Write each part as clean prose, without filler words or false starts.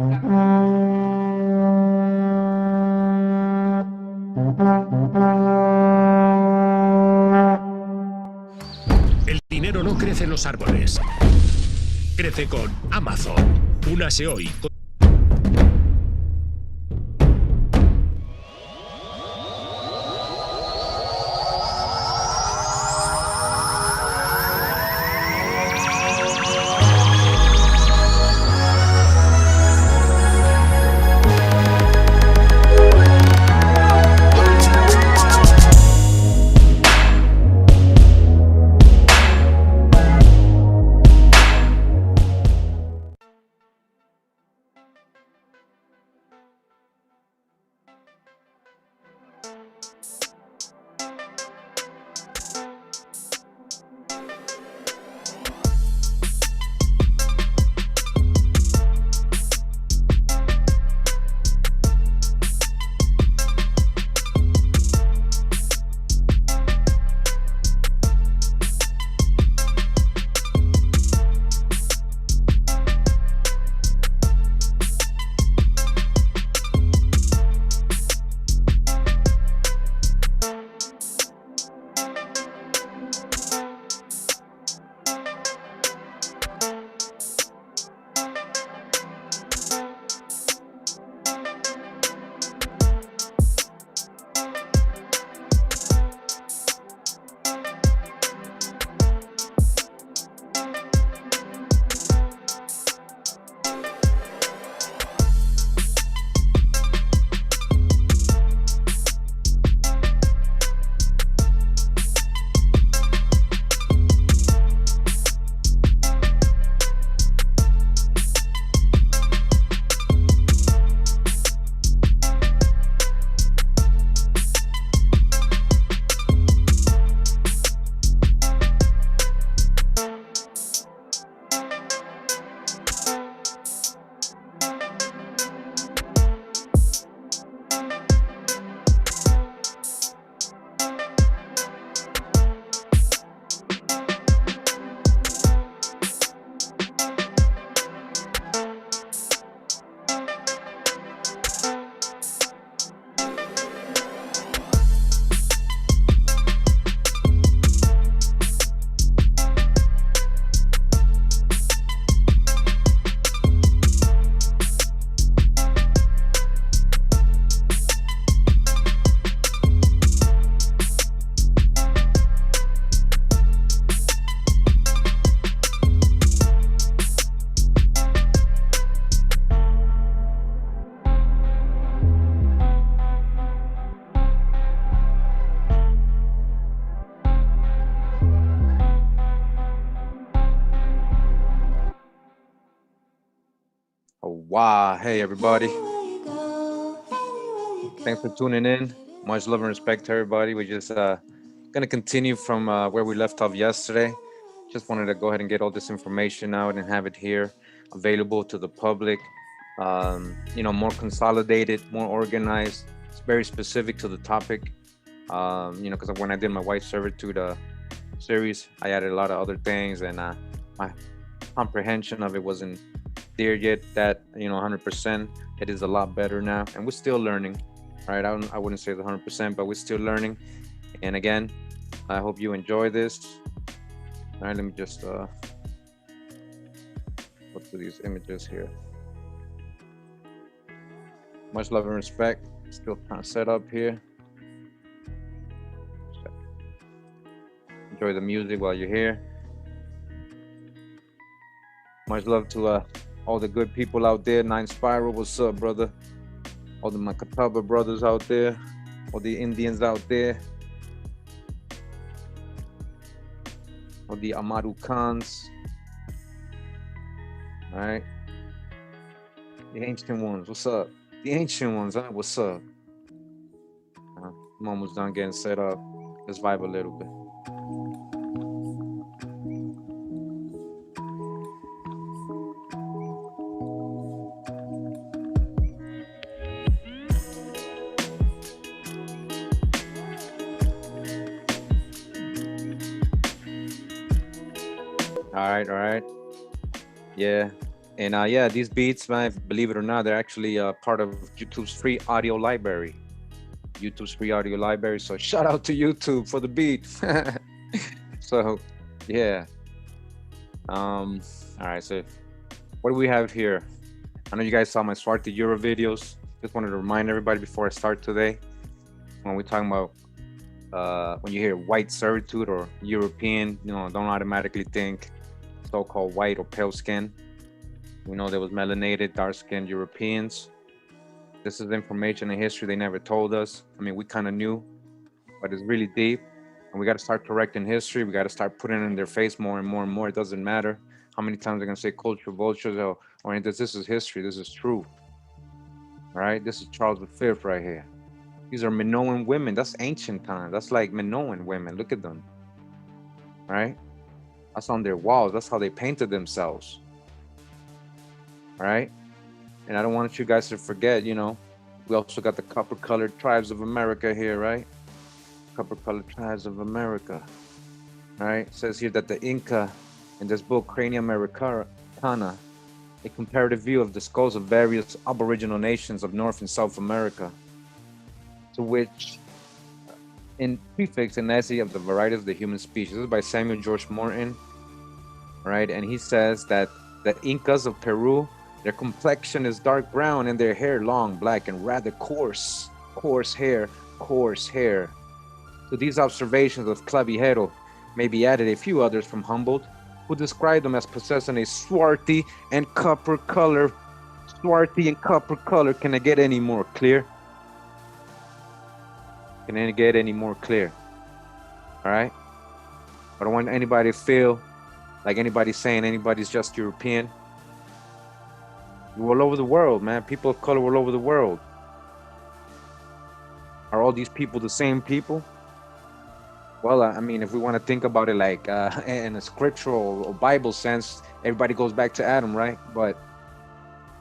El dinero no crece en los árboles. Crece con Amazon. Únase hoy. Oh, wow. Hey, everybody. Thanks for tuning in. Much love and respect to everybody. We just going to continue from where we left off yesterday. Just wanted to go ahead and get all this information out and have it here available to the public. More consolidated, more organized. It's very specific to the topic. Because when I did my white servitude series, I added a lot of other things, and my comprehension of it wasn't there yet. That 100%. It is a lot better now, and we're still learning. Right? I wouldn't say the 100%, but we're still learning. And again, I hope you enjoy this. All right, let me just go through these images here. Much love and respect. Still trying to set up here. Enjoy the music while you're here. Much love to all the good people out there. Nine Spiral, what's up, brother? All the Makataba brothers out there. All the Indians out there. All the Amaru Khans. All right. The ancient ones, what's up? The ancient ones, huh? What's up? I'm almost done getting set up. Let's vibe a little bit. All right. Yeah. And yeah, these beats, man, believe it or not, they're actually part of YouTube's free audio library. YouTube's free audio library. So shout out to YouTube for the beat. So yeah. All right. So what do we have here? I know you guys saw my Swarty Euro videos. Just wanted to remind everybody before I start today, when we're talking about when you hear white servitude or European, don't automatically think so-called white or pale skin. We know there was melanated, dark-skinned Europeans. This is information and history they never told us. I mean, we kind of knew, but it's really deep. And we got to start correcting history. We got to start putting it in their face more and more and more. It doesn't matter how many times they're going to say culture vultures or this is history. This is true. All right. This is Charles V right here. These are Minoan women. That's ancient times. That's like Minoan women. Look at them. All right. That's on their walls. That's how they painted themselves. All right. And I don't want you guys to forget, we also got the copper colored tribes of America here, right? Copper colored tribes of America. All right. It says here that the Inca in this book, Crania Americana, a comparative view of the skulls of various aboriginal nations of North and South America, to which in prefix an essay of the varieties of the human species. This is by Samuel George Morton. All right. And he says that the Incas of Peru, their complexion is dark brown and their hair long, black, and rather coarse hair. To these observations of Clavijero may be added a few others from Humboldt, who described them as possessing a swarthy and copper color. Swarthy and copper color. Can I get any more clear? Can I get any more clear? All right. I don't want anybody to feel like anybody's saying anybody's just European. We're all over the world, man. People of color all over the world. Are all these people the same people? Well, I mean, if we want to think about it like in a scriptural or Bible sense, everybody goes back to Adam, right? But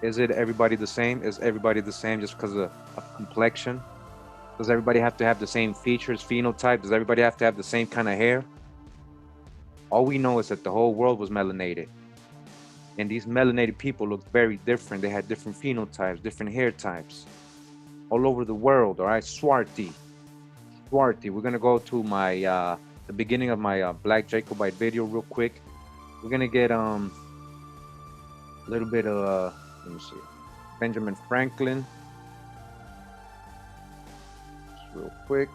is it everybody the same? Is everybody the same just because of complexion? Does everybody have to have the same features, phenotype? Does everybody have to have the same kind of hair? All we know is that the whole world was melanated. And these melanated people looked very different. They had different phenotypes, different hair types. All over the world, all right? Swarthy. We're gonna go to my the beginning of my Black Jacobite video real quick. We're gonna get a little bit of let me see, Benjamin Franklin. Just real quick.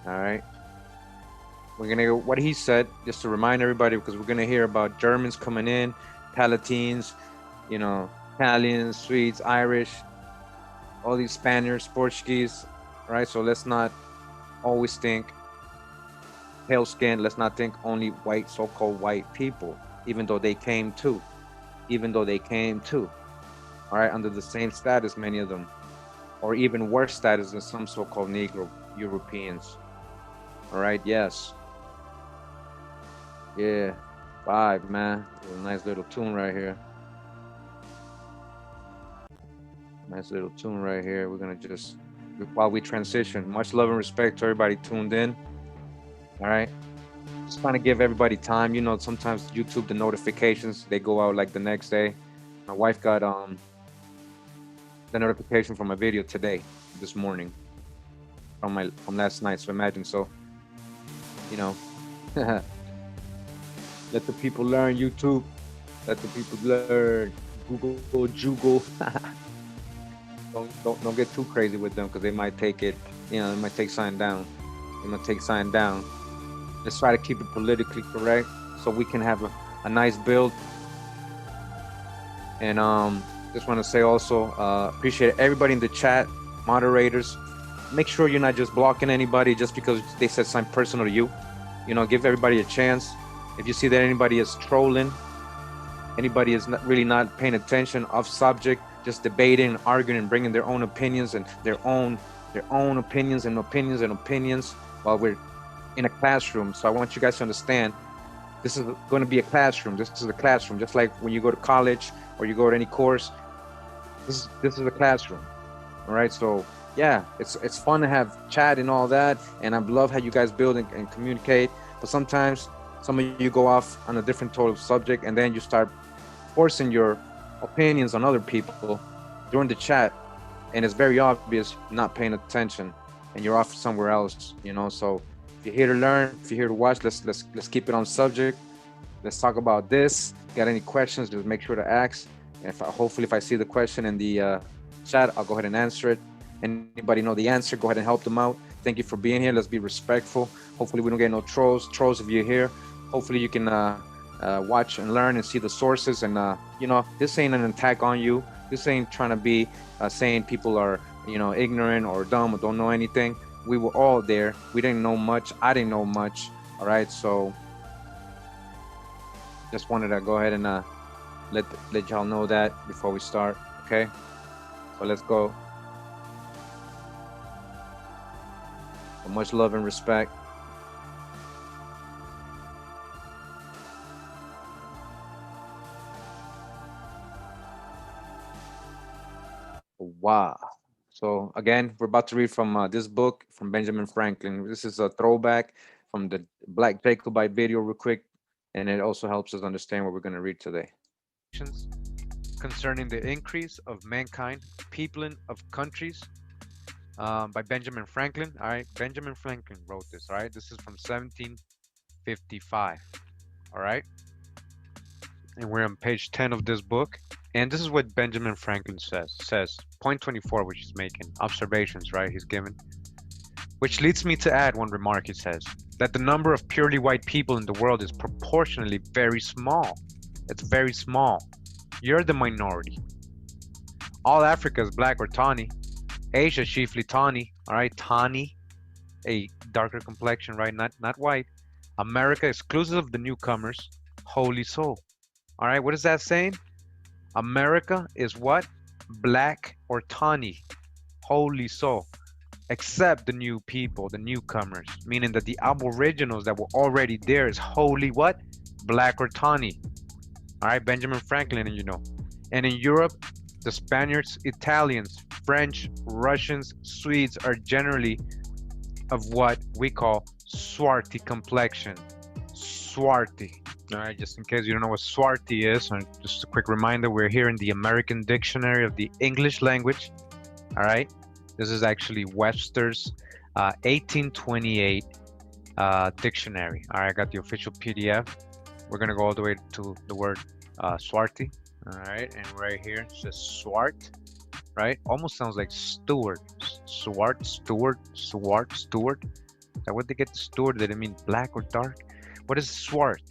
All right. We're gonna go what he said, just to remind everybody, because we're gonna hear about Germans coming in, Palatines, Italians, Swedes, Irish, all these Spaniards, Portuguese, right? So let's not always think pale skin. Let's not think only white, so-called white people, even though they came too. All right, under the same status, many of them, or even worse status than some so-called Negro Europeans. All right, yes. Yeah, vibe, man. A nice little tune right here. We're gonna just, while we transition, much love and respect to everybody tuned in. All right. Just trying to give everybody time. Sometimes YouTube, the notifications, they go out like the next day. My wife got the notification from my video this morning, from last night. So imagine, let the people learn YouTube. Let the people learn Google. Don't get too crazy with them, because they might take it, they might take sign down. Let's try to keep it politically correct so we can have a nice build. And just want to say also, appreciate everybody in the chat, moderators. Make sure you're not just blocking anybody just because they said something personal to you. Give everybody a chance. If you see that anybody is trolling, anybody is really not paying attention, off subject, just debating and arguing and bringing their own opinions and their own opinions while we're in a classroom. So I want you guys to understand, this is going to be a classroom. This is a classroom, just like when you go to college or you go to any course. This is a classroom. All right. So yeah, it's fun to have chat and all that, and I love how you guys build and communicate. But But sometimes some of you go off on a different total subject, and then you start forcing your opinions on other people during the chat, and it's very obvious you're not paying attention and you're off somewhere else, you know. So if you're here to learn, if you're here to watch, let's keep it on subject. Let's talk about this. Got any questions, just make sure to ask. And hopefully if I see the question in the chat, I'll go ahead and answer it. Anybody know the answer, go ahead and help them out. Thank you for being here. Let's be respectful. Hopefully we don't get no trolls if you're here. Hopefully you can watch and learn and see the sources. And you know, this ain't an attack on you. This ain't trying to be saying people are, you know, ignorant or dumb or don't know anything. We were all there. We didn't know much. I didn't know much. All right, so just wanted to go ahead and let y'all know that before we start. Okay, so let's go. So much love and respect. Wow. So again, we're about to read from this book from Benjamin Franklin. This is a throwback from the Black Jacobite video real quick, and it also helps us understand what we're going to read today. Concerning the increase of mankind, peopling of countries, by Benjamin Franklin. All right, Benjamin Franklin wrote this. All right, this is from 1755. All right, and we're on page 10 of this book. And this is what Benjamin Franklin says point 24, which he's making observations, right? He's given, which leads me to add one remark. He says that the number of purely white people in the world is proportionally very small. It's very small. You're the minority. All Africa is black or tawny. Asia chiefly tawny. All right, tawny, a darker complexion, right? Not white. America exclusive of the newcomers, wholly so. All right, what is that saying? America is what? Black or tawny, wholly so, except the new people, the newcomers, meaning that the aboriginals that were already there is wholly what? Black or tawny. All right, Benjamin Franklin, and you know. And in Europe, the Spaniards, Italians, French, Russians, Swedes are generally of what we call swarthy complexion. Swarthy. All right, just in case you don't know what swarthy is, just a quick reminder, we're here in the American Dictionary of the English language. All right, this is actually Webster's 1828 dictionary. All right, I got the official PDF. We're gonna go all the way to the word swarthy. All right, and right here it says swart, right? Almost sounds like steward. Swart, steward, swart, steward. Is that what they get the steward? Did it mean black or dark? What is swart?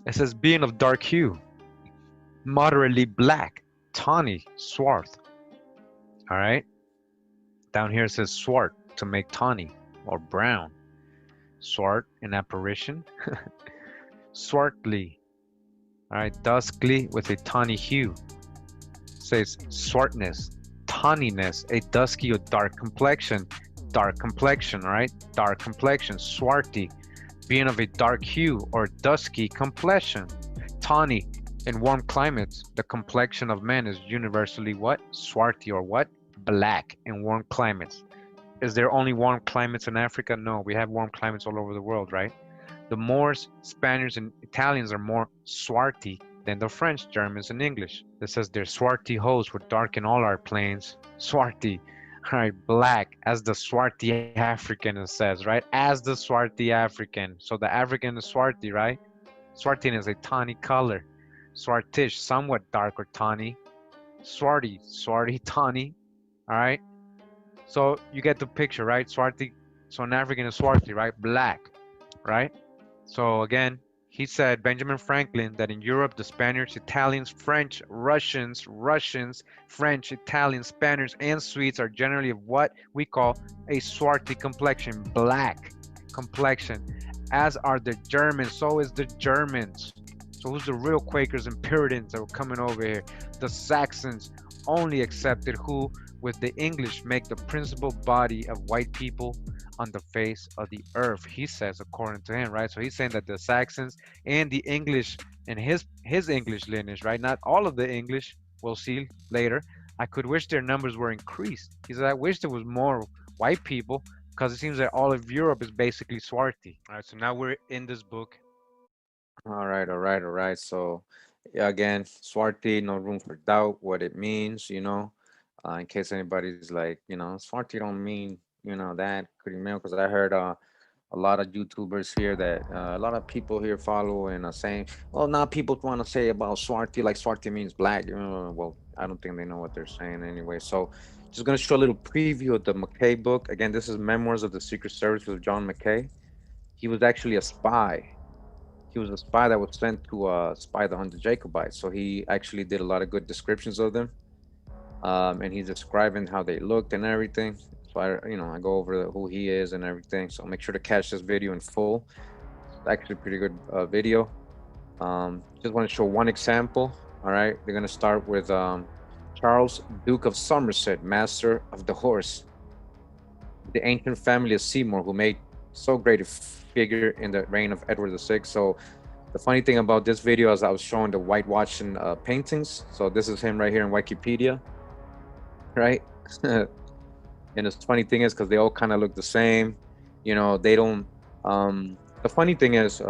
It says being of dark hue, moderately black, tawny, swarth. All right. Down here it says swart, to make tawny or brown. Swart, an apparition. Swartly. All right, duskly with a tawny hue. It says swartness, tawniness, a dusky or dark complexion. Dark complexion, all right? Dark complexion, swarthy. Being of a dark hue or dusky complexion. Tawny. In warm climates, the complexion of men is universally what? Swarthy or what? Black in warm climates. Is there only warm climates in Africa? No, we have warm climates all over the world, right? The Moors, Spaniards, and Italians are more swarthy than the French, Germans, and English. It says their swarthy hosts would darken all our plains. Swarthy. All right, black, as the swarthy African, it says, right? As the swarthy African. So the African is swarthy, right? Swarthy is a tawny color. Swartish, somewhat dark or tawny. Swarthy, tawny. All right? So you get the picture, right? Swarthy. So an African is swarthy, right? Black, right? So again, he said, Benjamin Franklin, that in Europe, the Spaniards, Italians, French, Russians, French, Italians, Spaniards, and Swedes are generally of what we call a swarthy complexion, black complexion, as are the Germans. So is the Germans. So who's the real Quakers and Puritans that were coming over here? The Saxons only accepted who, with the English, make the principal body of white people on the face of the earth, he says, according to him, right? So he's saying that the Saxons and the English and his English lineage, right? Not all of the English, we'll see later. I could wish their numbers were increased. He said, I wish there was more white people because it seems that all of Europe is basically Swarty. All right, so now we're in this book. All right, all right, all right. So, yeah, again, Swarty, no room for doubt what it means, in case anybody's like, Swarty don't mean, that pretty male, because I heard a lot of YouTubers here that a lot of people here follow and are saying, well, now people want to say about Swarty, like Swarty means black. Well, I don't think they know what they're saying anyway. So, just going to show a little preview of the McKay book. Again, this is Memoirs of the Secret Service with John McKay. He was actually a spy. He was a spy that was sent to spy on the Jacobites. So he actually did a lot of good descriptions of them, and he's describing how they looked and everything. So I go over who he is and everything. So make sure to catch this video in full. It's actually a pretty good video. Just want to show one example. All right, they're gonna start with Charles, Duke of Somerset, master of the horse, the ancient family of Seymour, who made so great a figure in the reign of Edward VI. So the funny thing about this video is I was showing the whitewashing paintings. So this is him right here in Wikipedia, right? And the funny thing is, because they all kind of look the same, they don't. The funny thing is,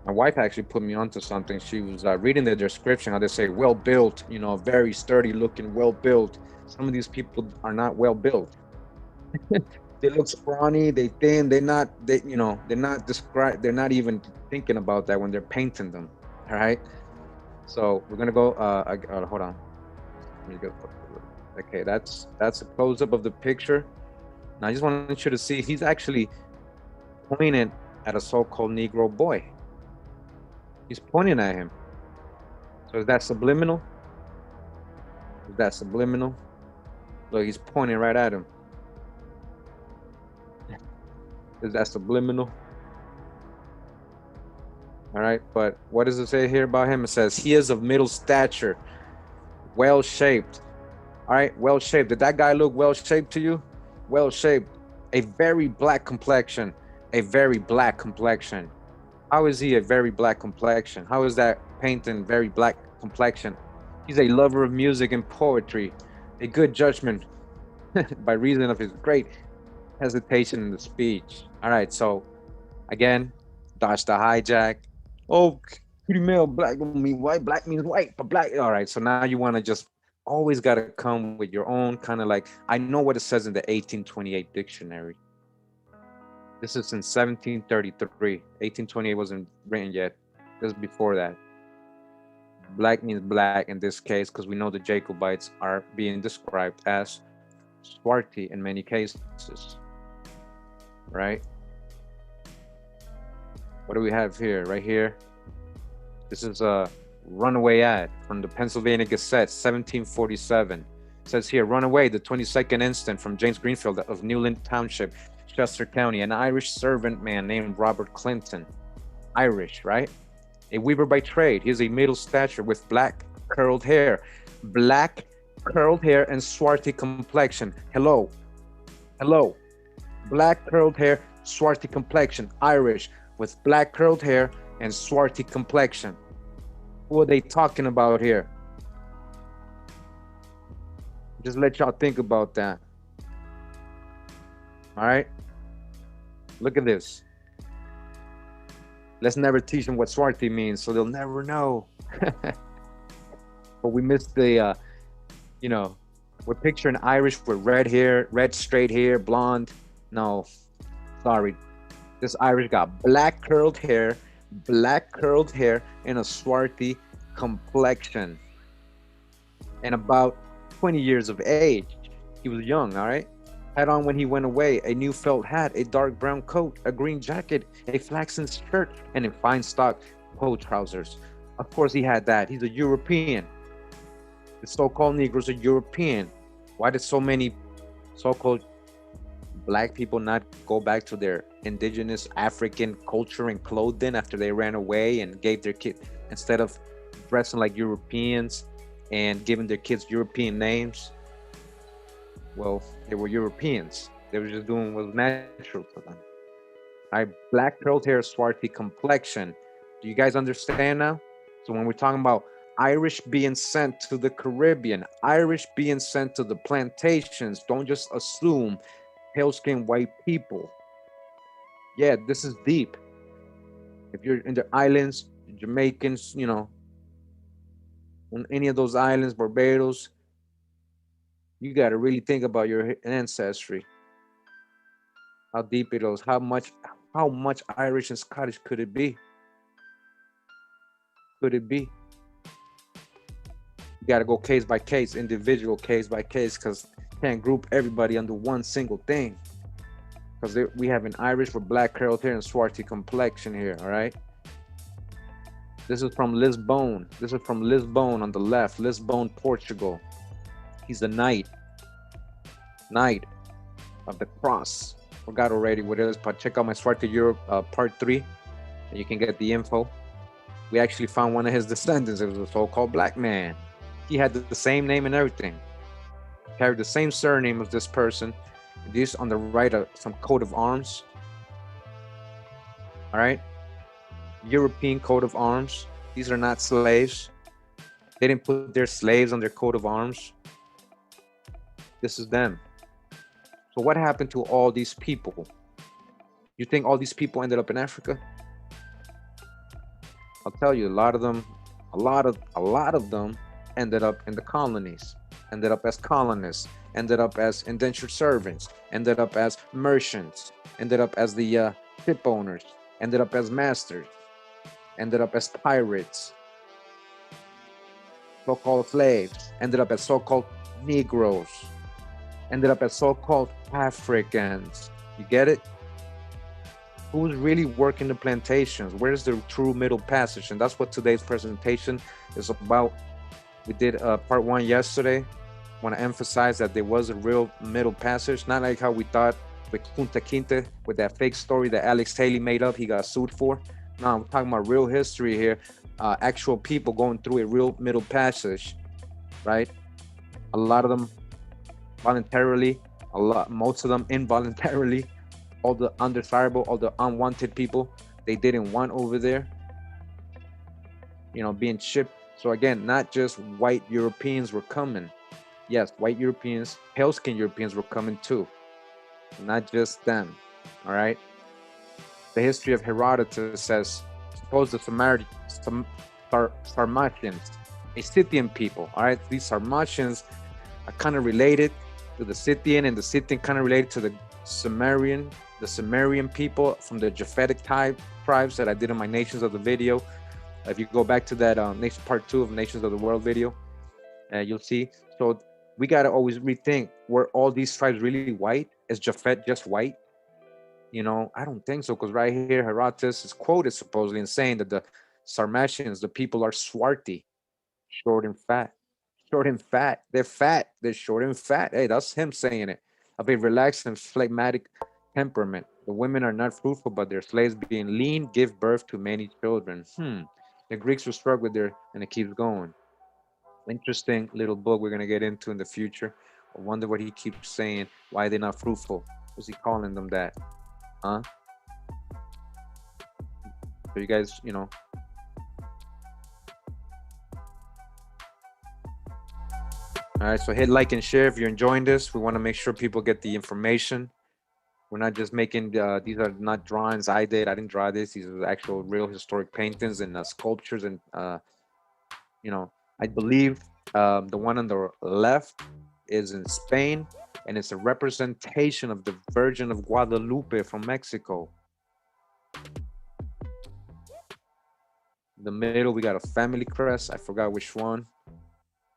my wife actually put me onto something. She was reading the description, how they say well built, very sturdy looking, well built. Some of these people are not well built. They look scrawny, they thin, they're not they're not even thinking about that when they're painting them. All right. So we're gonna go hold on. Let me go. Okay, that's a close-up of the picture. Now I just wanted you to see he's actually pointing at a so-called Negro boy. He's pointing at him. So is that subliminal? Is that subliminal? Look, he's pointing right at him. Is that subliminal? All right, but what does it say here about him? It says he is of middle stature, well shaped. All right, well shaped. Did that guy look well shaped to you? Well shaped. A very black complexion. A very black complexion. How is he a very black complexion? How is that painting very black complexion? He's a lover of music and poetry, a good judgment by reason of his great hesitation in the speech. All right, so again, dodge the hijack. Oh, pretty male, black don't mean white, black means white, but black. All right, so now you want to just always got to come with your own kind of like, I know what it says in the 1828 dictionary. This is in 1733. 1828 wasn't written yet. This is before that. Black means black in this case, because we know the Jacobites are being described as Swarty in many cases. Right? What do we have here? Right here. This is a runaway ad from the Pennsylvania Gazette, 1747. It says here, runaway, the 22nd instant from James Greenfield of Newland Township, Chester County, an Irish servant man named Robert Clinton. Irish, right? A weaver by trade. He is a middle stature with black curled hair. Black curled hair and swarthy complexion. Hello. Hello. Black curled hair, swarthy complexion. Irish with black curled hair and swarthy complexion. Who are they talking about here? Just let y'all think about that. All right? Look at this. Let's never teach them what swarthy means, so they'll never know. But we missed the, we're picturing Irish with red hair, red straight hair, blonde. No, sorry. This Irish got black curled hair, and a swarthy complexion. And about 20 years of age. He was young, all right? Had on when he went away a new felt hat, a dark brown coat, a green jacket, a flaxen shirt, and in fine stock polo trousers. Of course he had that. He's a European. The so-called Negroes are European. Why did so many so-called black people not go back to their indigenous African culture and clothing after they ran away and gave their kids, instead of dressing like Europeans and giving their kids European names? Well, they were Europeans. They were just doing what was natural for them. All right, black curled hair, swarthy complexion. Do you guys understand now? So when we're talking about Irish being sent to the Caribbean, Irish being sent to the plantations, don't just assume pale-skinned white people. Yeah, this is deep. If you're in the islands, Jamaicans, you know, on any of those islands, Barbados, you got to really think about your ancestry, how deep it is, how much Irish and Scottish could it be? Could it be? You got to go case by case, individual case by case, because you can't group everybody under one single thing. Because we have an Irish with black curls here and swarthy complexion here, all right? This is from Lisbon. This is from Lisbon on the left, Lisbon, Portugal. He's a knight of the cross. Forgot already what it is, but check out my Swarthy Europe part 3, and you can get the info. We actually found one of his descendants. It was a so-called black man. He had the same name and everything. Carried the same surname as this person. This on the right are some coat of arms. All right. European coat of arms. These are not slaves. They didn't put their slaves on their coat of arms. This is them. So what happened to all these people? You think all these people ended up in Africa? I'll tell you, a lot of them ended up in the colonies, ended up as colonists, ended up as indentured servants, ended up as merchants, ended up as the ship owners, ended up as masters, ended up as pirates, so-called slaves, ended up as so-called Negroes, ended up as so-called Africans. You get it? Who's really working the plantations? Where's the true middle passage? And that's what today's presentation is about. We did part 1 yesterday. I want to emphasize that there was a real middle passage, not like how we thought with Kunta Kinte, with that fake story that Alex Haley made up, he got sued for. No, I'm talking about real history here. Actual people going through a real middle passage, right? A lot of them voluntarily, most of them involuntarily. All the undesirable, all the unwanted people they didn't want over there, you know, being shipped. So again, not just white Europeans were coming. Yes, white Europeans, pale-skinned Europeans were coming too. Not just them, all right? The history of Herodotus says, suppose the Sarmatians, a Scythian people, all right? These Sarmatians are kind of related to the Scythian, and the Scythian kind of related to the Sumerian people from the Japhetic tribes that I did in my Nations of the video. If you go back to that part 2 of Nations of the World video, you'll see. So we got to always rethink, were all these tribes really white? Is Japhet just white? You know, I don't think so, because right here Herodotus is quoted supposedly in saying that the Sarmatians, the people, are swarthy, short and fat. Short and fat. They're fat. They're short and fat. Hey, that's him saying it. Of a relaxed and phlegmatic temperament. The women are not fruitful, but their slaves, being lean, give birth to many children. The Greeks were struck with their, and it keeps going. Interesting little book we're gonna get into in the future. I wonder what he keeps saying. Why they're not fruitful? What's he calling them that? Huh? So you guys, you know. All right, so hit like and share if you're enjoying this. We want to make sure people get the information. We're not just making, these are not drawings I did. I didn't draw this. These are actual real historic paintings and sculptures. And, you know, I believe the one on the left is in Spain, and it's a representation of the Virgin of Guadalupe from Mexico. In the middle, we got a family crest. I forgot which one.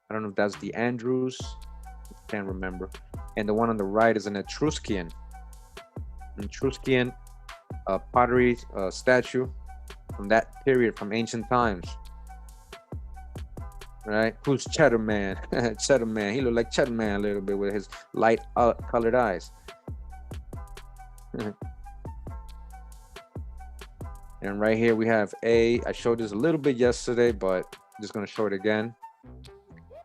I don't know if that's the Andrews. Can't remember. And the one on the right is an Etruscan pottery statue from that period, from ancient times. Right? Who's Cheddar Man? Cheddar Man. He looked like Cheddar Man a little bit with his light colored eyes. And right here we have I showed this a little bit yesterday, but I'm just going to show it again.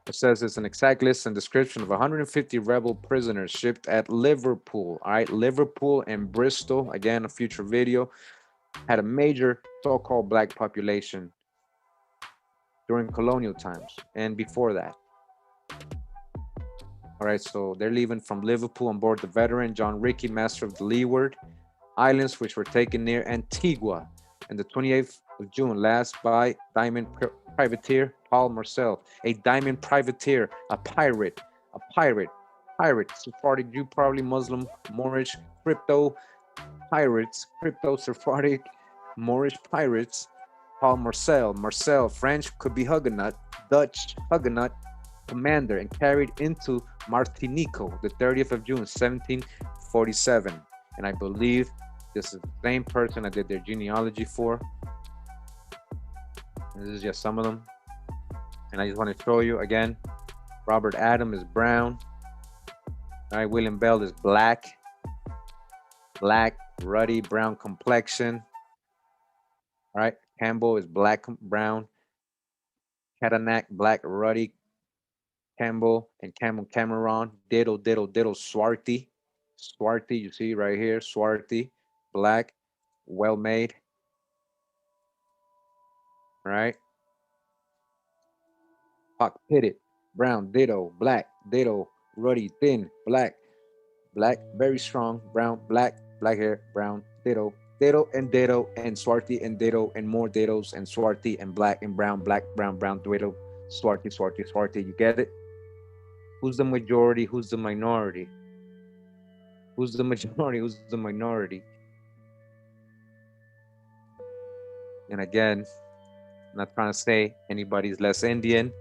It says it's an exact list and description of 150 rebel prisoners shipped at Liverpool. All right, Liverpool and Bristol, again, a future video, had a major so-called black population during colonial times and before that. All right, so they're leaving from Liverpool on board the veteran John Ricky, master of the Leeward Islands, which were taken near Antigua. And the 28th of June, last by diamond privateer Paul Marcel, a diamond privateer, a pirate, Sephardic Jew, probably Muslim, Moorish, crypto pirates, crypto Sephardic, Moorish pirates. Paul Marcel, French, could be Huguenot, Dutch, Huguenot, commander, and carried into Martinico the 30th of June, 1747. And I believe this is the same person I did their genealogy for. And this is just some of them. And I just want to show you again, Robert Adam is brown. All right, William Bell is black, ruddy, brown complexion. All right, Campbell is black, brown. Catanak, black, ruddy. Campbell and Cameron, ditto, Swarty. Swarty, you see right here, Swarty, black, well made. All right. Hawk pitted, brown, ditto, black, ditto, ruddy, thin, black, very strong, brown, black hair, brown, ditto, and Swarty and ditto and more dittos and Swarty and black and brown, brown, ditto, Swarty. You get it? Who's the majority? Who's the minority? Who's the majority? Who's the minority? And again, I'm not trying to say anybody's less Indian.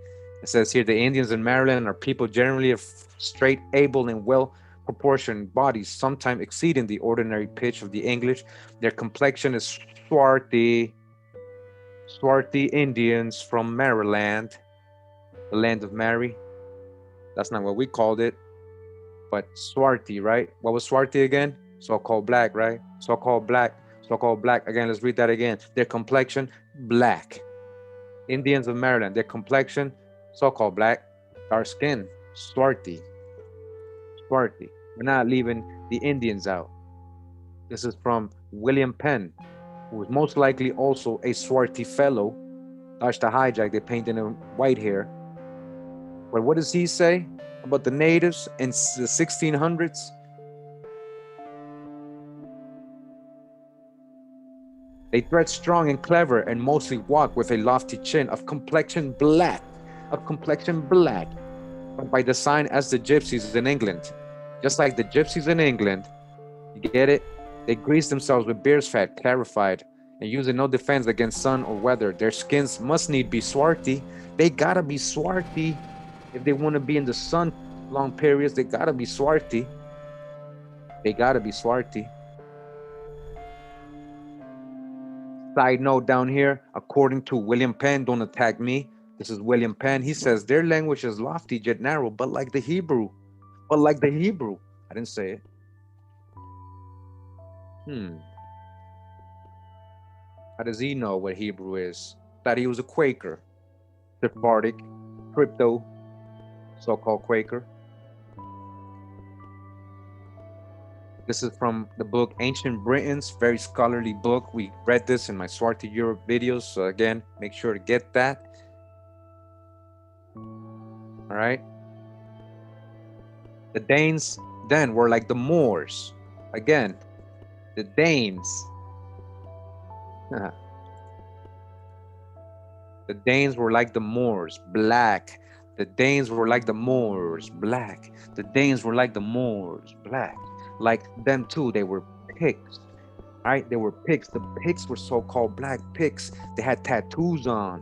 It says here, the Indians in Maryland are people generally of straight, able, and well-proportioned bodies, sometimes exceeding the ordinary pitch of the English. Their complexion is swarthy Indians from Maryland, the land of Mary. That's not what we called it, but swarthy, right? What was swarthy again? So-called black, right? So-called black. Again, let's read that again. Their complexion, black. Indians of Maryland, their complexion, so-called black, dark skin, swarthy. We're not leaving the Indians out. This is from William Penn, who was most likely also a swarthy fellow. Dodged the hijack, they painted him white hair. But what does he say about the natives in the 1600s? They tread strong and clever and mostly walk with a lofty chin, of complexion black, but by design as the gypsies in England. Just like the gypsies in England, you get it? They grease themselves with bear's fat, clarified, and using no defense against sun or weather. Their skins must need be swarthy. They gotta be swarthy. If they want to be in the sun long periods, they gotta be swarthy. Side note down here, according to William Penn, don't attack me. This is William Penn. He says their language is lofty yet narrow, but like the Hebrew. I didn't say it. How does he know what Hebrew is? Thought he was a Quaker. Sephardic, crypto, so-called Quaker. This is from the book Ancient Britons, very scholarly book. We read this in my Swarthy Europe videos. So again, make sure to get that. All right. The Danes then were like the Moors. Again, the Danes. The Danes were like the Moors, black. The Danes were like the Moors, black. The Danes were like the Moors, black. Like them too, they were Picts, right? They were Picts. The Picts were so-called black Picts. They had tattoos on.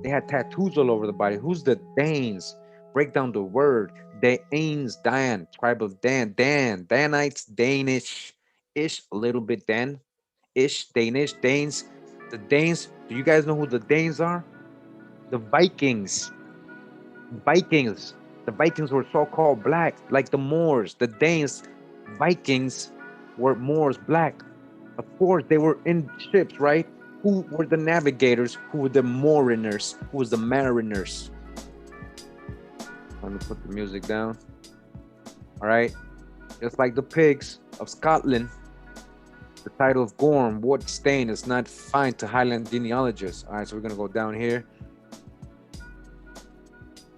They had tattoos all over the body. Who's the Danes? Break down the word. Danes, Dan, tribe of Dan, Danites, Danish-ish, a little bit Dan-ish, Danish, Danes. The Danes, do you guys know who the Danes are? The Vikings. The Vikings were so-called black, like the Moors. The Danes, Vikings, were Moors, black. Of course, they were in ships, right? Who were the navigators? Who were the mariners? Who was the mariners? Let me put the music down. All right. Just like the pigs of Scotland, the title of Gorm, Wood Stain, is not fine to Highland genealogists. All right, so we're going to go down here.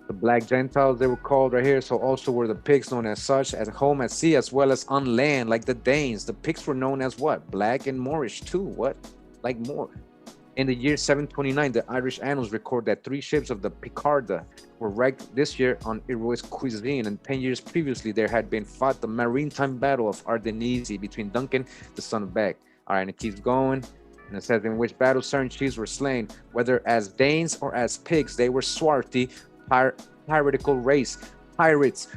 The black Gentiles, they were called right here. So also were the pigs known as such, at home at sea, as well as on land, like the Danes. The pigs were known as what? Black and Moorish too. What? Like Moor. In the year 729, the Irish annals record that 3 ships of the Picarda were wrecked this year on Irois cuisine, and 10 years previously there had been fought the maritime battle of Ardennes between Duncan, the son of Beg. All right, and it keeps going. And it says, in which battle certain chiefs were slain, whether as Danes or as pigs, they were swarthy, piratical race, pirates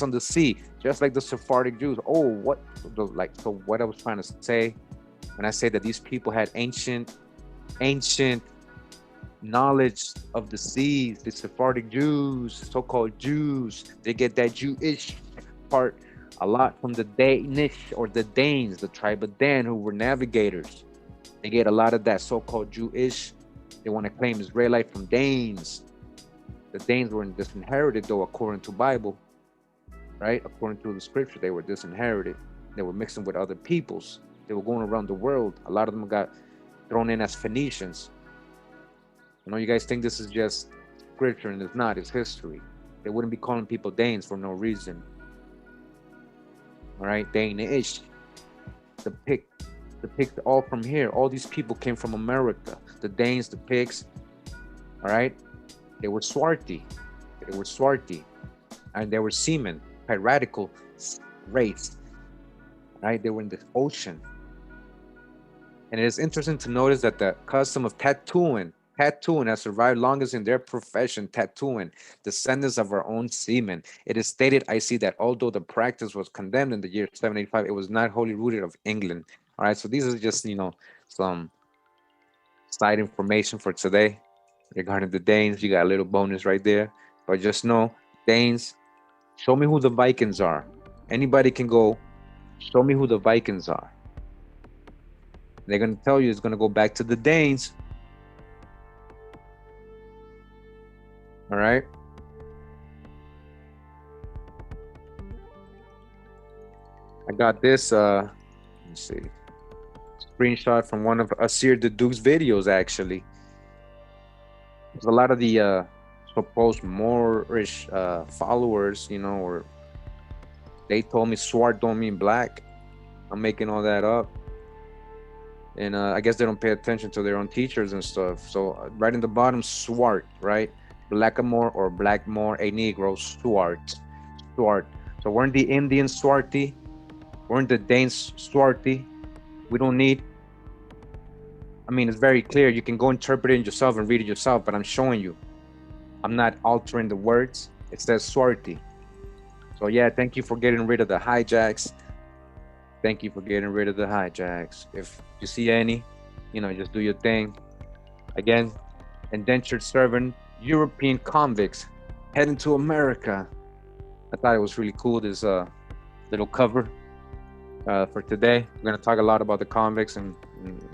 on the sea, just like the Sephardic Jews. Oh, what, so what I was trying to say when I say that these people had ancient knowledge of the seas, the Sephardic Jews, so-called Jews, they get that Jewish part a lot from the Danish or the Danes, the tribe of Dan, who were navigators. They get a lot of that so-called Jewish. They want to claim Israelite from Danes. The Danes were disinherited, though, according to Bible, right? According to the scripture, they were disinherited. They were mixing with other peoples. They were going around the world. A lot of them got thrown in as Phoenicians. You know, you guys think this is just scripture, and it's not. It's history. They wouldn't be calling people Danes for no reason. All right, Danish. The pigs all from here. All these people came from America. The Danes, the pigs. All right, they were swarthy. They were swarthy, and they were seamen, piratical race. Right, they were in the ocean. And it is interesting to notice that the custom of tattooing has survived longest in their profession, tattooing, descendants of our own seamen. It is stated, I see, that although the practice was condemned in the year 785, it was not wholly rooted of England. All right, so these are just, you know, some side information for today regarding the Danes. You got a little bonus right there. But just know, Danes, show me who the Vikings are. Anybody can go, show me who the Vikings are. They're going to tell you it's going to go back to the Danes. All right. I got this, let me see, screenshot from one of Asir the Duke's videos, actually. There's a lot of the supposed Moorish followers, you know, or they told me swart don't mean black. I'm making all that up. And I guess they don't pay attention to their own teachers and stuff. So right in the bottom, swart, right? Blackamoor or blackmore, a Negro, swart. So weren't the Indians swarthy? Weren't the Danes swarthy? We don't need, I mean, it's very clear. You can go interpret it yourself and read it yourself, but I'm showing you. I'm not altering the words. It says swarthy. So yeah, thank you for getting rid of the hijacks. Thank you for getting rid of the hijacks. If you see any, you know, just do your thing. Again, indentured servant, European convicts heading to America. I thought it was really cool, this little cover for today. We're going to talk a lot about the convicts and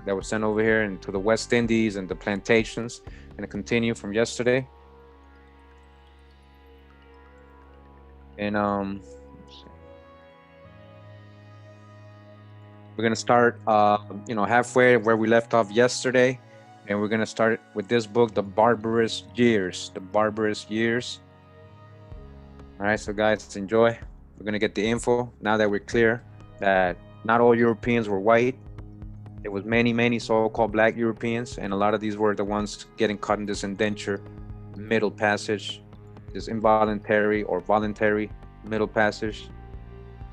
that were sent over here and to the West Indies and the plantations. Going to continue from yesterday. And we're going to start, you know, halfway where we left off yesterday. And we're going to start with this book, The Barbarous Years. The Barbarous Years. All right, so guys, enjoy. We're going to get the info now that we're clear that not all Europeans were white. There was many so-called black Europeans, and a lot of these were the ones getting caught in this indenture middle passage, this involuntary or voluntary middle passage,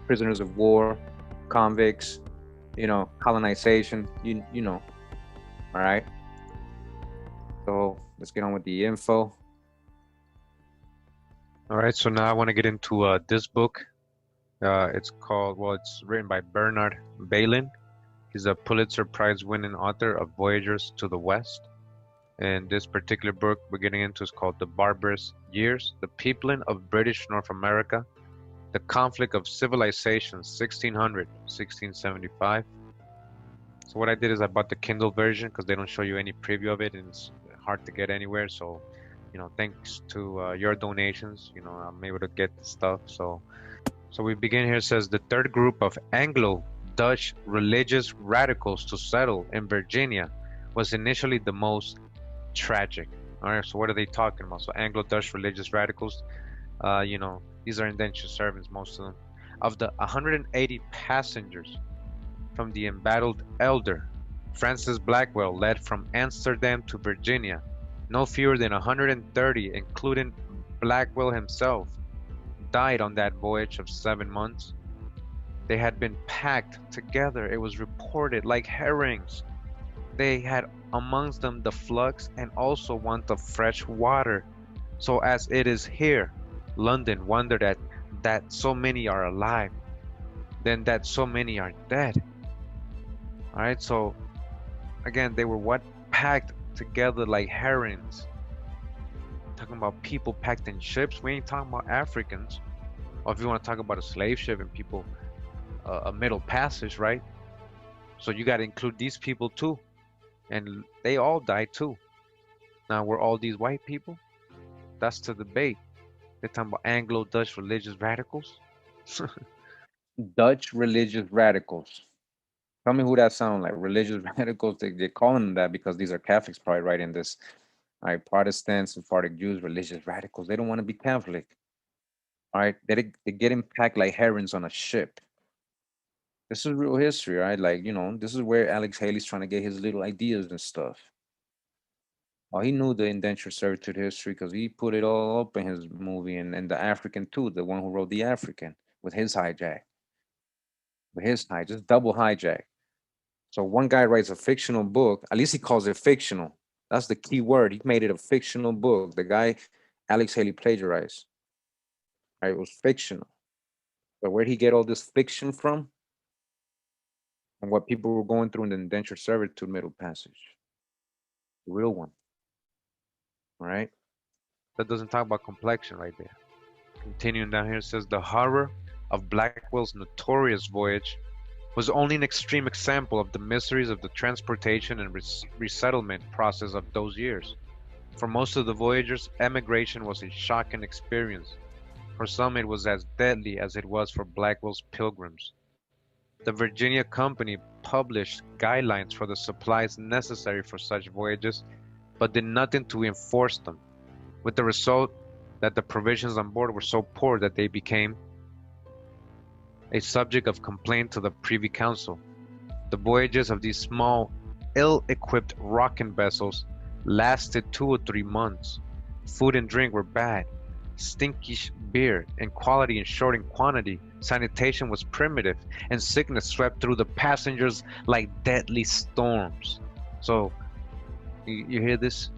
prisoners of war, convicts, you know, colonization, you know, all right? So let's get on with the info. All right, so now I want to get into this book. It's called, well, it's written by Bernard Bailyn. He's a Pulitzer Prize winning author of Voyagers to the West. And this particular book we're getting into is called The Barbarous Years, The Peopling of British North America, The Conflict of Civilizations, 1600, 1675. So what I did is I bought the Kindle version because they don't show you any preview of it and it's hard to get anywhere. So, you know, thanks to your donations, you know, I'm able to get the stuff. So we begin here. It says the third group of Anglo-Dutch religious radicals to settle in Virginia was initially the most tragic. All right, so what are they talking about? So Anglo-Dutch religious radicals, these are indentured servants, most of them. Of the 180 passengers from the embattled Elder, Francis Blackwell led from Amsterdam to Virginia. No fewer than 130, including Blackwell himself, died on that voyage of 7 months. They had been packed together, it was reported, like herrings. They had amongst them the flux and also want of fresh water. So as it is here, London wondered at that so many are alive, then that so many are dead. All right, so again, they were what? Packed together like herrings. Talking about people packed in ships. We ain't talking about Africans. Or if you want to talk about a slave ship and people, a middle passage, right? So you got to include these people too. And they all died too. Now, were all these white people? That's the debate. They're talking about Anglo-Dutch religious radicals. Dutch religious radicals. Tell me who that sound like. Religious radicals. They're calling them that because these are Catholics probably writing this. All right, Protestants, Sephardic Jews, religious radicals. They don't want to be Catholic. All right, they're getting packed like herrings on a ship. This is real history, right? Like, this is where Alex Haley's trying to get his little ideas and stuff. Oh, he knew the indentured servitude history because he put it all up in his movie, and the African too, the one who wrote The African with his hijack, just double hijack. So one guy writes a fictional book, at least he calls it fictional. That's the key word. He made it a fictional book. The guy, Alex Haley, plagiarized. Right? It was fictional. But where'd he get all this fiction from? And what people were going through in the indentured servitude middle passage. The real one. All right. That doesn't talk about complexion right there. Continuing down here, it says the horror of Blackwell's notorious voyage was only an extreme example of the miseries of the transportation and resettlement process of those years. For most of the voyagers, emigration was a shocking experience. For some, it was as deadly as it was for Blackwell's pilgrims. The Virginia Company published guidelines for the supplies necessary for such voyages, but did nothing to enforce them, with the result that the provisions on board were so poor that they became a subject of complaint to the Privy Council. The voyages of these small, ill-equipped rocking vessels lasted 2 or 3 months. Food and drink were bad, stinkish beer in quality and short in quantity. Sanitation was primitive, and sickness swept through the passengers like deadly storms. So, you hear this?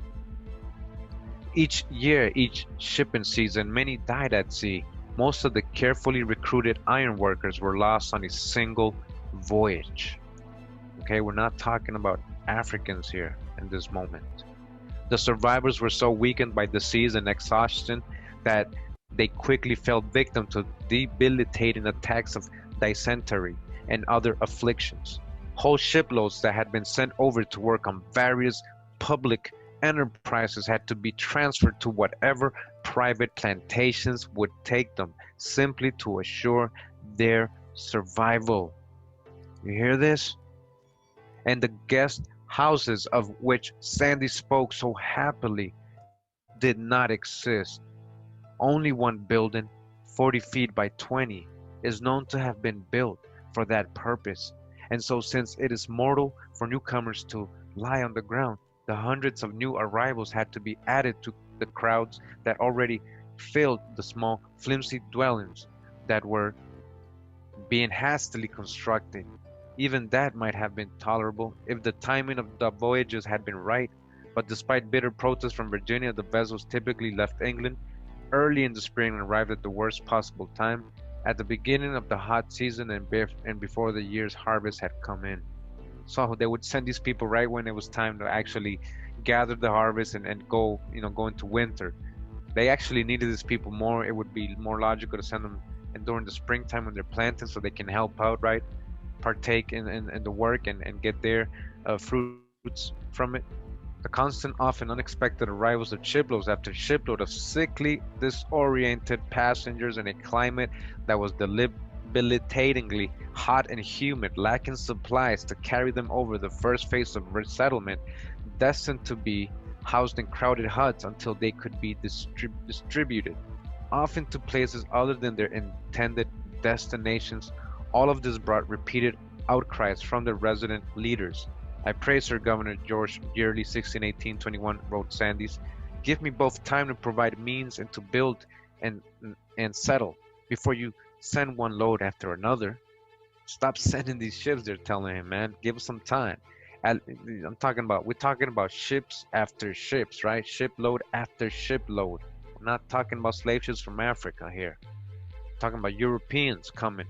Each year, each shipping season, many died at sea. Most of the carefully recruited iron workers were lost on a single voyage. Okay, we're not talking about Africans here in this moment. The survivors were so weakened by disease and exhaustion that they quickly fell victim to debilitating attacks of dysentery and other afflictions. Whole shiploads that had been sent over to work on various public enterprises had to be transferred to whatever private plantations would take them, simply to assure their survival. You hear this? And the guest houses of which Sandy spoke so happily did not exist. Only one building, 40 feet by 20, is known to have been built for that purpose. And so, since it is mortal for newcomers to lie on the ground, the hundreds of new arrivals had to be added to the crowds that already filled the small, flimsy dwellings that were being hastily constructed. Even that might have been tolerable if the timing of the voyages had been right, but despite bitter protests from Virginia, the vessels typically left England early in the spring and arrived at the worst possible time, at the beginning of the hot season and before the year's harvest had come in. So they would send these people right when it was time to actually gather the harvest and go, go into winter. They actually needed these people more. It would be more logical to send them during the springtime when they're planting so they can help out, right? Partake in the work and get their fruits from it. The constant, often unexpected arrivals of shiploads after shipload of sickly, disoriented passengers in a climate that was debilitatingly hot and humid, lacking supplies to carry them over the first phase of resettlement, destined to be housed in crowded huts until they could be distributed, often to places other than their intended destinations. All of this brought repeated outcries from the resident leaders. I pray, Sir Governor George Yearly, 1618-21, wrote Sandys, give me both time to provide means and to build and settle before you send one load after another. Stop sending these ships, they're telling him, man. Give us some time. We're talking about ships after ships, right? Shipload after shipload. We're not talking about slave ships from Africa here. We're talking about Europeans coming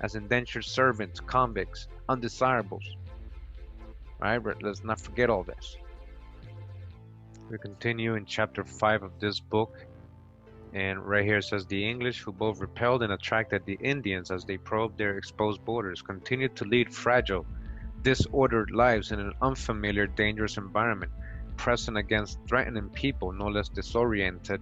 as indentured servants, convicts, undesirables. Right? But let's not forget all this. We continue in chapter 5 of this book. And right here it says, the English, who both repelled and attracted the Indians as they probed their exposed borders, continued to lead fragile, disordered lives in an unfamiliar, dangerous environment, pressing against threatening people no less disoriented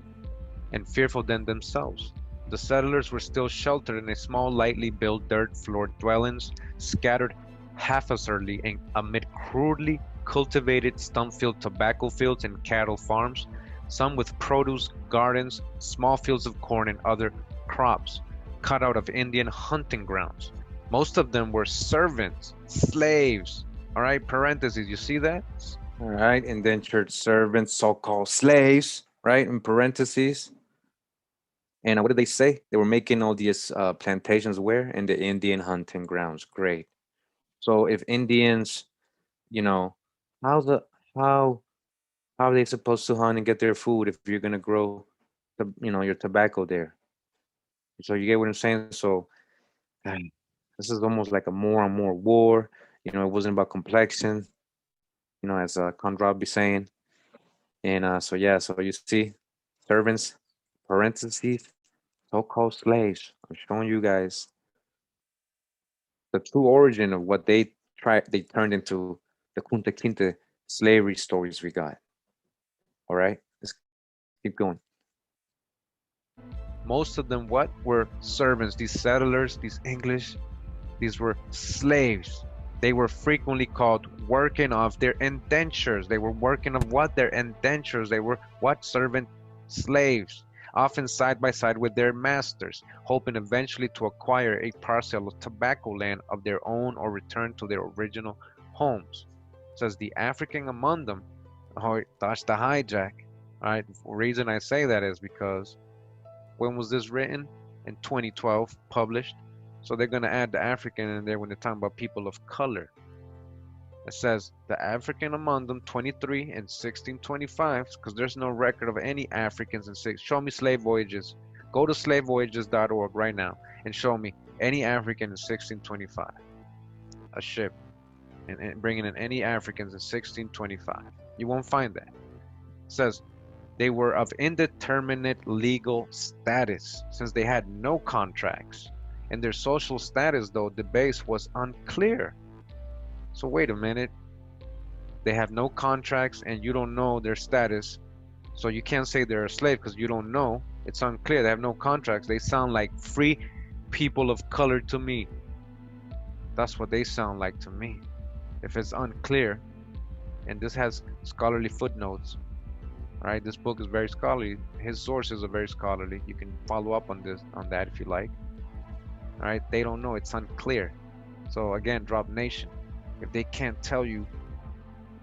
and fearful than themselves. The settlers were still sheltered in a small, lightly built, dirt-floored dwellings, scattered haphazardly amid crudely cultivated stump-filled tobacco fields and cattle farms, some with produce gardens, small fields of corn and other crops, cut out of Indian hunting grounds. Most of them were servants, slaves. All right, parentheses, you see that? All right, indentured servants, so-called slaves, right, in parentheses. And what did they say? They were making all these plantations where? In the Indian hunting grounds. Great. So if Indians, you know, how the how are they supposed to hunt and get their food if you're gonna grow, your tobacco there? So you get what I'm saying? So this is almost like a more and more war. It wasn't about complexion, as Conrad be saying. And so yeah, so you see, servants, parentheses, so-called slaves. I'm showing you guys the true origin of what they turned into the Kunta Kinte slavery stories we got. All right, let's keep going. Most of them were servants, these settlers, these English, these were slaves. They were frequently called working off their indentures. They were working off what? Their indentures. They were what? Servant slaves, often side by side with their masters, hoping eventually to acquire a parcel of tobacco land of their own or return to their original homes. It says the African among them, oh, that's the hijack. All right, the reason I say that is because when was this written? In 2012, published. So they're going to add the African in there when they're talking about people of color. It says the African among them, 23 in 1625, because there's no record of any Africans in six. Show me slave voyages. Go to slavevoyages.org right now and show me any African in 1625. A ship and bringing in any Africans in 1625. You won't find that. It says they were of indeterminate legal status since they had no contracts. And their social status, though, the base was unclear. So wait a minute. They have no contracts and you don't know their status. So you can't say they're a slave because you don't know. It's unclear. They have no contracts. They sound like free people of color to me. That's what they sound like to me. If it's unclear, and this has scholarly footnotes. All right, this book is very scholarly. His sources are very scholarly. You can follow up on that if you like. All right, they don't know, it's unclear. So again, drop nation. If they can't tell you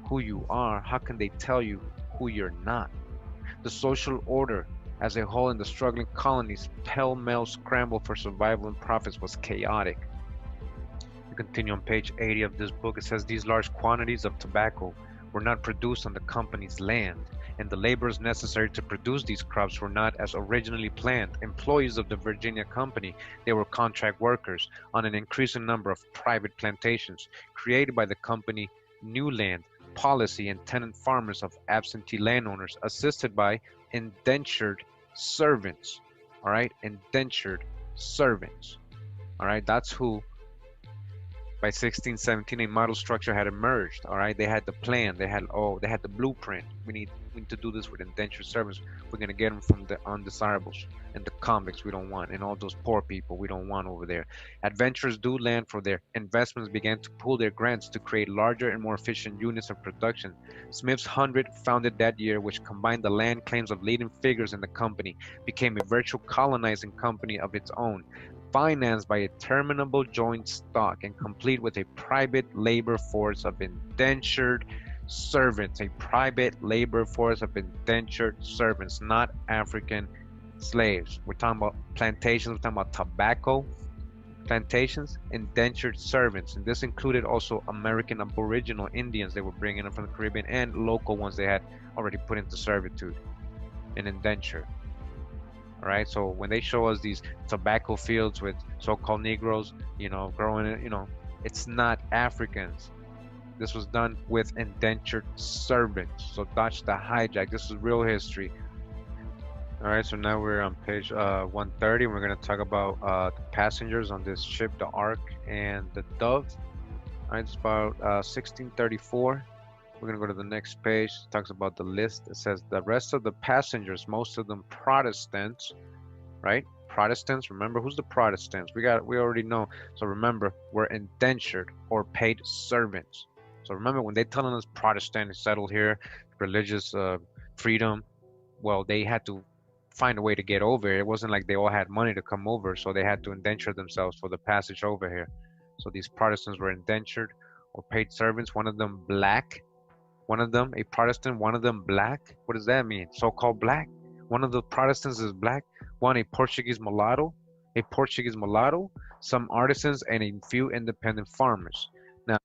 who you are, how can they tell you who you're not? The social order as a whole in the struggling colonies, pell-mell scramble for survival and profits was chaotic. We continue on page 80 of this book. It says these large quantities of tobacco were not produced on the company's land, and the laborers necessary to produce these crops were not as originally planned employees of the Virginia Company. They were contract workers on an increasing number of private plantations created by the company new land policy and tenant farmers of absentee landowners assisted by indentured servants. All right, indentured servants. All right, that's who by 1617 a model structure had emerged. All right, they had the plan, they had the blueprint. We need continuing to do this with indentured servants. We're going to get them from the undesirables and the convicts we don't want, and all those poor people we don't want over there. Adventurers do land for their investments began to pool their grants to create larger and more efficient units of production. Smith's Hundred, founded that year, which combined the land claims of leading figures in the company, became a virtual colonizing company of its own, financed by a terminable joint stock and complete with a private labor force of indentured servants, a private labor force of indentured servants, not African slaves. We're talking about plantations, we're talking about tobacco plantations, indentured servants, and this included also American Aboriginal Indians they were bringing in from the Caribbean and local ones they had already put into servitude and indentured. All right, so when they show us these tobacco fields with so-called Negroes, growing it, it's not Africans. This was done with indentured servants. So dodge the hijack. This is real history. All right, so now we're on page 130. We're going to talk about the passengers on this ship, the Ark and the Dove. All right, it's about 1634. We're going to go to the next page. It talks about the list. It says the rest of the passengers, most of them Protestants, right? Protestants, remember who's the Protestants? We already know. So remember, we're indentured or paid servants. So remember when they're telling us Protestant settled here, religious freedom, well, they had to find a way to get over here. It wasn't like they all had money to come over, so they had to indenture themselves for the passage over here. So these Protestants were indentured or paid servants, one of them black, one of them a Protestant, one of them black. What does that mean? So-called black. One of the Protestants is black, one a Portuguese mulatto, some artisans, and a few independent farmers. Now,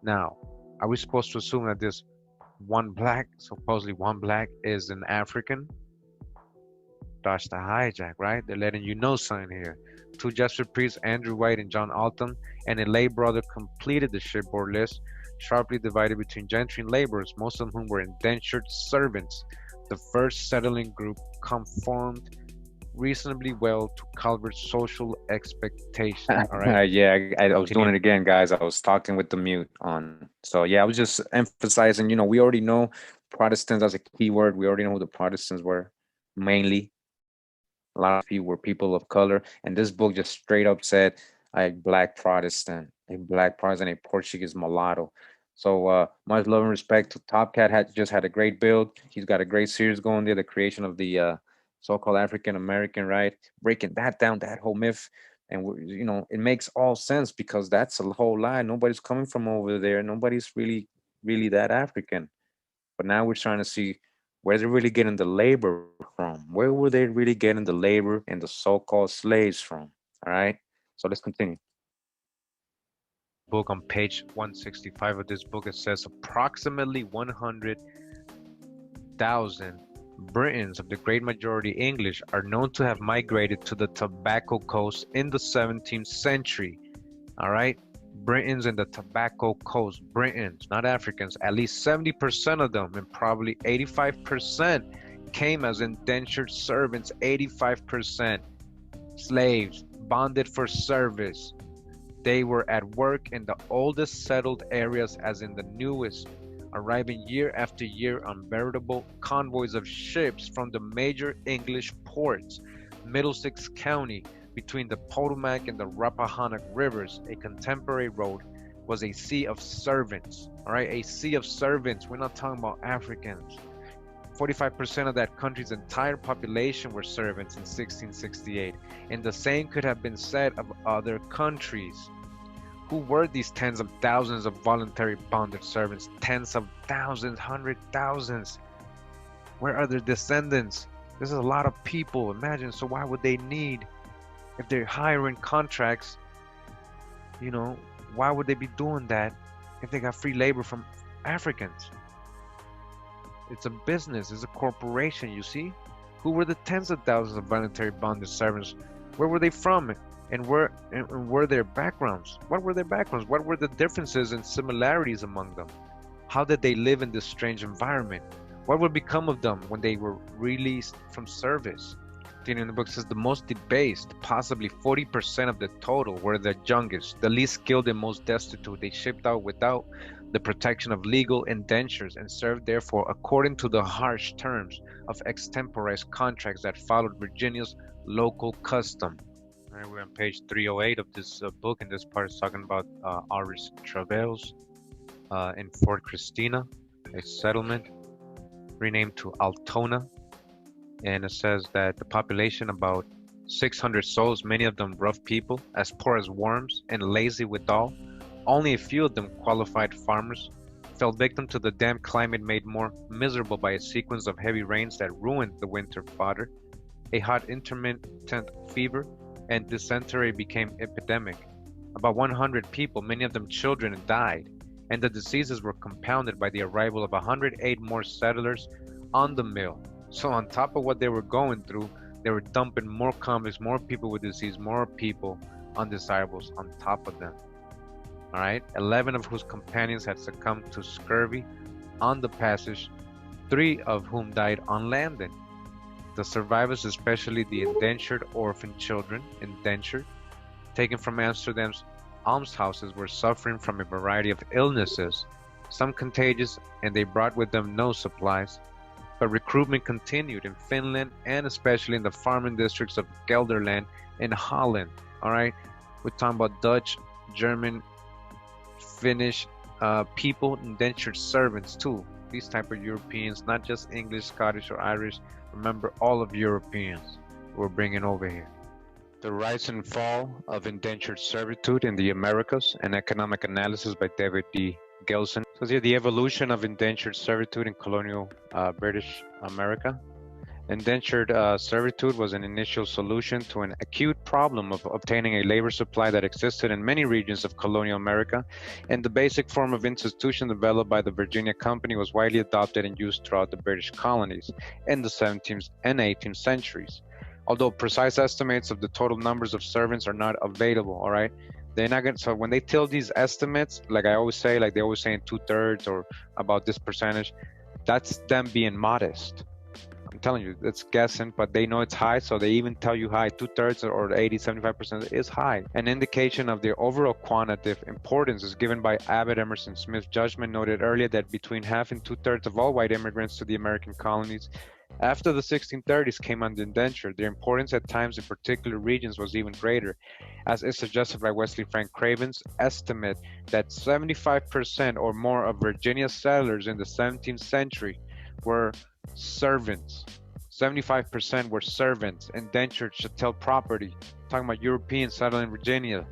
now, are we supposed to assume that this supposedly one black, is an African? Dodge the hijack, right? They're letting you know something here. Two Jesuit priests, Andrew White and John Alton, and a lay brother completed the shipboard list, sharply divided between gentry and laborers, most of whom were indentured servants. The first settling group conformed reasonably well to Calvert's social expectations. All right. Yeah, I was doing it again, guys. I was talking with the mute on. So yeah, I was just emphasizing, we already know Protestants as a keyword. We already know who the Protestants were mainly. A lot of people were people of color. And this book just straight up said a black Protestant, a Portuguese mulatto. So much love and respect to Top Cat. Just had a great build. He's got a great series going there, the creation of the so-called African American, right? Breaking that down, that whole myth. And it makes all sense because that's a whole lie. Nobody's coming from over there. Nobody's really that African. But now we're trying to see where they're really getting the labor from. Where were they really getting the labor and the so-called slaves from? All right. So let's continue. Book on page 165 of this book, it says approximately 100,000 Britons, of the great majority English, are known to have migrated to the Tobacco Coast in the 17th century. All right, Britons in the Tobacco Coast, Britons, not Africans. At least 70% of them, and probably 85%, came as indentured servants. 85% slaves, bonded for service. They were at work in the oldest settled areas as in the newest, arriving year after year on veritable convoys of ships from the major English ports. Middlesex County, between the Potomac and the Rappahannock rivers, a contemporary road, was a sea of servants. All right, a sea of servants. We're not talking about Africans. 45% of that country's entire population were servants in 1668, and the same could have been said of other countries. Who were these tens of thousands of voluntary bonded servants? Tens of thousands, 100,000s. Where are their descendants? This is a lot of people. Imagine. So why would they need, if they're hiring contracts, you know, why would they be doing that if they got free labor from Africans? It's a business. It's a corporation, you see? Who were the tens of thousands of voluntary bonded servants? Where were they from? And were their backgrounds? What were their backgrounds? What were the differences and similarities among them? How did they live in this strange environment? What would become of them when they were released from service? Continuing the book says the most debased, possibly 40% of the total, were the youngest, the least skilled and most destitute. They shipped out without the protection of legal indentures and served therefore according to the harsh terms of extemporized contracts that followed Virginia's local custom. All right, we're on page 308 of this book, and this part is talking about Irish travails in Fort Christina, a settlement renamed to Altona. And it says that the population, about 600 souls, many of them rough people, as poor as worms and lazy withal. Only a few of them qualified farmers, fell victim to the damp climate made more miserable by a sequence of heavy rains that ruined the winter fodder. A hot intermittent fever and dysentery became epidemic. About 100 people, many of them children, died, and the diseases were compounded by the arrival of 108 more settlers on the mill. So on top of what they were going through, they were dumping more convicts, more people with disease, more people undesirables on top of them. All right, 11 of whose companions had succumbed to scurvy on the passage, 3 of whom died on landing. The survivors, especially the indentured orphan children, indentured, taken from Amsterdam's almshouses, were suffering from a variety of illnesses, some contagious, and they brought with them no supplies. But recruitment continued in Finland and especially in the farming districts of Gelderland and Holland. All right, we're talking about Dutch, German, Finnish people, indentured servants too. These type of Europeans, not just English, Scottish, or Irish. Remember, all of Europeans we're bringing over here. The Rise and Fall of Indentured Servitude in the Americas, an economic analysis by David D. Gelson. So here, the evolution of indentured servitude in colonial British America. Indentured servitude was an initial solution to an acute problem of obtaining a labor supply that existed in many regions of colonial America, and the basic form of institution developed by the Virginia Company was widely adopted and used throughout the British colonies in the 17th and 18th centuries. Although precise estimates of the total numbers of servants are not available, all right? They're not going to, so when they tell these estimates, like I always say, like they always say in 2/3 or about this percentage, that's them being modest. I'm telling you, it's guessing, but they know it's high, so they even tell you high. 2/3 or 80, 75% is high. An indication of their overall quantitative importance is given by Abbott Emerson Smith's judgment noted earlier that between half and 2/3 of all white immigrants to the American colonies after the 1630s came under indenture. Their importance at times in particular regions was even greater, as is suggested by Wesley Frank Craven's estimate that 75% or more of Virginia's settlers in the 17th century were servants. 75% were servants, indentured chattel property. Talking about Europeans settling in Virginia.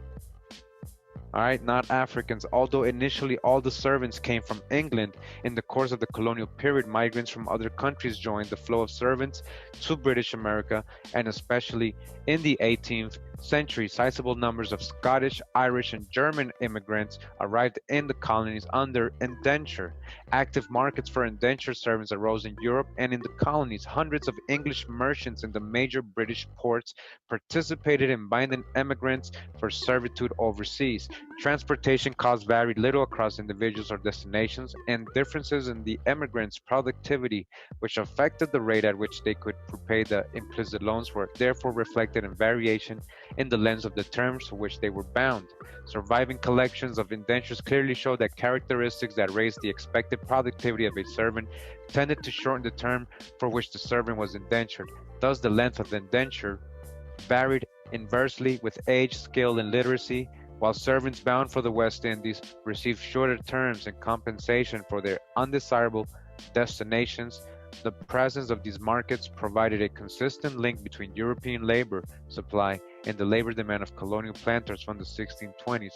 All right, not Africans. Although initially all the servants came from England, in the course of the colonial period, migrants from other countries joined the flow of servants to British America, and especially in the 18th century, sizable numbers of Scottish, Irish, and German immigrants arrived in the colonies under indenture. Active markets for indentured servants arose in Europe and in the colonies. Hundreds of English merchants in the major British ports participated in binding immigrants for servitude overseas. Transportation costs varied little across individuals or destinations, and differences in the immigrants' productivity, which affected the rate at which they could repay the implicit loans, were therefore reflected in variation in the length of the terms for which they were bound. Surviving collections of indentures clearly show that characteristics that raised the expected productivity of a servant tended to shorten the term for which the servant was indentured. Thus, the length of the indenture varied inversely with age, skill, and literacy, while servants bound for the West Indies received shorter terms in compensation for their undesirable destinations. The presence of these markets provided a consistent link between European labor supply and the labor demand of colonial planters from the 1620s,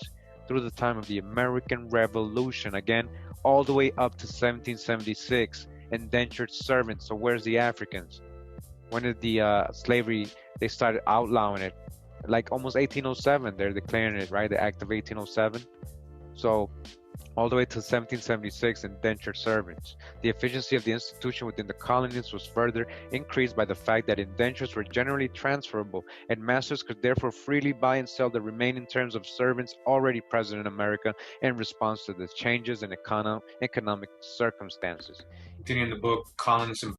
through the time of the American Revolution, again, all the way up to 1776, indentured servants. So where's the Africans? When did the slavery, they started outlawing it? Like almost 1807, they're declaring it, right? The Act of 1807. So all the way to 1776, indentured servants. The efficiency of the institution within the colonies was further increased by the fact that indentures were generally transferable, and masters could therefore freely buy and sell the remaining terms of servants already present in America in response to the changes in economic circumstances. Continuing the book, Colonies and...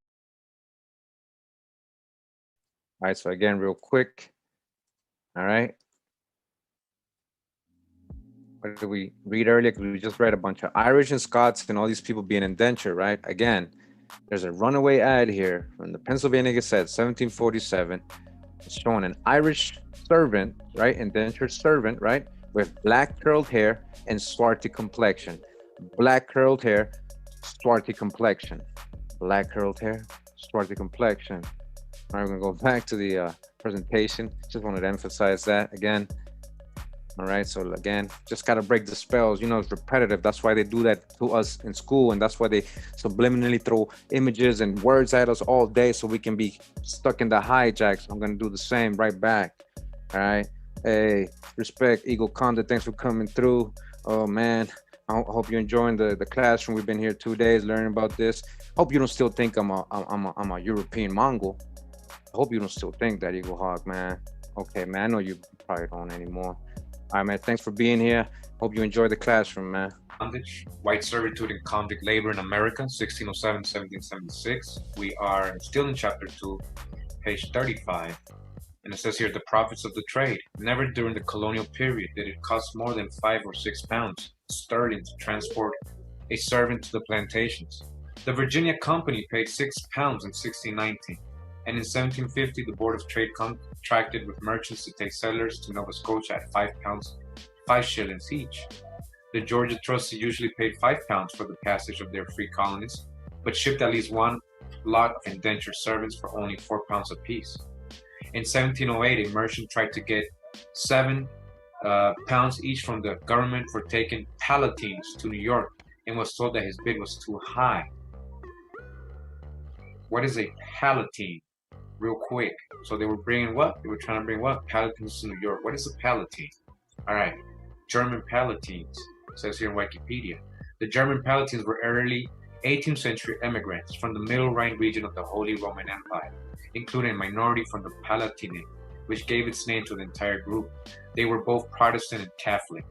All right, so again, real quick. All right. What did we read earlier? Because we just read a bunch of Irish and Scots and all these people being indentured, right? Again, there's a runaway ad here from the Pennsylvania Gazette, 1747. It's showing an Irish servant, right? Indentured servant, right? With black curled hair and swarthy complexion. Black curled hair, swarthy complexion. Black curled hair, swarthy complexion. All right, we're gonna go back to the presentation. Just wanted to emphasize that again. All right, so again, just got to break the spells. You know, it's repetitive. That's why they do that to us in school, and that's why they subliminally throw images and words at us all day so we can be stuck in the hijacks. I'm going to do the same right back. All right. Hey, respect, Eagle Conda. Thanks for coming through. Oh, man. I hope you're enjoying the classroom. We've been here 2 days learning about this. Hope you don't still think I'm a European Mongol. I hope you don't still think that, Eagle Hawk, man. Okay, man. I know you probably don't anymore. All right, man, thanks for being here. Hope you enjoy the classroom, man. Bondage, white servitude and convict labor in America, 1607, 1776. We are still in chapter 2, page 35. And it says here, the profits of the trade. Never during the colonial period did it cost more than 5 or 6 pounds sterling to transport a servant to the plantations. The Virginia Company paid 6 pounds in 1619. And in 1750, the Board of Trade contracted with merchants to take settlers to Nova Scotia at 5 pounds, 5 shillings each. The Georgia trustees usually paid 5 pounds for the passage of their free colonies, but shipped at least one lot of indentured servants for only 4 pounds apiece. In 1708, a merchant tried to get 7 pounds each from the government for taking palatines to New York and was told that his bid was too high. What is a palatine? Real quick. So they were bringing what? They were trying to bring what? Palatines to New York. What is a palatine? All right. German palatines. It says here in Wikipedia. The German palatines were early 18th century immigrants from the Middle Rhine region of the Holy Roman Empire, including a minority from the Palatinate, which gave its name to the entire group. They were both Protestant and Catholic.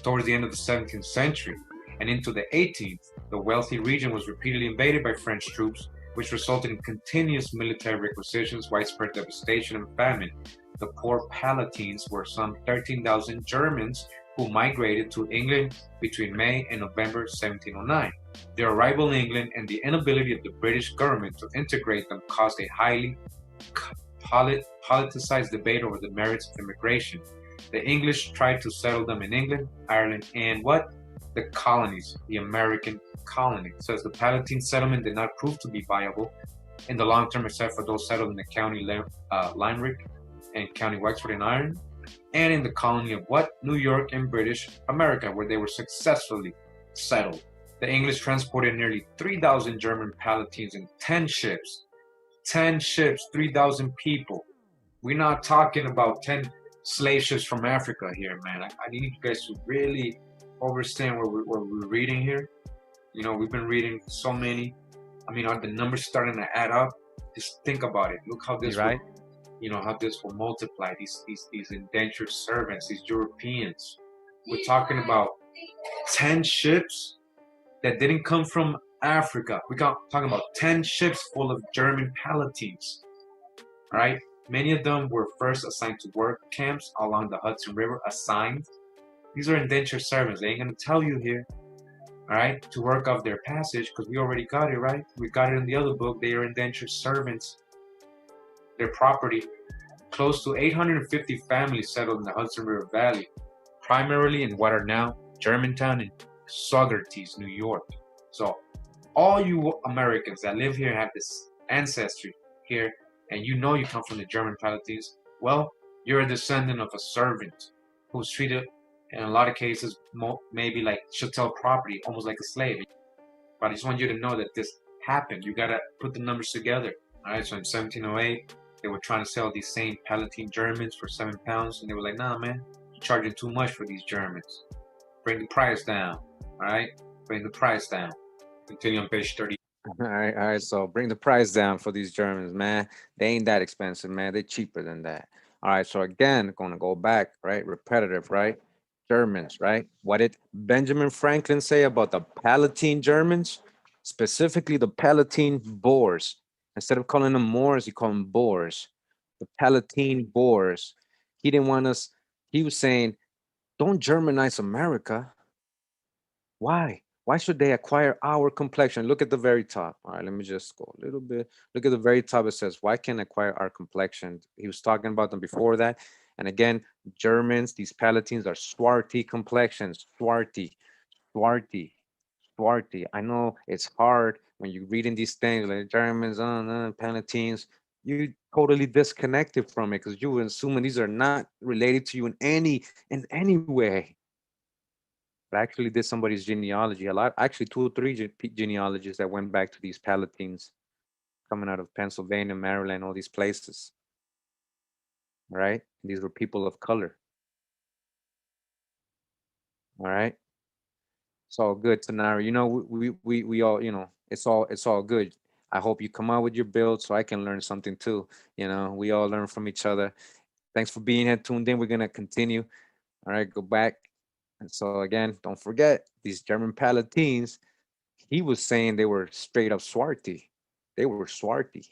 Towards the end of the 17th century and into the 18th, the wealthy region was repeatedly invaded by French troops, which resulted in continuous military requisitions, widespread devastation, and famine. The poor Palatines were some 13,000 Germans who migrated to England between May and November 1709. Their arrival in England and the inability of the British government to integrate them caused a highly politicized debate over the merits of immigration. The English tried to settle them in England, Ireland, and what? The colonies, the American colony. It says the Palatine settlement did not prove to be viable in the long term, except for those settled in the county Limerick and county Wexford in Ireland, and in the colony of what? New York in British America, where they were successfully settled. The English transported nearly 3,000 German Palatines in 10 ships. 10 ships, 3,000 people. We're not talking about 10 slave ships from Africa here, man. I need you guys to really understand what we're reading here. You know, we've been reading so many. I mean, are the numbers starting to add up? Just think about it. Look how this, right? How this will multiply. These indentured servants, these Europeans. We're talking about 10 ships that didn't come from Africa. We're talking about 10 ships full of German Palatines. All right. Many of them were first assigned to work camps along the Hudson River. Assigned. These are indentured servants. They ain't gonna tell you here. All right, to work off their passage, because we already got it, right? We got it in the other book. They are indentured servants. Their property, close to 850 families settled in the Hudson River Valley, primarily in what are now Germantown and Saugerties, New York. So all you Americans that live here have this ancestry here, and you know you come from the German Palatines, well, you're a descendant of a servant who was treated in a lot of cases maybe like chattel property, almost like a slave. But I just want you to know that this happened. You gotta put the numbers together. All right, so in 1708, they were trying to sell these same Palatine Germans for £7, and they were like, "Nah, man, you're charging too much for these Germans. Bring the price down." All right, bring the price down. Continue on page 30. All right. So bring the price down for these Germans, man. They ain't that expensive, man. They're cheaper than that. All right. So again, gonna go back, right? Repetitive, right? Germans, right? What did Benjamin Franklin say about the Palatine Germans? Specifically, the Palatine Boers. Instead of calling them Moors, he called them Boers. The Palatine Boers. He didn't want us. He was saying, "Don't Germanize America." Why? Why should they acquire our complexion? Look at the very top. All right, let me just go a little bit. Look at the very top. It says, why can't acquire our complexion? He was talking about them before that. And again, Germans, these Palatines are swarthy complexions. Swarthy, swarthy, swarthy. I know it's hard when you're reading these things like Germans, Palatines. You totally disconnected from it because you assuming these are not related to you in any way. I actually did somebody's genealogy, a lot, actually 2 or 3 genealogies that went back to these Palatines coming out of Pennsylvania, Maryland, all these places. All right. These were people of color. All right. It's all good, Tanara. You know, we all, you know, it's all good. I hope you come out with your build so I can learn something too. You know, we all learn from each other. Thanks for being here, tuned in. We're gonna continue. All right, go back. And so again, don't forget these German Palatines. He was saying they were straight up swarthy. They were swarthy.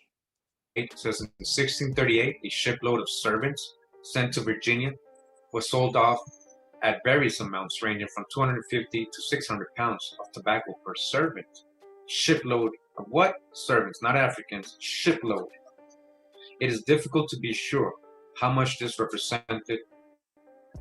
It says in 1638, a shipload of servants sent to Virginia was sold off at various amounts ranging from 250 to 600 pounds of tobacco per servant. Shipload of what? Servants, not Africans. Shipload. It is difficult to be sure how much this represented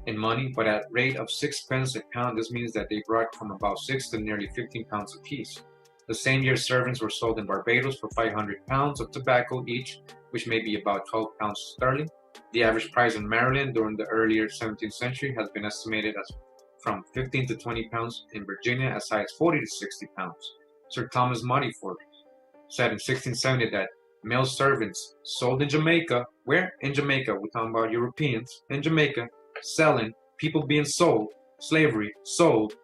in money, but at rate of 6 pence a pound, this means that they brought from about 6 to nearly 15 pounds apiece. The same year, servants were sold in Barbados for 500 pounds of tobacco each, which may be about 12 pounds sterling. The average price in Maryland during the earlier 17th century has been estimated as from 15 to 20 pounds, in Virginia as high as 40 to 60 pounds. Sir Thomas Muddyford said in 1670 that male servants sold in Jamaica, where? In Jamaica, we're talking about Europeans, in Jamaica, selling, people being sold, slavery, sold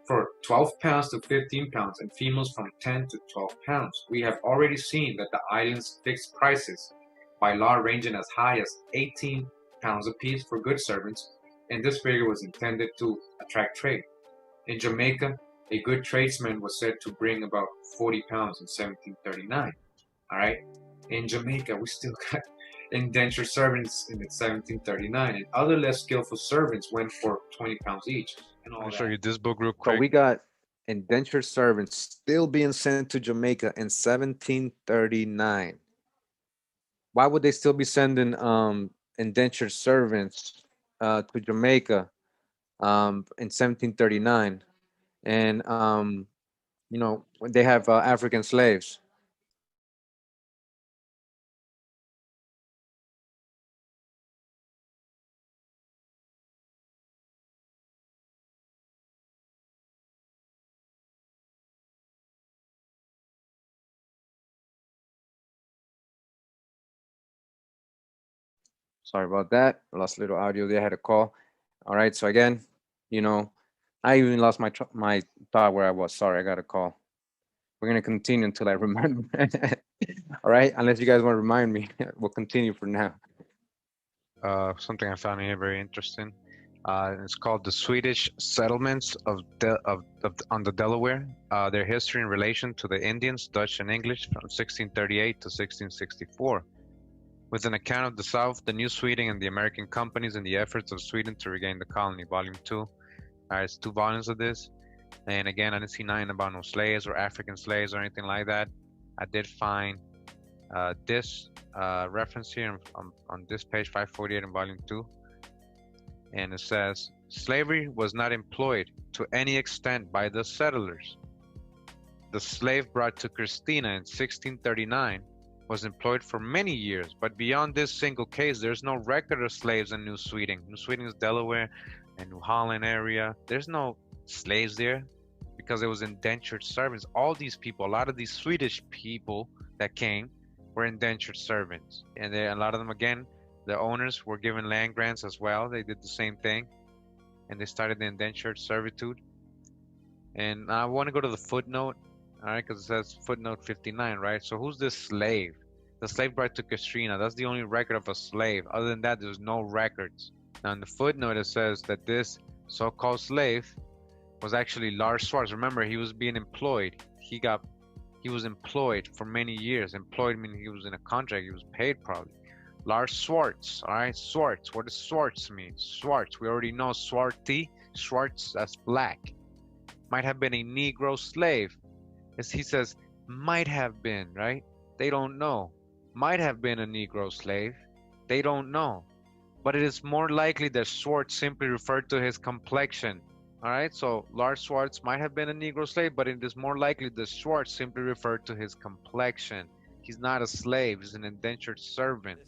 for 12 pounds to 15 pounds, and females from 10 to 12 pounds. We have already seen that the islands fixed prices by law ranging as high as 18 pounds apiece for good servants, and this figure was intended to attract trade. In Jamaica, a good tradesman was said to bring about 40 pounds in 1739. All right, in Jamaica, we still got indentured servants in 1739, and other less skillful servants went for 20 pounds each. And all I'll that. show you this book real So quick. we got indentured servants still being sent to Jamaica in 1739. Why would they still be sending indentured servants to Jamaica in 1739? And you know, when they have African slaves. Sorry about that. I lost a little audio there. I had a call. All right. So again, you know, I even lost my thought where I was. Sorry, I got a call. We're gonna continue until I remember. All right. Unless you guys want to remind me, we'll continue for now. Something I found here very interesting. It's called the Swedish settlements on the Delaware. Their history in relation to the Indians, Dutch, and English from 1638 to 1664. With an account of the South, the New Sweden, and the American companies in the efforts of Sweden to regain the colony, Volume 2. It's 2 volumes of this. And again, I didn't see nothing about no slaves or African slaves or anything like that. I did find this reference here on this page 548 in Volume 2. And it says, slavery was not employed to any extent by the settlers. The slave brought to Christina in 1639 was employed for many years, but beyond this single case, there's no record of slaves in New Sweden. New Sweden is Delaware and New Holland area. There's no slaves there because it was indentured servants. All these people, a lot of these Swedish people that came were indentured servants. And a lot of them, again, the owners were given land grants as well. They did the same thing. And they started the indentured servitude. And I want to go to the footnote, all right, because it says footnote 59, right? So who's this slave? The slave bride to Katrina. That's the only record of a slave. Other than that, there's no records. Now in the footnote, it says that this so-called slave was actually Lars Schwartz. Remember, he was being employed. He was employed for many years. Employed meaning he was in a contract. He was paid probably. Lars Schwartz, all right, Schwartz. What does Schwartz mean? Schwartz, we already know Swarty. Schwartz, that's black. Might have been a Negro slave. As he says, might have been, right? They don't know. Might have been a Negro slave. They don't know. But it is more likely that Schwartz simply referred to his complexion. All right, so Lars Schwartz might have been a Negro slave, but it is more likely that Schwartz simply referred to his complexion. He's not a slave, he's an indentured servant.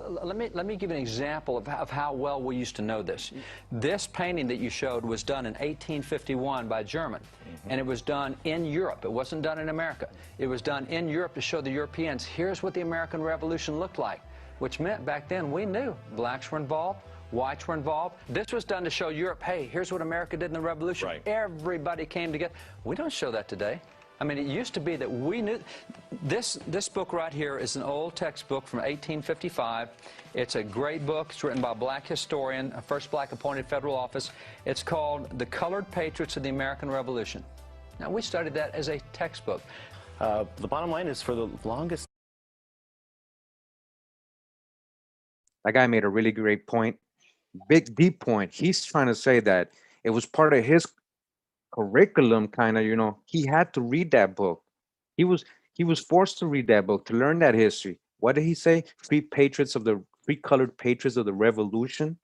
Let me give an example of how well we used to know this. This painting that you showed was done in 1851 by a German, and it was done in Europe. It wasn't done in America. It was done in Europe to show the Europeans, here's what the American Revolution looked like, which meant back then we knew blacks were involved, whites were involved. This was done to show Europe, hey, here's what America did in the Revolution. Right. Everybody came together. We don't show that today. I mean, it used to be that we knew. This book right here is an old textbook from 1855. It's a great book. It's written by a black historian, a first black appointed federal office. It's called The Colored Patriots of the American Revolution. Now, we studied that as a textbook. The bottom line is, for the longest. That guy made a really great point. Big, deep point. He's trying to say that it was part of his curriculum, kind of, you know, he had to read that book. He was forced to read that book to learn that history. What did he say? Free colored patriots of the Revolution.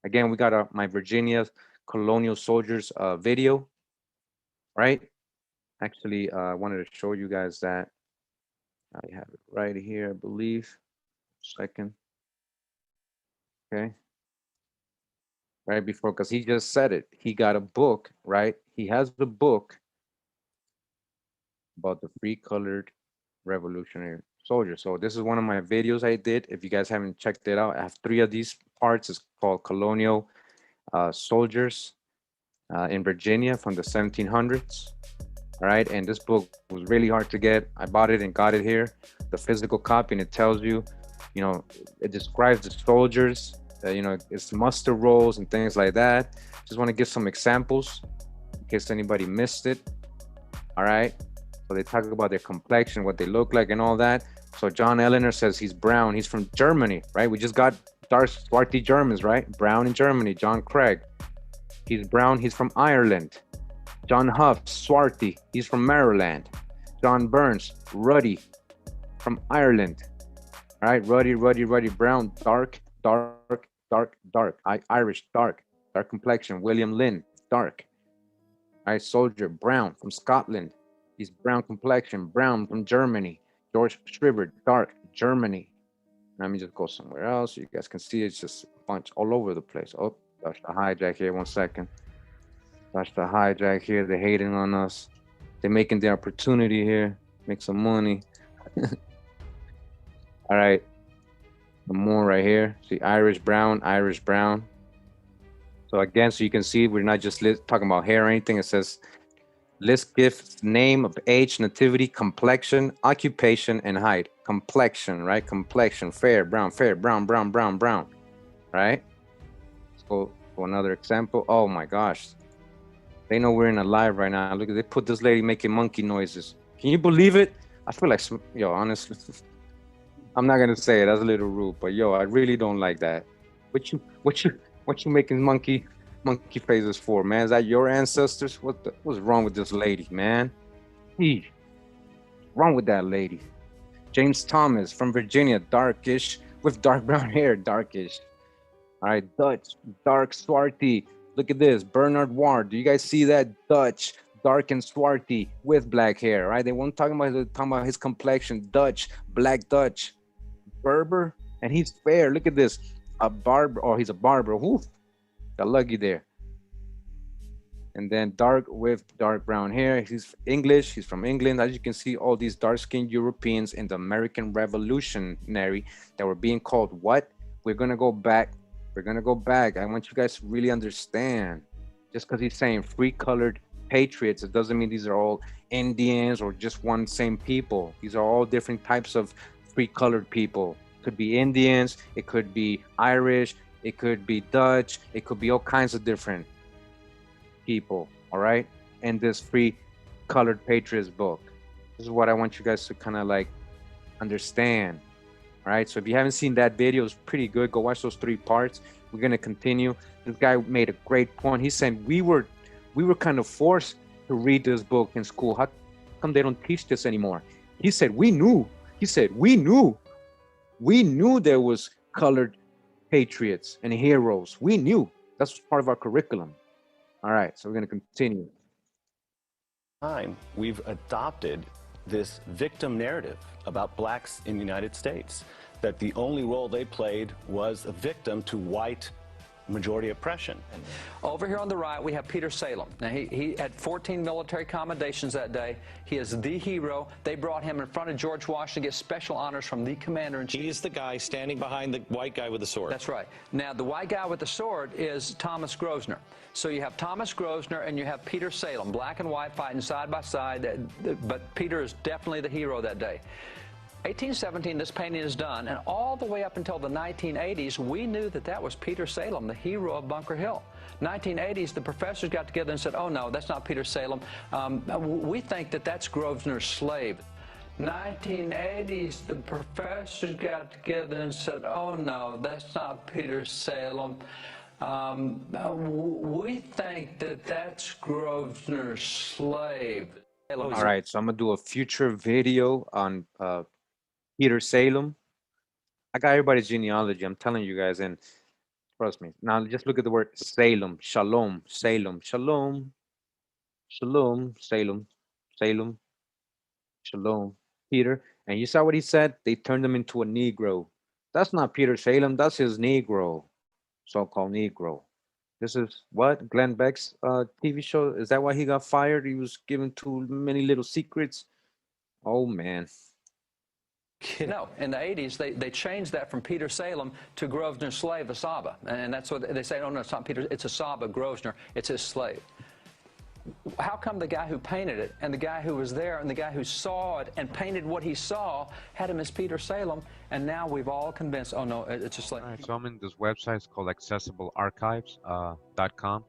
Again, we got my Virginia colonial soldiers video, right? Actually, I wanted to show you guys that. I have it right here, I believe. Second. Okay. Right before, because he just said it. He got a book, right? He has the book about the free colored revolutionary soldiers. So this is one of my videos I did. If you guys haven't checked it out, I have 3 of these parts. It's called Colonial Soldiers in Virginia from the 1700s. All right, and this book was really hard to get. I bought it and got it here, the physical copy, and it tells you, you know, it describes the soldiers. You know, it's muster rolls and things like that. Just want to give some examples in case anybody missed it. All right. So they talk about their complexion, what they look like and all that. So John Eleanor says he's brown. He's from Germany, right? We just got dark, swarthy Germans, right? Brown in Germany. John Craig, he's brown. He's from Ireland. John Huff, swarthy. He's from Maryland. John Burns, ruddy, from Ireland. All right. Ruddy, brown, dark. Irish, dark complexion. William Lynn, dark. All right, soldier, brown, from Scotland. He's brown complexion, brown, from Germany. George Shriver, dark, Germany. Let me just go somewhere else so you guys can see it's just a bunch all over the place. Oh, touch the hijack here. 1 second. Touch the hijack here. They're hating on us. They're making the opportunity here. Make some money. All right. Some more right here. See, Irish brown, Irish brown. So again, so you can see we're not just talking about hair or anything. It says list gifts, name of age, nativity, complexion, occupation, and height. Complexion, right? Complexion, fair, brown, brown, brown, brown, right? Let's go for another example. Oh my gosh. They know we're in a live right now. Look, they put this lady making monkey noises. Can you believe it? I feel like, yo, honestly, I'm not gonna say it. That's a little rude, but yo, I really don't like that. What you making monkey faces for, man? Is that your ancestors? What's wrong with this lady, man? What's wrong with that lady? James Thomas from Virginia, darkish with dark brown hair, darkish. All right, Dutch, dark swarthy. Look at this, Bernard Ward. Do you guys see that? Dutch, dark and swarthy with black hair, right? They weren't talking about his complexion. Dutch, black Dutch. Berber, and he's fair. Look at this, a barber. Oh, he's a barber. Whoo, got lucky there. And then dark with dark brown hair. He's English. He's from England. As you can see, all these dark-skinned Europeans in the American Revolutionary that were being called what? We're gonna go back. We're gonna go back. I want you guys to really understand. Just because he's saying free-colored patriots, it doesn't mean these are all Indians or just one same people. These are all different types of free-colored people. It could be Indians. It could be Irish. It could be Dutch. It could be all kinds of different people, all right? In this free colored patriots book. This is what I want you guys to kind of like understand, all right? So if you haven't seen that video, it's pretty good. Go watch those 3 parts. We're gonna continue. This guy made a great point. He said we were kind of forced to read this book in school. How come they don't teach this anymore? He said we knew. He said we knew there was colored patriots and heroes. We knew. That's part of our curriculum. All right, so we're going to continue. We've adopted this victim narrative about blacks in the United States, that the only role they played was a victim to white majority oppression. Over here on the right, we have Peter Salem. Now, he had 14 military commendations that day. He is the hero. They brought him in front of George Washington to get special honors from the commander-in-chief. He's the guy standing behind the white guy with the sword. That's right. Now, the white guy with the sword is Thomas Grosvenor. So you have Thomas Grosvenor and you have Peter Salem, black and white fighting side by side, but Peter is definitely the hero that day. 1817, this painting is done, and all the way up until the 1980s, we knew that that was Peter Salem, the hero of Bunker Hill. 1980s, the professors got together and said, oh no, that's not Peter Salem. We think that that's Grosvenor's slave. 1980s, the professors got together and said, oh no, that's not Peter Salem. We think that that's Grosvenor's slave. All right, so I'm gonna do a future video on Peter Salem. I got everybody's genealogy. I'm telling you guys, and trust me. Now just look at the word Salem, Shalom, Salem, Shalom, Shalom, Salem, Salem, Shalom, Peter. And you saw what he said? They turned him into a Negro. That's not Peter Salem. That's his Negro, so-called Negro. This is what Glenn Beck's TV show. Is that why he got fired? He was given too many little secrets. Oh man. No, in the 80s, they changed that from Peter Salem to Grosvenor's slave, Asaba. And that's what they say, oh, no, it's not Peter, it's Asaba, Grosvenor, it's his slave. How come the guy who painted it and the guy who was there and the guy who saw it and painted what he saw had him as Peter Salem, and now we've all convinced, oh, no, it's a slave. All right, so I'm in this website. It's called accessiblearchives.com.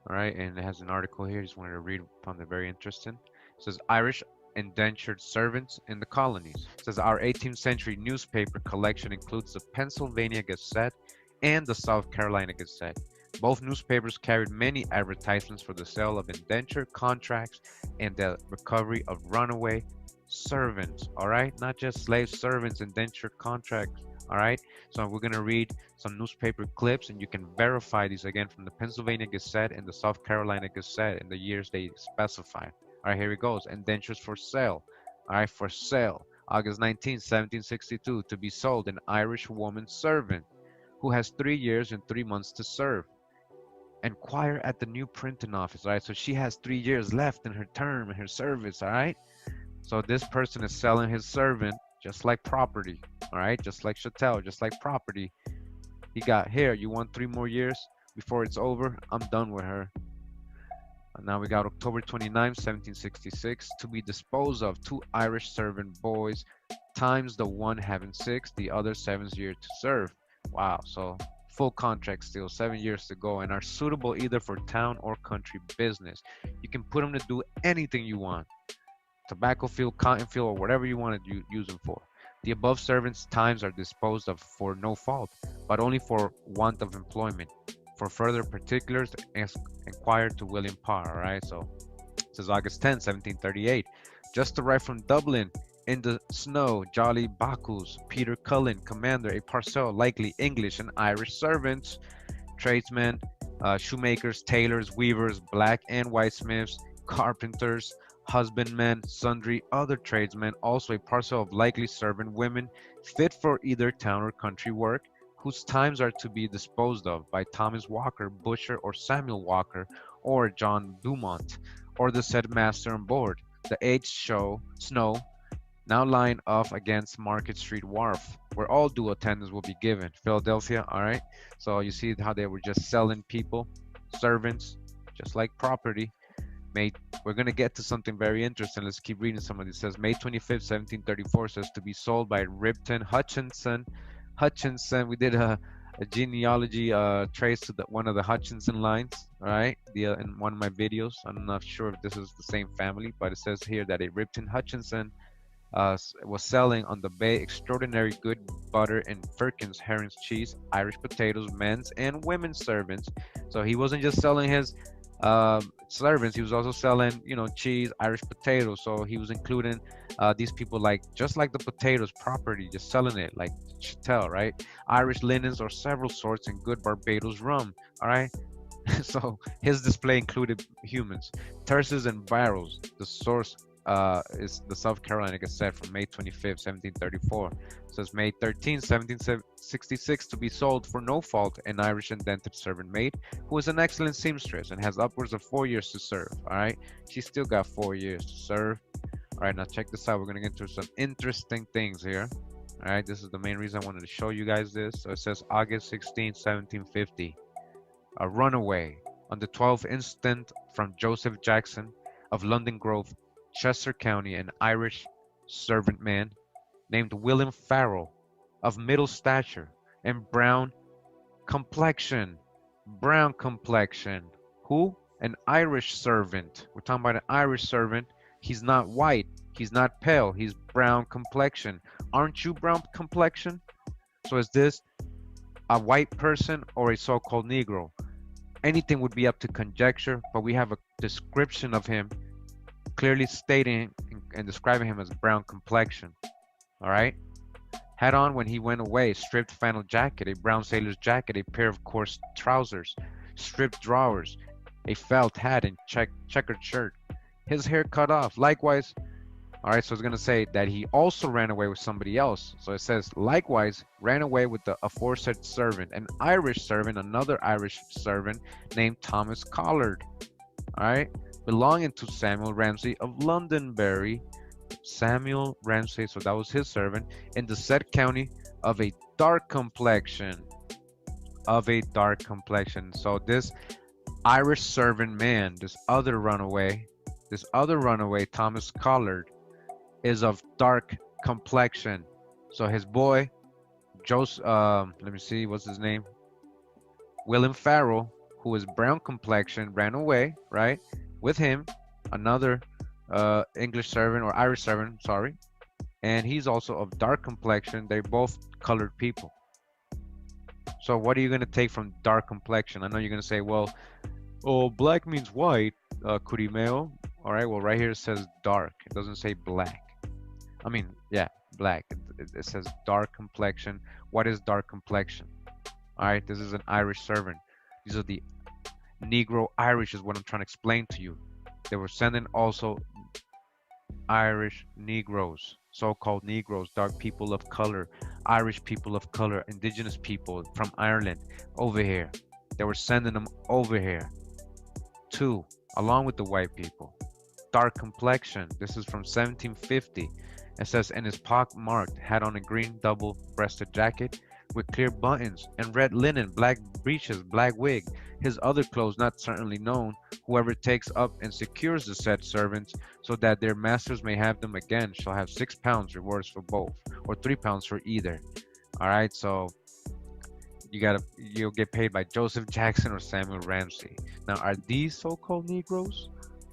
All right, and it has an article here. Just wanted to read, found it very interesting. It says Irish indentured servants in the colonies. It says our 18th century newspaper collection includes the Pennsylvania Gazette and the South Carolina Gazette. Both newspapers carried many advertisements for the sale of indentured contracts and the recovery of runaway servants. All right, not just slave servants, indentured contracts. All right, so we're going to read some newspaper clips, and you can verify these again from the Pennsylvania Gazette and the South Carolina Gazette in the years they specify. All right, here it goes. Indentures for sale. All right, for sale. August 19, 1762, to be sold, an Irish woman servant who has 3 years and 3 months to serve. Inquire at the new printing office, all right? So she has 3 years left in her term, in her service, all right? So this person is selling his servant just like property, all right? Just like chattel, just like property. He got, here, you want 3 more years before it's over? I'm done with her. And now we got October 29, 1766, to be disposed of 2 Irish servant boys, times the one having 6, the other 7 years to serve. Wow, so full contract still, 7 years to go, and are suitable either for town or country business. You can put them to do anything you want. Tobacco field, cotton field, or whatever you want to use them for. The above servants' times are disposed of for no fault, but only for want of employment. For further particulars, inquire to William Parr, all right? So it says August 10, 1738. Just arrived from Dublin in the snow, Jolly Bacchus, Peter Cullen, commander, a parcel, likely English and Irish servants, tradesmen, shoemakers, tailors, weavers, black and white smiths, carpenters, husbandmen, sundry other tradesmen, also a parcel of likely servant women, fit for either town or country work, whose times are to be disposed of by Thomas Walker, butcher, or Samuel Walker, or John Dumont, or the said master on board. The 8th snow, now lying off against Market Street Wharf, where all due attendance will be given. Philadelphia, all right? So you see how they were just selling people, servants, just like property. We're going to get to something very interesting. Let's keep reading some of these. It says May 25th, 1734, says to be sold by Ripton Hutchinson. We did a genealogy trace to one of the Hutchinson lines, all right? In one of my videos. I'm not sure if this is the same family, but it says here that a Ripton Hutchinson was selling on the bay extraordinary good butter and firkins, herrings, cheese, Irish potatoes, men's and women's servants. So he wasn't just selling his servants, he was also selling, you know, cheese, Irish potatoes. So he was including these people, like just like the potatoes property, just selling it like chattel, right? Irish linens or several sorts, and good Barbados rum, all right? So his display included humans, terces and barrels. The source is the South Carolina Gazette from May 25th, 1734. It says May 13, 1766, to be sold for no fault, an Irish indented servant maid who is an excellent seamstress and has upwards of 4 years to serve. All right, she still got 4 years to serve. All right, now check this out. We're gonna get into some interesting things here. All right, this is the main reason I wanted to show you guys this. So it says August 16, 1750, a runaway on the 12th instant from Joseph Jackson of London Grove, Chester County, an Irish servant man named William Farrell, of middle stature and brown complexion. Brown complexion. Who? An Irish servant. We're talking about an Irish servant. He's not white. He's not pale. He's brown complexion. Aren't you brown complexion? So is this a white person or a so-called Negro? Anything would be up to conjecture, but we have a description of him clearly stating and describing him as brown complexion. All right. Had on when he went away, stripped flannel jacket, a brown sailor's jacket, a pair of coarse trousers, stripped drawers, a felt hat, and checkered shirt. His hair cut off. Likewise, all right, so it's going to say that he also ran away with somebody else. So it says, likewise, ran away with the aforesaid servant, an Irish servant, another Irish servant named Thomas Collard. All right, belonging to Samuel Ramsay of Londonderry. Samuel Ramsay, so that was his servant, in the said county, of a dark complexion. Of a dark complexion. So this Irish servant man, this other runaway, Thomas Collard, is of dark complexion. So his boy, Joseph, let me see, what's his name? William Farrell, who is brown complexion, ran away, right? With him, another English servant or Irish servant, sorry. And he's also of dark complexion. They're both colored people. So what are you going to take from dark complexion? I know you're going to say, well, oh, black means white, Curimeo. All right, well, right here it says dark. It doesn't say black. I mean, yeah, black. It says dark complexion. What is dark complexion? All right, this is an Irish servant. These are the Negro Irish is what I'm trying to explain to you. They were sending also Irish Negroes. so-called Negroes, dark people of color, Irish people of color, indigenous people from Ireland over here. They were sending them over here too, along with the white people. Dark complexion. This is from 1750. It says, and his pock-marked, had on a green double-breasted jacket with clear buttons and red linen, black breeches, black wig. His other clothes not certainly known. Whoever takes up and secures the said servants, so that their masters may have them again, shall have £6 rewards for both, or £3 for either. All right, so you'll get paid by Joseph Jackson or Samuel Ramsey. Now, are these so-called Negroes?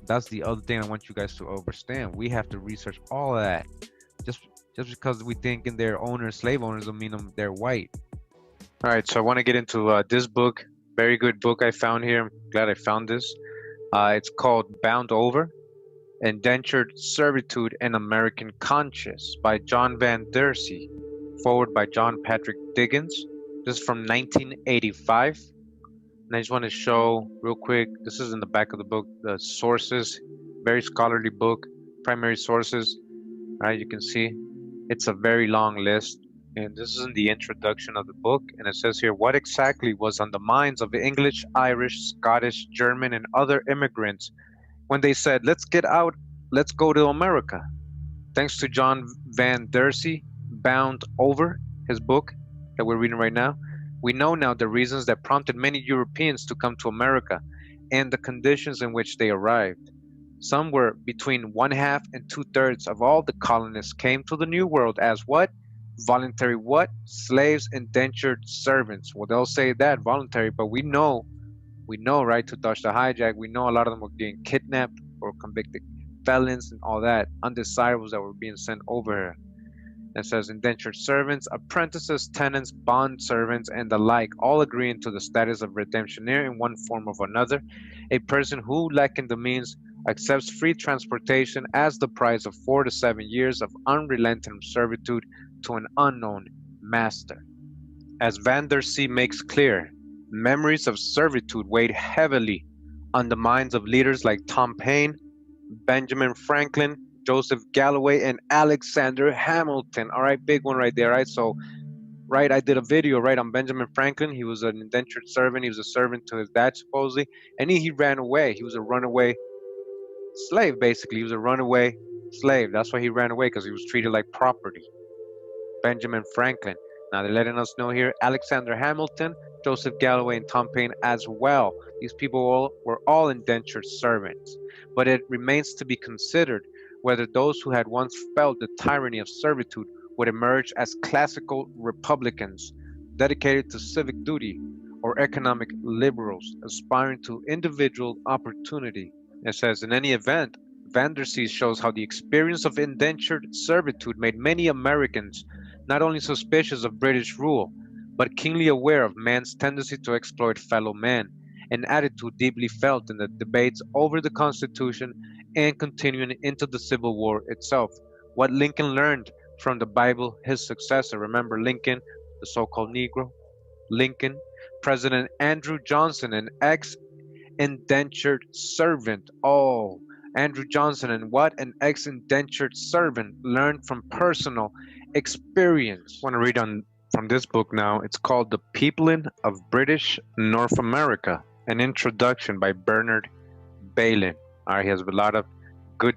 That's the other thing I want you guys to understand. We have to research all of that. Just because we think in their owners, slave owners, don't mean they're white. All right, so I want to get into this book. Very good book I found here. I'm glad I found this. It's called Bound Over, Indentured Servitude and American Conscience by John Van Dersey, forward by John Patrick Diggins. This is from 1985. And I just want to show real quick, this is in the back of the book, the sources, very scholarly book, primary sources. All right, you can see it's a very long list. And this is in the introduction of the book. And it says here, what exactly was on the minds of English, Irish, Scottish, German, and other immigrants when they said, let's get out, let's go to America? Thanks to John Van Dersey, Bound Over, his book that we're reading right now, we know now the reasons that prompted many Europeans to come to America and the conditions in which they arrived. Somewhere between 1/2 and 2/3 of all the colonists came to the New World as what? Voluntary what? Slaves, indentured servants. Well, they'll say that, voluntary, but we know, right, to dodge the hijack, we know a lot of them were getting kidnapped or convicted felons and all that, undesirables that were being sent over here. It says indentured servants, apprentices, tenants, bond servants, and the like, all agreeing to the status of redemptioneer in one form or another. A person who, lacking the means, accepts free transportation as the price of 4 to 7 years of unrelenting servitude to an unknown master. As Van der Sea makes clear, memories of servitude weighed heavily on the minds of leaders like Tom Paine, Benjamin Franklin, Joseph Galloway, and Alexander Hamilton. All right, big one right there, right? So, right, I did a video, right, on Benjamin Franklin. He was an indentured servant. He was a servant to his dad, supposedly. And he ran away. He was a runaway slave, basically. He was a runaway slave. That's why he ran away, because he was treated like property. Benjamin Franklin. Now, they're letting us know here, Alexander Hamilton, Joseph Galloway, and Tom Paine as well. These people were all indentured servants. But it remains to be considered whether those who had once felt the tyranny of servitude would emerge as classical Republicans, dedicated to civic duty, or economic liberals, aspiring to individual opportunity. It says, in any event, Van der Sea shows how the experience of indentured servitude made many Americans not only suspicious of British rule, but keenly aware of man's tendency to exploit fellow men, an attitude deeply felt in the debates over the Constitution and continuing into the Civil War itself. What Lincoln learned from the Bible, his successor, remember Lincoln, the so-called Negro, Lincoln, President Andrew Johnson, an ex-indentured servant. Oh, Andrew Johnson, and what an ex-indentured servant learned from personal experience. I want to read from this book now. It's called The Peopling of British North America, an introduction by Bernard Bailyn. All right, he has a lot of good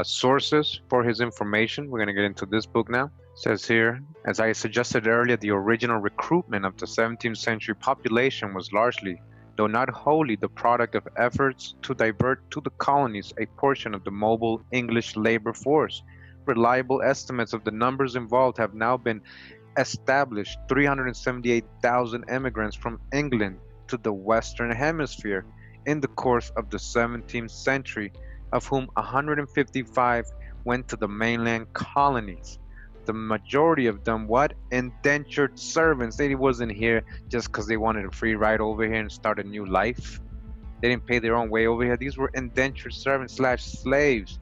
sources for his information. We're going to get into this book now. It says here, as I suggested earlier, the original recruitment of the 17th century population was largely, though not wholly, the product of efforts to divert to the colonies a portion of the mobile English labor force. Reliable estimates of the numbers involved have now been established: 378,000 immigrants from England to the Western Hemisphere in the course of the 17th century, of whom 155 went to the mainland colonies. The majority of them, what? Indentured servants. They wasn't here just because they wanted a free ride over here and start a new life. They didn't pay their own way over here. These were indentured servants / slaves.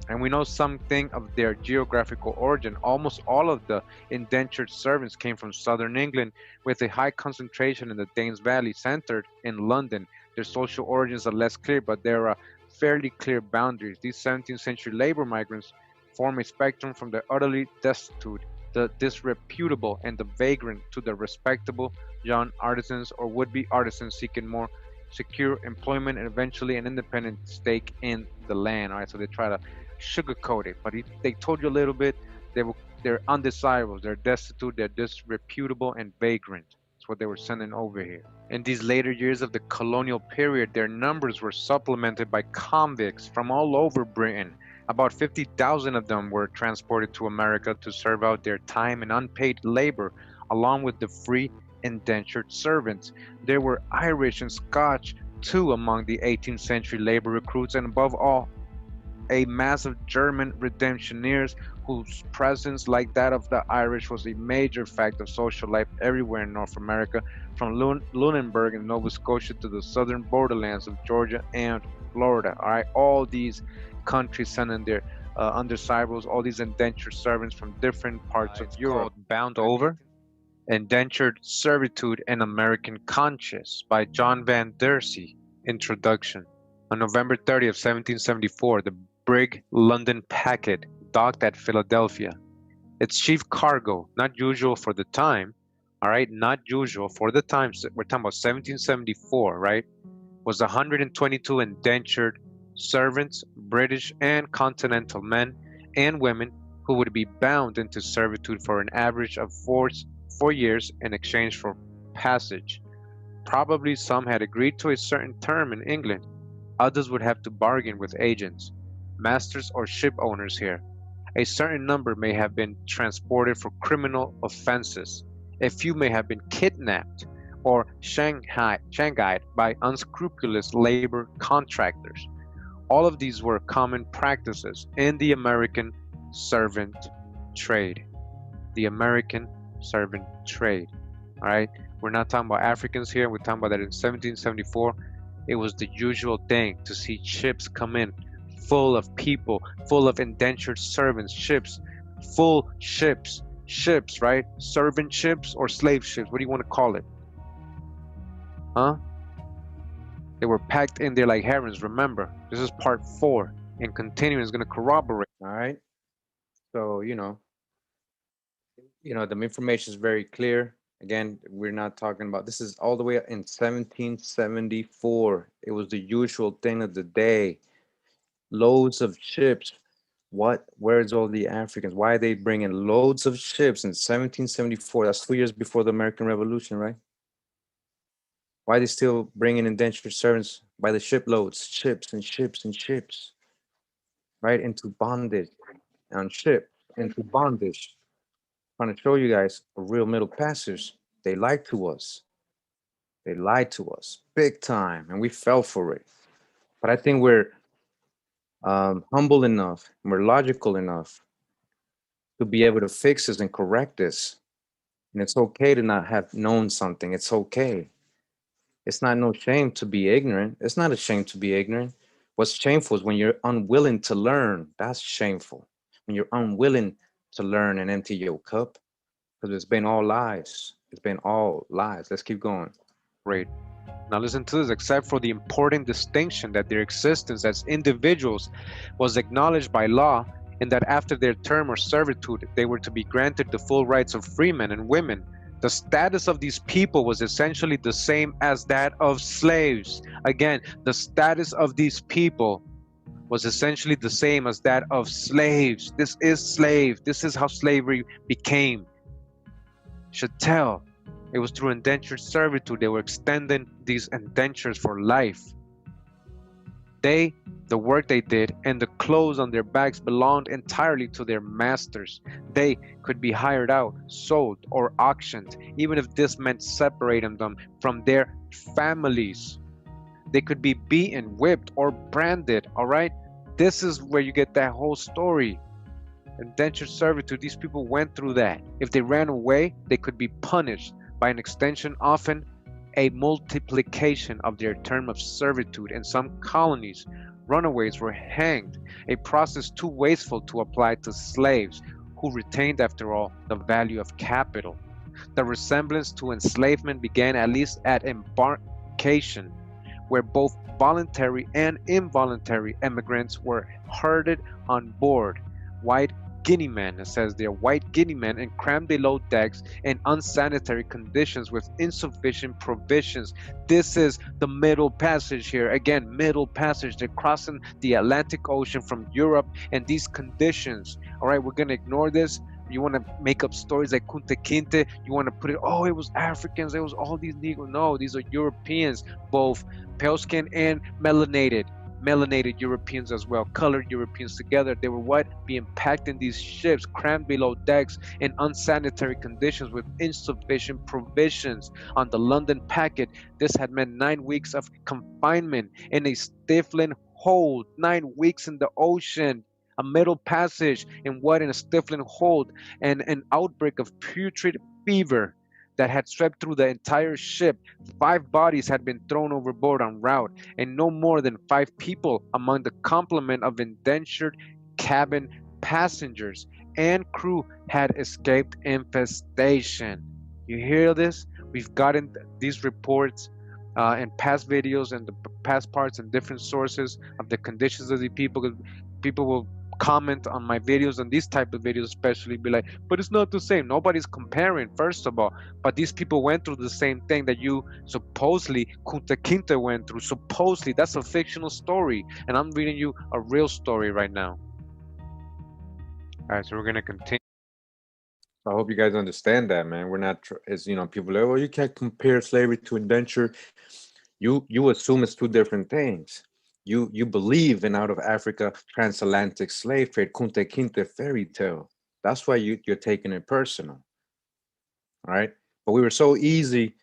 And we know something of their geographical origin. Almost all of the indentured servants came from southern England, with a high concentration in the Thames Valley, centered in London. Their social origins are less clear, but there are fairly clear boundaries. These 17th century labor migrants form a spectrum from the utterly destitute, the disreputable, and the vagrant to the respectable young artisans or would-be artisans seeking more secure employment and eventually an independent stake in the land. All right, so they try to sugarcoat it, but they told you a little bit. They're undesirables, they're destitute, they're disreputable and vagrant. That's what they were sending over here. In these later years of the colonial period, their numbers were supplemented by convicts from all over Britain. About 50,000 of them were transported to America to serve out their time in unpaid labor, along with the free indentured servants. There were Irish and Scotch too among the 18th century labor recruits, and above all, a mass of German redemptioners whose presence, like that of the Irish, was a major fact of social life everywhere in North America, from Lunenburg in Nova Scotia to the southern borderlands of Georgia and Florida. All right, all these countries sending their undesirables, all these indentured servants from different parts of Europe. Bound Over, Indentured Servitude and American Conscience by John Van Dersey. Introduction. On November 30th, 1774, the brig London Packet docked at Philadelphia. Its chief cargo, not usual for the time, all right, not usual for the time, we're talking about 1774, right, was 122 indentured servants, British and continental men and women who would be bound into servitude for an average of 4 years in exchange for passage. Probably some had agreed to a certain term in England. Others would have to bargain with agents, masters or ship owners here. A certain number may have been transported for criminal offenses. A few may have been kidnapped or shanghaied by unscrupulous labor contractors. All of these were common practices in the American servant trade. The American servant trade. All right, we're not talking about Africans here. We're talking about that in 1774. It was the usual thing to see ships come in full of people, full of indentured servants, ships, right? Servant ships or slave ships, what do you want to call it? Huh? They were packed in there like herrings. Remember, this is part 4, and continuing is going to corroborate. All right. So, the information is very clear. Again, we're not talking about, this is all the way in 1774. It was the usual thing of the day. Loads of ships. Where's all the Africans? Why are they bringing loads of ships in 1774? That's 2 years before the American Revolution, right? Why are they still bringing indentured servants by the shiploads, ships and ships and ships, right? Into bondage, on ship, into bondage. Trying to show you guys, real middle passers, they lied to us. They lied to us big time, and we fell for it. But I think we're humble enough, we're logical enough to be able to fix this and correct this. And it's okay to not have known something. It's okay. It's not no shame to be ignorant. It's not a shame to be ignorant. What's shameful is when you're unwilling to learn. That's shameful. When you're unwilling to learn and empty your cup, because it's been all lies. It's been all lies. Let's keep going. Great. Now listen to this. Except for the important distinction that their existence as individuals was acknowledged by law, and that after their term of servitude they were to be granted the full rights of free men and women, the status of these people was essentially the same as that of slaves. Again, the status of these people was essentially the same as that of slaves. This is slave. This is how slavery became. Should tell. It was through indentured servitude. They were extending these indentures for life. The work they did, and the clothes on their backs belonged entirely to their masters. They could be hired out, sold, or auctioned, even if this meant separating them from their families. They could be beaten, whipped, or branded, all right? This is where you get that whole story. Indentured servitude, these people went through that. If they ran away, they could be punished. By an extension, often a multiplication of their term of servitude. In some colonies, runaways were hanged, a process too wasteful to apply to slaves, who retained, after all, the value of capital. The resemblance to enslavement began at least at embarkation, where both voluntary and involuntary immigrants were herded on board. white Guinea men. It says they're white Guinea men and crammed below decks in unsanitary conditions with insufficient provisions. This is the Middle Passage here. Again, Middle Passage. They're crossing the Atlantic Ocean from Europe in these conditions. All right, we're going to ignore this. You want to make up stories like Kunta Kinte. You want to put it, oh, it was Africans. It was all these Negroes. No, these are Europeans, both pale skin and melanated Europeans as well, colored Europeans together. They were what? Being packed in these ships, crammed below decks in unsanitary conditions with insufficient provisions. On the London packet, this had meant 9 weeks of confinement in a stifling hold, 9 weeks in the ocean, a Middle Passage in what? In a stifling hold, and an outbreak of putrid fever that had swept through the entire ship. 5 bodies had been thrown overboard en route, and no more than 5 people among the complement of indentured cabin passengers and crew had escaped infestation. You hear this? We've gotten these reports in past videos and the past parts and different sources of the conditions of the people. People will comment on my videos, and these type of videos especially, be like, but it's not the same. Nobody's comparing, first of all, but these people went through the same thing that you supposedly Kunta Kinte went through. Supposedly, that's a fictional story, and I'm reading you a real story right now. All right, so we're gonna continue. I hope you guys understand that, man. We're not, as you know, people are like, well, you can't compare slavery to indenture. You assume it's 2 different things. You believe in out of Africa transatlantic slave trade, Kunta Kinte fairy tale. That's why you're taking it personal, all right? But we were so easy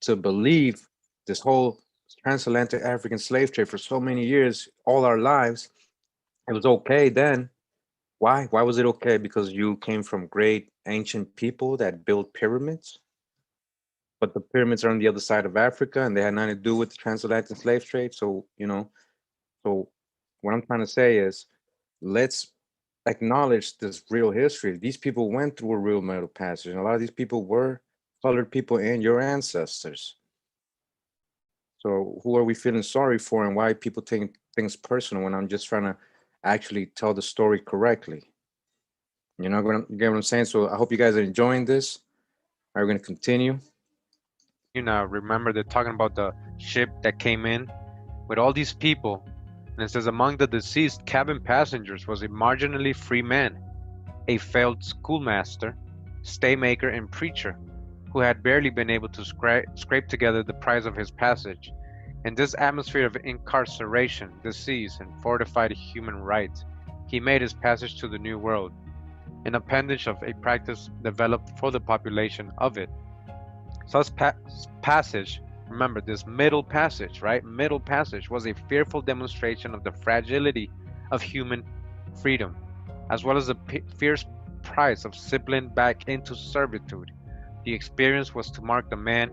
to believe this whole transatlantic African slave trade for so many years, all our lives. It was okay then. Why? Why was it okay? Because you came from great ancient people that built pyramids, but the pyramids are on the other side of Africa and they had nothing to do with the transatlantic slave trade. So, so what I'm trying to say is, let's acknowledge this real history. These people went through a real Middle Passage, and a lot of these people were colored people and your ancestors. So who are we feeling sorry for, and why are people taking things personal when I'm just trying to actually tell the story correctly? You know you get what I'm saying? So I hope you guys are enjoying this. Are we going to continue? You know, remember they're talking about the ship that came in with all these people, and it says among the deceased cabin passengers was a marginally free man, a failed schoolmaster, staymaker, and preacher, who had barely been able to scrape together the price of his passage. In this atmosphere of incarceration, disease, and fortified human rights, he made his passage to the New World, an appendage of a practice developed for the population of it. Such passage, remember this Middle Passage, right? Middle Passage was a fearful demonstration of the fragility of human freedom, as well as the fierce price of slipping back into servitude. The experience was to mark the man,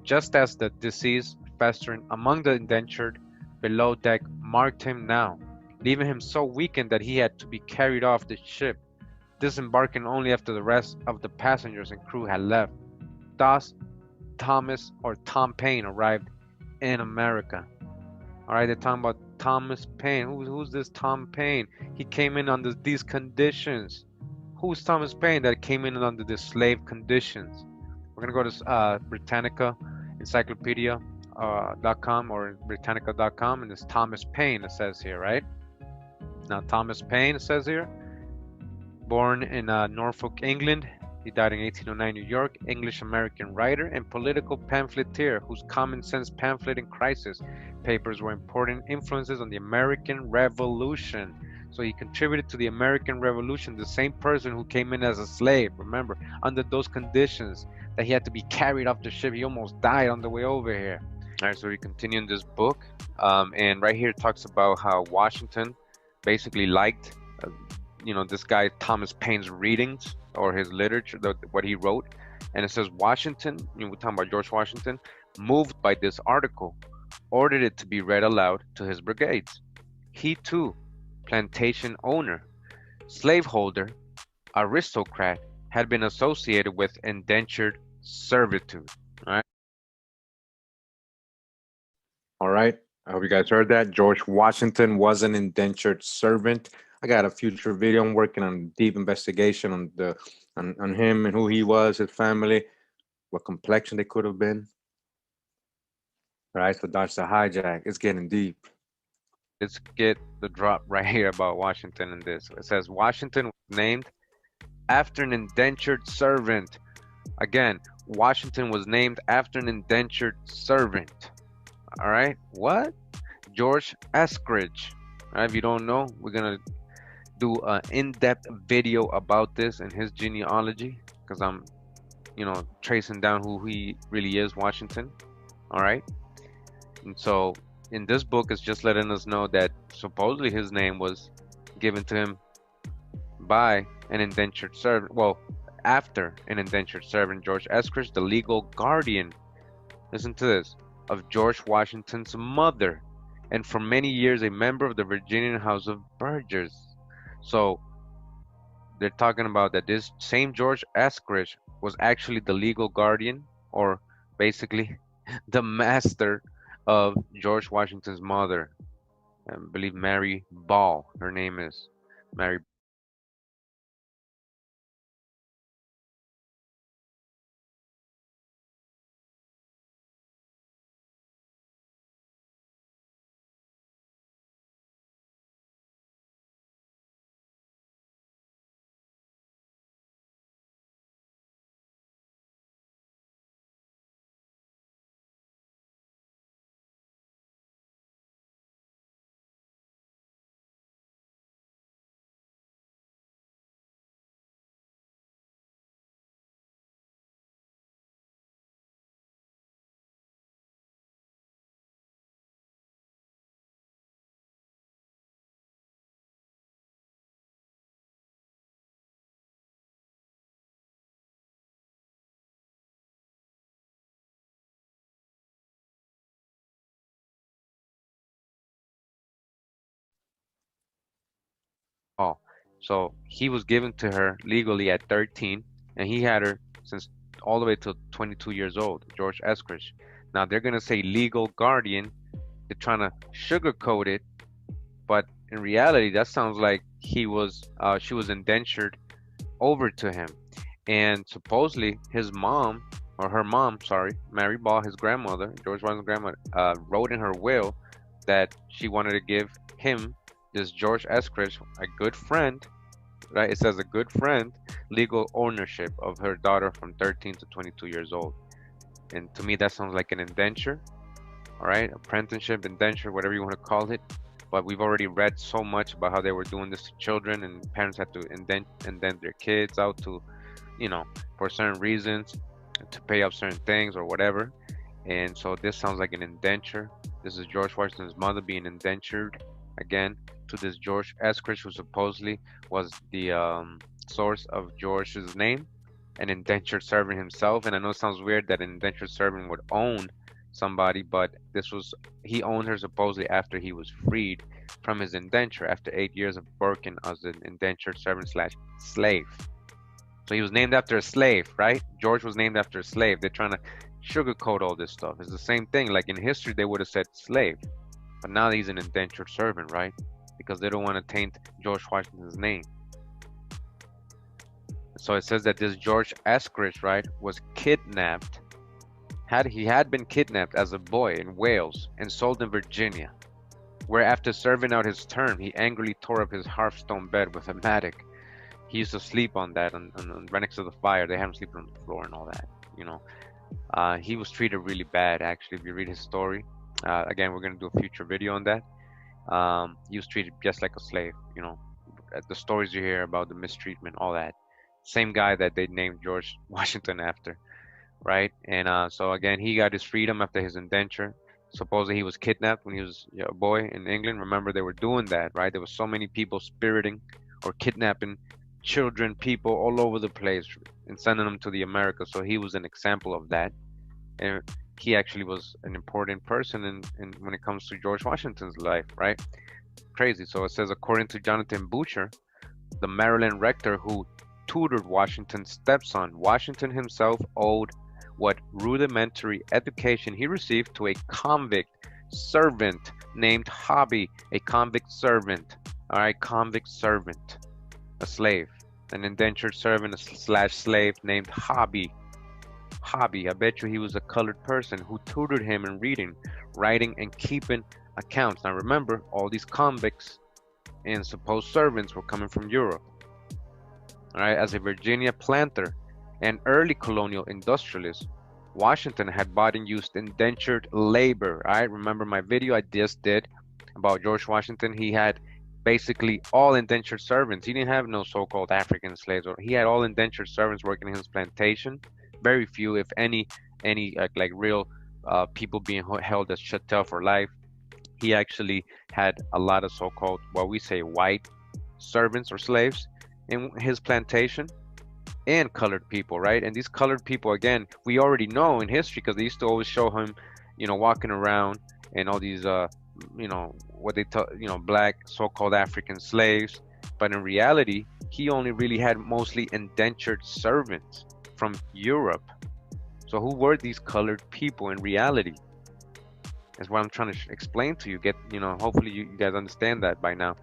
just as the disease festering among the indentured below deck marked him now, leaving him so weakened that he had to be carried off the ship, disembarking only after the rest of the passengers and crew had left. Thus, Thomas or Tom Paine arrived in America. All right, they're talking about Thomas Paine. Who's this Tom Paine? He came in under these conditions. Who's Thomas Paine that came in under the slave conditions? We're gonna go to Britannica Encyclopedia.com or Britannica.com, and it's Thomas Paine. It says here, right? Now Thomas Paine, it says here, born in Norfolk, England. He died in 1809, New York. English-American writer and political pamphleteer whose common sense pamphlet and crisis papers were important influences on the American Revolution. So he contributed to the American Revolution, the same person who came in as a slave, remember, under those conditions that he had to be carried off the ship. He almost died on the way over here. All right, so we continue in this book. And right here it talks about how Washington basically liked this guy Thomas Paine's readings or his literature, what he wrote. And it says Washington, we're talking about George Washington, moved by this article, ordered it to be read aloud to his brigades. He too, plantation owner, slaveholder, aristocrat, had been associated with indentured servitude. All right. I hope you guys heard that. George Washington was an indentured servant I got a future video. I'm working on a deep investigation on on him and who he was, his family, what complexion they could have been. All right, so that's the hijack. It's getting deep. Let's get the drop right here about Washington in this. It says Washington was named after an indentured servant. Again, Washington was named after an indentured servant. All right, what? George Eskridge. All right, if you don't know, we're gonna do an in-depth video about this and his genealogy, because I'm, tracing down who he really is, Washington. All right, and so in this book, it's just letting us know that supposedly his name was given to him by an indentured servant. Well, after an indentured servant, George Eskridge, the legal guardian, listen to this, of George Washington's mother, and for many years a member of the Virginian House of Burgesses. So they're talking about that this same George Eskridge was actually the legal guardian, or basically the master of George Washington's mother. I believe Mary Ball, her name is Mary. Oh, so he was given to her legally at 13, and he had her since all the way to 22 years old, George Eskridge. Now they're gonna say legal guardian. They're trying to sugarcoat it, but in reality, that sounds like she was indentured over to him, and supposedly his mom, or her mom, sorry, Mary Ball, his grandmother, George Washington's grandmother, wrote in her will that she wanted to give him, this George Eskridge, a good friend, right? It says a good friend, legal ownership of her daughter from 13 to 22 years old. And to me, that sounds like an indenture, all right? Apprenticeship, indenture, whatever you want to call it. But we've already read so much about how they were doing this to children, and parents had to indent their kids out to, for certain reasons, to pay up certain things or whatever. And so this sounds like an indenture. This is George Washington's mother being indentured again to this George Eskridge, who supposedly was the source of George's name, an indentured servant himself. And I know it sounds weird that an indentured servant would own somebody, but he owned her supposedly after he was freed from his indenture after 8 years of working as an indentured servant / slave. So he was named after a slave, right? George was named after a slave. They're trying to sugarcoat all this stuff. It's the same thing. Like in history, they would have said slave, but now he's an indentured servant, right? Because they don't want to taint George Washington's name. So it says that this George Eskridge, right, was kidnapped. He had been kidnapped as a boy in Wales and sold in Virginia, where after serving out his term, he angrily tore up his hearthstone bed with a mattock. He used to sleep on that, right next to the fire. They had him sleeping on the floor and all that, He was treated really bad, actually, if you read his story. Again, we're going to do a future video on that. He was treated just like a slave, the stories you hear about the mistreatment, all that. Same guy that they named George Washington after, right? And so again, he got his freedom after his indenture. Supposedly he was kidnapped when he was a boy in England. Remember, they were doing that, right? There was so many people spiriting or kidnapping children, people all over the place, and sending them to the Americas. So he was an example of that. And he actually was an important person in when it comes to George Washington's life, right? Crazy. So it says, according to Jonathan Boucher, the Maryland rector who tutored Washington's stepson, Washington himself owed what rudimentary education he received to a convict servant named Hobby, a convict servant. All right, convict servant, a slave, an indentured servant slash slave named Hobby. Hobby, I bet you he was a colored person who tutored him in reading, writing, and keeping accounts. Now remember, all these convicts and supposed servants were coming from Europe. All right, as a Virginia planter and early colonial industrialist, Washington had bought and used indentured labor. All right, remember my video I just did about George Washington? He had basically all indentured servants. He didn't have no so-called African slaves. Or he had all indentured servants working in his plantation. Very few, if any like real people being held as chattel for life. He actually had a lot of so-called, what we say, white servants or slaves in his plantation, and colored people, right? And these colored people, again, we already know in history because they used to always show him, walking around and all these, what they tell, black so-called African slaves. But in reality, he only really had mostly indentured servants from Europe. So who were these colored people in reality? That's what I'm trying to explain to you. Hopefully you guys understand that by now.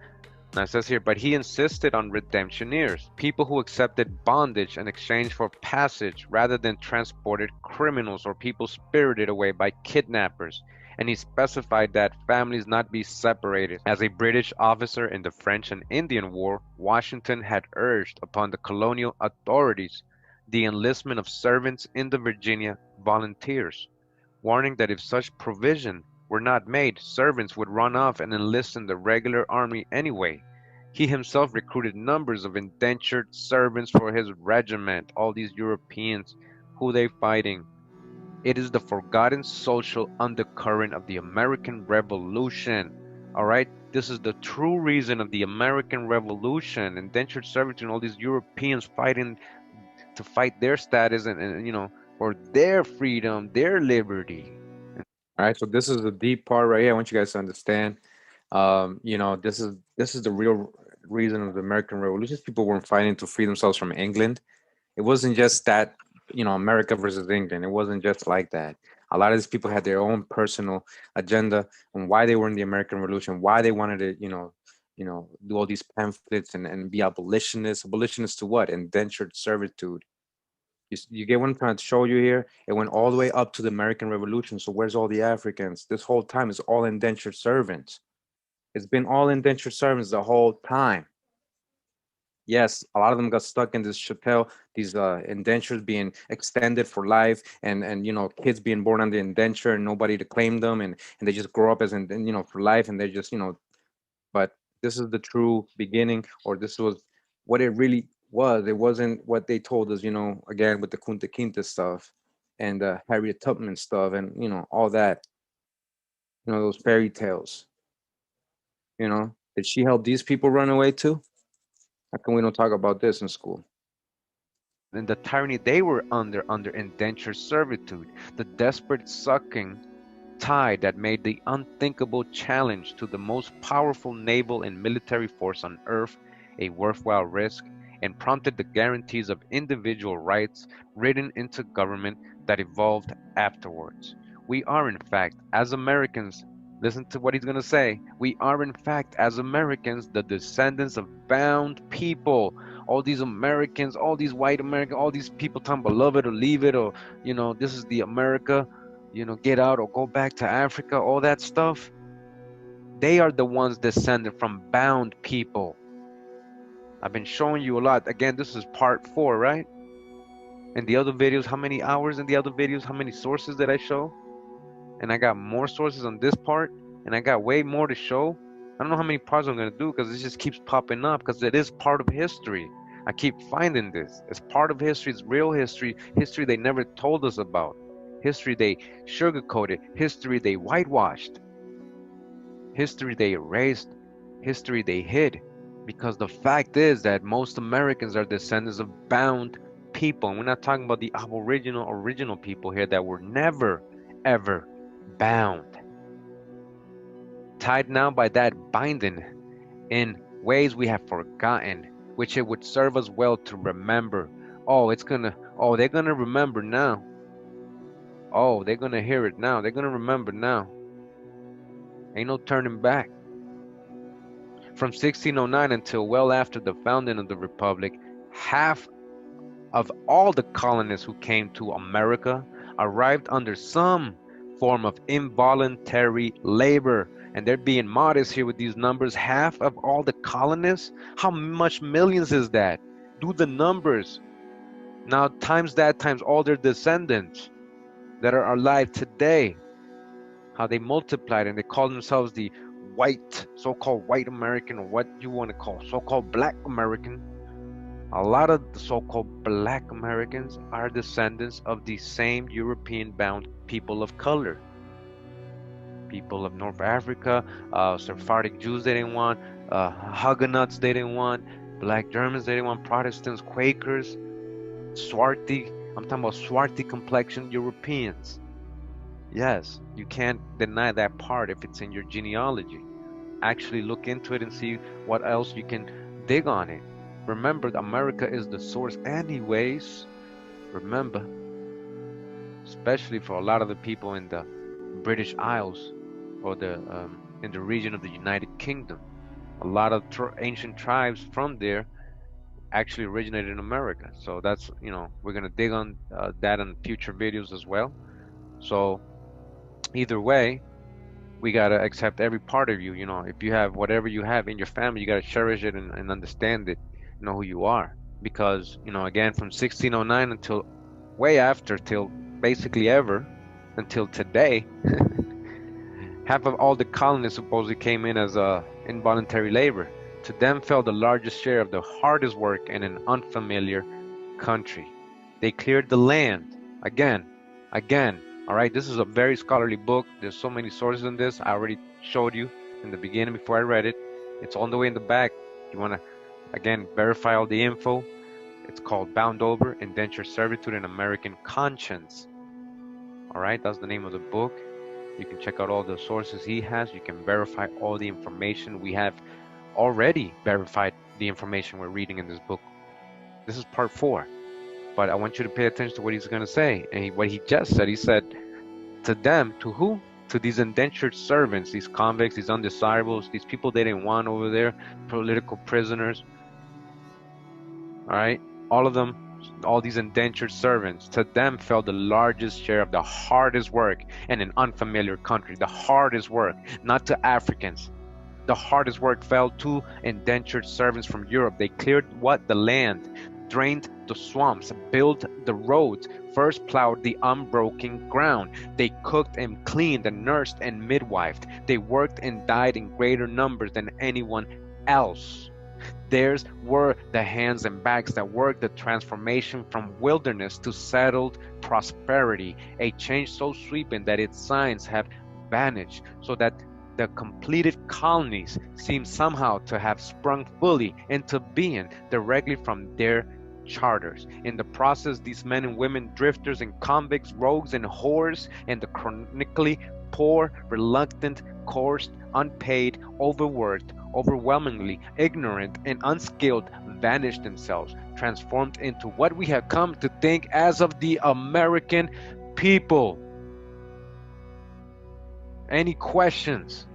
Now it says here, but he insisted on redemptioners, people who accepted bondage in exchange for passage rather than transported criminals or people spirited away by kidnappers. And he specified that families not be separated. As a British officer in the French and Indian War, Washington had urged upon the colonial authorities the enlistment of servants in the Virginia volunteers, warning that if such provision were not made, servants would run off and enlist in the regular army anyway. He himself recruited numbers of indentured servants for his regiment. All these Europeans, who they fighting? It is the forgotten social undercurrent of the American Revolution. All right, this is the true reason of the American Revolution. Indentured servitude and all these Europeans fighting to fight their status and for their freedom, their liberty. All right, so this is the deep part right here. I want you guys to understand. This is the real reason of the American Revolution. People weren't fighting to free themselves from England. It wasn't just that, America versus England. It wasn't just like that. A lot of these people had their own personal agenda on why they were in the American Revolution, why they wanted to, do all these pamphlets and be abolitionists. Abolitionists to what? Indentured servitude. You get what I'm trying to show you here? It went all the way up to the American Revolution. So where's all the Africans? This whole time it's all indentured servants. It's been all indentured servants the whole time. Yes, a lot of them got stuck in this chattel, these indentures being extended for life, and kids being born on the indenture and nobody to claim them, and they just grow up as for life, and they just But this is the true beginning, or this was what it really was. It wasn't what they told us, again with the Kunta Kinte stuff and Harriet Tubman stuff and all that, those fairy tales. Did she help these people run away too? How come we don't talk about this in school? And the tyranny they were under indentured servitude, the desperate sucking tide that made the unthinkable challenge to the most powerful naval and military force on earth a worthwhile risk, and prompted the guarantees of individual rights written into government that evolved afterwards. We are, in fact, as Americans, listen to what he's going to say, we are, in fact, as Americans, the descendants of bound people. All these Americans, all these white Americans, all these people talking about love it or leave it, or, this is the America, get out or go back to Africa, all that stuff. They are the ones descended from bound people. I've been showing you a lot. Again, this is part 4, right? In the other videos, how many hours in the other videos? How many sources did I show? And I got more sources on this part, and I got way more to show. I don't know how many parts I'm going to do because it just keeps popping up because it is part of history. I keep finding this. It's part of history. It's real history. History they never told us about. History they sugarcoated. History they whitewashed. History they erased. History they hid. Because the fact is that most Americans are descendants of bound people. And we're not talking about the aboriginal original people here that were never, ever bound. Tied now by that binding in ways we have forgotten, which it would serve us well to remember. They're gonna remember now. Oh, they're gonna hear it now. They're gonna remember now. Ain't no turning back. From 1609 until well after the founding of the Republic, half of all the colonists who came to America arrived under some form of involuntary labor. And they're being modest here with these numbers. Half of all the colonists? How much millions is that? Do the numbers. Now times that times all their descendants that are alive today. How they multiplied and they call themselves the white, so-called white American, or what you want to call so-called black American. A lot of the so-called black Americans are descendants of the same European-bound people of color. People of North Africa, Sephardic Jews they didn't want, Huguenots they didn't want, black Germans they didn't want, Protestants, Quakers, swarthy, I'm talking about swarthy complexion Europeans. Yes, you can't deny that part if it's in your genealogy. Actually look into it and see what else you can dig on it. Remember, America is the source anyways. Remember, especially for a lot of the people in the British Isles or in the region of the United Kingdom. A lot of ancient tribes from there actually originated in America. So that's, we're going to dig on that in future videos as well. So either way, we got to accept every part of you. If you have whatever you have in your family, you got to cherish it and understand it, know who you are. Because, again, from 1609 until way after, till basically ever, until today, half of all the colonists supposedly came in as involuntary labor. To them fell the largest share of the hardest work in an unfamiliar country. They cleared the land. Again, all right, this is a very scholarly book. There's so many sources in this. I already showed you in the beginning before I read it. It's on the way in the back. You want to, again, verify all the info. It's called Bound Over, Indentured Servitude and American Conscience. All right, that's the name of the book. You can check out all the sources he has. You can verify all the information. We have already verified the information we're reading in this book. This is part 4. But I want you to pay attention to what he's going to say. And what he just said, he said, to them, to who? To these indentured servants, these convicts, these undesirables, these people they didn't want over there, political prisoners. All right, all of them, all these indentured servants, to them fell the largest share of the hardest work in an unfamiliar country. The hardest work, not to Africans. The hardest work fell to indentured servants from Europe. They cleared what? The land, drained the swamps, built the roads, first plowed the unbroken ground. They cooked and cleaned and nursed and midwifed. They worked and died in greater numbers than anyone else. Theirs were the hands and backs that worked the transformation from wilderness to settled prosperity, a change so sweeping that its signs have vanished, so that the completed colonies seem somehow to have sprung fully into being directly from their charters. In the process, these men and women, drifters and convicts, rogues and whores, and the chronically poor, reluctant, coerced, unpaid, overworked, overwhelmingly ignorant, and unskilled, vanished themselves, transformed into what we have come to think as of the American people. Any questions?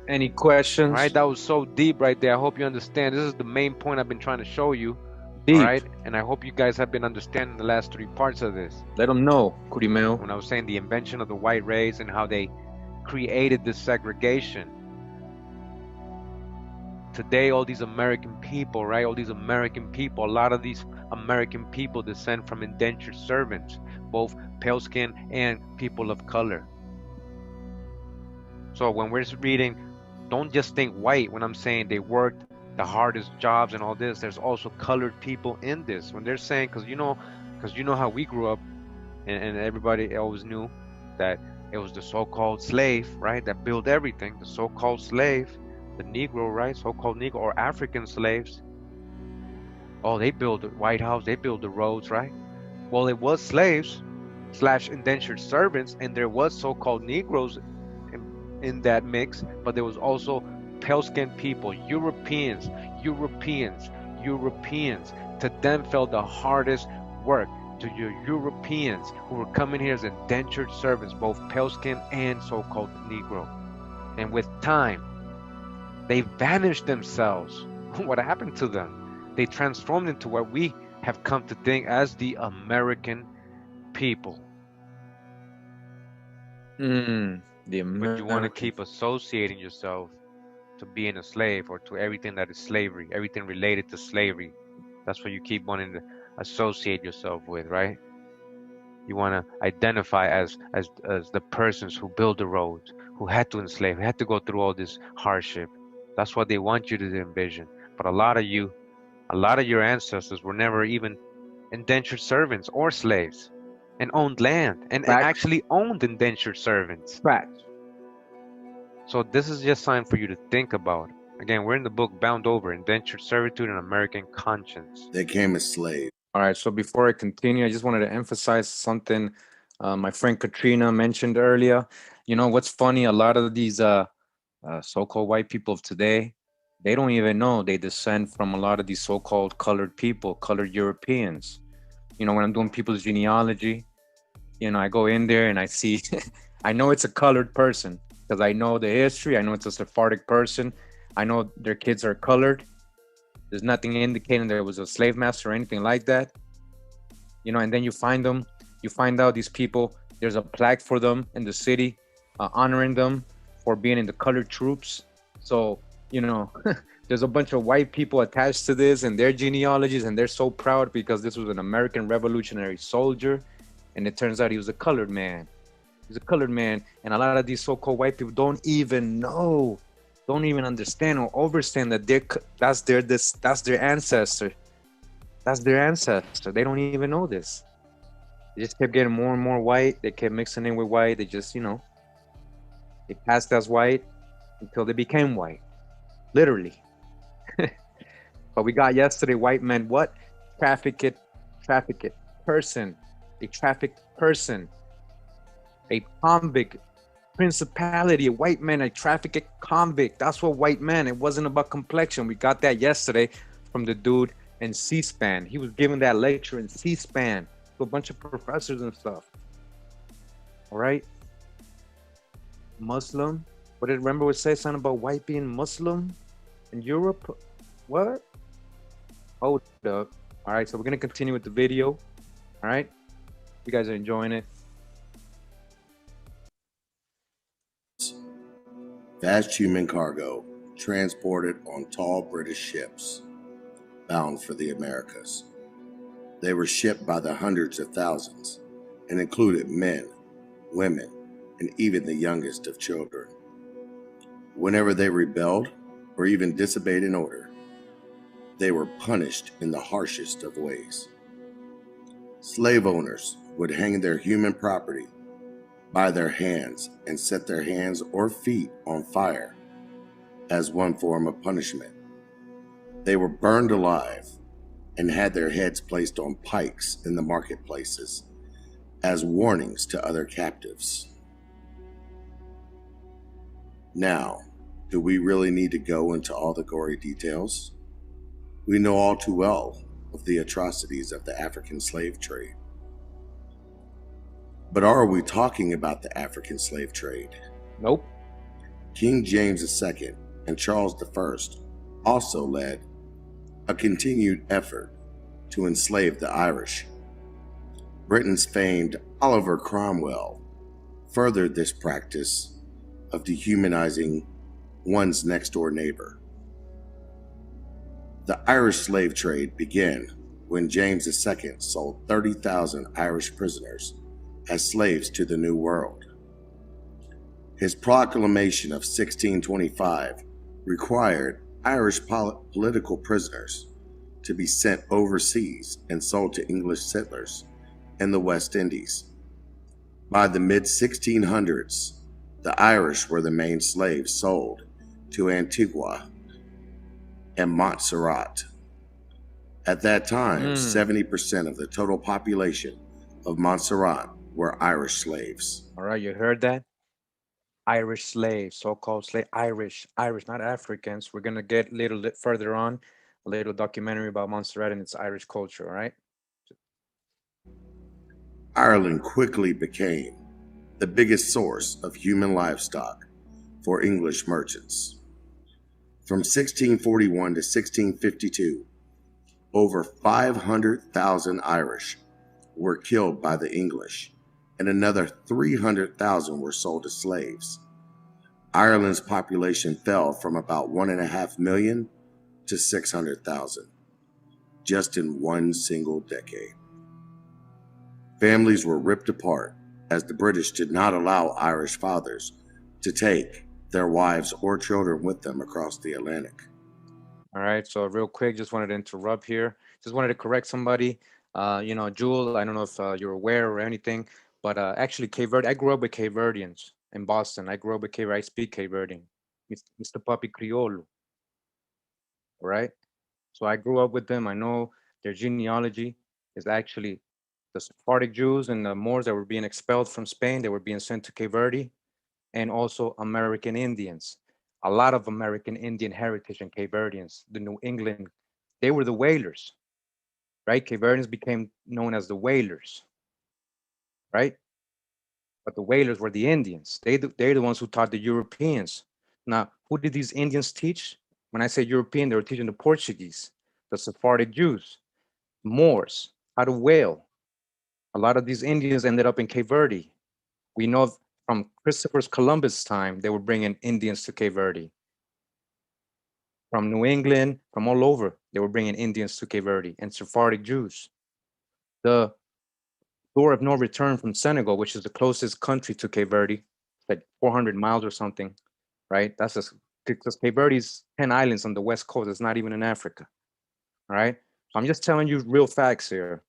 Any questions? All right, that was so deep right there. I hope you understand. This is the main point I've been trying to show you. Deep. All right, and I hope you guys have been understanding the last 3 parts of this. Let them know, Curimeo. When I was saying the invention of the white race and how they created this segregation. Today, all these American people, right? All these American people, a lot of these American people descend from indentured servants, both pale skin and people of color. So when we're reading, don't just think white when I'm saying they worked the hardest jobs and all this. There's also colored people in this. When they're saying, because you know how we grew up, and everybody always knew that it was the so-called slave, right, that built everything. The so-called slave, the Negro, right, so-called Negro or African slaves. Oh, they built the White House, they built the roads, right? Well, it was slaves / indentured servants, and there was so-called Negroes in that mix, but there was also pale-skinned people, Europeans. To them fell the hardest work. To your Europeans who were coming here as indentured servants, both pale-skinned and so-called Negro. And with time, They vanished themselves. What happened to them? They transformed into what we have come to think as the American people. The But you want to American. keep associating yourself to being a slave or to everything that is slavery, everything related to slavery. That's what you keep wanting to associate yourself with, right? You want to identify as the persons who built the roads, who had to enslave, who had to go through all this hardship. That's what they want you to envision. But a lot of your ancestors were never even indentured servants or slaves, and owned land and Facts. actually owned indentured servants. Facts. So this is just something for you to think about. Again, we're in the book Bound Over, Indentured Servitude and American Conscience. They came as slaves. All right, so before I continue, I just wanted to emphasize something my friend Katrina mentioned earlier. You know, what's funny, a lot of these so-called white people of today, they don't even know they descend from a lot of these so-called colored people, colored Europeans. You know, when I'm doing people's genealogy, you know, I go in there and I see, I know it's a colored person because I know the history. I know it's a Sephardic person. I know their kids are colored. There's nothing indicating there was a slave master or anything like that. You know, and then you find them, you find out these people, there's a plaque for them in the city, honoring them for being in the colored troops. So, you know, there's a bunch of white people attached to this and their genealogies, and they're so proud because this was an American revolutionary soldier. And it turns out he was a colored man. He's a colored man. And a lot of these so-called white people don't even know, don't even understand or understand that that's their ancestor. That's their ancestor. They don't even know this. They just kept getting more and more white. They kept mixing in with white. They just, you know, they passed as white until they became white. Literally. But we got yesterday, white men, what? Trafficked person. A trafficked person. A convict. Principality, a white man, a trafficked convict. That's what white man. It wasn't about complexion. We got that yesterday from the dude in C-SPAN. He was giving that lecture in C-SPAN to a bunch of professors and stuff. All right. Muslim. What did remember we say something about white being Muslim in Europe? What? Hold up. All right, so we're gonna continue with the video. All right. You guys are enjoying it. Vast human cargo transported on tall British ships bound for the Americas. They were shipped by the hundreds of thousands and included men, women, and even the youngest of children. Whenever they rebelled or even disobeyed an order, they were punished in the harshest of ways. Slave owners would hang their human property by their hands and set their hands or feet on fire as one form of punishment. They were burned alive and had their heads placed on pikes in the marketplaces as warnings to other captives. Now, do we really need to go into all the gory details? We know all too well of the atrocities of the African slave trade. But are we talking about the African slave trade? Nope. King James II and Charles I also led a continued effort to enslave the Irish. Britain's famed Oliver Cromwell furthered this practice of dehumanizing one's next-door neighbor. The Irish slave trade began when James II sold 30,000 Irish prisoners as slaves to the New World. His proclamation of 1625 required Irish political prisoners to be sent overseas and sold to English settlers in the West Indies. By the mid-1600s, the Irish were the main slaves sold to Antigua and Montserrat. At that time, 70% of the total population of Montserrat were Irish slaves. All right, you heard that? Irish slaves, so-called slave, Irish, not Africans. We're gonna get a little bit further on, a little documentary about Montserrat and its Irish culture, all right? Ireland quickly became the biggest source of human livestock for English merchants. From 1641 to 1652, over 500,000 Irish were killed by the English, and another 300,000 were sold as slaves. Ireland's population fell from about 1.5 million to 600,000, just in one single decade. Families were ripped apart as the British did not allow Irish fathers to take their wives or children with them across the Atlantic. All right, so real quick, just wanted to interrupt here. Just wanted to correct somebody. Jewel, I don't know if you're aware or anything, but actually Cape Verde, I grew up with Cape Verdeans in Boston. I grew up with Cape Verde, I speak Cape Verdean, Mr. Papi Criollo, all right? So I grew up with them. I know their genealogy is actually the Sephardic Jews and the Moors that were being expelled from Spain. They were being sent to Cape Verde, and also American Indians. A lot of American Indian heritage in Cape Verdeans, the New England, they were the whalers, right? Cape Verdeans became known as the whalers, right? But the whalers were the Indians. They're the ones who taught the Europeans. Now, who did these Indians teach? When I say European, they were teaching the Portuguese, the Sephardic Jews, Moors, how to whale. A lot of these Indians ended up in Cape Verde. We know from Christopher Columbus' time, they were bringing Indians to Cape Verde. From New England, from all over, they were bringing Indians to Cape Verde and Sephardic Jews. The door of no return from Senegal, which is the closest country to Cape Verde, like 400 miles or something, right? That's just because Cape Verde's 10 islands on the west coast. It's not even in Africa, all right? So I'm just telling you real facts here.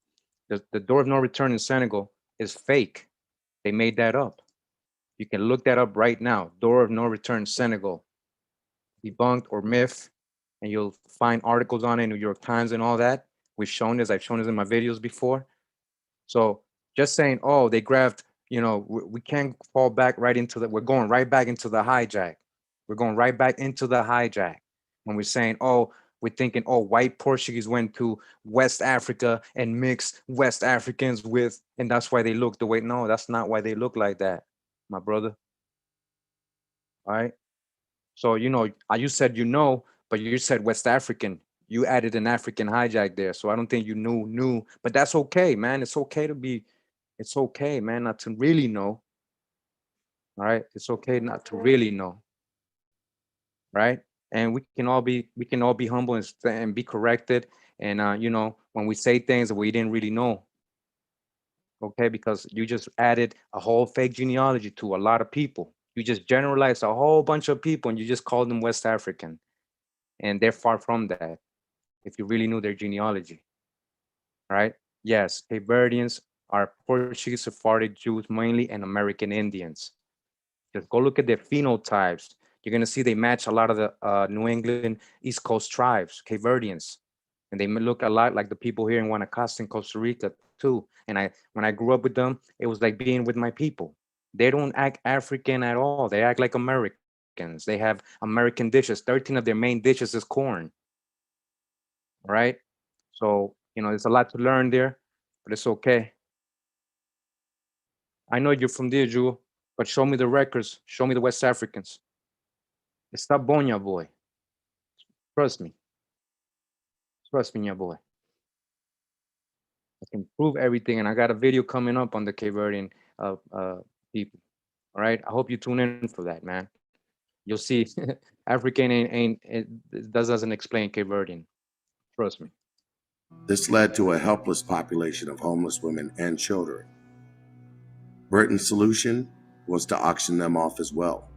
The door of no return in Senegal is fake. They made that up. You can look that up right now. Door of no return Senegal, debunked or myth, and you'll find articles on it, New York Times and all that. We've shown this. I've shown this in my videos before. So just saying, oh, they grabbed, we can't fall back right into the, we're going right back into the hijack. We're going right back into the hijack when we're saying, oh, we're thinking, oh, white Portuguese went to West Africa and mixed West Africans with, and that's why they look the way. No, that's not why they look like that, my brother. All right. So, you said, but you said West African. You added an African hijack there. So I don't think you knew, but that's okay, man. It's okay, man, not to really know. All right. It's okay not to really know. Right. And we can all be humble and be corrected. And, when we say things that we didn't really know. Okay. Because you just added a whole fake genealogy to a lot of people. You just generalized a whole bunch of people and you just called them West African. And they're far from that, if you really knew their genealogy, right? Yes, Cape Verdeans are Portuguese, Sephardic Jews mainly, and American Indians. Just go look at their phenotypes. You're gonna see they match a lot of the New England East Coast tribes, Cape Verdeans. And they look a lot like the people here in Guanacaste in Costa Rica too. And when I grew up with them, it was like being with my people. They don't act African at all. They act like Americans. They have American dishes. 13 of their main dishes is corn. Right? So, there's a lot to learn there, but it's okay. I know you're from there, Jewel, but show me the records. Show me the West Africans. Stop Bonya, boy. Trust me. Trust me, boy. I can prove everything, and I got a video coming up on the Cape Verdean people. All right? I hope you tune in for that, man. You'll see African doesn't explain Cape Verdean. Trust me. This led to a helpless population of homeless women and children. Britain's solution was to auction them off as well.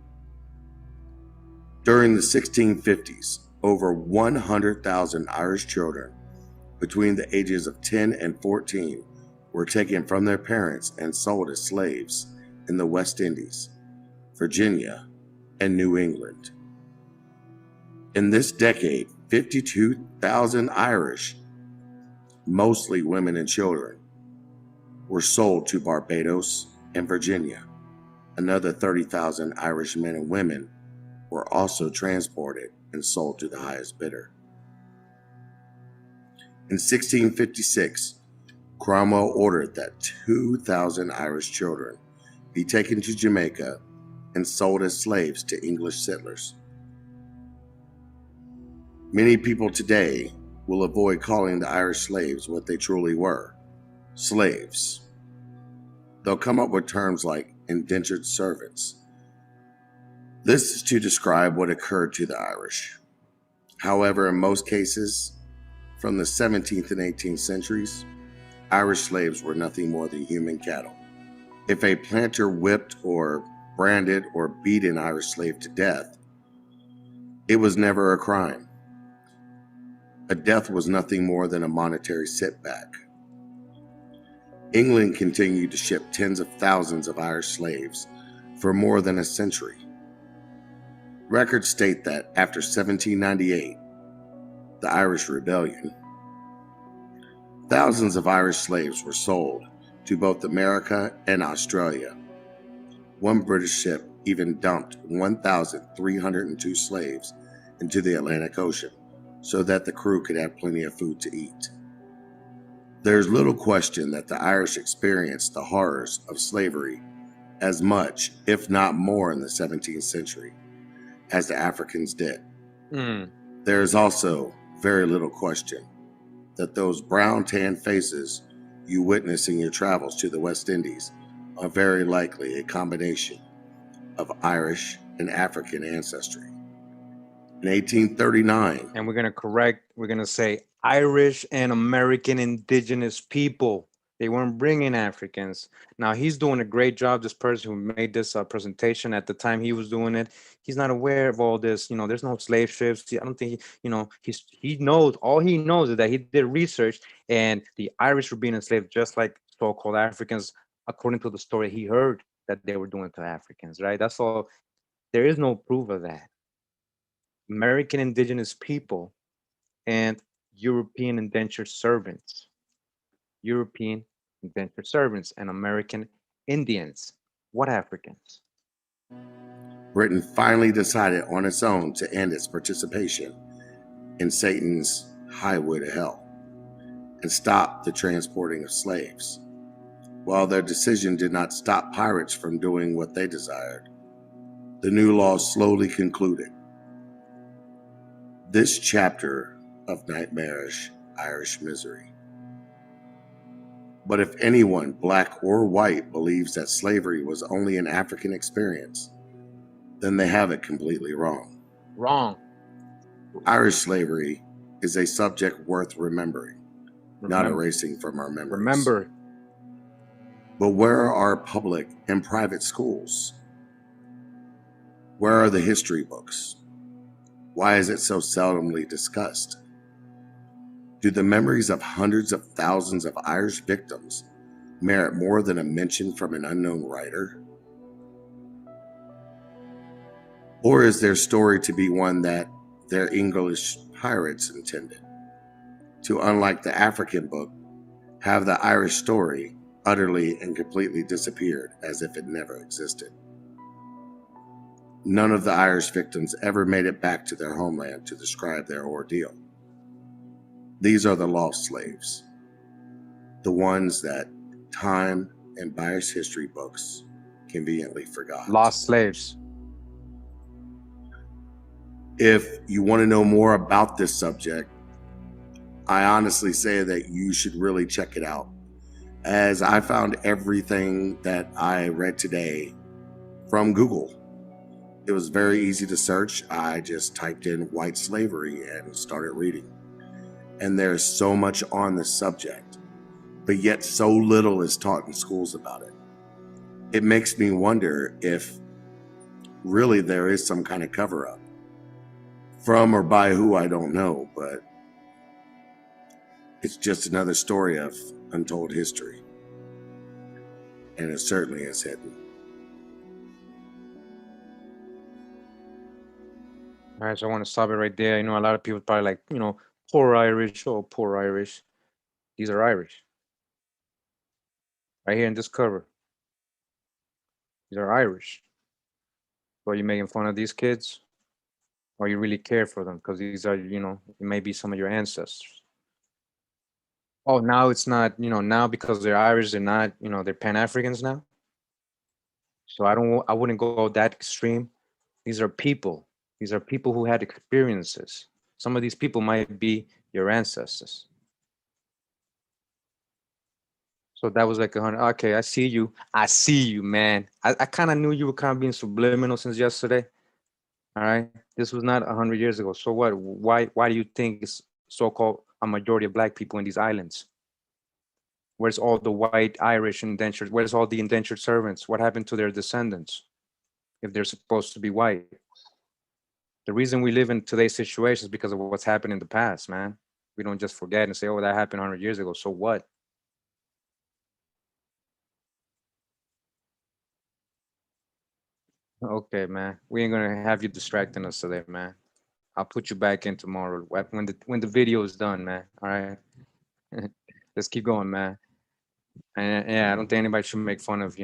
During the 1650s, over 100,000 Irish children between the ages of 10 and 14 were taken from their parents and sold as slaves in the West Indies, Virginia, and New England. In this decade, 52,000 Irish, mostly women and children, were sold to Barbados and Virginia. Another 30,000 Irish men and women were also transported and sold to the highest bidder. In 1656, Cromwell ordered that 2,000 Irish children be taken to Jamaica and sold as slaves to English settlers. Many people today will avoid calling the Irish slaves what they truly were, slaves. They'll come up with terms like indentured servants. This is to describe what occurred to the Irish. However, in most cases, from the 17th and 18th centuries, Irish slaves were nothing more than human cattle. If a planter whipped or branded or beat an Irish slave to death, it was never a crime. A death was nothing more than a monetary setback. England continued to ship tens of thousands of Irish slaves for more than a century. Records state that after 1798, the Irish Rebellion, thousands of Irish slaves were sold to both America and Australia. One British ship even dumped 1,302 slaves into the Atlantic Ocean so that the crew could have plenty of food to eat. There's little question that the Irish experienced the horrors of slavery as much, if not more, in the 17th century as the Africans did. There is also very little question that those brown tan faces you witness in your travels to the West Indies are very likely a combination of Irish and African ancestry. In 1839, And we're going to say Irish and American indigenous people. They weren't bringing Africans. Now, he's doing a great job, this person who made this presentation. At the time he was doing it, he's not aware of all this. You know, there's no slave ships. I don't think, he knows, all he knows is that he did research and the Irish were being enslaved just like so-called Africans, according to the story he heard that they were doing to Africans, right? That's all. There is no proof of that. American indigenous people and European indentured servants. European indentured servants and American Indians. What Africans? Britain finally decided on its own to end its participation in Satan's highway to hell and stop the transporting of slaves. While their decision did not stop pirates from doing what they desired, the new law slowly concluded. This chapter of nightmarish Irish misery. But if anyone, black or white, believes that slavery was only an African experience, then they have it completely wrong. Wrong. Irish slavery is a subject worth remembering, not erasing from our memories. Remember. But where are our public and private schools? Where are the history books? Why is it so seldomly discussed? Do the memories of hundreds of thousands of Irish victims merit more than a mention from an unknown writer? Or is their story to be one that their English pirates intended? To, unlike the African book, have the Irish story utterly and completely disappeared as if it never existed. None of the Irish victims ever made it back to their homeland to describe their ordeal. These are the lost slaves, the ones that time and biased history books conveniently forgot. Lost slaves. If you want to know more about this subject, I honestly say that you should really check it out, as I found everything that I read today from Google. It was very easy to search. I just typed in white slavery and started reading. And there's so much on this subject, but yet so little is taught in schools about it. It makes me wonder if really there is some kind of cover-up. From or by who, I don't know, but it's just another story of untold history. And it certainly is hidden. All right, so I want to stop it right there. A lot of people probably like, poor Irish, oh, poor Irish. These are Irish. Right here in this cover. These are Irish. So are you making fun of these kids? Or you really care for them? Because these are, it may be some of your ancestors. Oh, now it's not, now because they're Irish, they're not, they're Pan-Africans now. So I wouldn't go that extreme. These are people. These are people who had experiences, Some of these people might be your ancestors. So that was like 100. Okay, I see you. I see you, man. I kind of knew you were kind of being subliminal since yesterday. All right. This was not 100 years ago. So what? Why do you think it's so-called a majority of black people in these islands? Where's all the white Irish indentured? Where's all the indentured servants? What happened to their descendants if they're supposed to be white? The reason we live in today's situation is because of what's happened in the past, man. We don't just forget and say, oh, that happened 100 years ago. So what? Okay, man. We ain't gonna have you distracting us today, man. I'll put you back in tomorrow when the video is done, man. All right. Let's keep going, man. And yeah, I don't think anybody should make fun of,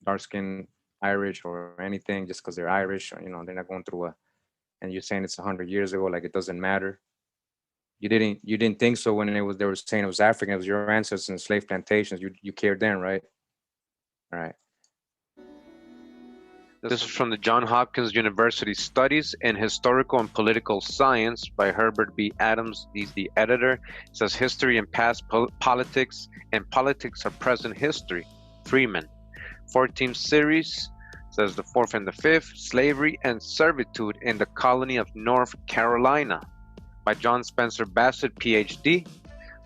dark skinned Irish or anything just because they're Irish. Or, they're not going through and you're saying it's 100 years ago, like it doesn't matter. You didn't think so when they were saying it was African, it was your ancestors in slave plantations. You cared then, right? All right. This is from the Johns Hopkins University Studies in Historical and Political Science by Herbert B. Adams. He's the editor. It says History and Past Politics and Politics of Present History. Freeman. 14th series says the 4th and the 5th, Slavery and Servitude in the Colony of North Carolina by John Spencer Bassett, PhD,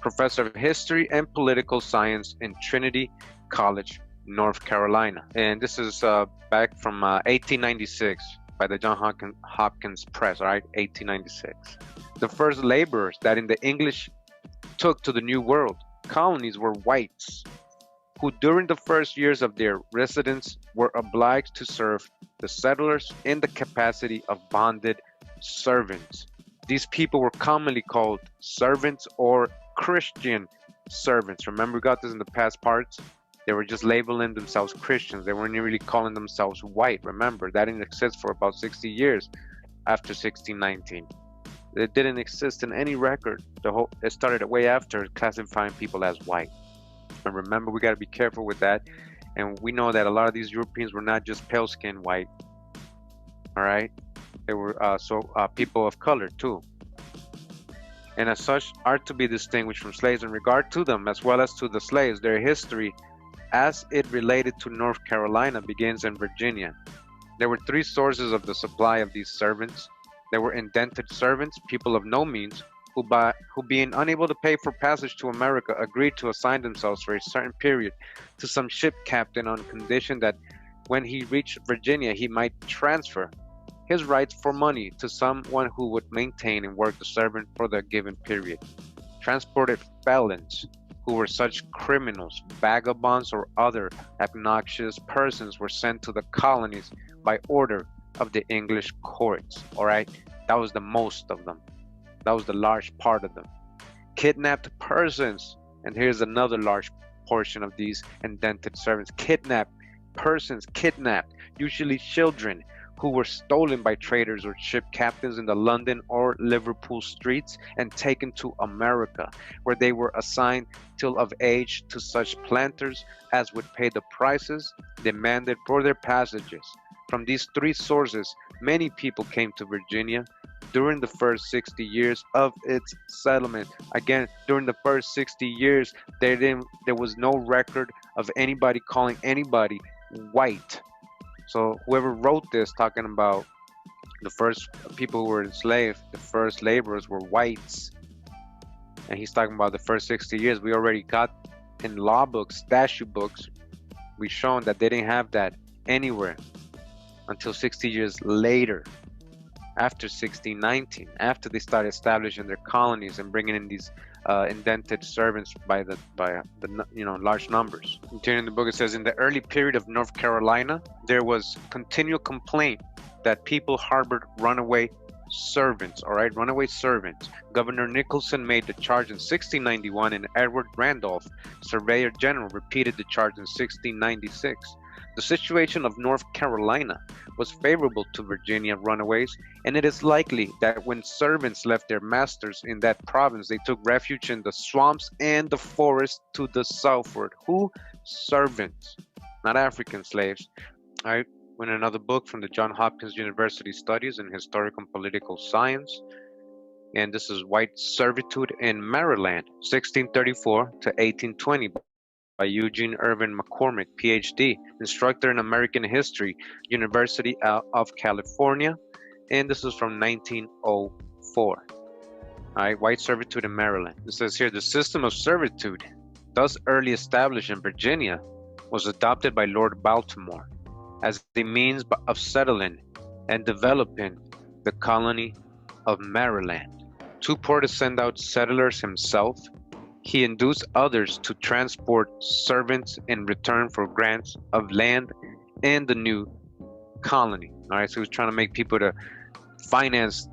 Professor of History and Political Science in Trinity College, North Carolina. And this is back from 1896 by the John Hopkins Press, all right, 1896. The first laborers that in the English took to the New World colonies were whites, who during the first years of their residence were obliged to serve the settlers in the capacity of bonded servants. These people were commonly called servants or Christian servants. Remember, we got this in the past parts. They were just labeling themselves Christians. They weren't really calling themselves white. Remember, that didn't exist for about 60 years after 1619. It didn't exist in any record. It started way after classifying people as white. And remember, we got to be careful with that. And we know that a lot of these Europeans were not just pale skin white. All right, they were people of color too. And as such, are to be distinguished from slaves in regard to them, as well as to the slaves. Their history, as it related to North Carolina, begins in Virginia. There were three sources of the supply of these servants. There were indentured servants, people of no means, who being unable to pay for passage to America, agreed to assign themselves for a certain period to some ship captain on condition that when he reached Virginia, he might transfer his rights for money to someone who would maintain and work the servant for the given period. Transported felons, who were such criminals, vagabonds, or other obnoxious persons, were sent to the colonies by order of the English courts. All right, that was the most of them. That was the large part of them. Kidnapped persons, and here's another large portion of these indentured servants. Kidnapped persons, usually children, who were stolen by traders or ship captains in the London or Liverpool streets and taken to America, where they were assigned till of age to such planters as would pay the prices demanded for their passages. From these three sources, many people came to Virginia during the first 60 years of its settlement. Again, during the first 60 years, there was no record of anybody calling anybody white. So whoever wrote this, talking about the first people who were enslaved, the first laborers were whites. And he's talking about the first 60 years. We already got in law books, statute books, we shown that they didn't have that anywhere until 60 years later. After 1619, after they started establishing their colonies and bringing in these indentured servants by the large numbers. Continuing the book, it says, in the early period of North Carolina, there was continual complaint that people harbored runaway servants. All right, runaway servants. Governor Nicholson made the charge in 1691, and Edward Randolph, Surveyor General, repeated the charge in 1696. The situation of North Carolina was favorable to Virginia runaways, and it is likely that when servants left their masters in that province, they took refuge in the swamps and the forests to the southward. Who? Servants, not African slaves. All right, in another book from the Johns Hopkins University Studies in Historical and Political Science, And this is White Servitude in Maryland, 1634 to 1820 by Eugene Irvin McCormick, PhD, instructor in American History, University of California. And this is from 1904. All right, White Servitude in Maryland. It says here, the system of servitude, thus early established in Virginia, was adopted by Lord Baltimore as a means of settling and developing the colony of Maryland. Too poor to send out settlers himself, he induced others to transport servants in return for grants of land and the new colony. All right, so he was trying to make people to finance,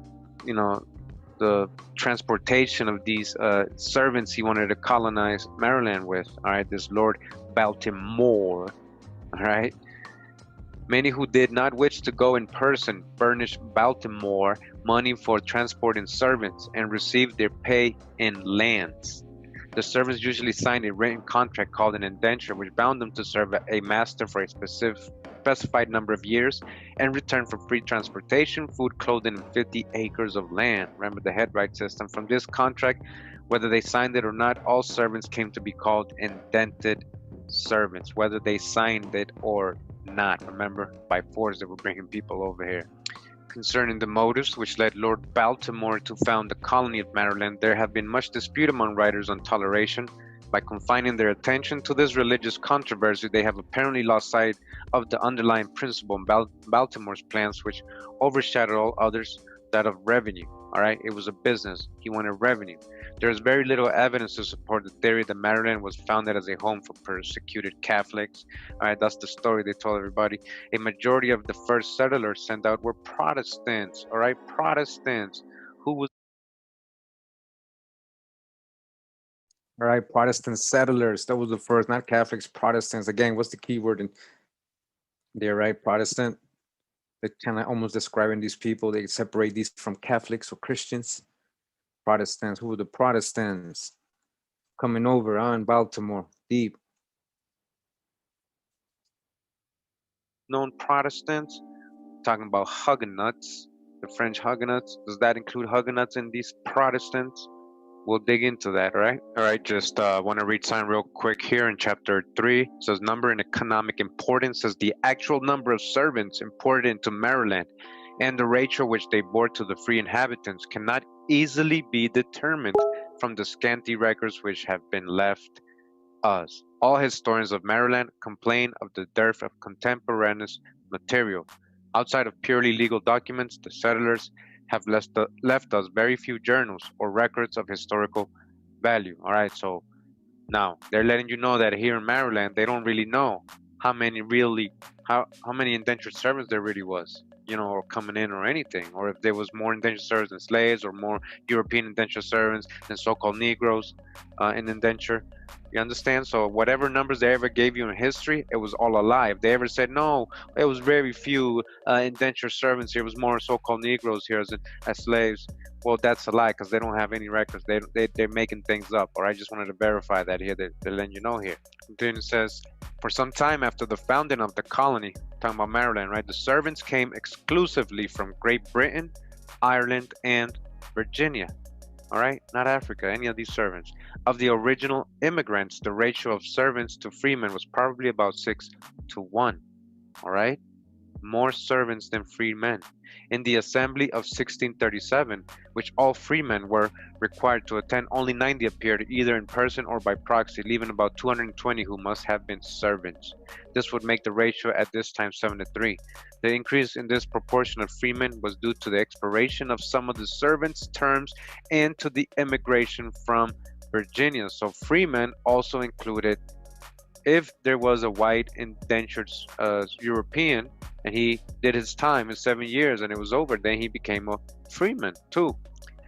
the transportation of these servants he wanted to colonize Maryland with. All right, this Lord Baltimore. All right. Many who did not wish to go in person furnished Baltimore money for transporting servants and received their pay in lands. The servants usually signed a written contract called an indenture, which bound them to serve a master for a specified number of years in return for free transportation, food, clothing, and 50 acres of land. Remember the headright system. From this contract, whether they signed it or not, all servants came to be called indented servants, whether they signed it or not. Remember, by force they were bringing people over here. Concerning the motives which led Lord Baltimore to found the colony of Maryland, there have been much dispute among writers on toleration. By confining their attention to this religious controversy, they have apparently lost sight of the underlying principle in Baltimore's plans, which overshadowed all others, that of revenue. All right, it was a business. He wanted revenue. There is very little evidence to support the theory that Maryland was founded as a home for persecuted Catholics. All right, that's the story they told everybody. A majority of the first settlers sent out were Protestants. All right, Protestants. Who was All right, Protestant settlers. That was the first, not Catholics, Protestants. Again, what's the key word in there, right? Protestant. They're kind of almost describing these people. They separate these from Catholics or Christians. Protestants. Who were the Protestants coming over on Baltimore? Deep. Known Protestants. Talking about Huguenots. The French Huguenots. Does that include Huguenots in these Protestants? We'll dig into that, right? All right, just want to read something real quick here in chapter 3. It says number and economic importance says the actual number of servants imported into Maryland and the ratio which they bore to the free inhabitants cannot easily be determined from the scanty records which have been left us. All historians of Maryland complain of the dearth of contemporaneous material. Outside of purely legal documents, the settlers have left us very few journals or records of historical value. All right, so now they're letting you know that here in Maryland, they don't really know how many indentured servants there really was, or coming in or anything, or if there was more indentured servants than slaves or more European indentured servants than so-called Negroes in indenture. You understand? So whatever numbers they ever gave you in history, it was all a lie. If they ever said, no, it was very few indentured servants here, it was more so-called Negroes here as slaves, well, that's a lie because they don't have any records. They're making things up. Or I just wanted to verify that here. They're letting you know here. Then it says, for some time after the founding of the colony, talking about Maryland, right, the servants came exclusively from Great Britain, Ireland, and Virginia. All right, not Africa, any of these servants. Of the original immigrants, the ratio of servants to freemen was probably about 6 to 1. All right, more servants than freemen. In the assembly of 1637, which all freemen were required to attend, only 90 appeared either in person or by proxy, leaving about 220 who must have been servants. This would make the ratio at this time 7 to 3. The increase in this proportion of freemen was due to the expiration of some of the servants' terms and to the immigration from Virginia. So freemen also included, if there was a white indentured European and he did his time in 7 years and it was over, then he became a freeman too.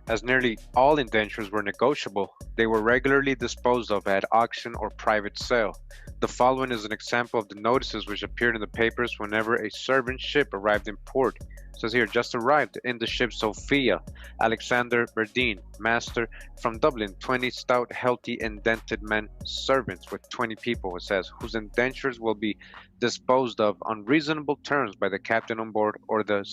As nearly all indentures were negotiable, they were regularly disposed of at auction or private sale. The following is an example of the notices which appeared in the papers whenever a servant ship arrived in port. It says here, just arrived in the ship Sophia, Alexander Berdine, master from Dublin, 20 stout, healthy, indented men servants with 20 people, it says, whose indentures will be disposed of on reasonable terms by the captain on board or the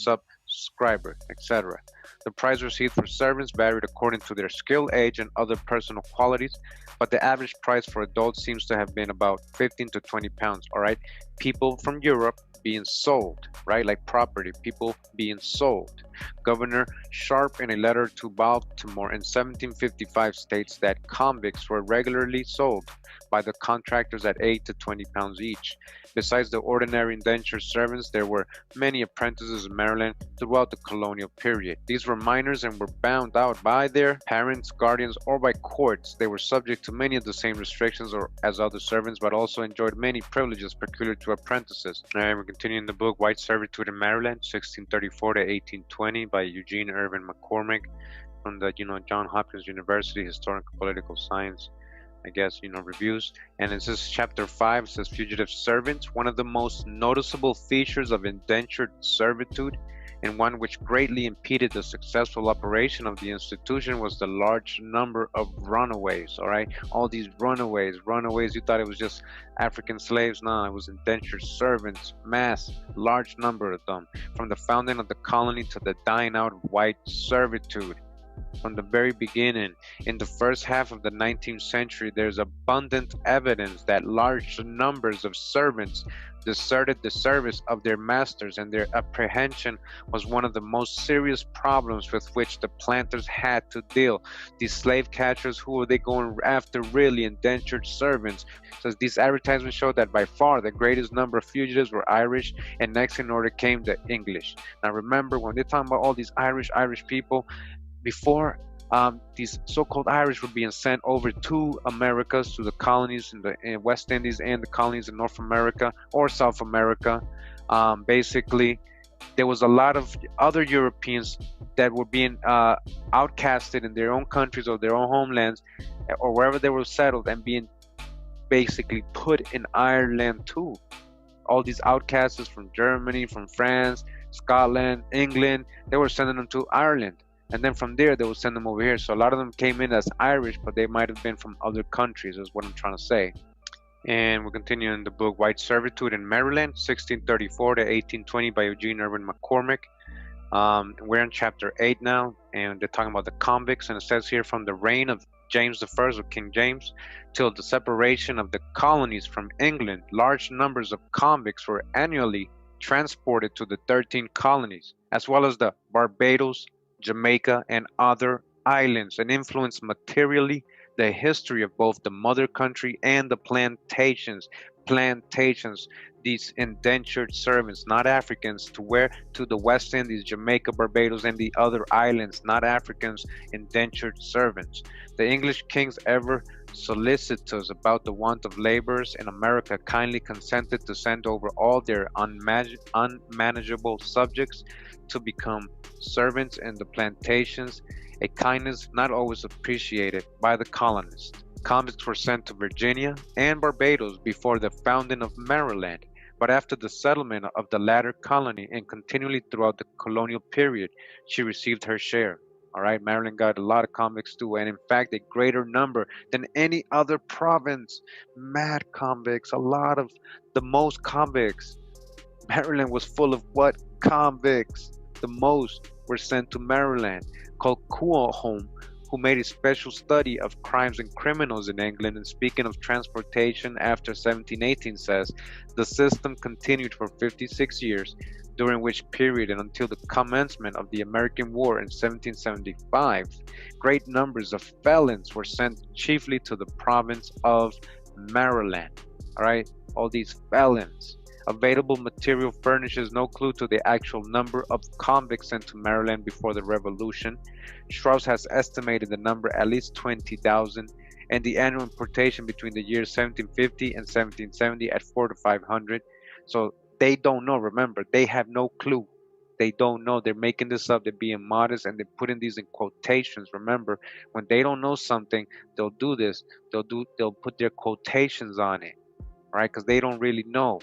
scriber, etc. The price received for servants varied according to their skill, age, and other personal qualities, but the average price for adults seems to have been about 15 to 20 pounds, all right? People from Europe being sold, right? Like property, people being sold. Governor Sharp, in a letter to Baltimore in 1755, states that convicts were regularly sold by the contractors at 8 to 20 pounds each. Besides the ordinary indentured servants, there were many apprentices in Maryland throughout the colonial period. These were minors and were bound out by their parents, guardians, or by courts. They were subject to many of the same restrictions as other servants, but also enjoyed many privileges peculiar to apprentices. And we're continuing the book White Servitude in Maryland, 1634 to 1820 by Eugene Irvin McCormick from the Johns Hopkins University Historical Political Science, I guess, reviews. And it says chapter 5, it says fugitive servants. One of the most noticeable features of indentured servitude, and one which greatly impeded the successful operation of the institution, was the large number of runaways. All right, all these runaways, you thought it was just African slaves. No, it was indentured servants, large number of them, from the founding of the colony to the dying out of white servitude. From the very beginning, in the first half of the 19th century, there's abundant evidence that large numbers of servants deserted the service of their masters, and their apprehension was one of the most serious problems with which the planters had to deal. These slave catchers, who were they going after? Really, indentured servants. So these advertisements show that by far the greatest number of fugitives were Irish, and next in order came the English. Now remember, when they're talking about all these Irish people, before these so-called Irish were being sent over to Americas, to the colonies in the West Indies and the colonies in North America or South America, basically there was a lot of other Europeans that were being outcasted in their own countries or their own homelands or wherever they were settled, and being basically put in Ireland too. All these outcasts from Germany, from France, Scotland, England, they were sending them to Ireland. And then from there, they would send them over here. So a lot of them came in as Irish, but they might have been from other countries, is what I'm trying to say. And we'll continue in the book White Servitude in Maryland, 1634 to 1820 by Eugene Irvin McCormick. We're in chapter 8 now, and they're talking about the convicts. And it says here, from the reign of James I, of King James, till the separation of the colonies from England, large numbers of convicts were annually transported to the 13 colonies, as well as the Barbados, Jamaica, and other islands, and influenced materially the history of both the mother country and the plantations. These indentured servants, not Africans, to where? To the West Indies, Jamaica, Barbados, and the other islands, not Africans, indentured servants. The English kings, ever solicitous about the want of laborers in America, kindly consented to send over all their unmanageable subjects to become servants in the plantations, a kindness not always appreciated by the colonists. Convicts were sent to Virginia and Barbados before the founding of Maryland, but after the settlement of the latter colony and continually throughout the colonial period, she received her share. All right, Maryland got a lot of convicts too, and in fact, a greater number than any other province. Mad convicts, the most convicts. Maryland was full of what? Convicts. The most were sent to Maryland, called Cuahome, who made a special study of crimes and criminals in England. And speaking of transportation after 1718, says the system continued for 56 years, during which period and until the commencement of the American War in 1775, great numbers of felons were sent chiefly to the province of Maryland. All right, all these felons. Available material furnishes no clue to the actual number of convicts sent to Maryland before the Revolution. Strauss has estimated the number at least 20,000, and the annual importation between the years 1750 and 1770 at 400 to 500. So they don't know. Remember, they have no clue. They don't know. They're making this up. They're being modest, and they're putting these in quotations. Remember, when they don't know something, they'll do this. They'll put their quotations on it, all right? Because they don't really know.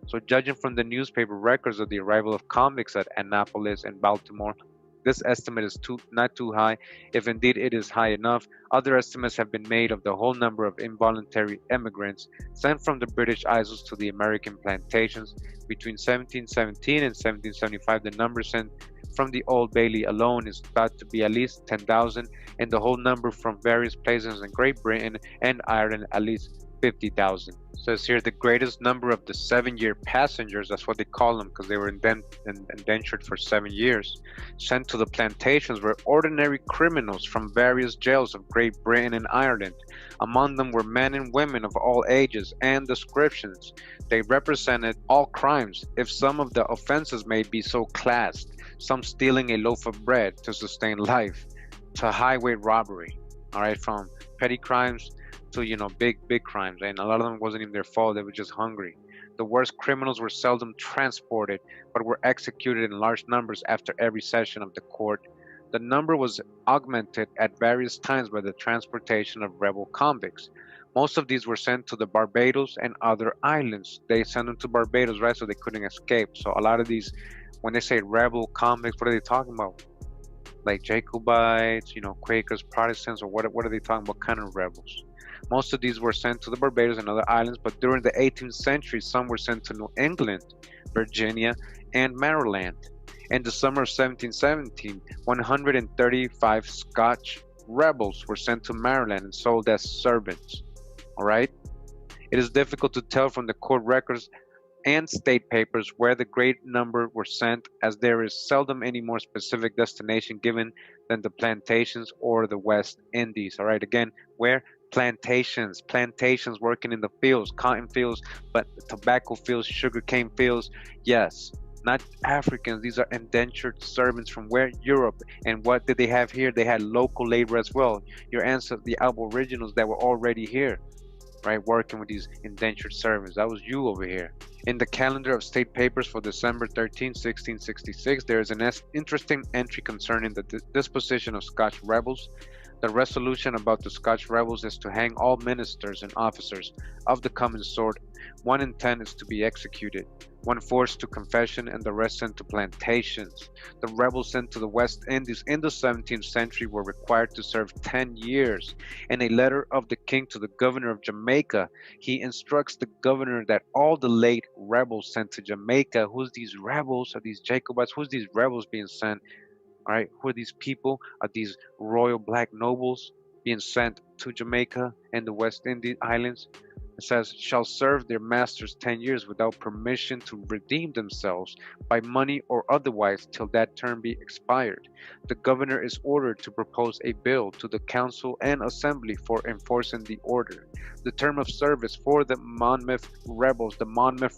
So judging from the newspaper records of the arrival of convicts at Annapolis and Baltimore, this estimate is not too high, if indeed it is high enough. Other estimates have been made of the whole number of involuntary immigrants sent from the British Isles to the American plantations. Between 1717 and 1775, the number sent from the Old Bailey alone is thought to be at least 10,000, and the whole number from various places in Great Britain and Ireland at least 50,000. Says here the greatest number of the 7-year passengers, that's what they call them because they were indentured for 7 years, sent to the plantations were ordinary criminals from various jails of Great Britain and Ireland. Among them were men and women of all ages and descriptions. They represented all crimes, if some of the offenses may be so classed, some stealing a loaf of bread to sustain life, to highway robbery, all right, from petty crimes to, big crimes, and a lot of them wasn't even their fault, they were just hungry. The worst criminals were seldom transported, but were executed in large numbers after every session of the court. The number was augmented at various times by the transportation of rebel convicts. Most of these were sent to the Barbados and other islands. They sent them to Barbados, right, so they couldn't escape. So a lot of these, when they say rebel convicts, what are they talking about? Like Jacobites, Quakers, Protestants, or what are they talking about? What kind of rebels? Most of these were sent to the Barbados and other islands, but during the 18th century, some were sent to New England, Virginia, and Maryland. In the summer of 1717, 135 Scotch rebels were sent to Maryland and sold as servants. All right? It is difficult to tell from the court records and state papers where the great number were sent, as there is seldom any more specific destination given than the plantations or the West Indies. All right, again, where? Plantations working in the fields, cotton fields, but tobacco fields, sugarcane fields. Yes, not Africans. These are indentured servants from where? Europe. And what did they have here? They had local labor as well. Your ancestors, the aboriginals that were already here, right, working with these indentured servants. That was you over here. In the calendar of state papers for December 13, 1666, there is an interesting entry concerning the disposition of Scotch rebels. The resolution about the Scotch rebels is to hang all ministers and officers of the common sort. 1 in 10 is to be executed, 1 forced to confession, and the rest sent to plantations. The rebels sent to the West Indies in the 17th century were required to serve 10 years. In a letter of the king to the governor of Jamaica, he instructs the governor that all the late rebels sent to Jamaica, who's these rebels? Are these Jacobites? Who's these rebels being sent? All right, who are these people? Are these royal black nobles being sent to Jamaica and the West Indies Islands? It says, shall serve their masters 10 years without permission to redeem themselves by money or otherwise till that term be expired. The governor is ordered to propose a bill to the council and assembly for enforcing the order. The term of service for the Monmouth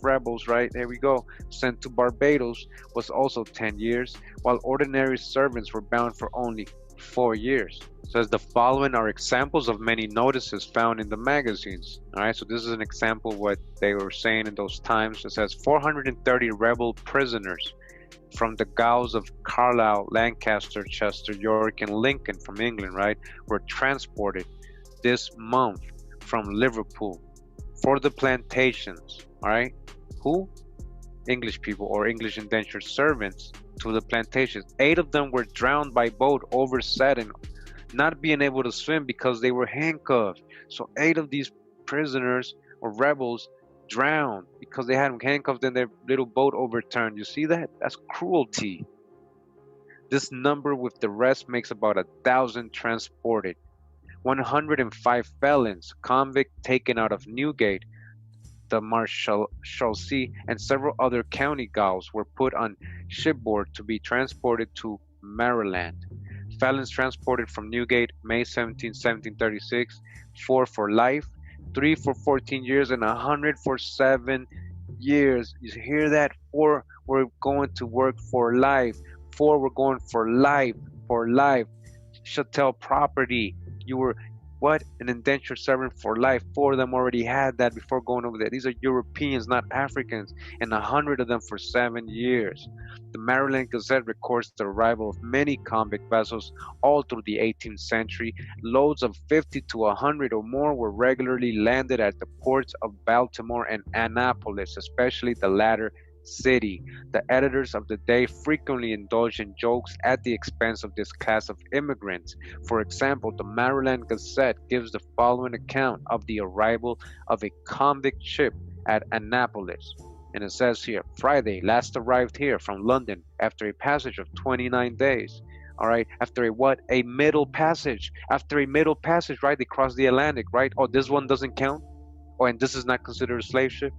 rebels, right, there we go, sent to Barbados was also 10 years, while ordinary servants were bound for only 4 years. Says the following are examples of many notices found in the magazines. All right, so this is an example of what they were saying in those times. It says 430 rebel prisoners from the gaols of Carlisle, Lancaster, Chester, York, and Lincoln from England, right, were transported this month from Liverpool for the plantations. All right, who? English people or English indentured servants to the plantations. 8 of them were drowned by boat overset and not being able to swim because they were handcuffed. So 8 of these prisoners or rebels drowned because they had them handcuffed and their little boat overturned. You see that? That's cruelty. This number with the rest makes about 1,000 transported. 105 felons, convict taken out of Newgate, the Marshalsea, and several other county gaols were put on shipboard to be transported to Maryland. Felons transported from Newgate, May 17, 1736, 4 for life, 3 for 14 years, and 100 for 7 years. You hear that? 4 were going to work for life. 4 were going for life, Chattel property. You were, what? An indentured servant for life. 4 of them already had that before going over there. These are Europeans, not Africans, and 100 of them for 7 years. The Maryland Gazette records the arrival of many convict vessels all through the 18th century. Loads of 50 to 100 or more were regularly landed at the ports of Baltimore and Annapolis, especially the latter city. The editors of the day frequently indulged in jokes at the expense of this class of immigrants. For example, the Maryland Gazette gives the following account of the arrival of a convict ship at Annapolis. And it says here, Friday, last arrived here from London after a passage of 29 days. All right, after a what? A middle passage. After a middle passage, right? They crossed the Atlantic, right? Oh, this one doesn't count? Oh, and this is not considered a slave ship?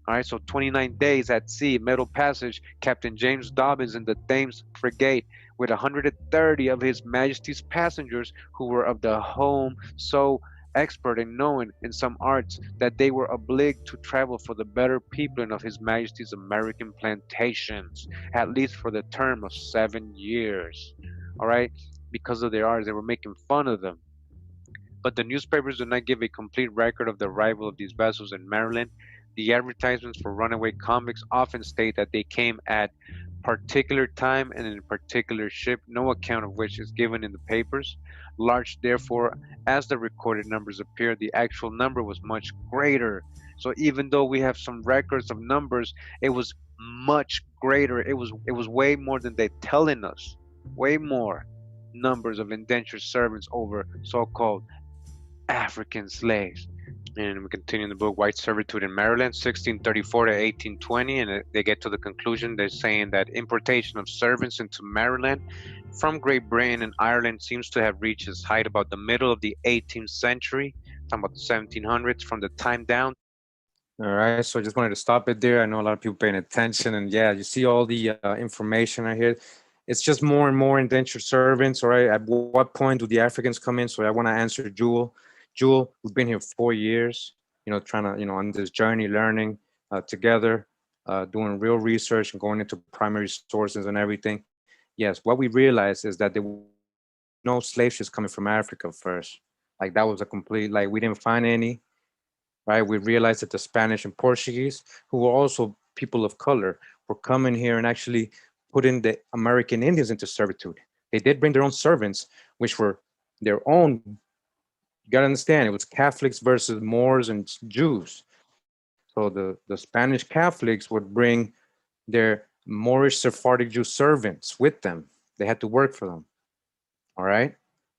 All right, so 29 days at sea, middle passage, Captain James Dobbins in the Thames frigate with 130 of His Majesty's passengers who were of the home, so expert and known in some arts that they were obliged to travel for the better peopling of His Majesty's American plantations, at least for the term of 7 years. All right, because of their arts, they were making fun of them. But the newspapers do not give a complete record of the arrival of these vessels in Maryland. The advertisements for runaway convicts often state that they came at particular time and in a particular ship, no account of which is given in the papers. Large, therefore, as the recorded numbers appear, the actual number was much greater. So even though we have some records of numbers, it was much greater. It was way more than they're telling us. Way more numbers of indentured servants over so-called African slaves. And we continue in the book, White Servitude in Maryland, 1634 to 1820, and they get to the conclusion. They're saying that importation of servants into Maryland from Great Britain and Ireland seems to have reached its height about the middle of the 18th century, talking about the 1700s, from the time down. All right, so I just wanted to stop it there. I know a lot of people paying attention, and yeah, you see all the information right here. It's just more and more indentured servants. All right, at what point do the Africans come in? So I want to answer Jewel. Jewel, we've been here 4 years, trying to, on this journey, learning together, doing real research and going into primary sources and everything. Yes, what we realized is that there were no slave ships coming from Africa first. Like that was a complete, like we didn't find any, right? We realized that the Spanish and Portuguese, who were also people of color, were coming here and actually putting the American Indians into servitude. They did bring their own servants, which were their own. You got to understand, it was Catholics versus Moors and Jews. So the Spanish Catholics would bring their Moorish Sephardic Jew servants with them. They had to work for them. All right.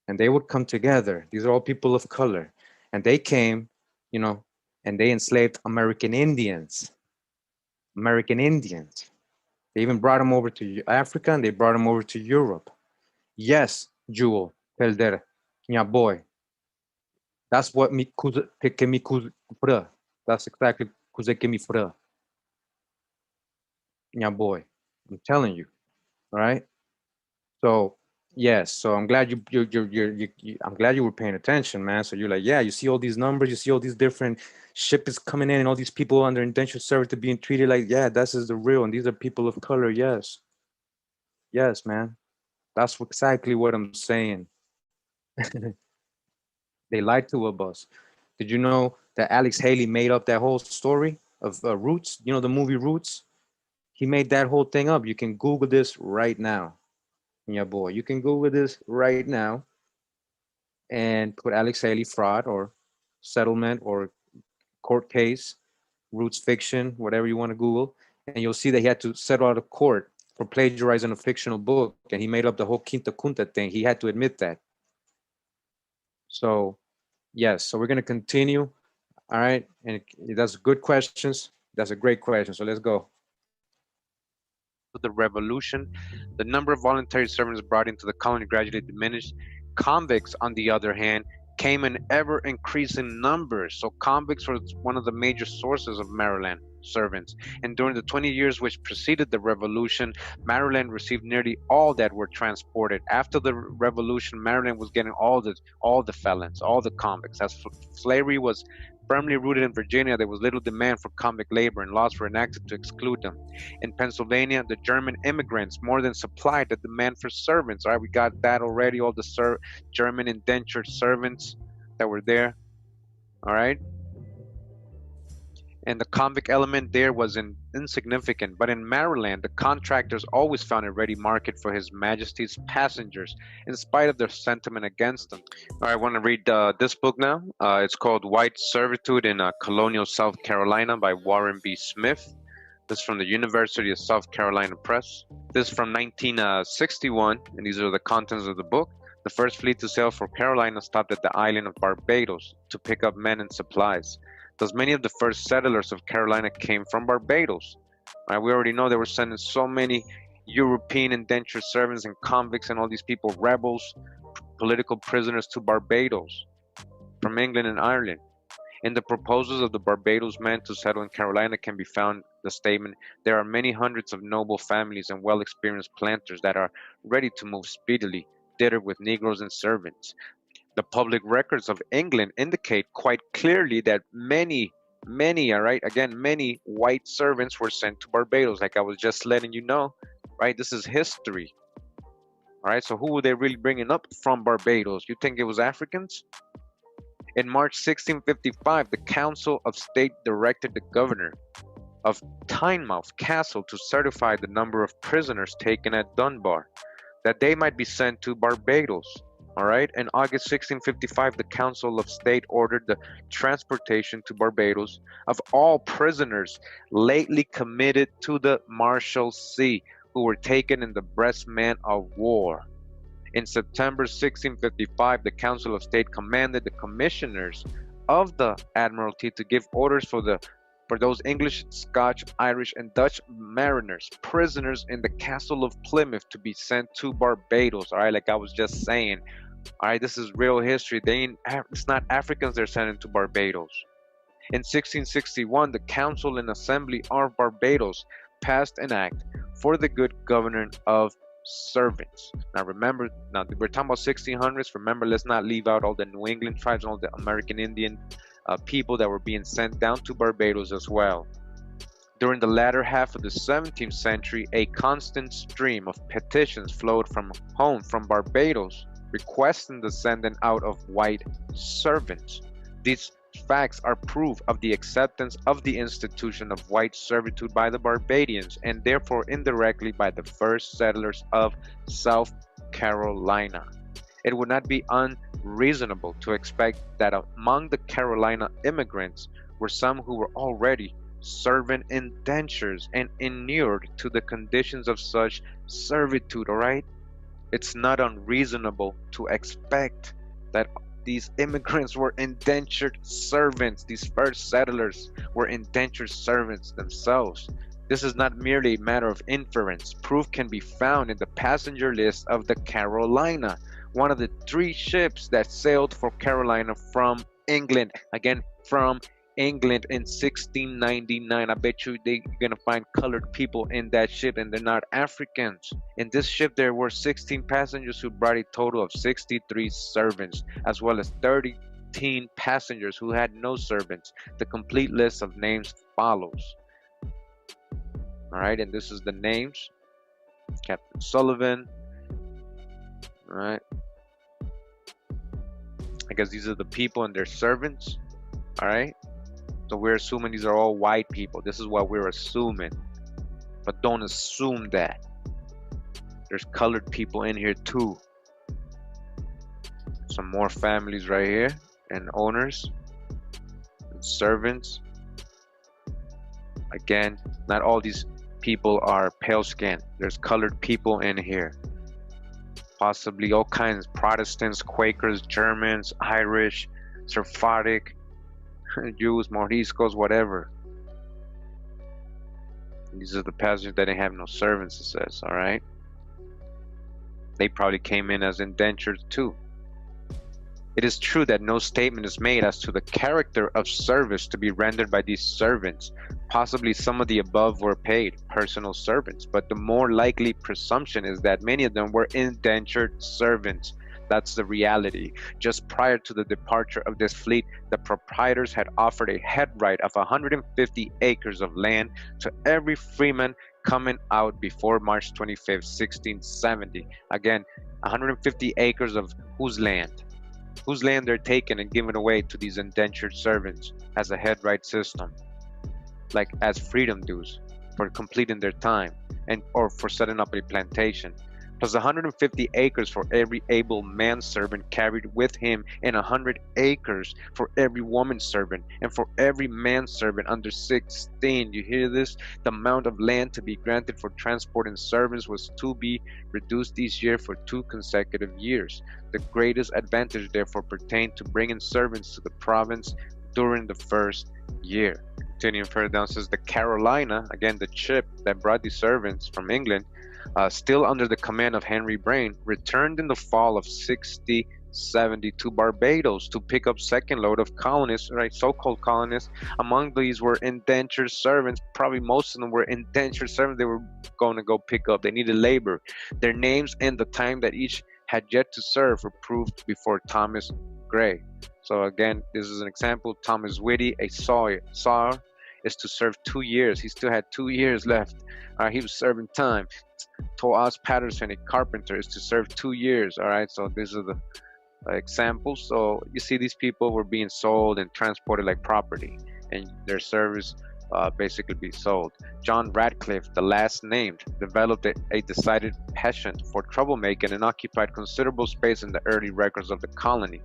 And they would come together. These are all people of color. And they came, and they enslaved American Indians. American Indians. They even brought them over to Africa and they brought them over to Europe. Yes, Jewel, Pelder, my boy. That's what me que me fra. That's exactly que me fra. Yeah, boy. I'm telling you. All right. So yes. So I'm glad I'm glad you were paying attention, man. So you're like, yeah, you see all these numbers, you see all these different ships coming in, and all these people under indentured servitude being treated like, yeah, this is the real, and these are people of color. Yes. Yes, man. That's exactly what I'm saying. They lied to us. Did you know that Alex Haley made up that whole story of Roots? You know, the movie Roots? He made that whole thing up. You can Google this right now. Yeah, boy. You can Google this right now and put Alex Haley fraud or settlement or court case, Roots fiction, whatever you want to Google. And you'll see that he had to settle out of court for plagiarizing a fictional book. And he made up the whole kinte Kunta thing. He had to admit that. So, yes. So we're going to continue. All right. And that's good questions. That's a great question. So let's go. The revolution, the number of voluntary servants brought into the colony gradually diminished. Convicts, on the other hand, came in ever increasing numbers. So convicts were one of the major sources of Maryland servants. And during the 20 years which preceded the revolution, Maryland received nearly all that were transported. After the revolution, Maryland was getting all the felons, all the convicts. As slavery was firmly rooted in Virginia, there was little demand for convict labor, and laws were enacted to exclude them. In Pennsylvania, the German immigrants more than supplied the demand for servants. All right, we got that already, all the German indentured servants that were there. All right. And the convict element there was insignificant. But in Maryland, the contractors always found a ready market for His Majesty's passengers, in spite of their sentiment against them. All right, I want to read this book now. It's called White Servitude in Colonial South Carolina by Warren B. Smith. This is from the University of South Carolina Press. This is from 1961, and these are the contents of the book. The first fleet to sail for Carolina stopped at the island of Barbados to pick up men and supplies. Thus, many of the first settlers of Carolina came from Barbados. Right? We already know they were sending so many European indentured servants and convicts and all these people, rebels, political prisoners to Barbados from England and Ireland. In the proposals of the Barbados men to settle in Carolina can be found the statement, there are many hundreds of noble families and well-experienced planters that are ready to move speedily, thither with Negroes and servants. The public records of England indicate quite clearly that many, all right, again, many white servants were sent to Barbados, like I was just letting you know, right? This is history. All right, so who were they really bringing up from Barbados? You think it was Africans? In March 1655, the Council of State directed the governor of Tynemouth Castle to certify the number of prisoners taken at Dunbar, that they might be sent to Barbados. All right, in August 1655, the Council of State ordered the transportation to Barbados of all prisoners lately committed to the Marshalsea who were taken in the Breastman of War. In September 1655, the Council of State commanded the commissioners of the Admiralty to give orders for those English, Scotch, Irish, and Dutch mariners, prisoners in the Castle of Plymouth, to be sent to Barbados. All right, like I was just saying. All right, this is real history. It's not Africans they're sending to Barbados. In 1661, the Council and Assembly of Barbados passed an act for the good governance of servants. Now remember, we're talking about 1600s. Remember, let's not leave out all the New England tribes and all the American Indian people that were being sent down to Barbados as well. During the latter half of the 17th century, a constant stream of petitions flowed from Barbados requesting the sending out of white servants. These facts are proof of the acceptance of the institution of white servitude by the Barbadians, and therefore indirectly by the first settlers of South Carolina. It would not be unreasonable to expect that among the Carolina immigrants were some who were already serving indentures and inured to the conditions of such servitude. All right, it's not unreasonable to expect that these immigrants were indentured servants. These first settlers were indentured servants themselves. This is not merely a matter of inference. Proof can be found in the passenger list of the Carolina, one of the 3 ships that sailed for Carolina from England. Again, from England in 1699. I bet you they're gonna find colored people in that ship, and they're not Africans. In this ship, there were 16 passengers who brought a total of 63 servants, as well as 13 passengers who had no servants. The complete list of names follows. All right, and this is the names. Captain Sullivan. All right. I guess these are the people and their servants. All right. So we're assuming these are all white people. This is what we're assuming. But don't assume that. There's colored people in here too. Some more families right here. And owners. And servants. Again, not all these people are pale skinned. There's colored people in here. Possibly all kinds. Protestants, Quakers, Germans, Irish, Sephardic, Jews, Moriscos, whatever. These are the passengers that didn't have no servants, it says. All right, they probably came in as indentured too. It is true that no statement is made as to the character of service to be rendered by these servants. Possibly some of the above were paid personal servants, but the more likely presumption is that many of them were indentured servants. That's the reality. Just prior to the departure of this fleet, the proprietors had offered a head right of 150 acres of land to every freeman coming out before March 25th, 1670. Again, 150 acres of whose land? Whose land they're taking and giving away to these indentured servants as a head right system, like as freedom dues for completing their time and or for setting up a plantation. Plus 150 acres for every able manservant carried with him, and 100 acres for every woman servant, and for every manservant under 16. You hear this? The amount of land to be granted for transporting servants was to be reduced each year for 2 consecutive years. The greatest advantage therefore pertained to bringing servants to the province during the first year. Continuing further down, says the Carolina, again the ship that brought these servants from England, still under the command of Henry Brain, returned in the fall of 6070 to Barbados to pick up second load of colonists, right, so-called colonists. Among these were indentured servants. Probably most of them were indentured servants they were going to go pick up. They needed labor. Their names and the time that each had yet to serve were proved before Thomas Gray. So again, this is an example. Thomas Whitty, a sawyer, is to serve 2 years. He still had 2 years left. He was serving time. Toaz Patterson, a carpenter, is to serve 2 years. All right, so these are the examples. So you see, these people were being sold and transported like property, and their service basically be sold. John Radcliffe, the last named, developed a decided passion for troublemaking and occupied considerable space in the early records of the colony.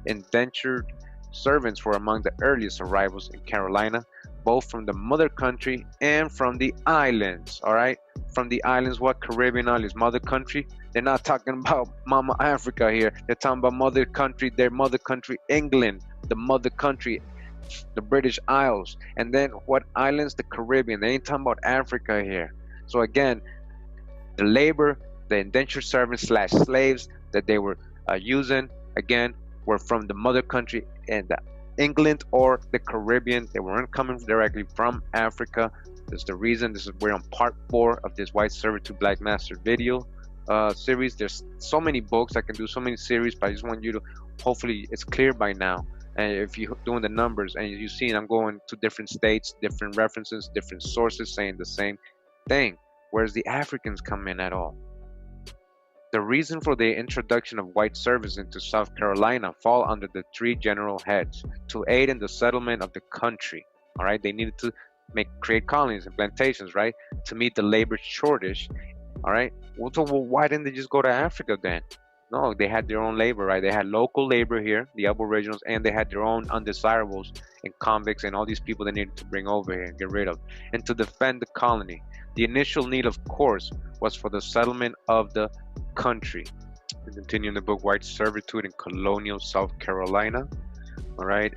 Indentured servants were among the earliest arrivals in Carolina, both from the mother country and from the islands. All right, from the islands. What Caribbean islands? Mother country. They're not talking about Mama Africa here. They're talking about mother country. Their mother country, England. The mother country, the British Isles. And then what islands? The Caribbean. They ain't talking about Africa here. So again, the labor, the indentured servants / slaves that they were using, again, were from the mother country and the England or the Caribbean. They weren't coming directly from Africa. That's the reason. We're on part 4 of this White Servitude Black Master video series. There's so many books. I can do so many series, but I just want you to, hopefully it's clear by now. And if you're doing the numbers and you see I'm going to different states, different references, different sources saying the same thing. Where's the Africans come in at all? The reason for the introduction of white servants into South Carolina fall under the 3 general heads: to aid in the settlement of the country. All right, they needed to create colonies and plantations, right, to meet the labor shortage. All right, well, so why didn't they just go to Africa then? No, they had their own labor, right? They had local labor here, the aboriginals, and they had their own undesirables and convicts and all these people they needed to bring over here and get rid of, and to defend the colony. The initial need, of course, was for the settlement of the country. We continue in the book White Servitude in Colonial South Carolina. All right,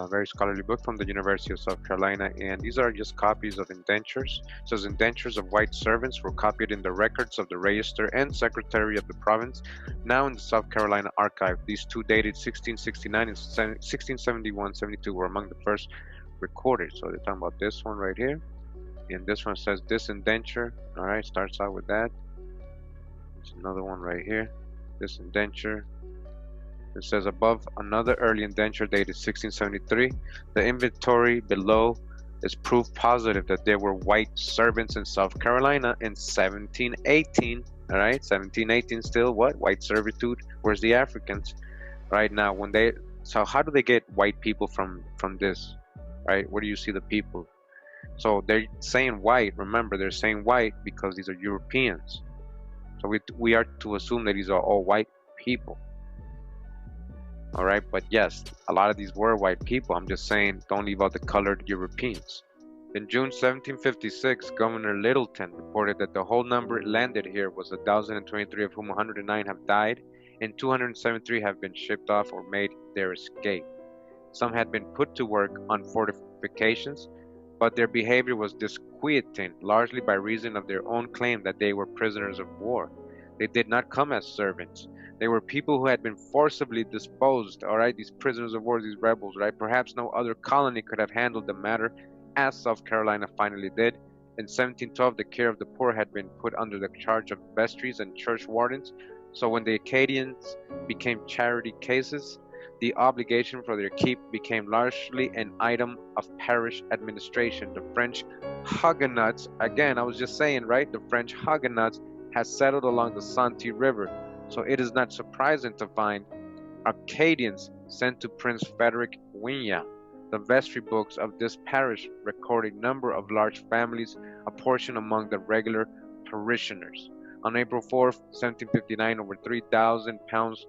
very scholarly book from the University of South Carolina, and these are just copies of indentures. It says indentures of white servants were copied in the records of the Register and Secretary of the Province, now in the South Carolina Archive. These two, dated 1669 and 1671-72, were among the first recorded. So they're talking about this one right here, and this one says this indenture. All right, starts out with that. There's another one right here, this indenture. It says above another early indenture dated 1673. The inventory below is proof positive that there were white servants in South Carolina in 1718. All right, 1718 still what? White servitude. Where's the Africans? Right now, so how do they get white people from this? Right, where do you see the people? So they're saying white. Remember, they're saying white because these are Europeans. So we are to assume that these are all white people. All right, but yes, a lot of these were white people. I'm just saying, don't leave out the colored Europeans. In June 1756, Governor Littleton reported that the whole number landed here was 1,023, of whom 109 have died, and 273 have been shipped off or made their escape. Some had been put to work on fortifications, but their behavior was disquieting, largely by reason of their own claim that they were prisoners of war. They did not come as servants. They were people who had been forcibly disposed, all right, these prisoners of war, these rebels, right? Perhaps no other colony could have handled the matter as South Carolina finally did. In 1712, the care of the poor had been put under the charge of vestries and church wardens. So when the Acadians became charity cases, the obligation for their keep became largely an item of parish administration. The French Huguenots, again, I was just saying, right? The French Huguenots had settled along the Santee River. So it is not surprising to find Acadians sent to Prince Frederick William. The vestry books of this parish record a number of large families, apportioned among the regular parishioners. On April 4th, 1759, over 3,000 pounds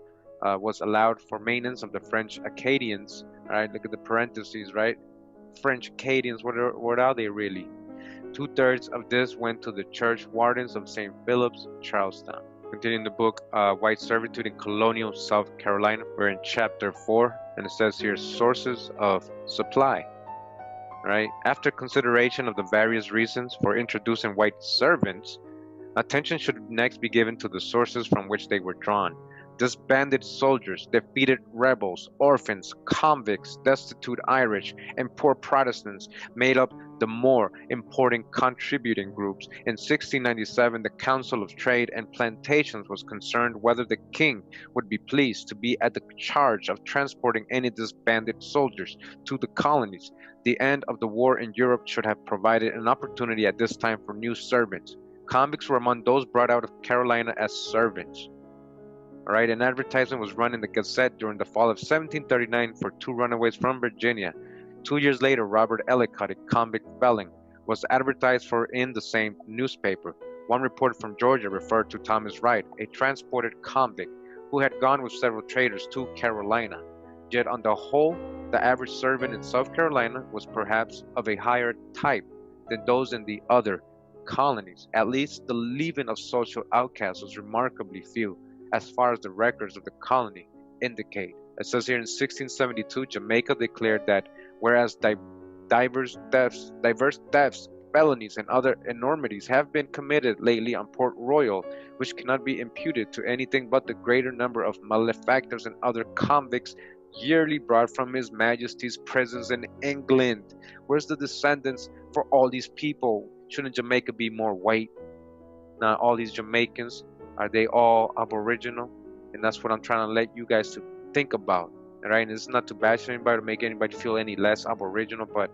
was allowed for maintenance of the French Acadians. All right, look at the parentheses, right? French Acadians, what are they really? 2/3 of this went to the church wardens of St. Philip's, Charlestown. Continuing the book, White Servitude in Colonial South Carolina. We're in chapter 4, and it says here, sources of supply. Right? After consideration of the various reasons for introducing white servants, attention should next be given to the sources from which they were drawn. Disbanded soldiers, defeated rebels, orphans, convicts, destitute Irish, and poor Protestants made up the more important contributing groups. In 1697, the Council of Trade and Plantations was concerned whether the king would be pleased to be at the charge of transporting any disbanded soldiers to the colonies. The end of the war in Europe should have provided an opportunity at this time for new servants. Convicts were among those brought out of Carolina as servants. All right, an advertisement was run in the Gazette during the fall of 1739 for 2 runaways from Virginia. 2 years later, Robert Ellicott, a convict felon, was advertised for in the same newspaper. One report from Georgia referred to Thomas Wright, a transported convict who had gone with several traders to Carolina. Yet on the whole, the average servant in South Carolina was perhaps of a higher type than those in the other colonies. At least the leaven of social outcasts was remarkably few, as far as the records of the colony indicate. It says here in 1672, Jamaica declared that whereas diverse thefts, felonies, and other enormities have been committed lately on Port Royal, which cannot be imputed to anything but the greater number of malefactors and other convicts yearly brought from His Majesty's prisons in England. Where's the descendants for all these people? Shouldn't Jamaica be more white? Now, all these Jamaicans, are they all aboriginal? And that's what I'm trying to let you guys to think about, right? And it's not to bash anybody to make anybody feel any less aboriginal, but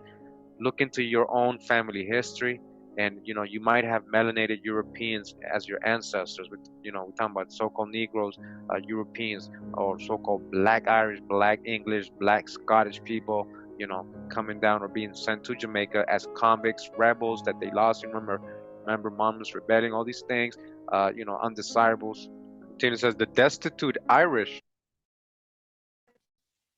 look into your own family history, and you might have melanated Europeans as your ancestors. We're talking about so-called Negroes, Europeans, or so-called Black Irish, Black English, Black Scottish people, coming down or being sent to Jamaica as convicts, rebels that they lost. Remember Monmouth's rebellion, all these things, undesirables. Tina says the destitute Irish.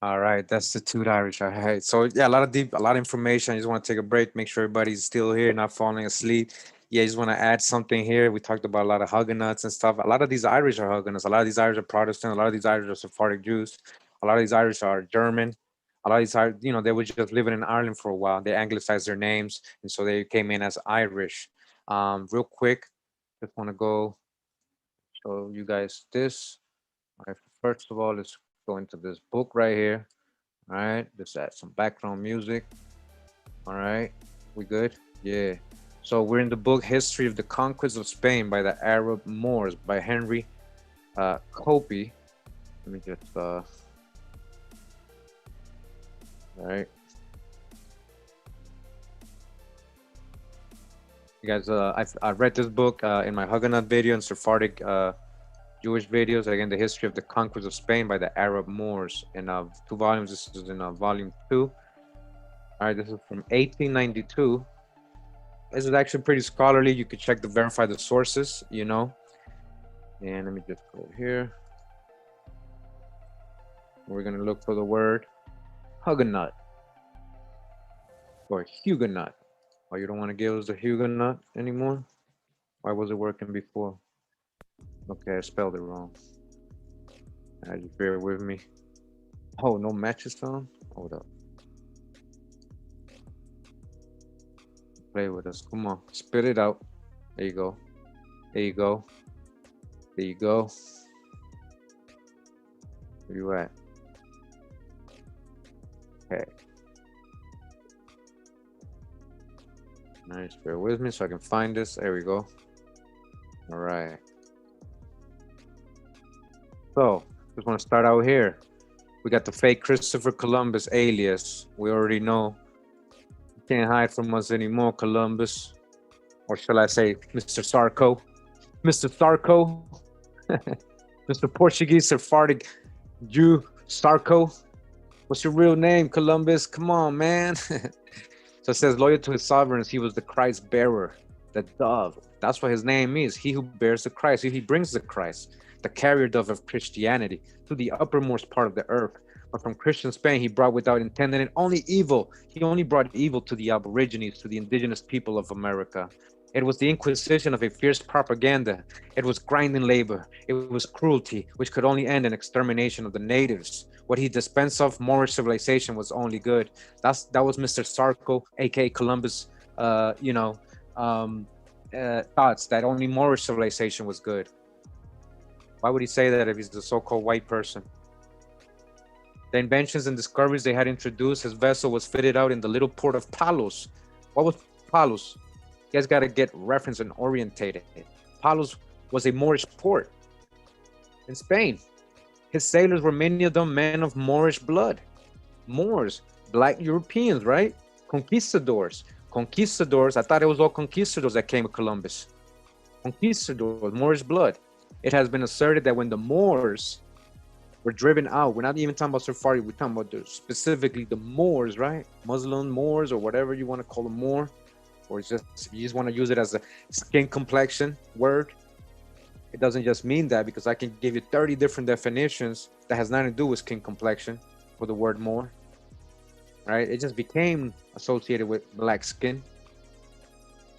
All right, destitute Irish. All right. So yeah, a lot of information. I just want to take a break, make sure everybody's still here, not falling asleep. Yeah, I just want to add something here. We talked about a lot of Huguenots and stuff. A lot of these Irish are Huguenots. A lot of these Irish are Protestant. A lot of these Irish are Sephardic Jews. A lot of these Irish are German. A lot of these are, they were just living in Ireland for a while. They anglicized their names, and so they came in as Irish. Real quick, just want to go show you guys this. All right, first of all, let's go into this book right here. All right, just add some background music. All right, we good? Yeah. So we're in the book History of the Conquest of Spain by the Arab Moors by Henry Copy. Let me just all right. You guys, I read this book in my Huguenot video and Sephardic Jewish videos. Again, the History of the Conquest of Spain by the Arab Moors in 2 volumes. This is in volume 2. All right, this is from 1892. This is actually pretty scholarly. You could check to verify the sources, And let me just go here. We're gonna look for the word Huguenot or Huguenot. Oh, you don't want to give us the Huguenot anymore? Why was it working before? Okay, I spelled it wrong. Just bear with me. Oh, no matches found? Hold up. Play with us. Come on, spit it out. There you go. There you go. There you go. Where you at? Okay. Nice. Bear with me so I can find this. There we go. All right. So, just want to start out here. We got the fake Christopher Columbus alias. We already know. You can't hide from us anymore, Columbus. Or shall I say, Mr. Sarko? Mr. Sarko? Mr. Portuguese Sephardic Jew Sarko? What's your real name, Columbus? Come on, man. So it says, loyal to his sovereigns, he was the Christ bearer, the dove. That's what his name is. He who bears the Christ. He brings the Christ, the carrier dove of Christianity to the uppermost part of the earth. But from Christian Spain, he brought without intending only evil. He only brought evil to the Aborigines, to the indigenous people of America. It was the inquisition of a fierce propaganda. It was grinding labor. It was cruelty, which could only end in extermination of the natives. What he dispensed of Moorish civilization was only good. That was Mr. Sarko, aka Columbus, thoughts that only Moorish civilization was good. Why would he say that if he's a so-called white person? The inventions and discoveries they had introduced, his vessel was fitted out in the little port of Palos. What was Palos? You guys got to get reference and orientated. Palos was a Moorish port in Spain. His sailors were many of them men of Moorish blood. Moors, black Europeans, right? Conquistadors. Conquistadors, I thought it was all conquistadors that came with Columbus. Conquistadors, Moorish blood. It has been asserted that when the Moors were driven out, we're not even talking about Safari, we're talking about specifically the Moors, right? Muslim Moors, or whatever you want to call them, Moor, or it's just, if you just want to use it as a skin complexion word, it doesn't just mean that, because I can give you 30 different definitions that has nothing to do with skin complexion for the word Moor, right? It just became associated with black skin,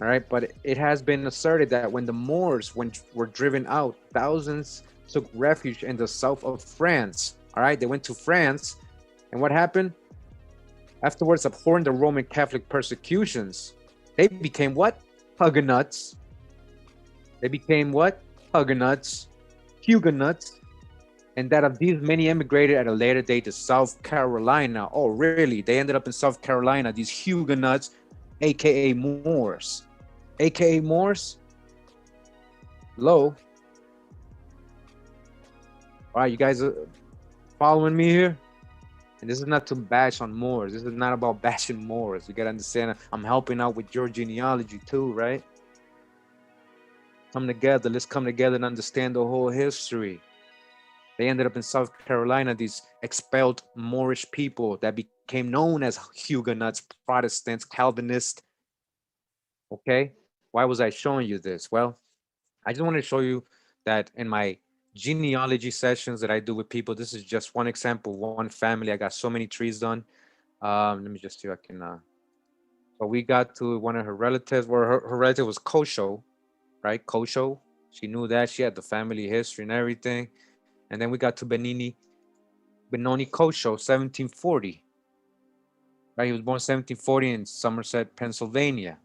all right? But it has been asserted that when the Moors were driven out, thousands took refuge in the south of France, all right? They went to France, and what happened? Afterwards, abhorring the Roman Catholic persecutions, they became what? Huguenots. They became what? Huguenots. Huguenots. And that of these, many emigrated at a later date to South Carolina. Oh, really? They ended up in South Carolina, these Huguenots, aka Moors. AKA Moors? Low. All right, you guys are following me here? And this is not to bash on Moors. This is not about bashing Moors. You gotta understand, I'm helping out with your genealogy too, right? Come together, let's come together and understand the whole history. They ended up in South Carolina, these expelled Moorish people that became known as Huguenots, Protestants, Calvinists. Okay, why was I showing you this? Well, I just want to show you that in my genealogy sessions that I do with people, this is just one example, one family. I got so many trees done. Let me just see if I can. So we got to one of her relatives, where her relative was Kosho, right? Kosho. She knew that. She had the family history and everything. And then we got to Benoni Kosho, 1740. Right? He was born 1740 in Somerset, Pennsylvania.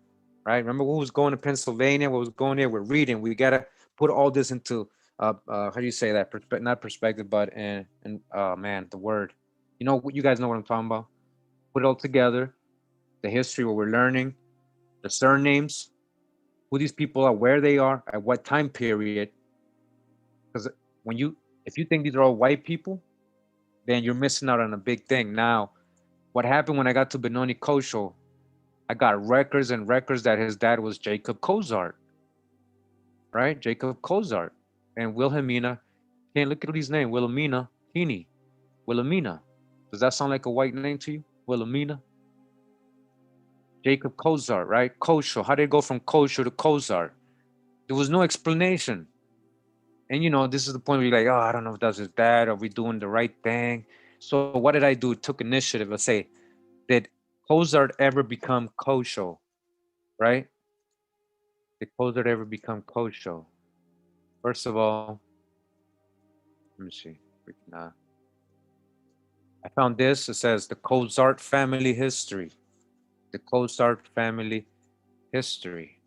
Right? Remember who was going to Pennsylvania? What was going there? We're reading. We gotta put all this into how do you say that? Not perspective, but man, the word. You know, you guys know what I'm talking about. Put it all together. The history, what we're learning, the surnames, who these people are, where they are, at what time period. Because if you think these are all white people, then you're missing out on a big thing. Now, what happened when I got to Benoni Kosho, I got records and records that his dad was Jacob Cozart, right? Jacob Cozart. And Wilhelmina, can't look at these names, Wilhelmina, Heaney, Wilhelmina. Does that sound like a white name to you? Wilhelmina? Jacob Cozart, right? Kosho, how did it go from Kosho to Cozart? There was no explanation. And you know, this is the point where you're like, oh, I don't know if that's his dad. Are we doing the right thing? So what did I do? Took initiative. Let's say, did Cozart ever become Kosho? Right? Did Cozart ever become Kosho? First of all, let me see. I found this. It says the Cozart family history. The Cozart family history.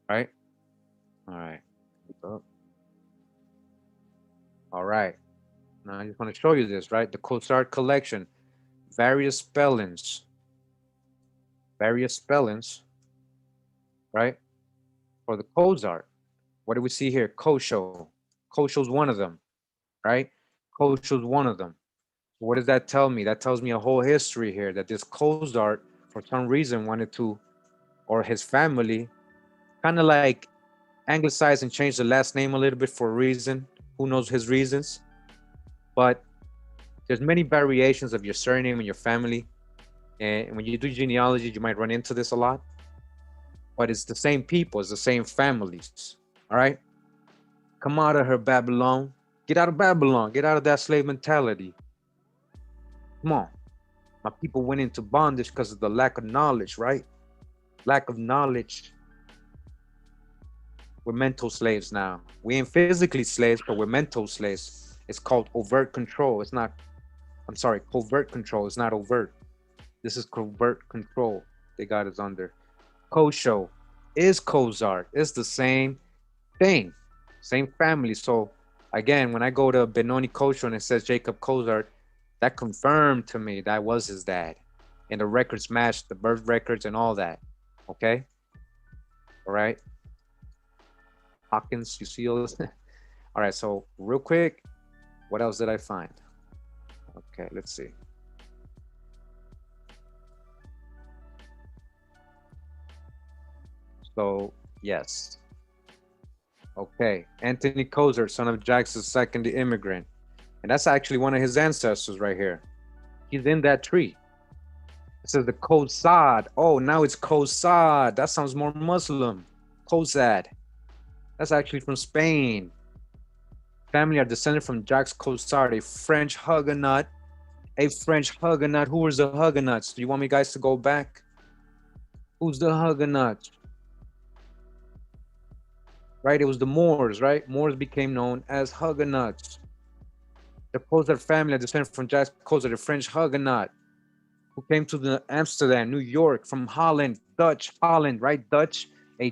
Right? All right. All right. Now I just want to show you this, right? The Cozart collection, various spellings, right? For the Cozart. What do we see here? Kosho. Kosho's one of them, right? Kosho's one of them. What does that tell me? That tells me a whole history here, that this Cozart, for some reason, wanted to, or his family, kind of like anglicized and changed the last name a little bit for a reason. Who knows his reasons? But there's many variations of your surname and your family. And when you do genealogy, you might run into this a lot. But it's the same people, it's the same families. All right? Come out of her, Babylon. Get out of Babylon. Get out of that slave mentality. Come on. My people went into bondage because of the lack of knowledge, right? Lack of knowledge. We're mental slaves now. We ain't physically slaves, but we're mental slaves. It's called overt control. It's not, I'm sorry, covert control. It's not overt. This is covert control they got us under. Kosho is Kozart. It's the same thing, same family. So again, when I go to Benoni Kosho and it says Jacob Kozart, that confirmed to me that was his dad. And the records matched the birth records and all that. Okay? All right. Hawkins, you see all this? All right, so real quick, what else did I find? Okay, let's see. So, yes. Okay, Anthony Kozart, son of Jackson II, the immigrant. And that's actually one of his ancestors right here. He's in that tree. It says the Kozad. Oh, now it's Kozad. That sounds more Muslim. Kozad. That's actually from Spain. Family are descended from Jacques Kozard, a French Huguenot. A French Huguenot. Who was the Huguenots? Do you want me guys to go back? Who's the Huguenots? Right, it was the Moors, right? Moors became known as Huguenots. The Kozard family are descended from Jacques Kozard, a French Huguenot, who came to the Amsterdam, New York, from Holland, Dutch, Holland, right? Dutch, a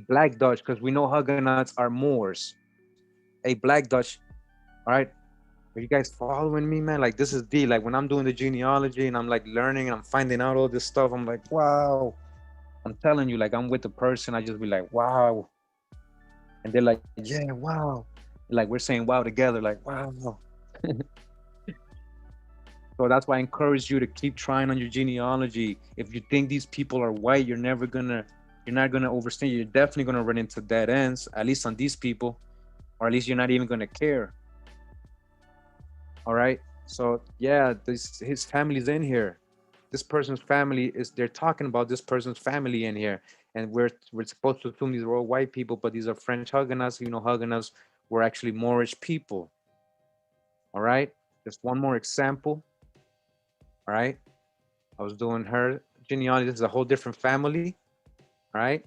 black Dutch, because we know Huguenots are Moors. A black Dutch, all right? Are you guys following me, man? Like, this is deep. Like, when I'm doing the genealogy and I'm like learning and I'm finding out all this stuff, I'm like, wow. I'm telling you, like, I'm with the person, I just be like, wow. And they're like, yeah, wow. Like, we're saying wow together, like, wow. So that's why I encourage you to keep trying on your genealogy. If you think these people are white, you're not gonna overstand. You're definitely gonna run into dead ends, at least on these people, or at least you're not even gonna care. All right. So yeah, his family's in here. This person's family they're talking about this person's family in here. And we're supposed to assume these are all white people, but these are French Huguenots. You know, Huguenots were actually Moorish people. All right. Just one more example. All right. I was doing her genealogy. This is a whole different family. All right.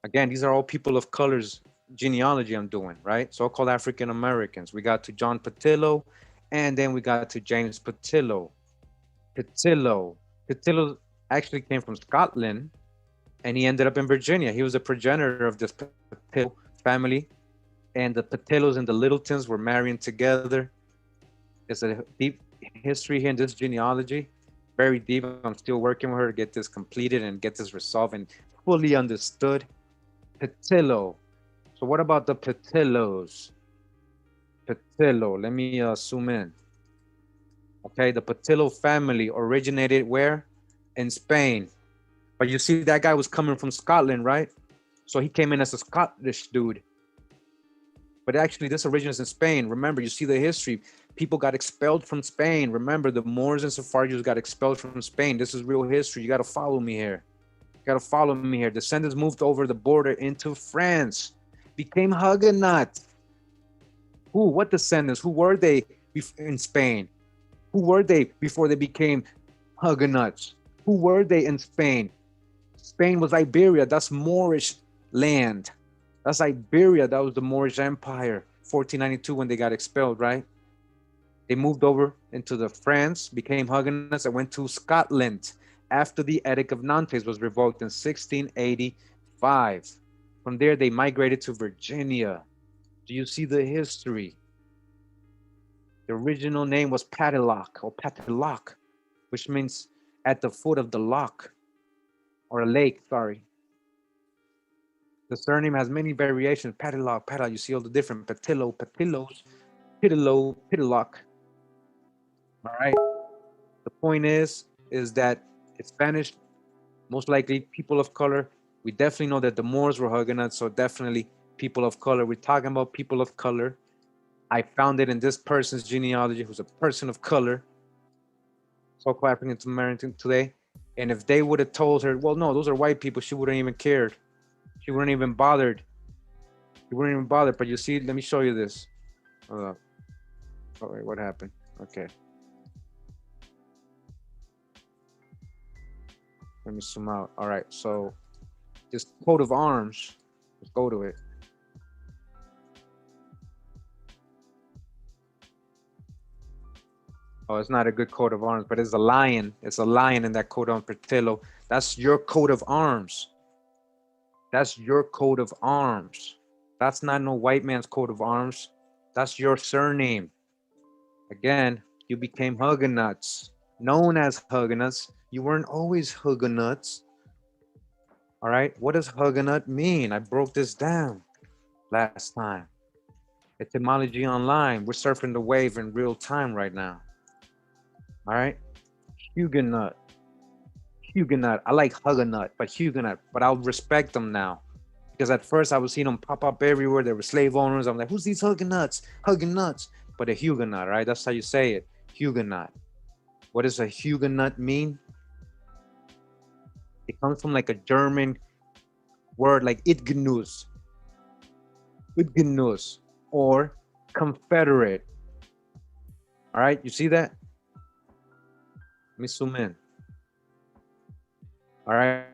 Again, these are all people of color's genealogy I'm doing, right? So-called African Americans. We got to John Patillo, and then we got to James Patillo. Patillo actually came from Scotland, and he ended up in Virginia. He was a progenitor of this Patillo family, and the Patillos and the Littletons were marrying together. There's a deep history here in this genealogy, very deep. I'm still working with her to get this completed and get this resolved and fully understood. Patillo. So what about the Patillos? Patillo, let me zoom in. Okay, the Patillo family originated where? In Spain. But you see, that guy was coming from Scotland, right? So he came in as a Scottish dude. But actually, this originates in Spain. Remember, you see the history. People got expelled from Spain. Remember, the Moors and Sephardians got expelled from Spain. This is real history. You got to follow me here. You got to follow me here. Descendants moved over the border into France, became Huguenots. Who? What descendants? Who were they in Spain? Who were they before they became Huguenots? Who were they in Spain? Spain was Iberia. That's Moorish land. That's Iberia. That was the Moorish Empire. 1492 when they got expelled, right? They moved over into the France, became Huguenots, and went to Scotland after the Edict of Nantes was revoked in 1685. From there, they migrated to Virginia. Do you see the history? The original name was Patilock, which means at the foot of the lock, or a lake, sorry. The surname has many variations. Patilock. You see all the different Patillo, Patillos, Patilock. All right. The point is that it's Spanish, most likely people of color. We definitely know that the Moors were Huguenots, so definitely people of color. We're talking about people of color. I found it in this person's genealogy, who's a person of color, so-called African American today. And if they would have told her, well, no, those are white people, she wouldn't even cared. She wouldn't even bothered. She wouldn't even bother. But you see, let me show you this. Oh, wait, what happened? Okay. Let me zoom out. All right, so this coat of arms. Let's go to it. Oh, it's not a good coat of arms, but it's a lion. It's a lion in that coat on Portillo. That's your coat of arms. That's your coat of arms. That's not no white man's coat of arms. That's your surname. Again, you became Huguenots, known as Huguenots. You weren't always Huguenots. All right, what does Huguenot mean? I broke this down last time. Etymology online. We're surfing the wave in real time right now. All right, Huguenot. Huguenot. I like Huguenot, but Huguenot. But I'll respect them now, because at first I was seeing them pop up everywhere. They were slave owners. I'm like, who's these Huguenots? Huguenots. But a Huguenot, right? That's how you say it. Huguenot. What does a Huguenot mean? It comes from like a German word like Itgenus. Itgenus, or Confederate. All right, you see that? Let me zoom in. All right.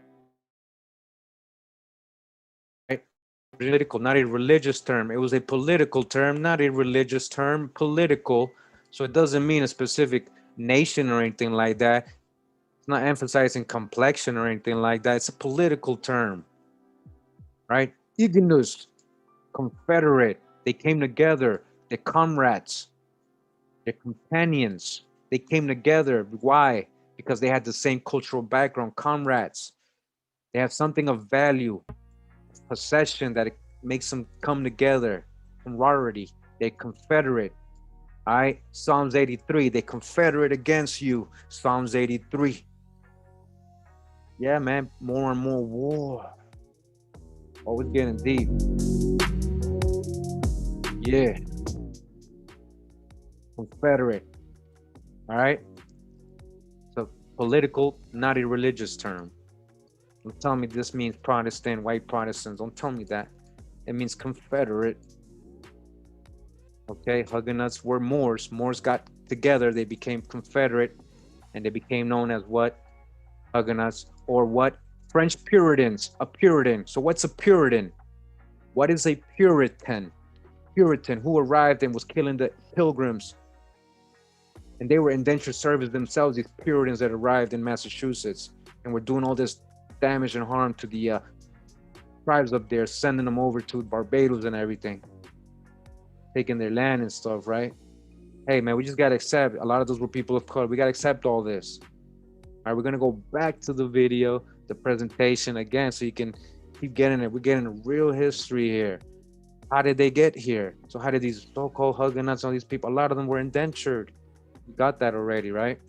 Political, not a religious term. It was a political term, not a religious term. Political. So it doesn't mean a specific nation or anything like that. It's not emphasizing complexion or anything like that. It's a political term, right? Ignus, Confederate. They came together. They're comrades. They're companions. They came together. Why? Because they had the same cultural background. Comrades. They have something of value, possession that it makes them come together. Camaraderie. They're Confederate. All right. Psalms 83. They confederate against you. Psalms 83. Yeah, man. More and more war. Always getting deep. Yeah. Confederate. All right. So political, not a religious term. Don't tell me this means Protestant, white Protestants. Don't tell me that. It means Confederate. Okay, Huguenots were Moors. Moors got together. They became Confederate, and they became known as what? Huguenots, or what? French Puritans. A Puritan. So what's a Puritan? What is a Puritan? Puritan who arrived and was killing the pilgrims. And they were indentured servants themselves, these Puritans that arrived in Massachusetts and were doing all this damage and harm to the tribes up there, sending them over to Barbados and everything, taking their land and stuff, right? Hey, man, we just got to accept, a lot of those were people of color. We got to accept all this. All right, we're going to go back to the video, the presentation again, so you can keep getting it. We're getting a real history here. How did they get here? So how did these so-called Huguenots, all these people, a lot of them were indentured. You got that already, right?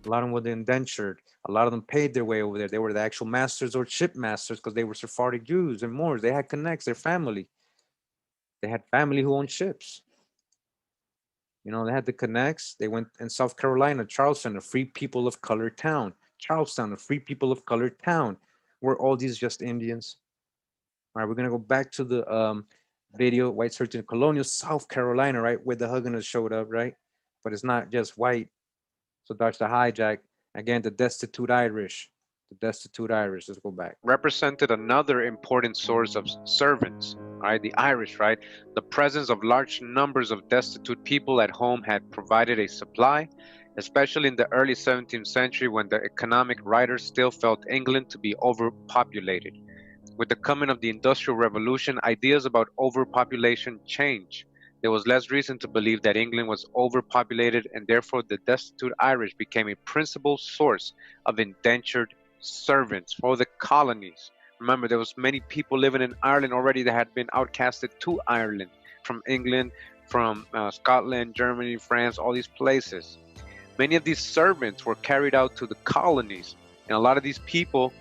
A lot of them were indentured. A lot of them paid their way over there. They were the actual masters or ship masters because they were Sephardic Jews and Moors. They had connects, their family. They had family who owned ships. You know, they had the connects. They went in South Carolina, Charleston, a free people of color town. Charlestown, a free people of color town. Were all these just Indians? All right, we're gonna go back to the video, white search in colonial South Carolina, right, where the Huguenots showed up, right? But it's not just white. So that's the hijack. Again, the destitute Irish. The destitute Irish. Let's go back. Represented another important source of servants, right? The Irish, right? The presence of large numbers of destitute people at home had provided a supply, especially in the early 17th century when the economic writers still felt England to be overpopulated. With the coming of the Industrial Revolution, ideas about overpopulation changed. There was less reason to believe that England was overpopulated, and therefore the destitute Irish became a principal source of indentured servants for the colonies. Remember, there was many people living in Ireland already that had been outcasted to Ireland from England, from Scotland, Germany, France, all these places. Many of these servants were carried out to the colonies, and a lot of these people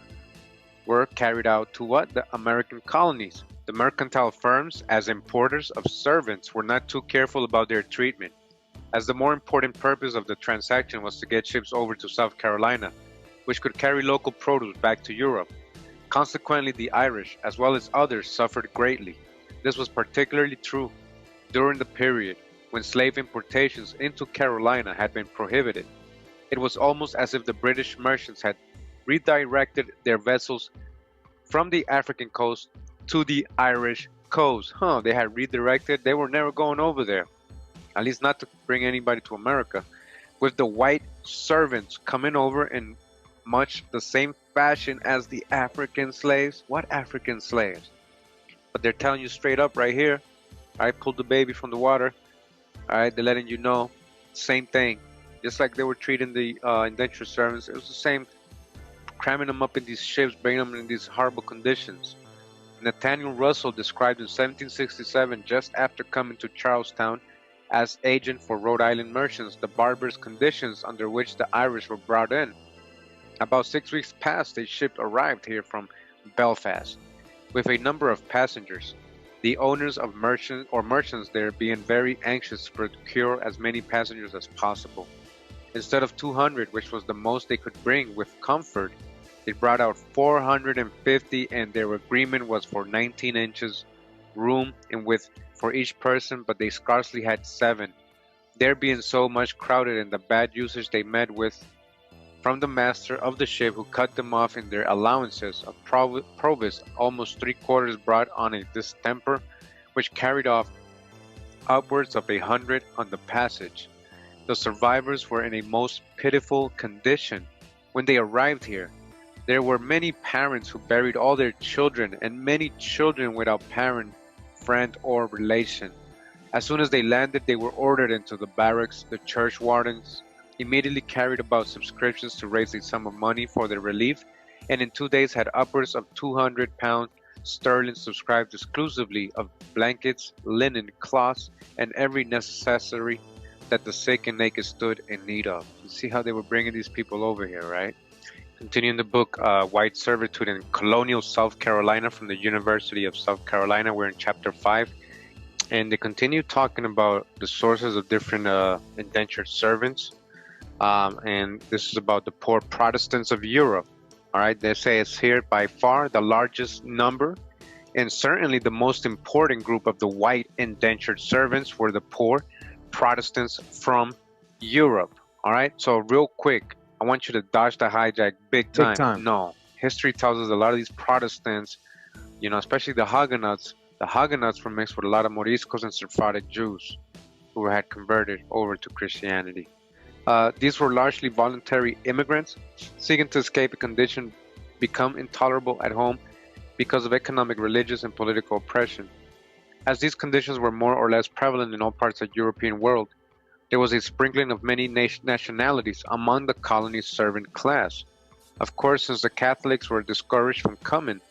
were carried out to what? The American colonies. The mercantile firms, as importers of servants, were not too careful about their treatment, as the more important purpose of the transaction was to get ships over to South Carolina, which could carry local produce back to Europe. Consequently, the Irish, as well as others, suffered greatly. This was particularly true during the period when slave importations into Carolina had been prohibited. It was almost as if the British merchants had redirected their vessels from the African coast to the Irish coast. They had redirected. They were never going over there, at least not to bring anybody to America, with the white servants coming over in much the same fashion as the African slaves. What African slaves? But they're telling you straight up right here. I pulled the baby from the water. All right, they're letting you know, same thing. Just like they were treating the indentured servants, it was the same, cramming them up in these ships, bringing them in these horrible conditions. Nathaniel Russell described in 1767, just after coming to Charlestown as agent for Rhode Island merchants, the barbarous conditions under which the Irish were brought in. About 6 weeks passed, a ship arrived here from Belfast with a number of passengers. The owners of merchants there being very anxious to procure as many passengers as possible. Instead of 200, which was the most they could bring with comfort, they brought out 450, and their agreement was for 19 inches room and width for each person, but they scarcely had 7. There being so much crowded and the bad usage they met with from the master of the ship, who cut them off in their allowances of provisions, almost 3/4 brought on a distemper, which carried off upwards of 100 on the passage. The survivors were in a most pitiful condition. When they arrived here, there were many parents who buried all their children, and many children without parent, friend, or relation. As soon as they landed, they were ordered into the barracks. The church wardens immediately carried about subscriptions to raise a sum of money for their relief, and in 2 days had upwards of £200 sterling subscribed exclusively of blankets, linen, cloths, and every necessary that the sick and naked stood in need of. You see how they were bringing these people over here, right? Continuing the book, White Servitude in Colonial South Carolina from the University of South Carolina. We're in chapter 5, and they continue talking about the sources of different indentured servants. And this is about the poor Protestants of Europe. All right, they say it's here by far the largest number, and certainly the most important group of the white indentured servants were the poor Protestants from Europe. All right, so real quick, I want you to dodge the hijack big time. No, history tells us a lot of these Protestants, you know, especially the Huguenots were mixed with a lot of Moriscos and Sephardic Jews who had converted over to Christianity. These were largely voluntary immigrants seeking to escape a condition become intolerable at home because of economic, religious, and political oppression. As these conditions were more or less prevalent in all parts of the European world, there was a sprinkling of many nationalities among the colony servant class. Of course, since the Catholics were discouraged from coming,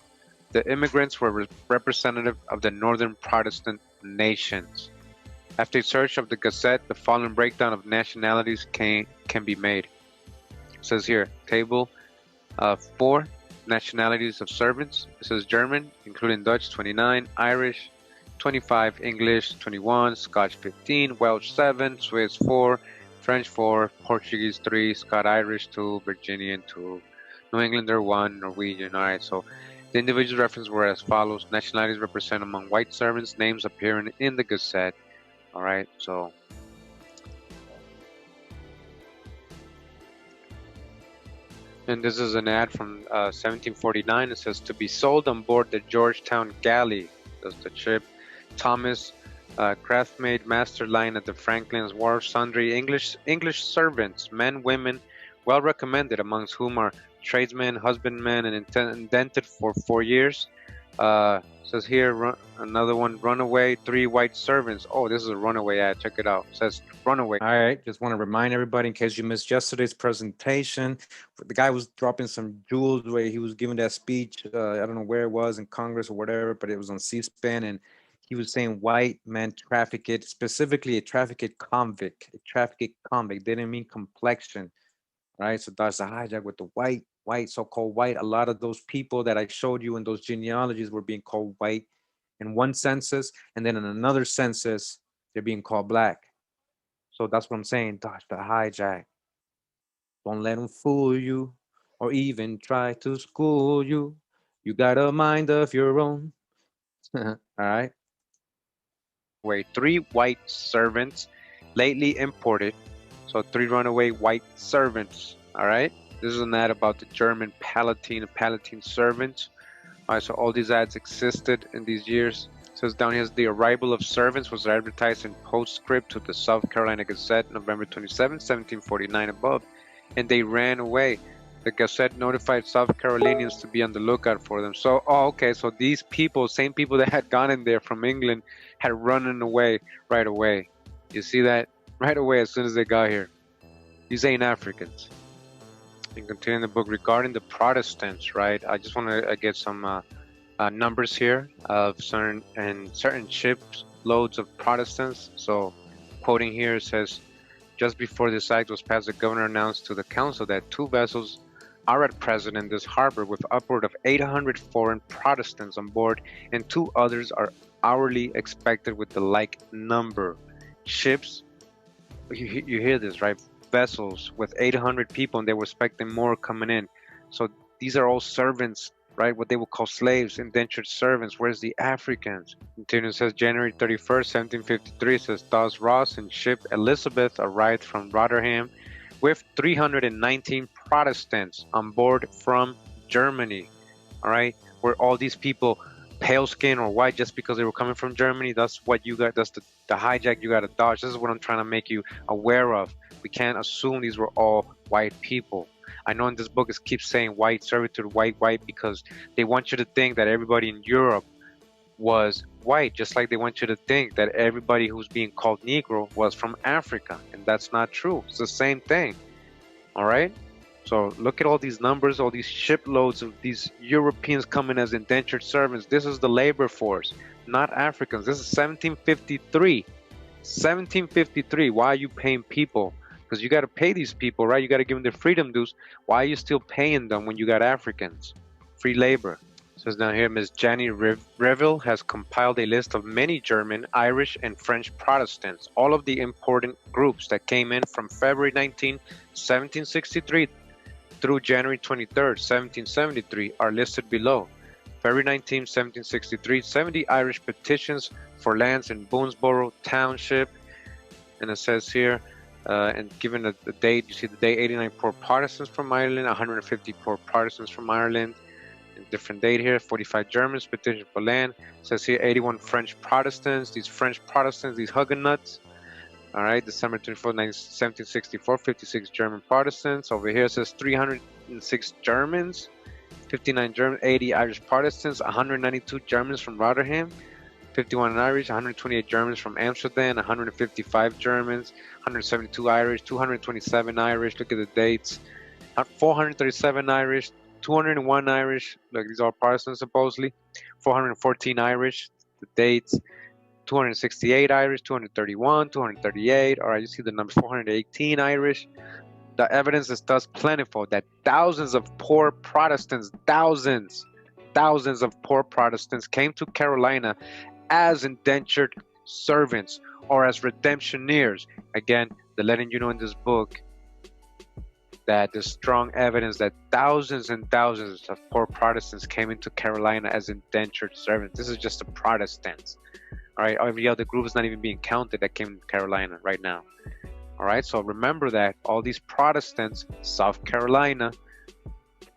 the immigrants were representative of the northern Protestant nations. After a search of the Gazette, the following breakdown of nationalities can be made. It says here, table 4 nationalities of servants. It says German, including Dutch, 29, Irish, 25, English, 21, Scotch, 15, Welsh, 7, Swiss, 4, French, 4, Portuguese, 3, Scot-Irish, 2, Virginian, 2, New Englander, 1, Norwegian. All right, so the individual references were as follows. Nationalities represented among white servants, names appearing in the Gazette. All right, so and this is an ad from 1749. It says, to be sold on board the Georgetown Galley. That's the ship. Thomas Crathmade, master line at the Franklin's Wharf. Sundry English servants, men, women, well recommended, amongst whom are tradesmen, husbandmen, and indented for 4 years. Says here, another one, runaway, 3 white servants. Oh, this is a runaway ad. Check it out. It says runaway. All right, just want to remind everybody in case you missed yesterday's presentation. The guy was dropping some jewels where he was giving that speech. I don't know where it was, in Congress or whatever, but it was on C-SPAN, and he was saying white men trafficked, specifically a trafficked convict. A trafficked convict. They didn't mean complexion, right? So that's the hijack with the white, so-called white. A lot of those people that I showed you in those genealogies were being called white in one census, and then in another census, they're being called black. So that's what I'm saying, dodge the hijack. Don't let them fool you or even try to school you. You got a mind of your own. All right. Wait, 3 white servants lately imported. So 3 runaway white servants. All right. This is an ad about the German Palatine servants. All right, so all these ads existed in these years. It says down here, the arrival of servants was advertised in postscript to the South Carolina Gazette, November 27, 1749 above, and they ran away. The Gazette notified South Carolinians to be on the lookout for them. So, okay, so these people, same people that had gone in there from England, had run away right away. You see that? Right away as soon as they got here. These ain't Africans. And continuing the book regarding the Protestants, right? I just want to get some numbers here of certain ships loads of Protestants. So, quoting here, it says, just before this act was passed, the governor announced to the council that 2 vessels are at present in this harbor with upward of 800 foreign Protestants on board, and 2 others are hourly expected with the like number. Ships, you hear this, right? Vessels with 800 people, and they were expecting more coming in. So these are all servants, right? What they would call slaves, indentured servants. Where's the Africans? Continuing, says January 31st, 1753, says thus Ross and ship Elizabeth arrived from Rotterdam with 319 Protestants on board from Germany. All right, where all these people pale skin or white just because they were coming from Germany. That's what you got. That's the hijack you got to dodge. This is what I'm trying to make you aware of. We can't assume these were all white people. I know in this book it keeps saying white servitude, white, because they want you to think that everybody in Europe was white, just like they want you to think that everybody who's being called Negro was from Africa, and that's not true. It's the same thing. All right, so look at all these numbers, all these shiploads of these Europeans coming as indentured servants. This is the labor force, not Africans. This is 1753. 1753. Why are you paying people? Because you got to pay these people, right? You got to give them their freedom dues. Why are you still paying them when you got Africans? Free labor. It says down here, Ms. Jenny Reville has compiled a list of many German, Irish, and French Protestants. All of the important groups that came in from February 19, 1763 through January 23, 1773 are listed below. February 19, 1763, 70 Irish petitions for lands in Boonesborough Township. And it says here, and given the date, you see the date, 89 poor Protestants from Ireland, 150 poor Protestants from Ireland. Different date here, 45 Germans petitioned for land. It says here 81 French Protestants. These French Protestants, these Huguenots. All right, December 24, 1764, 56 German Protestants. Over here it says 306 Germans, 59 Germans, 80 Irish Protestants, 192 Germans from Rotterdam, 51 Irish, 128 Germans from Amsterdam, 155 Germans, 172 Irish, 227 Irish. Look at the dates. 437 Irish, 201 Irish, like these are Protestants supposedly, 414 Irish, the dates, 268 Irish, 231, 238, all right, you see the numbers, 418 Irish. The evidence is thus plentiful that thousands of poor Protestants, thousands of poor Protestants came to Carolina as indentured servants or as redemptioneers. Again, they're letting you know in this book that there's strong evidence that thousands and thousands of poor Protestants came into Carolina as indentured servants. This is just the Protestants. All right, every other group is not even being counted that came to Carolina right now. All right, so remember that all these Protestants, South Carolina,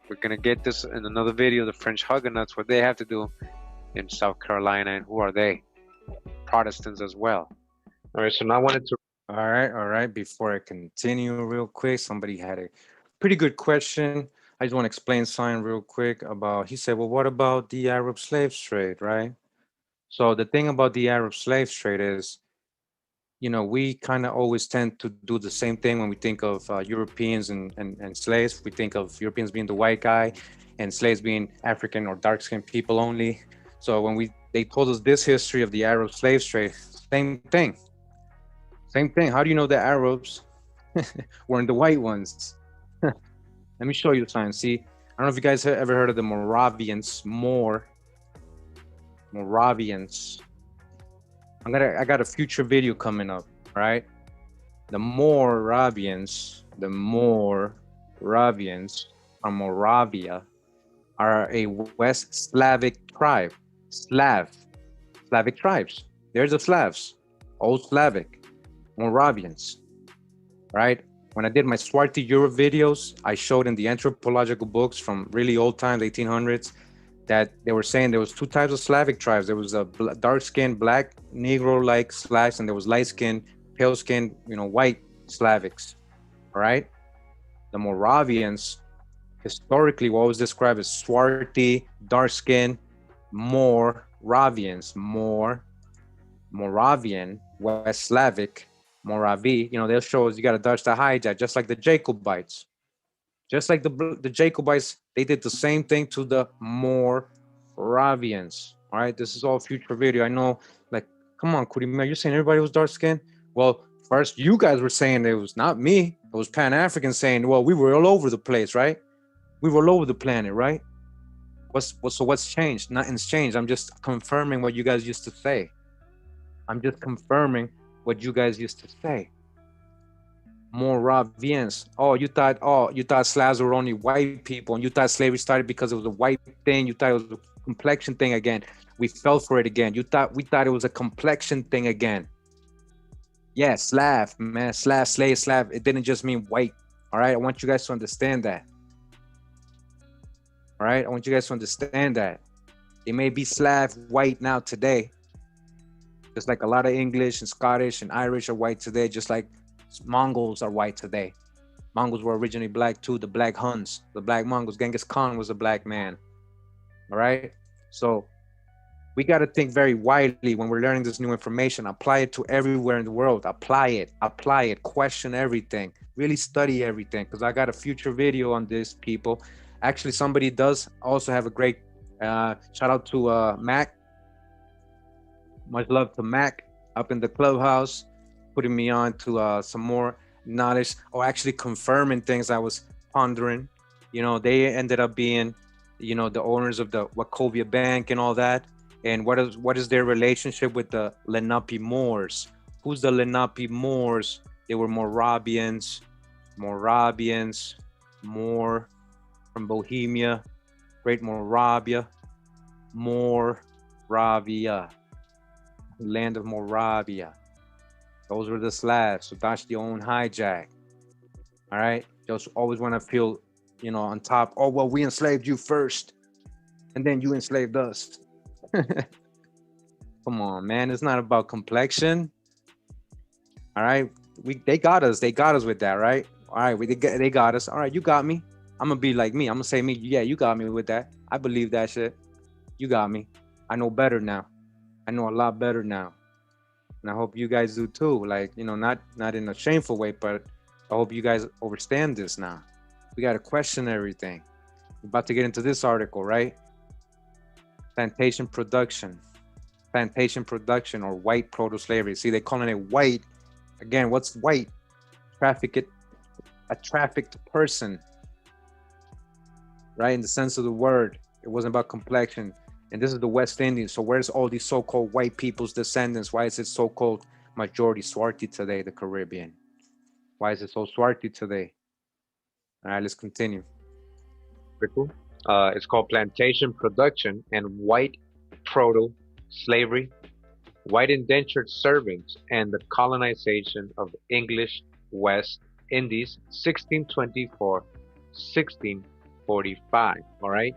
we're going to get this in another video, the French Huguenots, what they have to do in South Carolina, and who are they? Protestants as well. All right, so now I wanted to... All right. Before I continue real quick, somebody had a pretty good question. I just want to explain something real quick about, he said, well, what about the Arab slave trade, right? So the thing about the Arab slave trade is, you know, we kind of always tend to do the same thing when we think of Europeans and slaves. We think of Europeans being the white guy and slaves being African or dark-skinned people only. So when they told us this history of the Arab slave trade, same thing. Same thing. How do you know the Arabs weren't the white ones? Let me show you something. See, I don't know if you guys have ever heard of the Moravians. Moravians. I got a future video coming up, right? The Moravians from Moravia are a West Slavic tribe. Slavic tribes. There's the Slavs, Old Slavic. Moravians, right? When I did my Swarty Europe videos, I showed in the anthropological books from really old times, 1800s, that they were saying there was two types of Slavic tribes. There was a dark-skinned black Negro-like Slavs, and there was light-skinned, pale-skinned, white Slavics. All right. The Moravians, historically, what was described as swarthy, dark-skinned, Moravians, Moravian, West Slavic, Moravi. They'll show us you got to dodge the hijack, just like the Jacobites. Just like the Jacobites, they did the same thing to the Moravians. All right, this is all future video. I know, like, come on, Kurima, you're saying everybody was dark skinned? Well, first you guys were saying it was not me. It was Pan-African saying, well, we were all over the place, right? We were all over the planet, right? What's changed? Nothing's changed. I'm just confirming what you guys used to say. I'm just confirming what you guys used to say. Moravians. You thought Slavs were only white people, and you thought slavery started because it was a white thing. You thought it was a complexion thing again. We fell for it again. We thought it was a complexion thing again. Yeah, Slav, man, Slav, slave, Slav. It didn't just mean white. All right, I want you guys to understand that. All right, I want you guys to understand that. They may be Slav white now today, just like a lot of English and Scottish and Irish are white today, just like Mongols are white today. Mongols were originally black too, the Black Huns, the Black Mongols. Genghis Khan was a black man. All right, so we got to think very widely when we're learning this new information. Apply it to everywhere in the world. Apply it, question everything, really study everything, because I got a future video on this, people. Actually, somebody does also have a great shout out to Mac. Much love to Mac up in the clubhouse, putting me on to some more knowledge, or actually confirming things I was pondering. They ended up being, the owners of the Wachovia Bank and all that. And what is their relationship with the Lenape Moors? Who's the Lenape Moors? They were Moravians, Moor from Bohemia, Great Moravia, land of Moravia. Those were the Slavs. So that's the own hijack. All right. Just always want to feel, on top. Oh, well, we enslaved you first, and then you enslaved us. Come on, man. It's not about complexion. All right. They got us. They got us with that, right? All right. They got us. All right. You got me. I'm going to be like me. I'm going to say me. Yeah, you got me with that. I believe that shit. You got me. I know better now. I know a lot better now. And I hope you guys do too. Like, not in a shameful way, but I hope you guys understand this now. We got to question everything. We're about to get into this article, right? Plantation production or white proto-slavery. See, they're calling it white. Again, what's white? A trafficked person, right? In the sense of the word. It wasn't about complexion. And this is the West Indies. So where's all these so-called white people's descendants? Why is it so-called majority Swarthy today, the Caribbean? Why is it so Swarthy today? All right, let's continue. Pretty cool. It's called plantation production and white proto-slavery, white indentured servants, and the colonization of English West Indies, 1624, 1645. All right.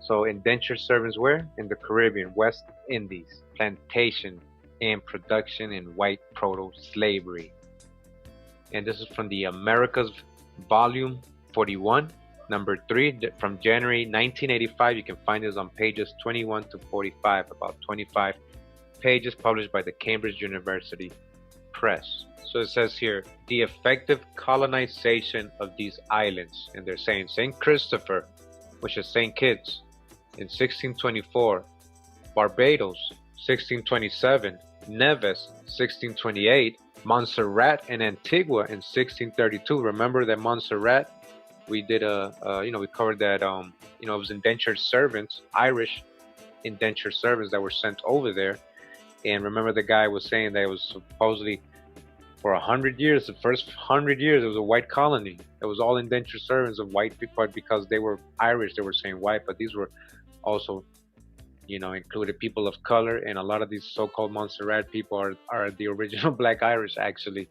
So indentured servants where? In the Caribbean, West Indies, plantation and production in white proto-slavery. And this is from the Americas, volume 41, number 3, from January 1985. You can find this on pages 21 to 45, about 25 pages, published by the Cambridge University Press. So it says here, the effective colonization of these islands. And they're saying St. Christopher, which is St. Kitts, in 1624, Barbados, 1627, Nevis, 1628, Montserrat and Antigua in 1632. Remember that Montserrat? We did we covered that, it was indentured servants, Irish indentured servants that were sent over there. And remember the guy was saying that it was supposedly for 100 years, the first 100 years, it was a white colony. It was all indentured servants of white people because they were Irish. They were saying white, but these were also, included people of color. And a lot of these so-called Montserrat people are the original Black Irish, actually.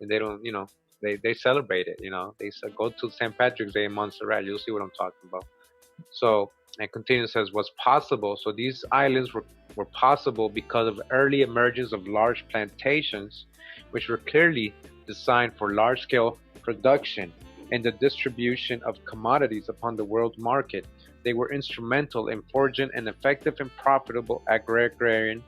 And they don't, they celebrate it. They go to St. Patrick's Day in Montserrat. You'll see what I'm talking about. So And continues, says, was possible. So these islands were possible because of early emergence of large plantations, which were clearly designed for large-scale production and the distribution of commodities upon the world market. They were instrumental in forging an effective and profitable agrarian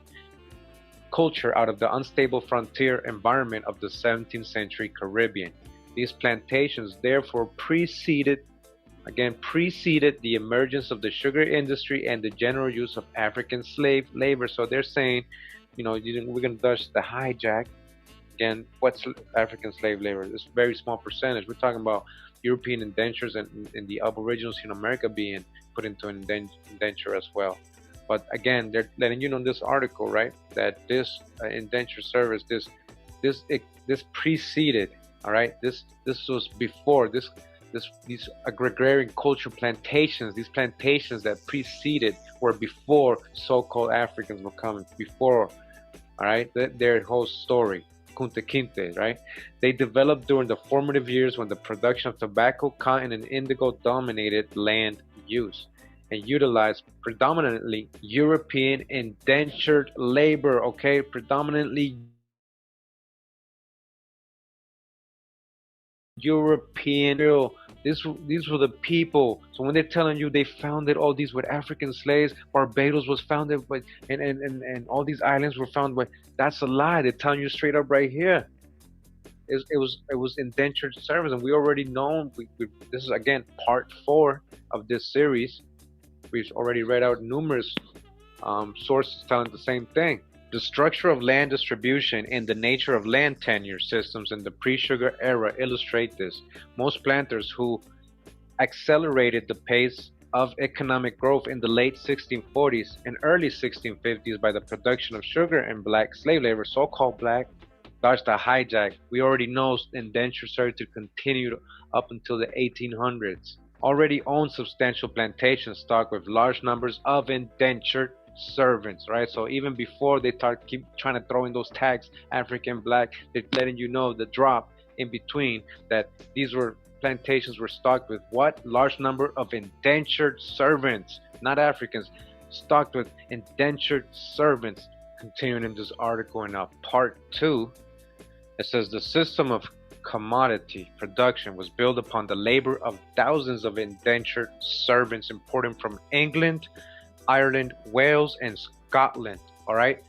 culture out of the unstable frontier environment of the 17th century Caribbean. These plantations therefore preceded the emergence of the sugar industry and the general use of African slave labor. So they're saying, we're going to dodge the hijack. Again, what's African slave labor? It's a very small percentage. We're talking about European indentures and the Aboriginals in America being put into an indenture as well. But again, they're letting you know in this article, right, that this indenture service, this preceded, all right, this was before these agrarian culture plantations, these plantations that preceded were before so-called Africans were coming, before, all right, their whole story, Kunta kinte, right? They developed during the formative years when the production of tobacco, cotton, and indigo dominated land use and utilized predominantly European indentured labor, okay? Predominantly European. These were the people. So when they're telling you they founded all these with African slaves, Barbados was founded by, and all these islands were founded by, that's a lie. They're telling you straight up right here. It was indentured service, and we already know. This is again part 4 of this series. We've already read out numerous sources telling the same thing. The structure of land distribution and the nature of land tenure systems in the pre-sugar era illustrate this. Most planters who accelerated the pace of economic growth in the late 1640s and early 1650s by the production of sugar and black slave labor, so-called black, dodged the hijack. We already know indenture servitude continued up until the 1800s. Already owned substantial plantation stock with large numbers of indentured servants, right? So even before they keep trying to throw in those tags, African, black, they're letting you know the drop in between, that these plantations were stocked with what? Large number of indentured servants, not Africans, stocked with indentured servants. Continuing in this article in part 2, it says the system of commodity production was built upon the labor of thousands of indentured servants imported from England, Ireland, Wales, and Scotland. All right,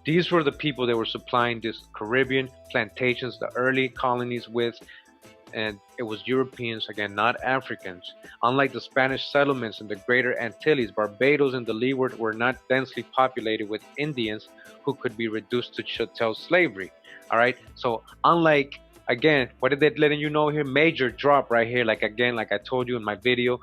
these were the people that were supplying these Caribbean plantations, the early colonies with, and it was Europeans, again, not Africans. Unlike the Spanish settlements in the Greater Antilles, Barbados and the Leeward were not densely populated with Indians who could be reduced to chattel slavery. All right, so unlike, again, what are they letting you know here? Major drop right here. Like again, like I told you in my video,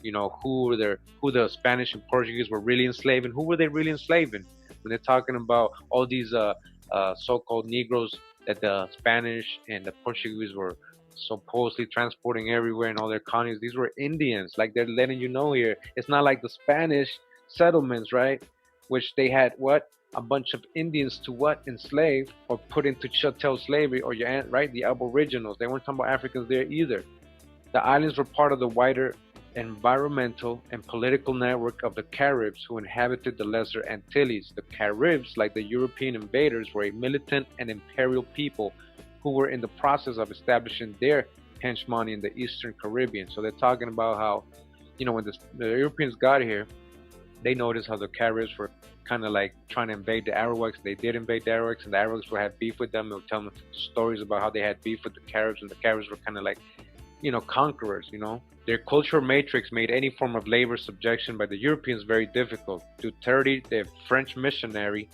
who the Spanish and Portuguese were really enslaving. Who were they really enslaving? When they're talking about all these so-called Negroes that the Spanish and the Portuguese were supposedly transporting everywhere in all their colonies, these were Indians. Like they're letting you know here, it's not like the Spanish settlements, right? Which they had what? A bunch of Indians to what? Enslave or put into chattel slavery, or right? The Aboriginals. They weren't talking about Africans there either. The islands were part of the wider environmental and political network of the Caribs who inhabited the Lesser Antilles. The Caribs, like the European invaders, were a militant and imperial people who were in the process of establishing their hegemony in the Eastern Caribbean. So they're talking about how, when the Europeans got here, they noticed how the Caribs were kind of like trying to invade the Arawaks. They did invade the Arawaks, and the Arawaks would have beef with them. They would tell them stories about how they had beef with the Caribs, and the Caribs were kind of like, conquerors, Their cultural matrix made any form of labor subjection by the Europeans very difficult. Duterte, the French missionary,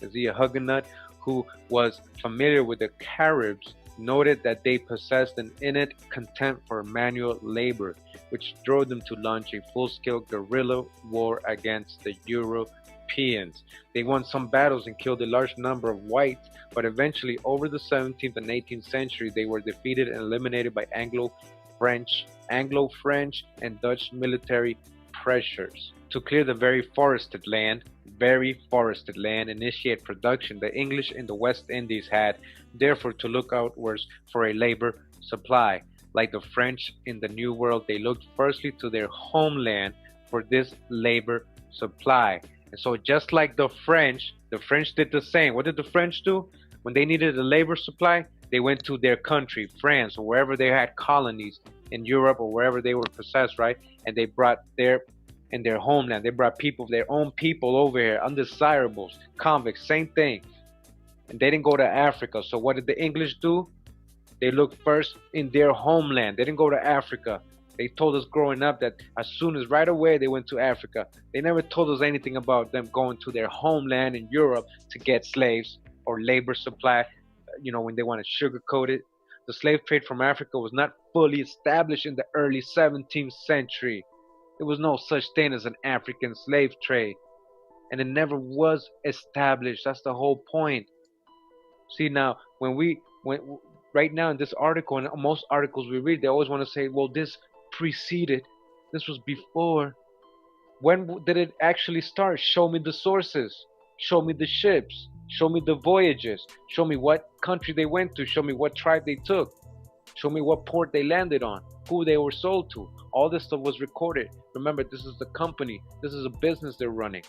is he a Huguenot, who was familiar with the Caribs, noted that they possessed an innate contempt for manual labor, which drove them to launch a full-scale guerrilla war against the Europeans. They won some battles and killed a large number of whites, but eventually over the 17th and 18th century, they were defeated and eliminated by Anglo-French and Dutch military pressures. To clear the very forested land, initiate production, the English in the West Indies had therefore to look outwards for a labor supply. like the French in the New World, they looked firstly to their homeland for this labor supply. And so just like the French did the same. What did the French do? When they needed a labor supply, they went to their country, France, or wherever they had colonies in Europe or wherever they were possessed, right? And they brought their homeland. They brought people, their own people over here, undesirables, convicts, same thing. And they didn't go to Africa. So what did the English do? They looked first in their homeland. They didn't go to Africa. They told us growing up that as soon as right away they went to Africa. They never told us anything about them going to their homeland in Europe to get slaves or labor supply, when they want to sugarcoat it. The slave trade from Africa was not fully established in the early 17th century. There was no such thing as an African slave trade. And it never was established. That's the whole point. See, now, when right now in this article, and most articles we read, they always want to say, well, this preceded, this was before. When did it actually start? Show me the sources. Show me the ships. Show me the voyages. Show me what country they went to. Show me what tribe they took. Show me what port they landed on. Who they were sold to. All this stuff was recorded. Remember, this is the company. This is a business they're running.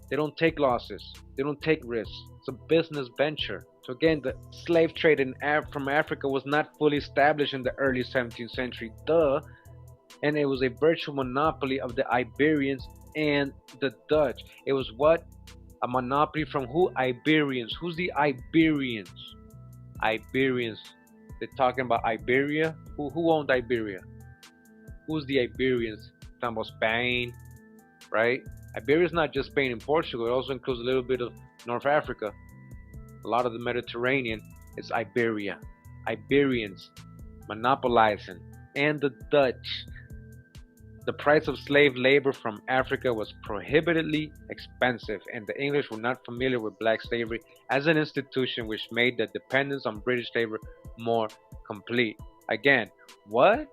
They don't take losses. They don't take risks. It's a business venture. So again, the slave trade from Africa was not fully established in the early 17th century. Duh. And it was a virtual monopoly of the Iberians and the Dutch. It was what? A monopoly from who? Iberians. Who's the Iberians? Iberians. They're talking about Iberia. Who owned Iberia? Who's the Iberians? Talking about Spain, right? Iberia is not just Spain and Portugal. It also includes a little bit of North Africa. A lot of the Mediterranean is Iberia. Iberians monopolizing. And the Dutch. The price of slave labor from Africa was prohibitively expensive, and the English were not familiar with black slavery as an institution, which made the dependence on British labor more complete. Again, what?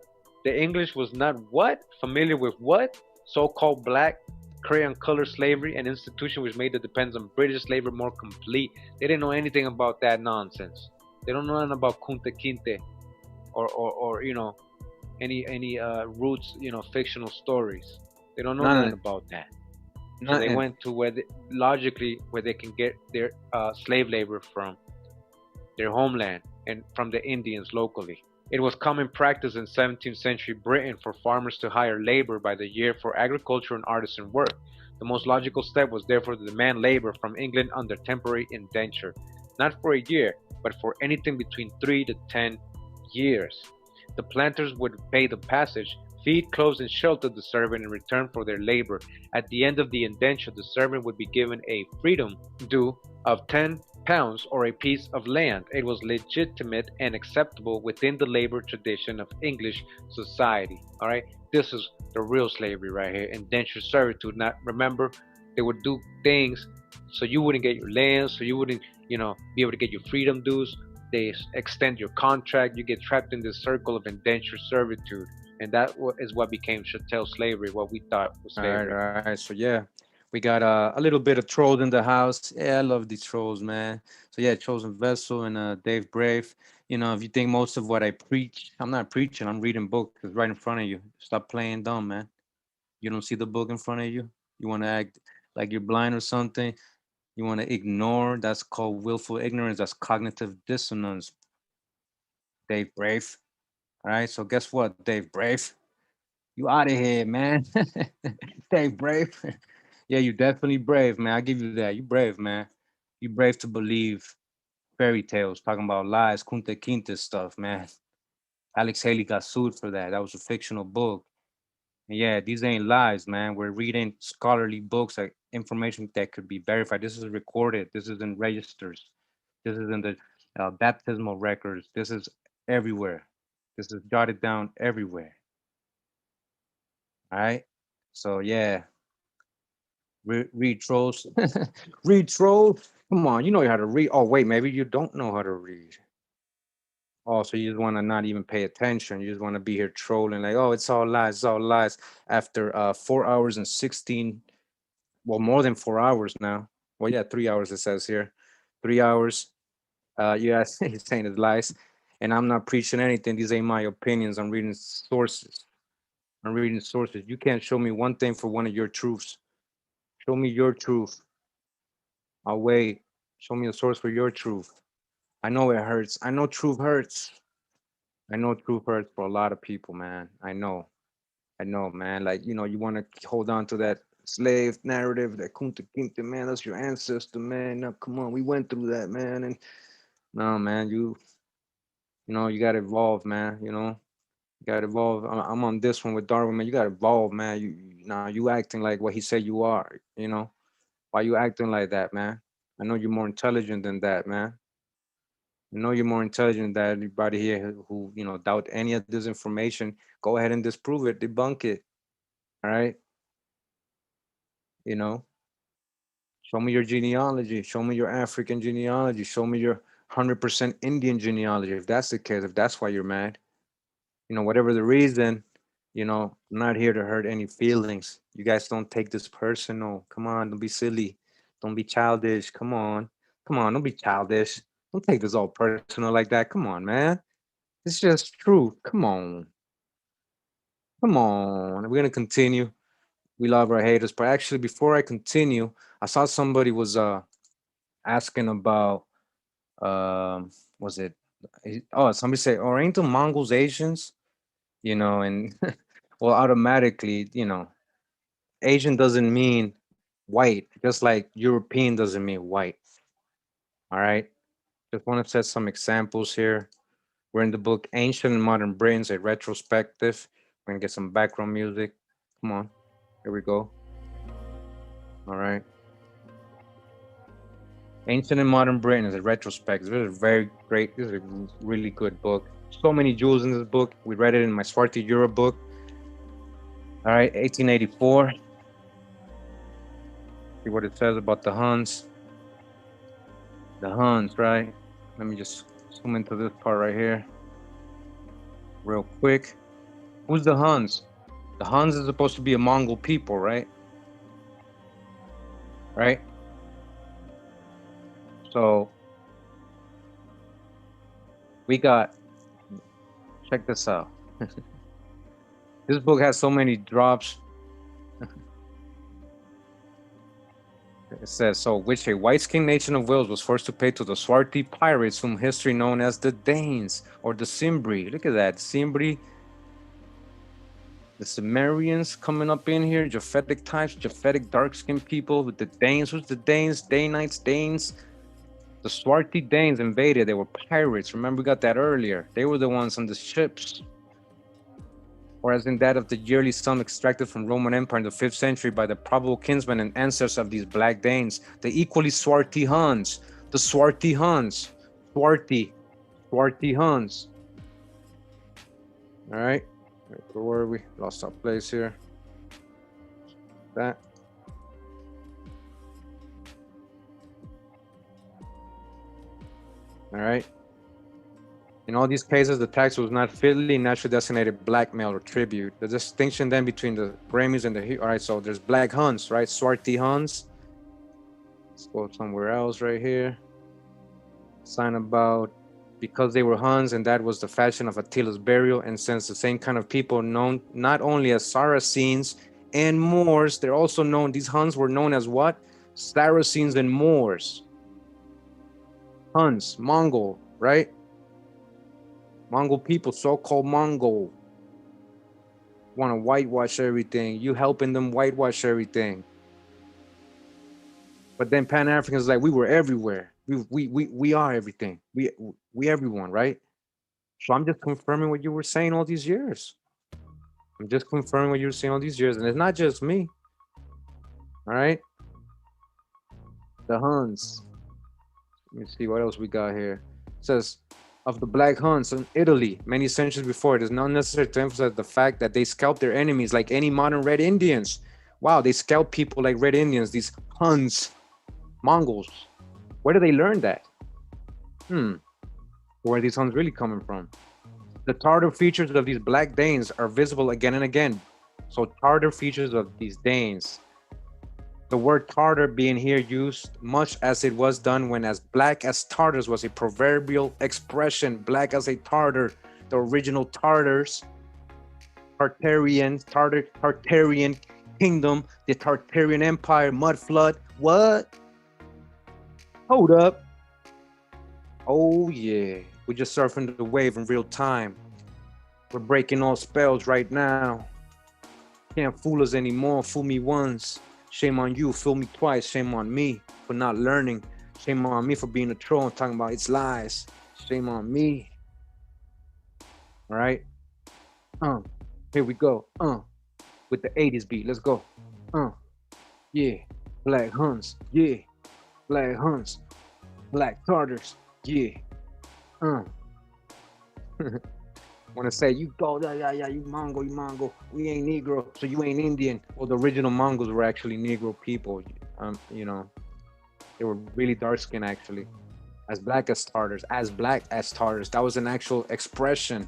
The English was not what? Familiar with what? So-called black crayon color slavery, an institution which made the dependence on British labor more complete. They didn't know anything about that nonsense. They don't know nothing about Kunta, kinte, or any roots, fictional stories. They don't know nothing about that. So they went to where they can get their slave labor from their homeland and from the Indians locally. It was common practice in 17th century Britain for farmers to hire labor by the year for agriculture and artisan work. The most logical step was therefore to demand labor from England under temporary indenture, not for a year, but for anything between 3 to 10 years. The planters would pay the passage, feed, clothe, and shelter the servant in return for their labor. At the end of the indenture, the servant would be given a freedom due of £10 or a piece of land. It was legitimate and acceptable within the labor tradition of English society. All right, this is the real slavery right here, indentured servitude. Not remember, they would do things so you wouldn't get your land, so you wouldn't, be able to get your freedom dues. They extend your contract. You get trapped in this circle of indentured servitude, and that is what became chattel slavery. What we thought was slavery. All right. So yeah, we got a little bit of trolls in the house. Yeah, I love these trolls, man. So yeah, Chosen Vessel and Dave Brave. If you think most of what I preach, I'm not preaching. I'm reading books. It's right in front of you. Stop playing dumb, man. You don't see the book in front of you. You want to act like you're blind or something. You want to ignore. That's called willful ignorance. That's cognitive dissonance. Dave Brave. All right. So guess what, Dave Brave? You out of here, man. Dave Brave. Yeah, you definitely brave, man. I give you that. You brave, man. You brave to believe fairy tales, talking about lies, Kunta Kinte stuff, man. Alex Haley got sued for that. That was a fictional book. And yeah, these ain't lies, man. We're reading scholarly books, like information that could be verified. This is recorded. This is in registers. This is in the baptismal records. This is everywhere. This is jotted down everywhere. All right. So yeah. Read trolls. Read trolls. Come on, you know how to read. Oh wait, maybe you don't know how to read. Oh, so you just want to not even pay attention. You just want to be here trolling, like, oh, it's all lies, it's all lies. After 4 hours and 16, well, more than 4 hours now. Well, yeah, 3 hours it says here. 3 hours. Yeah, he's saying it's lies. And I'm not preaching anything. These ain't my opinions. I'm reading sources. I'm reading sources. You can't show me one thing for one of your truths. Show me your truth. I'll wait. Show me a source for your truth. I know it hurts. I know truth hurts. I know truth hurts for a lot of people, man. I know, man. Like, you know, you want to hold on to that slave narrative, that Kunta kinte, man. That's your ancestor, man. Now, come on, we went through that, man. And no, man, you know, you got to evolve, man. You know, you got to evolve. I'm on this one with Darwin, man. You got to evolve, man. Now you acting like what he said you are. You know, why you acting like that, man? I know you're more intelligent than that, man. I know you're more intelligent than everybody here who, you know, doubt any of this information. Go ahead and disprove it, debunk it. All right. You know, show me your genealogy. Show me your African genealogy. Show me your 100% Indian genealogy. If that's the case, if that's why you're mad, you know, whatever the reason, you know, I'm not here to hurt any feelings. You guys don't take this personal. Come on, don't be silly. Don't be childish. Come on. Come on, don't be childish. Don't take this all personal like that. Come on, man. It's just truth. Come on. Come on. We're gonna continue. We love our haters. But actually, before I continue, I saw somebody was asking about was it somebody say, oh, ain't the Mongols Asians? You know, and well, automatically, you know, Asian doesn't mean white, just like European doesn't mean white. All right. Just want to set some examples here. We're in the book Ancient and Modern Brains, a retrospective. We're gonna get some background music. Come on. Here we go. All right. Ancient and Modern Britain is a retrospective. This is very great. This is a really good book. So many jewels in this book. We read it in my Swarty Euro book. All right, 1884. See what it says about the Huns. The Huns, right? Let me just zoom into this part right here real quick. Who's the Huns? The Huns is supposed to be a Mongol people, right? Right? So we got, check this out. This book has so many drops. It says, so which a white-skinned nation of Wales was forced to pay to the Swarty pirates, whom history known as the Danes or the Cimbri. Look at that, Cimbri. The Sumerians coming up in here, Japhetic types, Japhetic dark-skinned people with the Danes. Who's the Danes? Danites, Danes. The Swarty Danes invaded. They were pirates. Remember, we got that earlier. They were the ones on the ships. Whereas in that of the yearly sum extracted from Roman Empire in the 5th century by the probable kinsmen and ancestors of these Black Danes, the equally Swarty Huns, the Swarty Huns, Swarty Huns. All right, where were we? Lost our place here. That. All right. In all these cases, the tax was not fitly naturally designated blackmail or tribute. The distinction then between the Grammys and the... All right, so there's Black Huns, right? Swarty Huns. Let's go somewhere else right here. Sign about because they were Huns and that was the fashion of Attila's burial, and since the same kind of people known not only as Saracens and Moors, they're also known, these Huns were known as what? Saracens and Moors. Huns, Mongol, right? Mongol people, so-called Mongol, want to whitewash everything. You helping them whitewash everything. But then Pan-Africans like, we were everywhere. We are everything. We everyone, right? So I'm just confirming what you were saying all these years. I'm just confirming what you were saying all these years. And it's not just me. All right? The Huns. Let me see what else we got here. It says, of the Black Huns in Italy many centuries before, it is not necessary to emphasize the fact that they scalped their enemies like any modern Red Indians. Wow, they scalp people like Red Indians, these Huns, Mongols. Where do they learn that? Where are these Huns really coming from? The Tartar features of these Black Danes are visible again and again. So Tartar features of these Danes. The word Tartar being here used much as it was done when as black as Tartars was a proverbial expression. Black as a Tartar, the original Tartars, Tartarian kingdom, the Tartarian empire, mud flood. What? Hold up. Oh yeah, we're just surfing the wave in real time. We're breaking all spells right now. Can't fool us anymore, fool me once. Shame on you, fool me twice. Shame on me for not learning. Shame on me for being a troll and talking about its lies. Shame on me. All right. Here we go. With the 80s beat. Let's go. Yeah. Black Huns. Yeah. Black Huns. Black Tartars. Yeah. Want to say you go, yeah, you Mongol. We ain't Negro, so you ain't Indian. Well, the original Mongols were actually Negro people. You know, they were really dark skinned actually, as black as Tartars. That was an actual expression.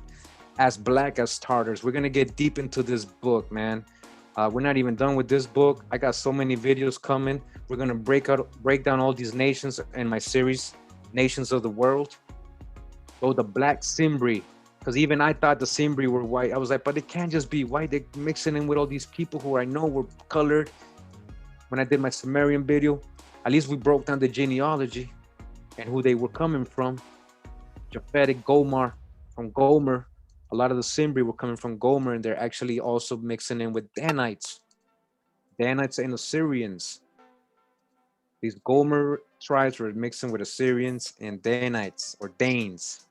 As black as Tartars. We're gonna get deep into this book, man. We're not even done with this book. I got so many videos coming. We're gonna break down all these nations in my series, Nations of the World. So the Black Cimbri. Because even I thought the Cimbri were white. I was like, but it can't just be white. They're mixing in with all these people who I know were colored. When I did my Sumerian video, at least we broke down the genealogy and who they were coming from. Japhetic Gomer, from Gomer. A lot of the Cimbri were coming from Gomer, and they're actually also mixing in with Danites. Danites and Assyrians. These Gomer tribes were mixing with Assyrians and Danites, or Danes.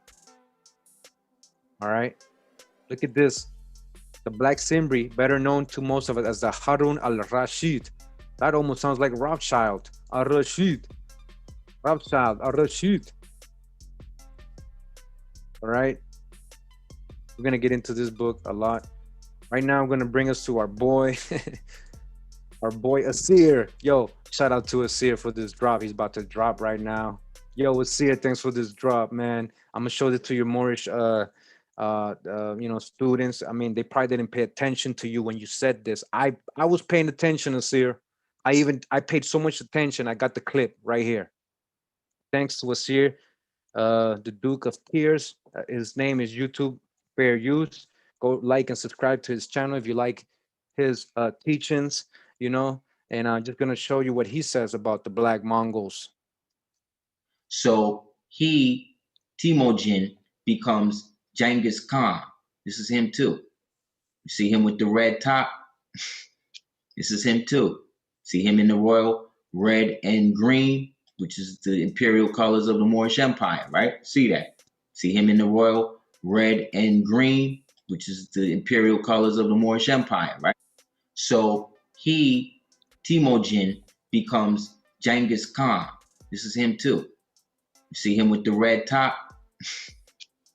All right, look at this. The Black Cimbri, better known to most of us as the Harun al-Rashid. That almost sounds like Rothschild. Al-Rashid. Rothschild, al-Rashid. All right, we're gonna get into this book a lot. Right now, I'm gonna bring us to our boy, our boy Asir. Yo, shout out to Asir for this drop. He's about to drop right now. Yo, Asir, thanks for this drop, man. I'm gonna show it to your Moorish students. I mean, they probably didn't pay attention to you when you said this. I was paying attention, Asir. I paid so much attention. I got the clip right here. Thanks to Asir, the Duke of Tears. His name is YouTube Fair Use. Go like and subscribe to his channel if you like his teachings, and I'm just gonna show you what he says about the Black Mongols. So Temujin, becomes Genghis Khan. This is him too. You see him with the red top? This is him too. See him in the royal red and green, which is the imperial colors of the Moorish Empire, right? See that? See him in the royal red and green, which is the imperial colors of the Moorish Empire, right? So Temujin, becomes Genghis Khan. This is him too. You see him with the red top?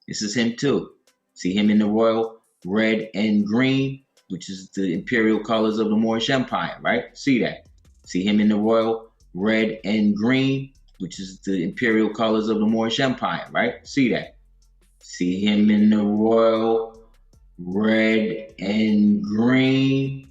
This is him too. See him in the royal red and green, which is the imperial colors of the Moorish Empire, right? See that? See him in the royal red and green, which is the imperial colors of the Moorish Empire, right? See that? See him in the royal red and green,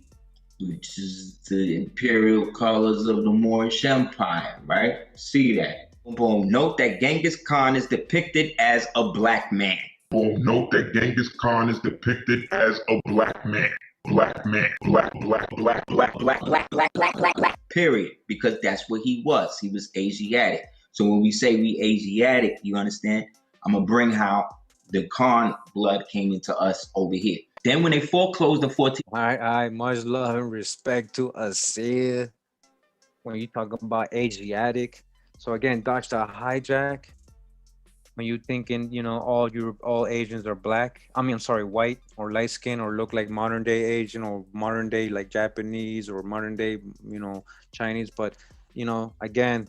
which is the imperial colors of the Moorish Empire, right? See that? Boom. Note that Genghis Khan is depicted as a black man. Boom. Note that Genghis Khan is depicted as a black man. Black man. Black. Period. Because that's what he was. He was Asiatic. So when we say we Asiatic, you understand? I'm going to bring how the Khan blood came into us over here. Then when they foreclosed the 14... All right. Much love and respect to Asir. When you talk about Asiatic. So again, dodge the hijack. When you thinking, all Asians are black. White or light skin or look like modern day Asian or modern day like Japanese or modern day, Chinese. But, again,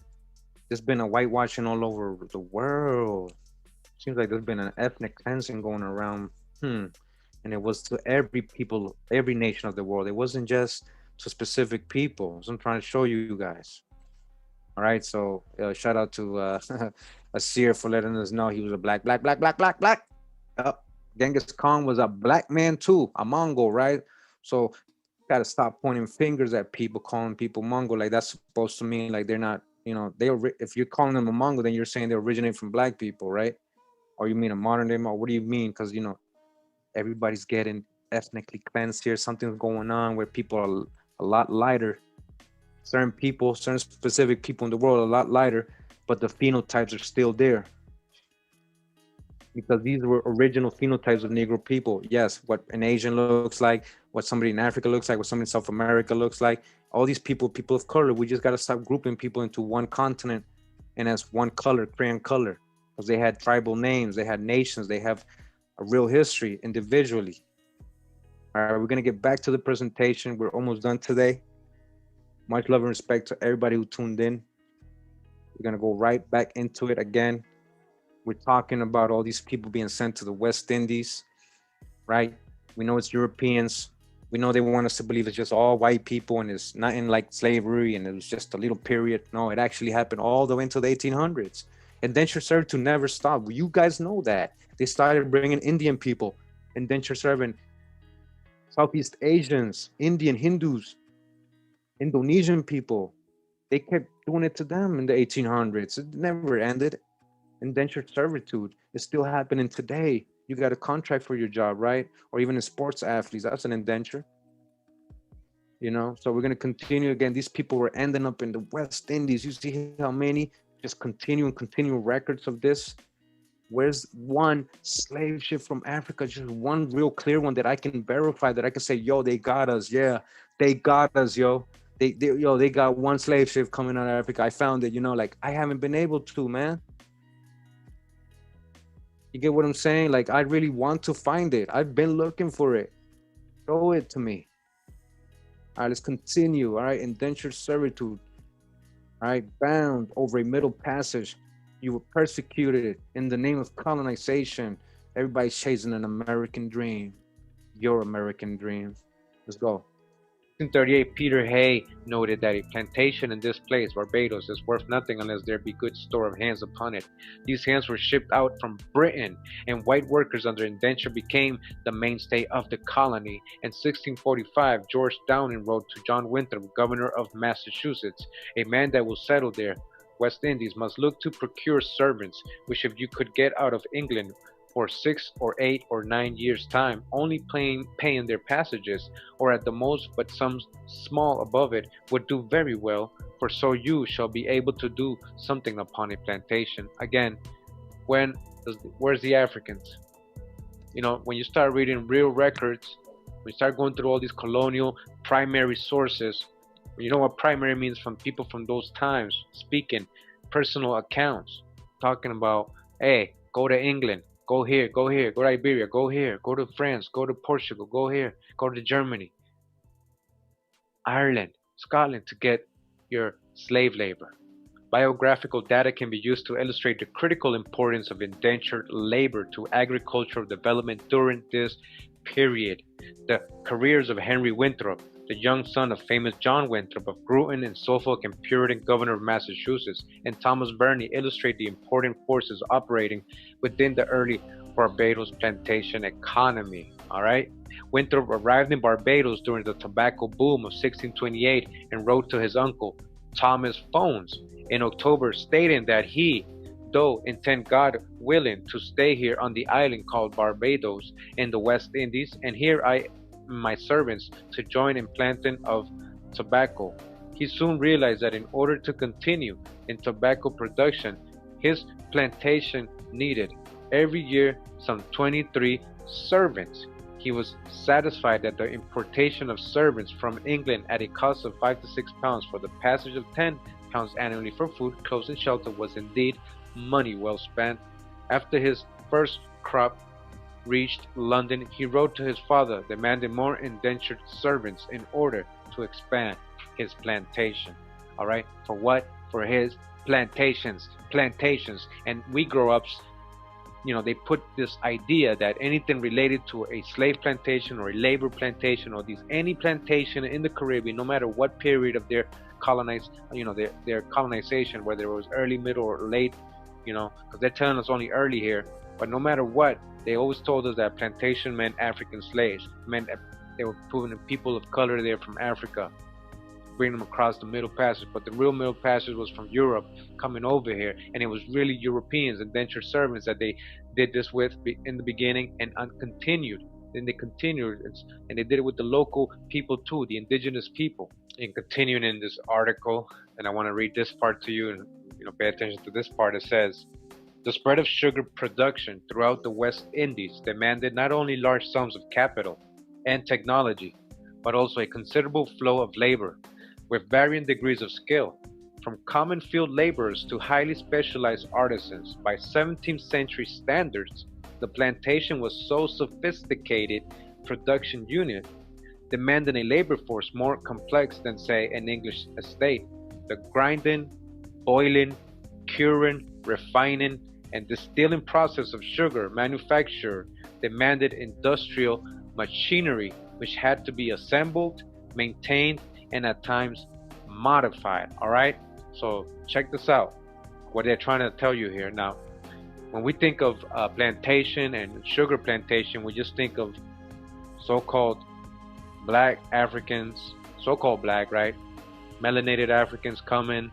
there's been a whitewashing all over the world. Seems like there's been an ethnic cleansing going around. And it was to every nation of the world. It wasn't just to specific people. So I'm trying to show you guys. All right, so shout out to Asir for letting us know he was a black. Genghis Khan was a black man too, a Mongol, right? So gotta stop pointing fingers at people, calling people Mongol. Like that's supposed to mean like they're not, you know, if you're calling them a Mongol, then you're saying they originate from black people, right? Or you mean a modern day Mongol? What do you mean? Because, you know, everybody's getting ethnically cleansed here. Something's going on where people are a lot lighter. Certain people, certain specific people in the world are a lot lighter, but the phenotypes are still there. Because these were original phenotypes of Negro people. Yes, what an Asian looks like, what somebody in Africa looks like, what somebody in South America looks like. All these people of color, we just got to stop grouping people into one continent and as one color, crayon color. Because they had tribal names, they had nations, they have a real history individually. All right, we're going to get back to the presentation. We're almost done today. Much love and respect to everybody who tuned in. We're going to go right back into it again. We're talking about all these people being sent to the West Indies, right? We know it's Europeans. We know they want us to believe it's just all white people and it's nothing like slavery and it was just a little period. No, it actually happened all the way into the 1800s. Indentured servitude never stopped. You guys know that. They started bringing Indian people, indentured servant, Southeast Asians, Indian, Hindus, Indonesian people. They kept doing it to them in the 1800s. It never ended. Indentured servitude is still happening today. You got a contract for your job, right? Or even in sports athletes, that's an indenture. You know, so we're going to continue again. These people were ending up in the West Indies. You see how many just continue records of this. Where's one slave ship from Africa? Just one real clear one that I can verify, that I can say, yo, they got us. Yeah, they got us, yo. They got one slave ship coming out of Africa. I found it, you know, like I haven't been able to, man. You get what I'm saying? Like, I really want to find it. I've been looking for it. Show it to me. All right, let's continue. All right, indentured servitude. All right, bound over a middle passage. You were persecuted in the name of colonization. Everybody's chasing an American dream. Your American dream. Let's go. In 1938, Peter Hay noted that a plantation in this place, Barbados, is worth nothing unless there be good store of hands upon it. These hands were shipped out from Britain, and white workers under indenture became the mainstay of the colony. In 1645, George Downing wrote to John Winthrop, governor of Massachusetts, a man that will settle there, West Indies, must look to procure servants, which if you could get out of England for 6 or 8 or 9 years' time, only paying their passages, or at the most but some small above it, would do very well, for so you shall be able to do something upon a plantation. Again, where's the Africans? You know, when you start reading real records, when you start going through all these colonial primary sources, you know what primary means, from people from those times, speaking personal accounts, talking about, hey, go to England, go here, go to Iberia, go here, go to France, go to Portugal, go here, go to Germany, Ireland, Scotland, to get your slave labor. Biographical data can be used to illustrate the critical importance of indentured labor to agricultural development during this period. The careers of Henry Winthrop, the young son of famous John Winthrop of Groton and Suffolk and Puritan governor of Massachusetts, and Thomas Burney illustrate the important forces operating within the early Barbados plantation economy. All right. Winthrop arrived in Barbados during the tobacco boom of 1628 and wrote to his uncle, Thomas Phones, in October, stating that he, though intend God willing to stay here on the island called Barbados in the West Indies, and here I my servants to join in planting of tobacco. He soon realized that in order to continue in tobacco production, his plantation needed every year some 23 servants. He was satisfied that the importation of servants from England at a cost of 5 to 6 pounds for the passage of 10 pounds annually for food, clothes, and shelter was indeed money well spent. After his first crop reached London, he wrote to his father demanding more indentured servants in order to expand his plantation. All right, for what? For his plantations. And we grow up, you know, they put this idea that anything related to a slave plantation or a labor plantation or any plantation in the Caribbean, no matter what period of their their colonization, whether it was early, middle, or late, you know, because they're telling us only early here, but no matter what, they always told us that plantation meant African slaves, meant They were putting people of color there from Africa, bringing them across the Middle Passage. But the real Middle Passage was from Europe coming over here, and it was really Europeans, indentured servants, that they did this with in the beginning and continued. Then they continued, and they did it with the local people too, the indigenous people. And continuing in this article, and I want to read this part to you, and pay attention to this part. It says, the spread of sugar production throughout the West Indies demanded not only large sums of capital and technology, but also a considerable flow of labor with varying degrees of skill, from common field laborers to highly specialized artisans. By 17th century standards, the plantation was so sophisticated production unit, demanding a labor force more complex than, say, an English estate. The grinding, boiling, curing, refining, and distilling process of sugar manufacture demanded industrial machinery, which had to be assembled, maintained, and at times modified. All right, so check this out, what they're trying to tell you here. Now, when we think of plantation and sugar plantation, we just think of so-called black Africans, so-called black, right? Melanated Africans coming,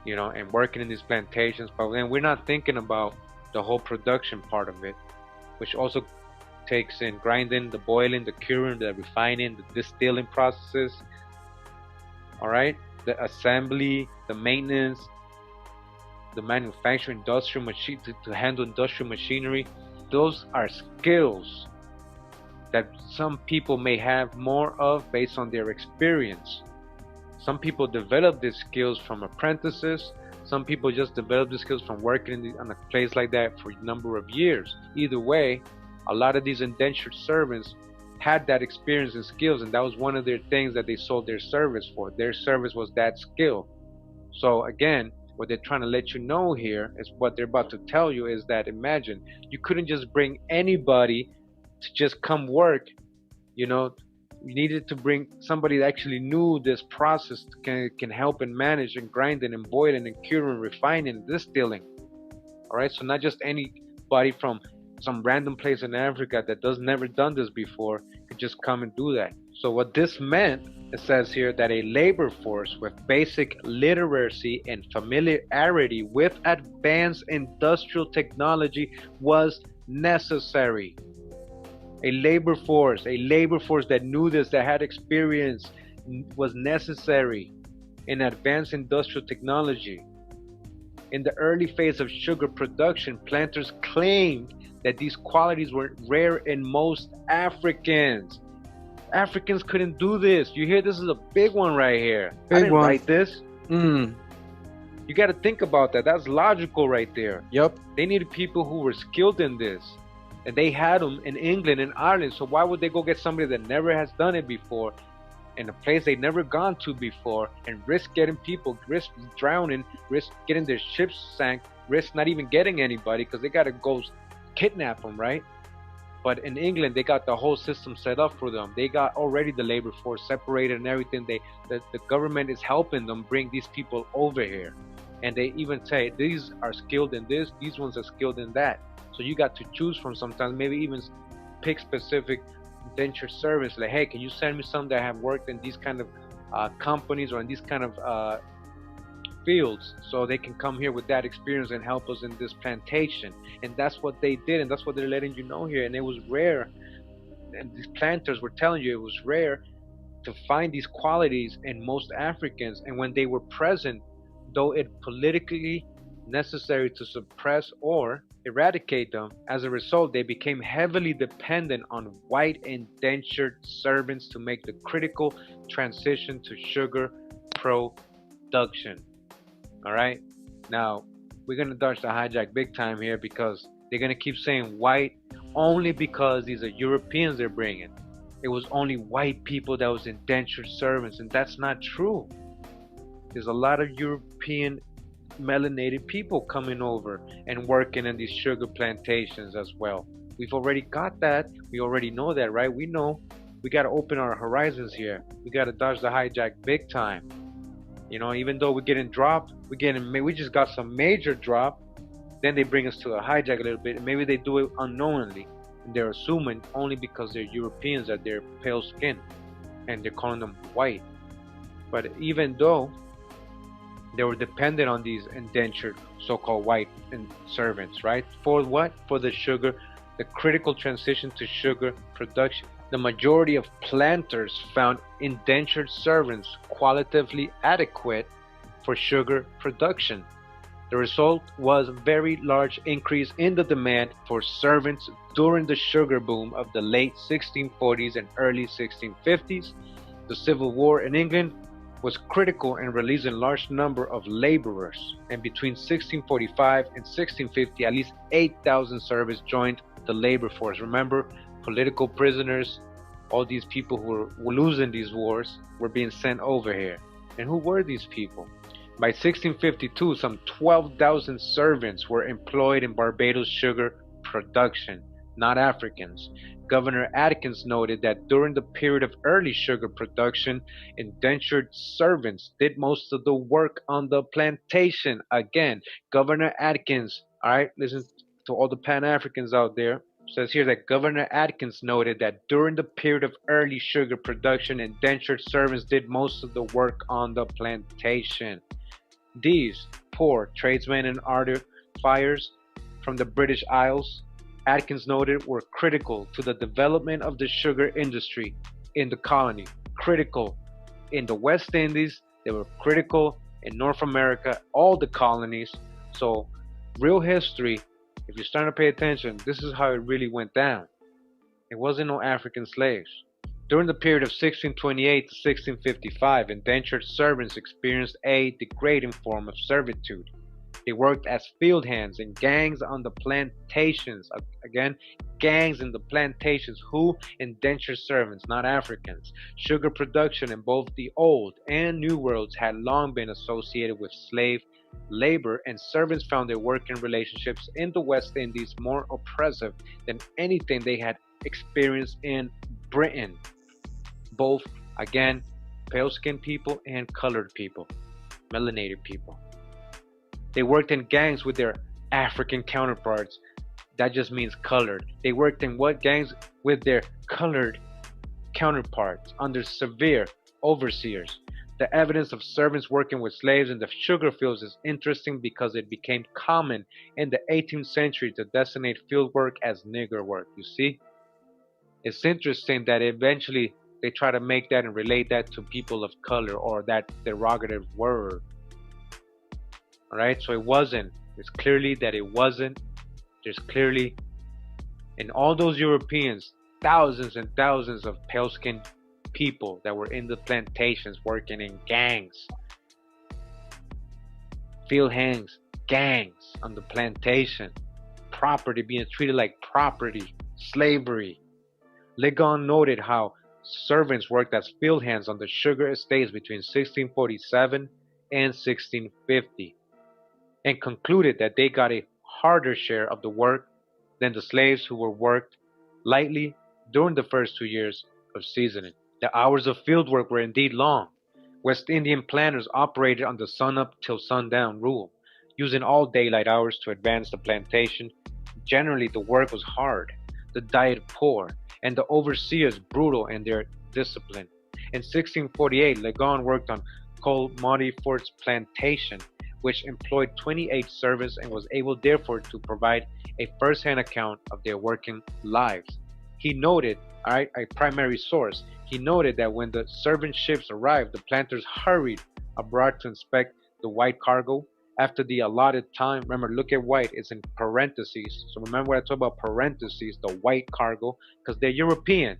and working in these plantations. But then we're not thinking about the whole production part of it, which also takes in grinding, the boiling, the curing, the refining, the distilling processes. All right, the assembly, the maintenance, the manufacturing, industrial machine to handle industrial machinery. Those are skills that some people may have more of based on their experience. Some people develop these skills from apprentices. Some people just develop the skills from working on a place like that for a number of years. Either way, a lot of these indentured servants had that experience and skills, and that was one of their things that they sold their service for. Their service was that skill. So again, what they're trying to let you know here is what they're about to tell you is that, imagine, you couldn't just bring anybody to just come work. You needed to bring somebody that actually knew this process, can help and manage and grinding and boiling and curing, refining, and distilling. All right, so not just anybody from some random place in Africa that never done this before could just come and do that. So what this meant, it says here, that a labor force with basic literacy and familiarity with advanced industrial technology was necessary. A labor force that knew this, that had experience, was necessary in advanced industrial technology. In the early phase of sugar production, planters claimed that these qualities were rare in most Africans. Africans couldn't do this. You hear, this is a big one right here. I didn't write this. You got to think about that. That's logical right there. Yep. They needed people who were skilled in this. And they had them in England and Ireland. So why would they go get somebody that never has done it before, in a place they never gone to before, and risk getting people, risk drowning, risk getting their ships sank, risk not even getting anybody because they got to go kidnap them, right? But in England, they got the whole system set up for them. They got already the labor force separated and everything. The government is helping them bring these people over here. And they even say, these are skilled in this, these ones are skilled in that. So you got to choose from sometimes, maybe even pick specific indentured servants. Like, hey, can you send me some that have worked in these kind of companies or in these kind of fields, so they can come here with that experience and help us in this plantation. And that's what they did, and that's what they're letting you know here. And it was rare, and these planters were telling you it was rare to find these qualities in most Africans. And when they were present, though it politically necessary to suppress or eradicate them, as a result, they became heavily dependent on white indentured servants to make the critical transition to sugar production. All right, now we're gonna dodge the hijack big time here, because they're gonna keep saying white only because these are Europeans they're bringing. It was only white people that was indentured servants, and that's not true. There's a lot of European melanated people coming over and working in these sugar plantations as well. We've already got that. We already know that, right? We know we got to open our horizons here. We got to dodge the hijack big time. Even though we're getting dropped, we just got some major drop. Then they bring us to a hijack a little bit, and maybe they do it unknowingly. And they're assuming only because they're Europeans that they're pale skinned and they're calling them white. But even though they were dependent on these indentured so-called white servants, right? For what? For the sugar, the critical transition to sugar production. The majority of planters found indentured servants qualitatively adequate for sugar production. The result was a very large increase in the demand for servants during the sugar boom of the late 1640s and early 1650s. The Civil War in England was critical in releasing large number of laborers, and between 1645 and 1650 at least 8,000 servants joined the labor force. Remember, political prisoners, all these people who were losing these wars were being sent over here. And who were these people? By 1652, some 12,000 servants were employed in Barbados sugar production, not Africans. Governor Atkins noted that during the period of early sugar production, indentured servants did most of the work on the plantation. Again, Governor Atkins, all right, listen to all the Pan-Africans out there, says here that Governor Atkins noted that during the period of early sugar production, indentured servants did most of the work on the plantation. These poor tradesmen and artificers from the British Isles, Atkins noted, were critical to the development of the sugar industry in the colony. Critical in the West Indies, they were critical in North America, all the colonies. So, real history, if you're starting to pay attention, this is how it really went down. It wasn't no African slaves. During the period of 1628 to 1655, indentured servants experienced a degrading form of servitude. They worked as field hands in gangs on the plantations. Again, gangs in the plantations. Who? Indentured servants, not Africans. Sugar production in both the Old and New Worlds had long been associated with slave labor, and servants found their working relationships in the West Indies more oppressive than anything they had experienced in Britain. Both, again, pale-skinned people and colored people, melanated people. They worked in gangs with their African counterparts. That just means colored. They worked in what gangs? With their colored counterparts under severe overseers. The evidence of servants working with slaves in the sugar fields is interesting because it became common in the 18th century to designate field work as nigger work. You see? It's interesting that eventually they try to make that and relate that to people of color, or that derogative word. All right, so it wasn't. It's clearly that it wasn't. There's clearly, in all those Europeans, thousands and thousands of pale-skinned people that were in the plantations working in gangs, field hands, gangs on the plantation, property being treated like property, slavery. Legon noted how servants worked as field hands on the sugar estates between 1647 and 1650, and concluded that they got a harder share of the work than the slaves who were worked lightly during the first 2 years of seasoning. The hours of field work were indeed long. West Indian planters operated on the sun-up till sundown rule, using all daylight hours to advance the plantation. Generally, the work was hard, the diet poor, and the overseers brutal in their discipline. In 1648, Legon worked on Col Montfort's plantation, which employed 28 servants and was able therefore to provide a first-hand account of their working lives. He noted, a primary source, he noted that when the servant ships arrived, the planters hurried abroad to inspect the white cargo. After the allotted time, remember, look at white, it's in parentheses. So remember when I talk about parentheses, the white cargo, because they're European.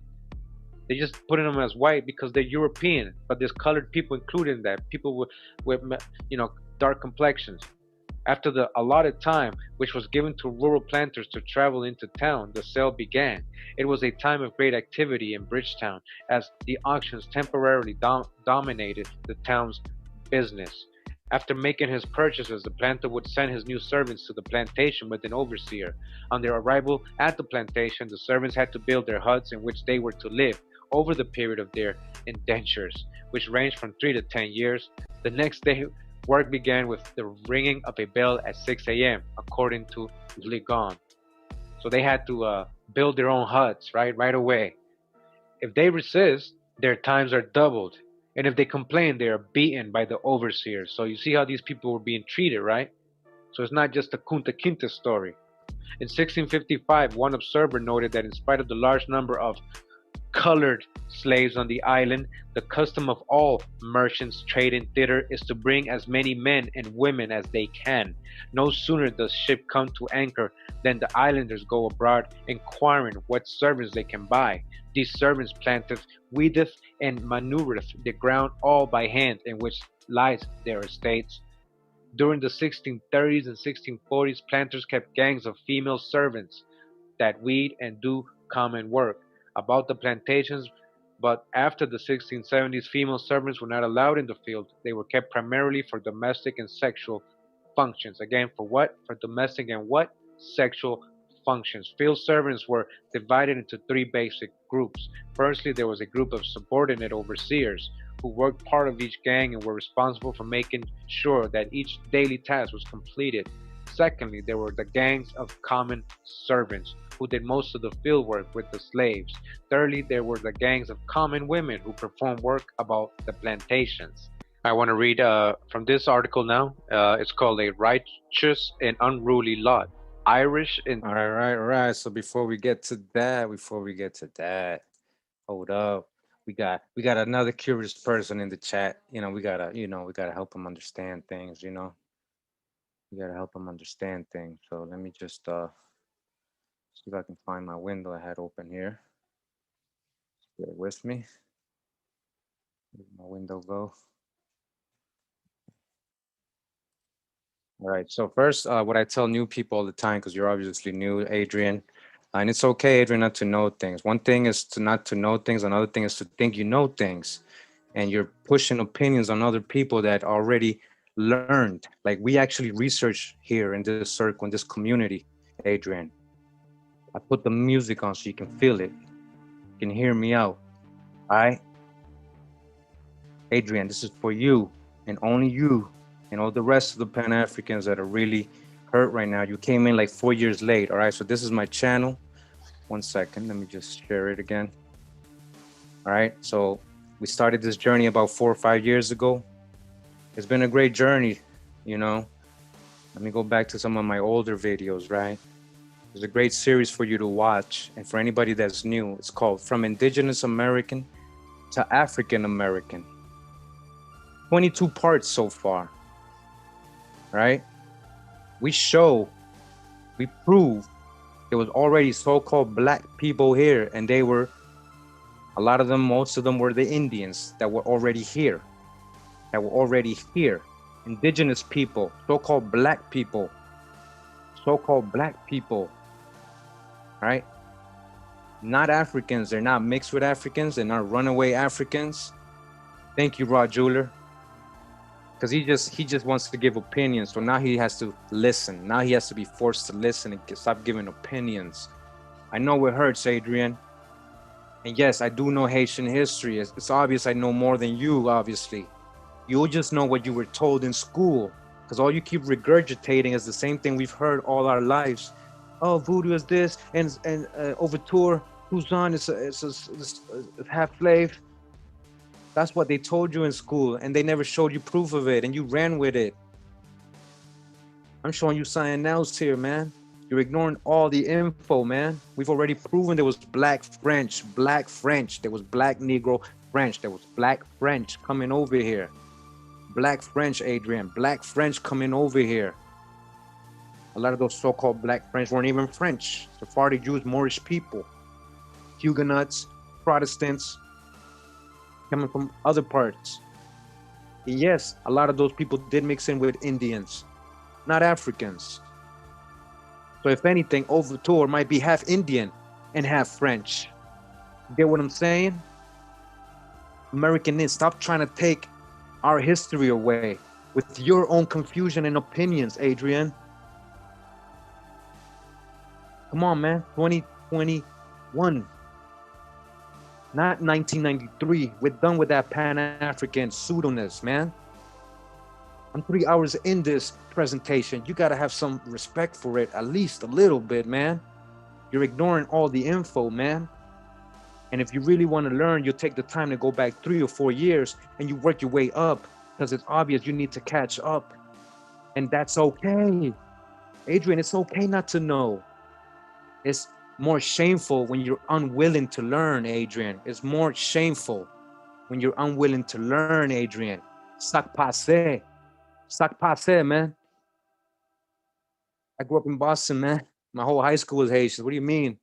They just put them as white because they're European, but there's colored people included in that, people with dark complexions. After the allotted time, which was given to rural planters to travel into town, the sale began. It was a time of great activity in Bridgetown, as the auctions temporarily dominated the town's business. After making his purchases, the planter would send his new servants to the plantation with an overseer. On their arrival at the plantation, the servants had to build their huts in which they were to live over the period of their indentures, which ranged from 3 to 10 years. The next day, work began with the ringing of a bell at 6 a.m., according to Legon. So they had to build their own huts, right away. If they resist, their times are doubled. And if they complain, they are beaten by the overseers. So you see how these people were being treated, right? So it's not just a Kunta Kinte story. In 1655, one observer noted that in spite of the large number of colored slaves on the island, the custom of all merchants trading thither is to bring as many men and women as they can. No sooner does ship come to anchor than the islanders go abroad inquiring what servants they can buy. These servants planteth, weedeth, and maneuvereth the ground all by hand, in which lies their estates. During the 1630s and 1640s, planters kept gangs of female servants that weed and do common work about the plantations, but after the 1670s, female servants were not allowed in the field. They were kept primarily for domestic and sexual functions. Again, for what? For domestic and what? Sexual functions. Field servants were divided into three basic groups. Firstly, there was a group of subordinate overseers who worked part of each gang and were responsible for making sure that each daily task was completed. Secondly, there were the gangs of common servants who did most of the field work with the slaves. Thirdly, there were the gangs of common women who performed work about the plantations. I want to read from this article now. It's called A Righteous and Unruly Lot. Irish and All right. So before we get to that, hold up. We got another curious person in the chat. We gotta help him understand things, We gotta help him understand things. So let me just see if I can find my window I had open here. Bear with me. Where'd my window go? All right. So first, what I tell new people all the time, because you're obviously new, Adrian, and it's okay, Adrian, not to know things. One thing is to not to know things. Another thing is to think you know things, and you're pushing opinions on other people that already learned. Like we actually research here in this circle, in this community, Adrian. I put the music on so you can feel it. You can hear me out. All right? Adrian, this is for you and only you and all the rest of the Pan-Africans that are really hurt right now. You came in like 4 years late, all right? So this is my channel. 1 second, let me just share it again. All right, so we started this journey about 4 or 5 years ago. It's been a great journey, Let me go back to some of my older videos, right? There's a great series for you to watch. And for anybody that's new, it's called From Indigenous American to African American. 22 parts so far, right? We prove there was already so-called black people here, and they were, most of them were the Indians that were already here, Indigenous people, so-called black people, right? Not Africans. They're not mixed with Africans. They're not runaway Africans. Thank you, Rod Jeweler. Because he just wants to give opinions. So now he has to listen. Now he has to be forced to listen and stop giving opinions. I know it hurts, Adrian. And yes, I do know Haitian history. It's obvious I know more than you, obviously. You'll just know what you were told in school. Because all you keep regurgitating is the same thing we've heard all our lives. Oh, voodoo is this, and Overture, Toussaint is a half slave. That's what they told you in school, and they never showed you proof of it, and you ran with it. I'm showing you something else here, man. You're ignoring all the info, man. We've already proven there was black French. There was black Negro French. There was black French coming over here. Black French, Adrian. Black French coming over here. A lot of those so-called black French weren't even French. Sephardic Jews, Moorish people, Huguenots, Protestants, coming from other parts. And yes, a lot of those people did mix in with Indians, not Africans. So if anything, Overture might be half Indian and half French. You get what I'm saying? Americanists, stop trying to take our history away with your own confusion and opinions, Adrian. Come on, man. 2021. Not 1993. We're done with that Pan-African pseudoness, man. I'm 3 hours in this presentation. You gotta have some respect for it, at least a little bit, man. You're ignoring all the info, man. And if you really want to learn, you'll take the time to go back 3 or 4 years and you work your way up, because it's obvious you need to catch up. And that's okay. Adrian, it's okay not to know. It's more shameful when you're unwilling to learn, Adrian. It's more shameful when you're unwilling to learn, Adrian. Sac passe. Sac passe, man. I grew up in Boston, man. My whole high school was Haitian. What do you mean?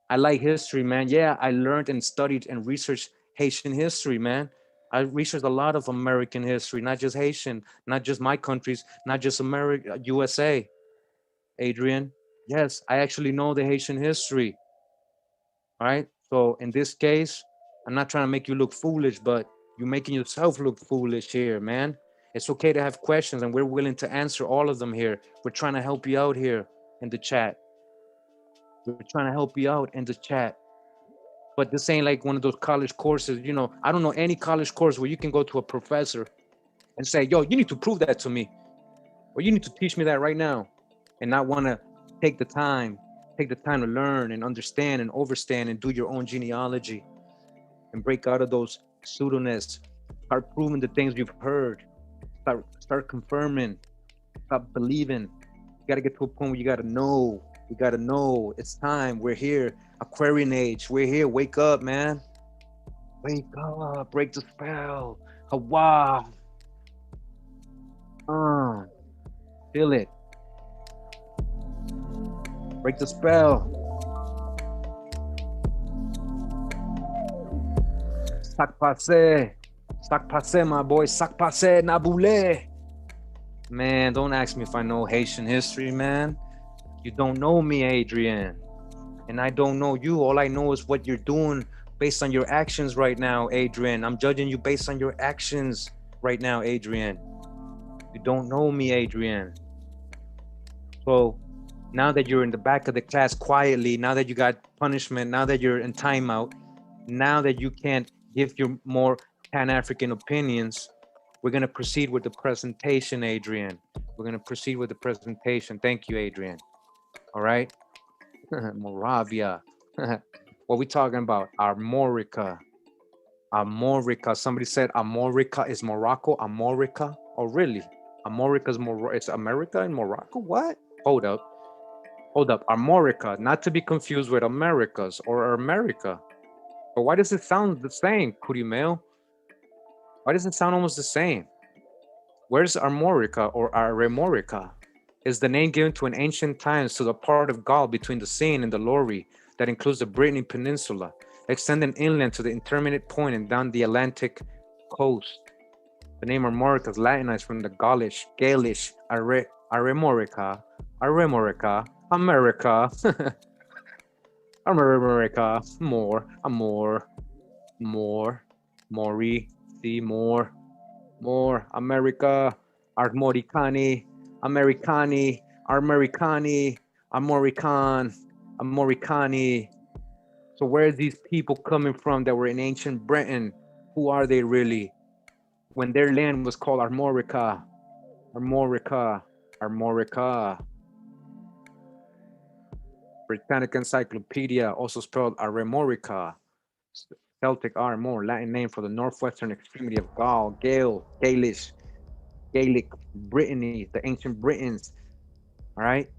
I like history, man. Yeah, I learned and studied and researched Haitian history, man. I researched a lot of American history, not just Haitian, not just my countries, not just America, USA. Adrian, yes, I actually know the Haitian history. All right. So in this case, I'm not trying to make you look foolish, but you're making yourself look foolish here, man. It's okay to have questions, and we're willing to answer all of them here. We're trying to help you out here in the chat. We're trying to help you out in the chat. But this ain't like one of those college courses, you know. I don't know any college course where you can go to a professor and say, yo, you need to prove that to me, or you need to teach me that right now, and not want to take the time to learn and understand and overstand and do your own genealogy and break out of those pseudonyms. Start proving the things you've heard. Start confirming. Stop believing. You got to get to a point where you got to know. You got to know. It's time. We're here. Aquarian age. We're here. Wake up, man. Wake up. Break the spell. Hawa. Feel it. Break the spell. Sac passe. Sac passe, my boy. Sac passe, Naboule. Man, don't ask me if I know Haitian history, man. You don't know me, Adrian. And I don't know you. All I know is what you're doing based on your actions right now, Adrian. I'm judging you based on your actions right now, Adrian. You don't know me, Adrian. So now that you're in the back of the class quietly, now that you got punishment, now that you're in timeout, now that you can't give your more Pan-African opinions, we're going to proceed with the presentation, Adrian. We're going to proceed with the presentation. Thank you, Adrian. All right. Moravia. What we talking about? Armorica. Armorica. Somebody said Armorica is Morocco. Armorica. Oh, really? Armorica is it's America in Morocco? What? Hold up. Armorica. Not to be confused with Americas or America. But why does it sound the same, Kurimel? Why does it sound almost the same? Where's Armorica or Aremorica? Is the name given to in ancient times to the part of Gaul between the Seine and the Loire that includes the Brittany Peninsula, extending inland to the intermediate point and down the Atlantic coast. The name Armorica is Latinized from the Gaulish, Aremorica, America, America, Mori, see more, America, Armoricani, Americani, Amoricani. So where are these people coming from that were in ancient Britain? Who are they really? When their land was called Armorica. Britannic Encyclopedia, also spelled Aremorica. Celtic Armor, Latin name for the northwestern extremity of Gaul, Gaelic, Brittany, the ancient Britons. All right.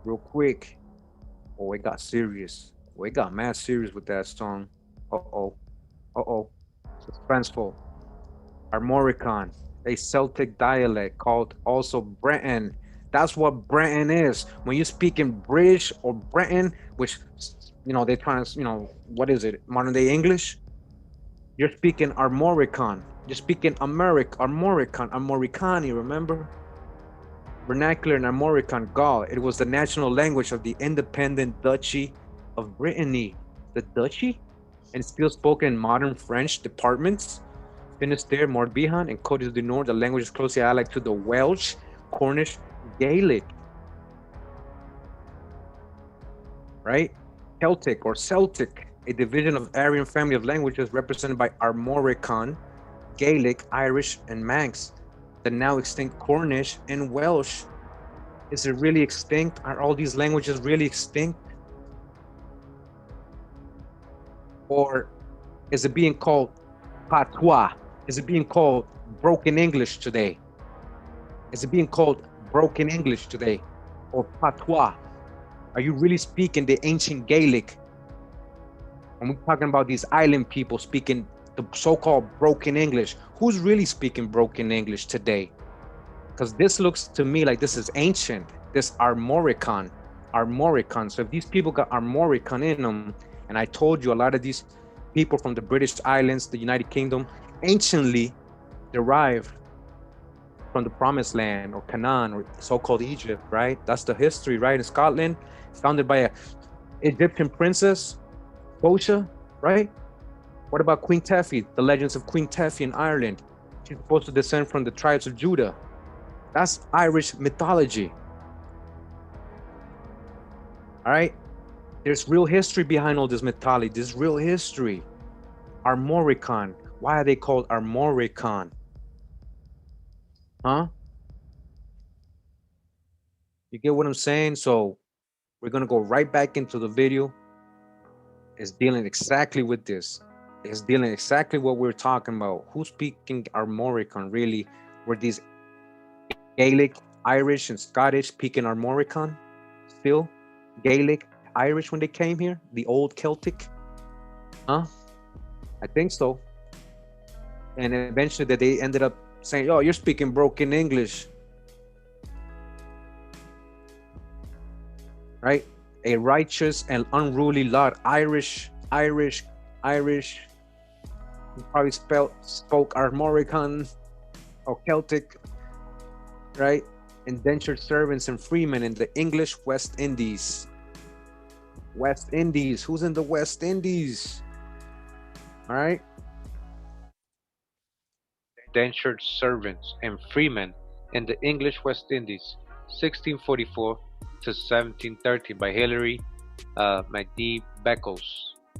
Real quick. Oh, it got serious. Oh, it got mad serious with that song. Suspenseful. Armoricon, a Celtic dialect called also Breton. That's what Breton is. When you speak in British or Breton, which, you know, they're trying to, you know, what is it? Modern day English? You're speaking Armoricon. You're speaking Armoricani, remember? Vernacular in Armoricon, Gaul. It was the national language of the independent Duchy of Brittany. The Duchy? And still spoken in modern French departments. Finisterre, Morbihan, and Côte du Nord. The language is closely allied to the Welsh, Cornish, Gaelic. Right? Celtic or Celtic, a division of Aryan family of languages represented by Armoricon, Gaelic, Irish, and Manx, the now extinct Cornish and Welsh. Is it really extinct? Are all these languages really extinct? Or is it being called patois? Is it being called broken English today? Is it being called broken English today? Or patois? Are you really speaking the ancient Gaelic? When we're talking about these island people speaking the so-called broken English, who's really speaking broken English today? Because this looks to me like this is ancient, this Armorican. So if these people got Armorican in them, and I told you a lot of these people from the British Islands, the United Kingdom, anciently derived from the Promised Land or Canaan or so-called Egypt, right? That's the history, right? In Scotland, founded by a Egyptian princess, Scotia, right? What about Queen Teffy, the legends of Queen Teffy in Ireland? She's supposed to descend from the tribes of Judah. That's Irish mythology. All right? There's real history behind all this mythology. There's real history. Armorican. Why are they called Armorican? Huh? You get what I'm saying? So we're going to go right back into the video. It's dealing exactly with this. It's dealing exactly what we're talking about. Who's speaking Armorican really? Were these Gaelic, Irish, and Scottish speaking Armorican still? Gaelic, Irish when they came here? The old Celtic? Huh? I think so. And eventually that they ended up saying, oh, you're speaking broken English. Right? A righteous and unruly lot. Irish. You probably spoke Armorican or Celtic, right? Indentured servants and freemen in the English West Indies. West Indies. Who's in the West Indies? All right. Indentured servants and freemen in the English West Indies, 1644 to 1730 by Hilary McD Beckles.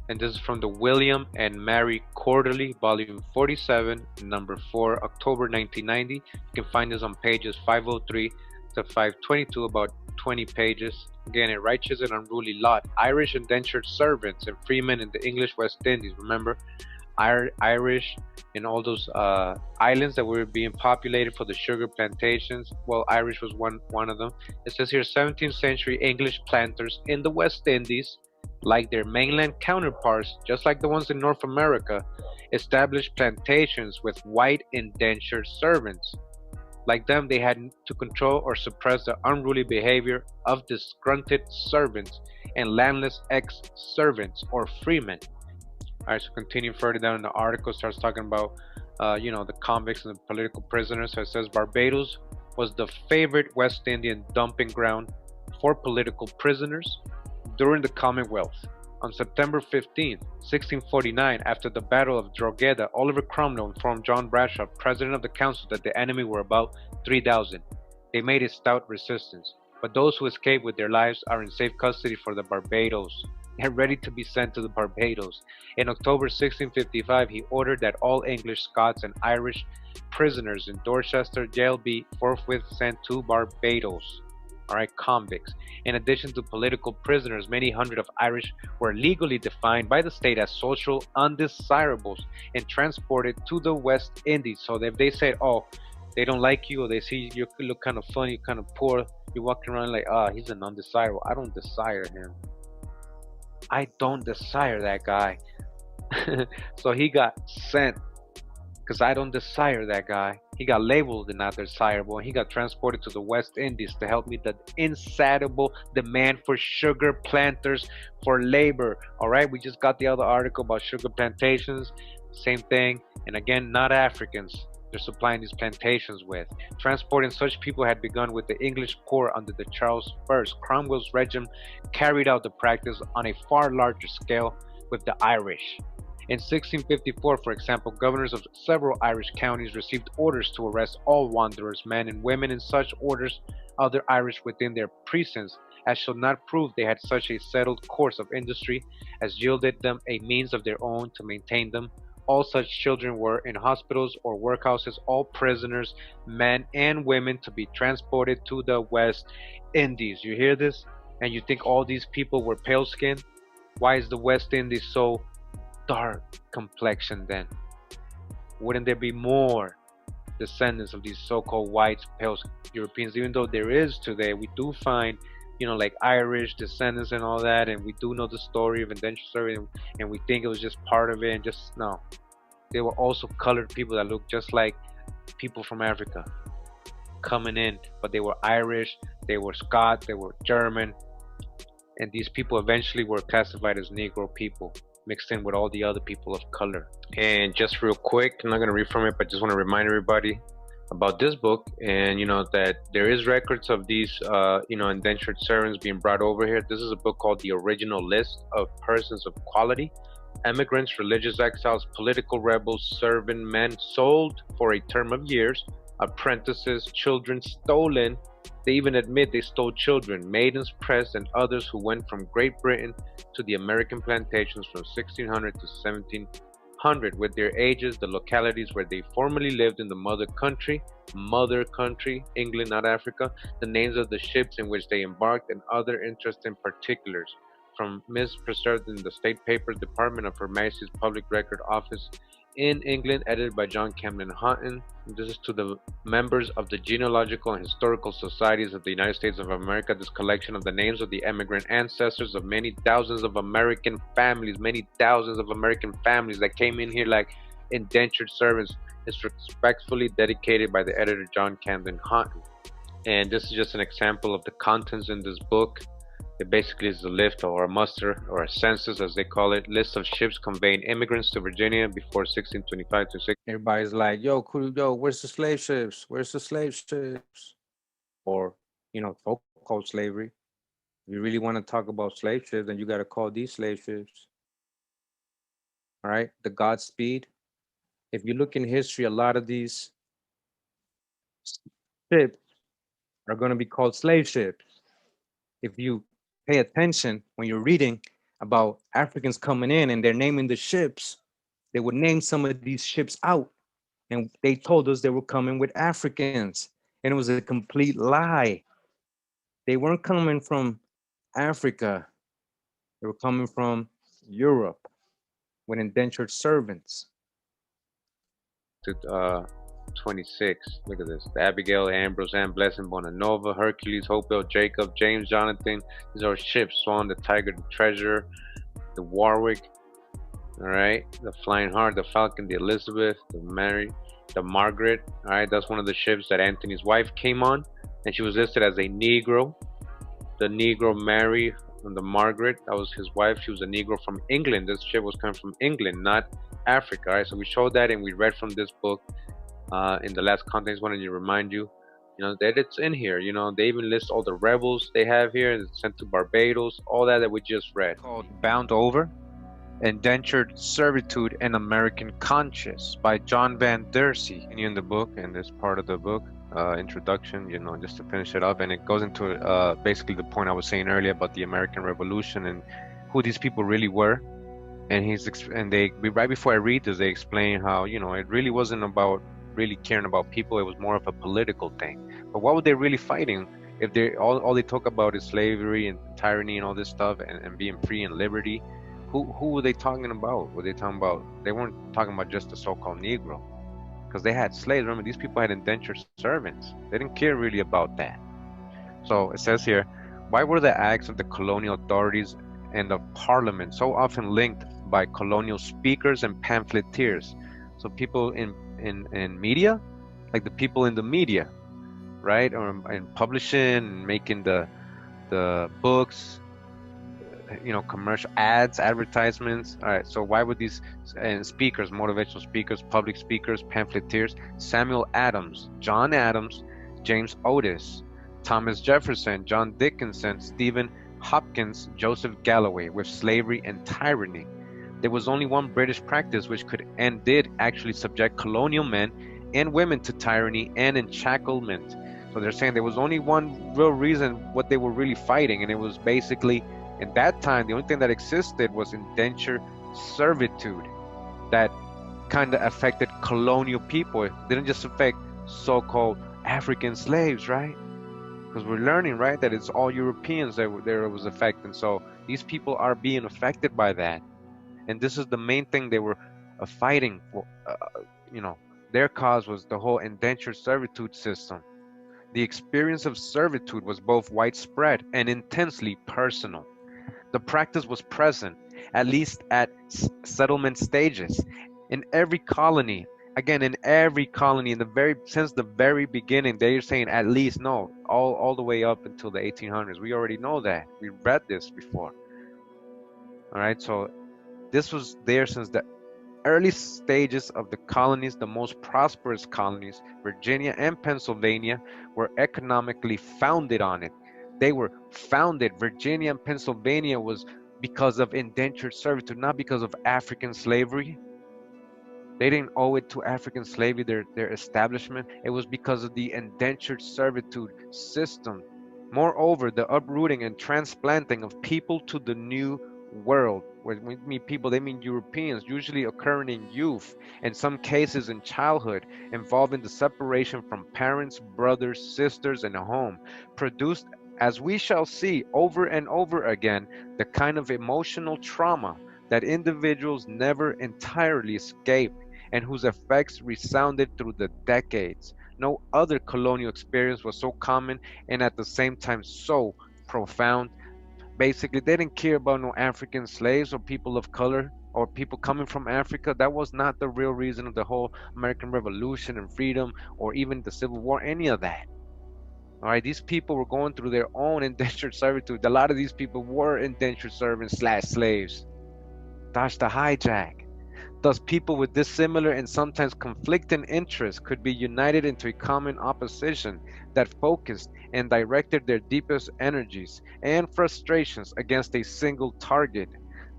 And this is from the William and Mary Quarterly, volume 47, number 4, October 1990. You can find this on pages 503 to 522, about 20 pages. Again, a righteous and unruly lot. Irish indentured servants and freemen in the English West Indies. Remember, Irish in all those islands that were being populated for the sugar plantations. Well, Irish was one of them. It says here 17th century English planters in the West Indies, like their mainland counterparts, just like the ones in North America, established plantations with white indentured servants. Like them, they had to control or suppress the unruly behavior of disgruntled servants and landless ex-servants or freemen. All right, so continuing further down in the article, starts talking about, the convicts and the political prisoners. So it says Barbados was the favorite West Indian dumping ground for political prisoners during the Commonwealth. On September 15, 1649, after the Battle of Drogheda, Oliver Cromwell informed John Bradshaw, president of the council, that the enemy were about 3,000. They made a stout resistance, but those who escaped with their lives are in safe custody for the Barbados and ready to be sent to the Barbados. In October 1655, he ordered that all English, Scots, and Irish prisoners in Dorchester jail be forthwith sent to Barbados. All right, convicts. In addition to political prisoners, many hundred of Irish were legally defined by the state as social undesirables and transported to the West Indies. So that if they say, oh, they don't like you, or they see you look kind of funny, kind of poor, you're walking around like, he's an undesirable. I don't desire him. I don't desire that guy. So he got sent because I don't desire that guy. He got labeled and not desirable, and he got transported to the West Indies to help meet the insatiable demand for sugar planters for labor. All right, we just got the other article about sugar plantations. Same thing. And again, not Africans they're supplying these plantations with. Transporting such people had begun with the English court under the Charles I. Cromwell's regime carried out the practice on a far larger scale with the Irish. In 1654, for example, governors of several Irish counties received orders to arrest all wanderers, men and women, in such orders other Irish within their precincts as shall not prove they had such a settled course of industry as yielded them a means of their own to maintain them. All such children were in hospitals or workhouses, all prisoners, men and women, to be transported to the West Indies. You hear this? And you think all these people were pale skinned? Why is the West Indies so dark complexion then? Wouldn't there be more descendants of these so-called white pale Europeans? Even though there is today, we do find, like Irish descendants and all that, and we do know the story of indentured servitude, and we think it was just part of it, and just no. There were also colored people that looked just like people from Africa coming in, but they were Irish, they were Scot, they were German, and these people eventually were classified as Negro people, mixed in with all the other people of color. And just real quick, I'm not going to read from it, but just want to remind everybody about this book, and that there is records of these indentured servants being brought over here. This is a book called The Original List of Persons of Quality: Immigrants, Religious Exiles, Political Rebels, Servant Men sold for a term of years, apprentices, children stolen. They even admit they stole children, maidens pressed, and others who went from Great Britain to the American plantations from 1600 to 1700 with their ages, the localities where they formerly lived in the mother country, England, not Africa, the names of the ships in which they embarked, and other interesting particulars. From Miss preserved in the State Papers Department of Her Majesty's Public Record Office in England, edited by John Camden Houghton. This is to the members of the Genealogical and Historical Societies of the United States of America. This collection of the names of the emigrant ancestors of many thousands of American families, that came in here like indentured servants, is respectfully dedicated by the editor John Camden Houghton. And this is just an example of the contents in this book. It basically is a list or a muster or a census, as they call it, list of ships conveying immigrants to Virginia before 1625 to 6. Everybody's like, yo, where's the slave ships? Where's the slave ships? Or, so-called slavery. If you really want to talk about slave ships, then you got to call these slave ships. All right, the Godspeed. If you look in history, a lot of these ships are going to be called slave ships. If you pay attention when you're reading about Africans coming in and they're naming the ships, they would name some of these ships out, and they told us they were coming with Africans, and it was a complete lie. They weren't coming from Africa. They were coming from Europe with indentured servants. 26. Look at this. The Abigail, Ambrose, Anne, Blessing, Bonanova, Hercules, Hopewell, Jacob, James, Jonathan. These are ships. Swan, the Tiger, the Treasure, the Warwick. All right. The Flying Heart, the Falcon, the Elizabeth, the Mary, the Margaret. All right. That's one of the ships that Anthony's wife came on, and she was listed as a Negro. The Negro Mary and the Margaret, that was his wife. She was a Negro from England. This ship was coming from England, not Africa. All right. So we showed that, and we read from this book. In the last content, wanted to remind you, that it's in here. They even list all the rebels they have here and sent to Barbados, all that we just read. Called Bound Over, Indentured Servitude and American Conscience by John Van Dersey. In the book, and this part of the book, introduction, just to finish it up, and it goes into basically the point I was saying earlier about the American Revolution and who these people really were. And right before I read this, they explain how it really wasn't about really caring about people. It was more of a political thing. But what were they really fighting if they all they talk about is slavery and tyranny and all this stuff and being free and liberty? Who were they talking about? Were they talking about? They weren't talking about just the so-called Negro, because they had slaves. Remember, these people had indentured servants. They didn't care really about that. So it says here, why were the acts of the colonial authorities and of Parliament so often linked by colonial speakers and pamphleteers? So people in media, like the people in the media, right, or in publishing and making the books, commercial ads, advertisements. All right, so why would these speakers, motivational speakers, public speakers, pamphleteers, Samuel Adams, John Adams, James Otis, Thomas Jefferson, John Dickinson, Stephen Hopkins, Joseph Galloway, with slavery and tyranny? There was only one British practice which could and did actually subject colonial men and women to tyranny and enchantment. So they're saying there was only one real reason what they were really fighting, and it was basically, in that time, the only thing that existed was indentured servitude that kind of affected colonial people. It didn't just affect so-called African slaves, right? Because we're learning, right, that it's all Europeans that was affecting. So these people are being affected by that, and this is the main thing they were fighting for. Their cause was the whole indentured servitude system. The experience of servitude was both widespread and intensely personal. The practice was present, at least at settlement stages, in every colony. Again, in every colony, since the very beginning, they're saying at least, no, all the way up until the 1800s. We already know that. We read this before. All right, so this was there since the early stages of the colonies. The most prosperous colonies, Virginia and Pennsylvania, were economically founded on it. They were founded, Virginia and Pennsylvania was because of indentured servitude, not because of African slavery. They didn't owe it to African slavery, their establishment. It was because of the indentured servitude system. Moreover, the uprooting and transplanting of people to the new world. When we mean people, they mean Europeans, usually occurring in youth, in some cases in childhood, involving the separation from parents, brothers, sisters, and a home, produced, as we shall see over and over again, the kind of emotional trauma that individuals never entirely escape and whose effects resounded through the decades. No other colonial experience was so common and at the same time so profound. Basically, they didn't care about no African slaves or people of color or people coming from Africa. That was not the real reason of the whole American Revolution and freedom or even the Civil War, any of that. All right, these people were going through their own indentured servitude. A lot of these people were indentured servants / slaves. That's the hijack. Thus, people with dissimilar and sometimes conflicting interests could be united into a common opposition that focused and directed their deepest energies and frustrations against a single target.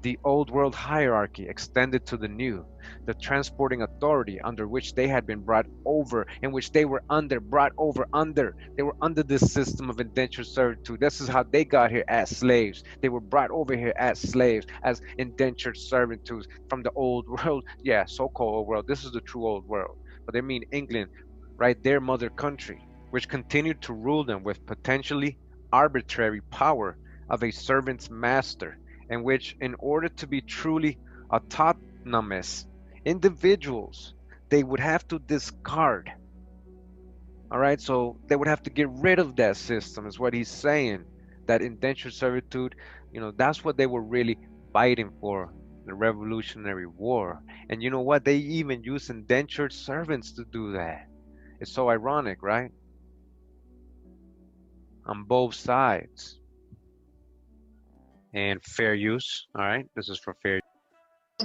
The old world hierarchy extended to the new, the transporting authority under which they had been brought over, in which they were brought over under. They were under this system of indentured servitude. This is how they got here as slaves. They were brought over here as slaves, as indentured servitudes from the old world. Yeah, so-called old world. This is the true old world. But they mean England, right? Their mother country, which continued to rule them with potentially arbitrary power of a servant's master, in which, in order to be truly autonomous individuals, they would have to discard. All right, so they would have to get rid of that system, is what he's saying. That indentured servitude, that's what they were really fighting for, the Revolutionary War. And you know what? They even use indentured servants to do that. It's so ironic, right? On both sides. And fair use. All right, this is for fair use.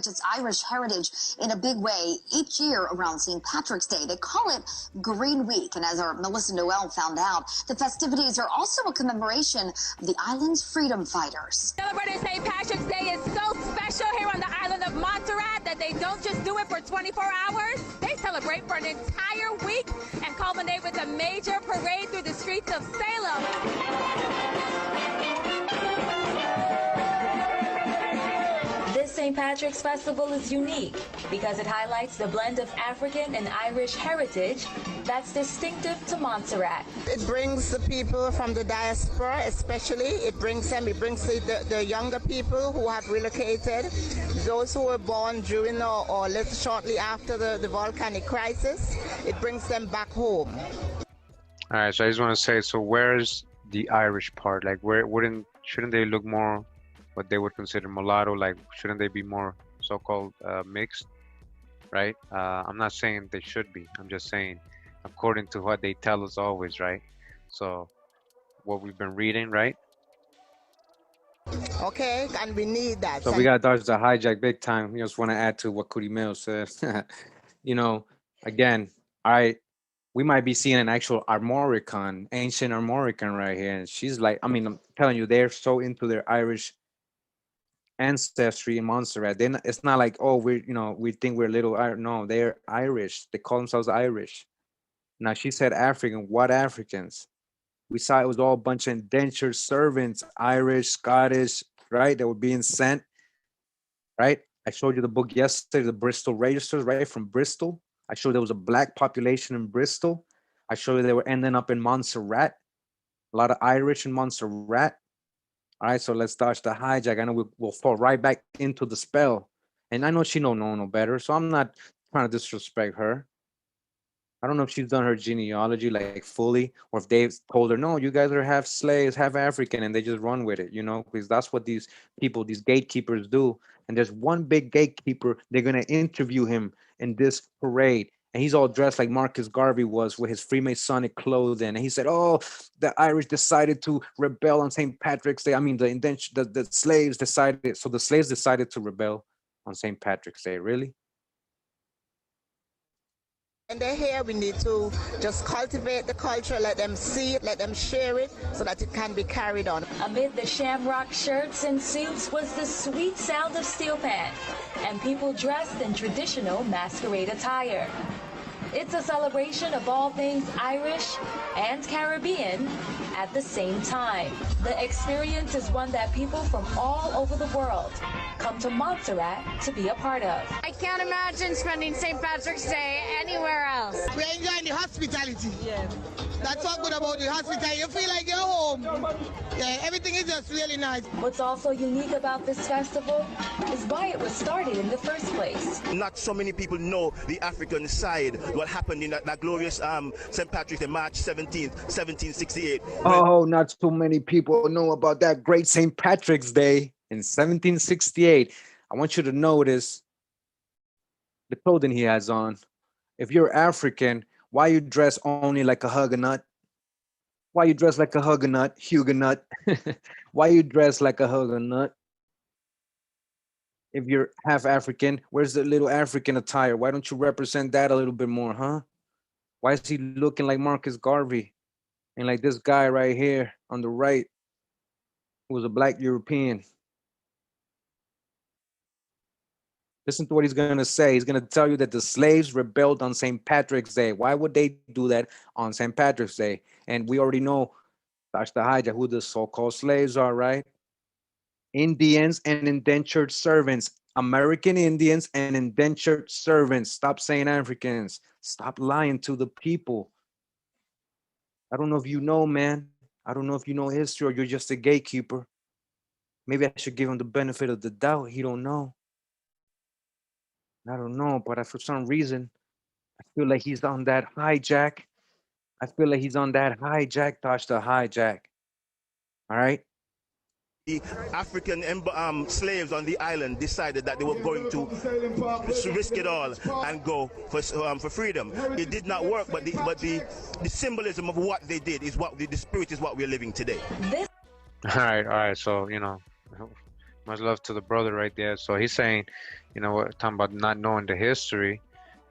Its Irish heritage in a big way each year around St. Patrick's Day. They call it Green Week, and as our Melissa Noel found out, the festivities are also a commemoration of the island's freedom fighters. Celebrating St. Patrick's Day is so special here on the island of Montserrat that they don't just do it for 24 hours. They celebrate for an entire week and culminate with a major parade through the streets of Salem. This St. Patrick's Festival is unique because it highlights the blend of African and Irish heritage that's distinctive to Montserrat. It brings the people from the diaspora, especially. It brings the younger people who have relocated, those who were born during or little shortly after the volcanic crisis. It brings them back home. All right, so I just want to say, so where's the Irish part? Like, shouldn't they look more what they would consider mulatto? Like, shouldn't they be more so-called mixed, right? I'm not saying they should be. I'm just saying, according to what they tell us always, right? So, what we've been reading, right? Okay, and we need that. So we got to dodge the hijack big time. We just want to add to what Cootie Mail says. Again, we might be seeing an actual Armorican, ancient Armorican right here. And she's like, I'm telling you, they're so into their Irish ancestry in Montserrat. It's not like, oh, we think we're little. No, they're Irish. They call themselves Irish. Now, she said African. What Africans? We saw it was all a bunch of indentured servants, Irish, Scottish, right? That were being sent, right? I showed you the book yesterday, the Bristol Registers, right? From Bristol. I showed there was a black population in Bristol. I showed you they were ending up in Montserrat. A lot of Irish in Montserrat. All right, so let's dodge the hijack. I know we'll fall right back into the spell. And I know she don't know no better, so I'm not trying to disrespect her. I don't know if she's done her genealogy like fully, or if they've told her, no, you guys are half slaves, half African, and they just run with it, you know, because that's what these people, these gatekeepers do. And there's one big gatekeeper, they're going to interview him in this parade. And he's all dressed like Marcus Garvey was with his Freemasonic clothing. And he said, oh, the Irish decided to rebel on St. Patrick's Day. I mean, the slaves decided, so the slaves decided to rebel on St. Patrick's Day, really? When they're here, we need to just cultivate the culture, let them see it, let them share it, so that it can be carried on. Amid the shamrock shirts and suits was the sweet sound of steel pan and people dressed in traditional masquerade attire. It's a celebration of all things Irish and Caribbean at the same time. The experience is one that people from all over the world come to Montserrat to be a part of. I can't imagine spending St. Patrick's Day anywhere else. We're enjoying the hospitality. Yeah. That's what good about the hospitality. You feel like you're home. Yeah, everything is just really nice. What's also unique about this festival is why it was started in the first place. Not so many people know the African side, what happened in that glorious St. Patrick's Day, March 17th, 1768. Oh, not so many people know about that great St. Patrick's Day in 1768. I want you to notice the clothing he has on. If you're African, why you dress only like a Huguenot? Why you dress like a Huguenot? Huguenot? Why you dress like a Huguenot? If you're half African, where's the little African attire? Why don't you represent that a little bit more, huh? Why is he looking like Marcus Garvey? And like this guy right here on the right, who was a black European. Listen to what he's going to say. He's going to tell you that the slaves rebelled on St. Patrick's Day. Why would they do that on St. Patrick's Day? And we already know, that's the hijack, who the so-called slaves are, right? Indians and indentured servants. American Indians and indentured servants. Stop saying Africans. Stop lying to the people. I don't know if you know, man. I don't know if you know history or you're just a gatekeeper. Maybe I should give him the benefit of the doubt. He don't know. I don't know, but for some reason, I feel like he's on that hijack. I feel like he's on that hijack, Tosh the hijack. All right? The African slaves on the island decided that they were going to risk it all and go for freedom. It did not work, but the symbolism of what they did is what the spirit is what we're living today. All right. So, you know, much love to the brother right there. So he's saying, you know what, talking about not knowing the history.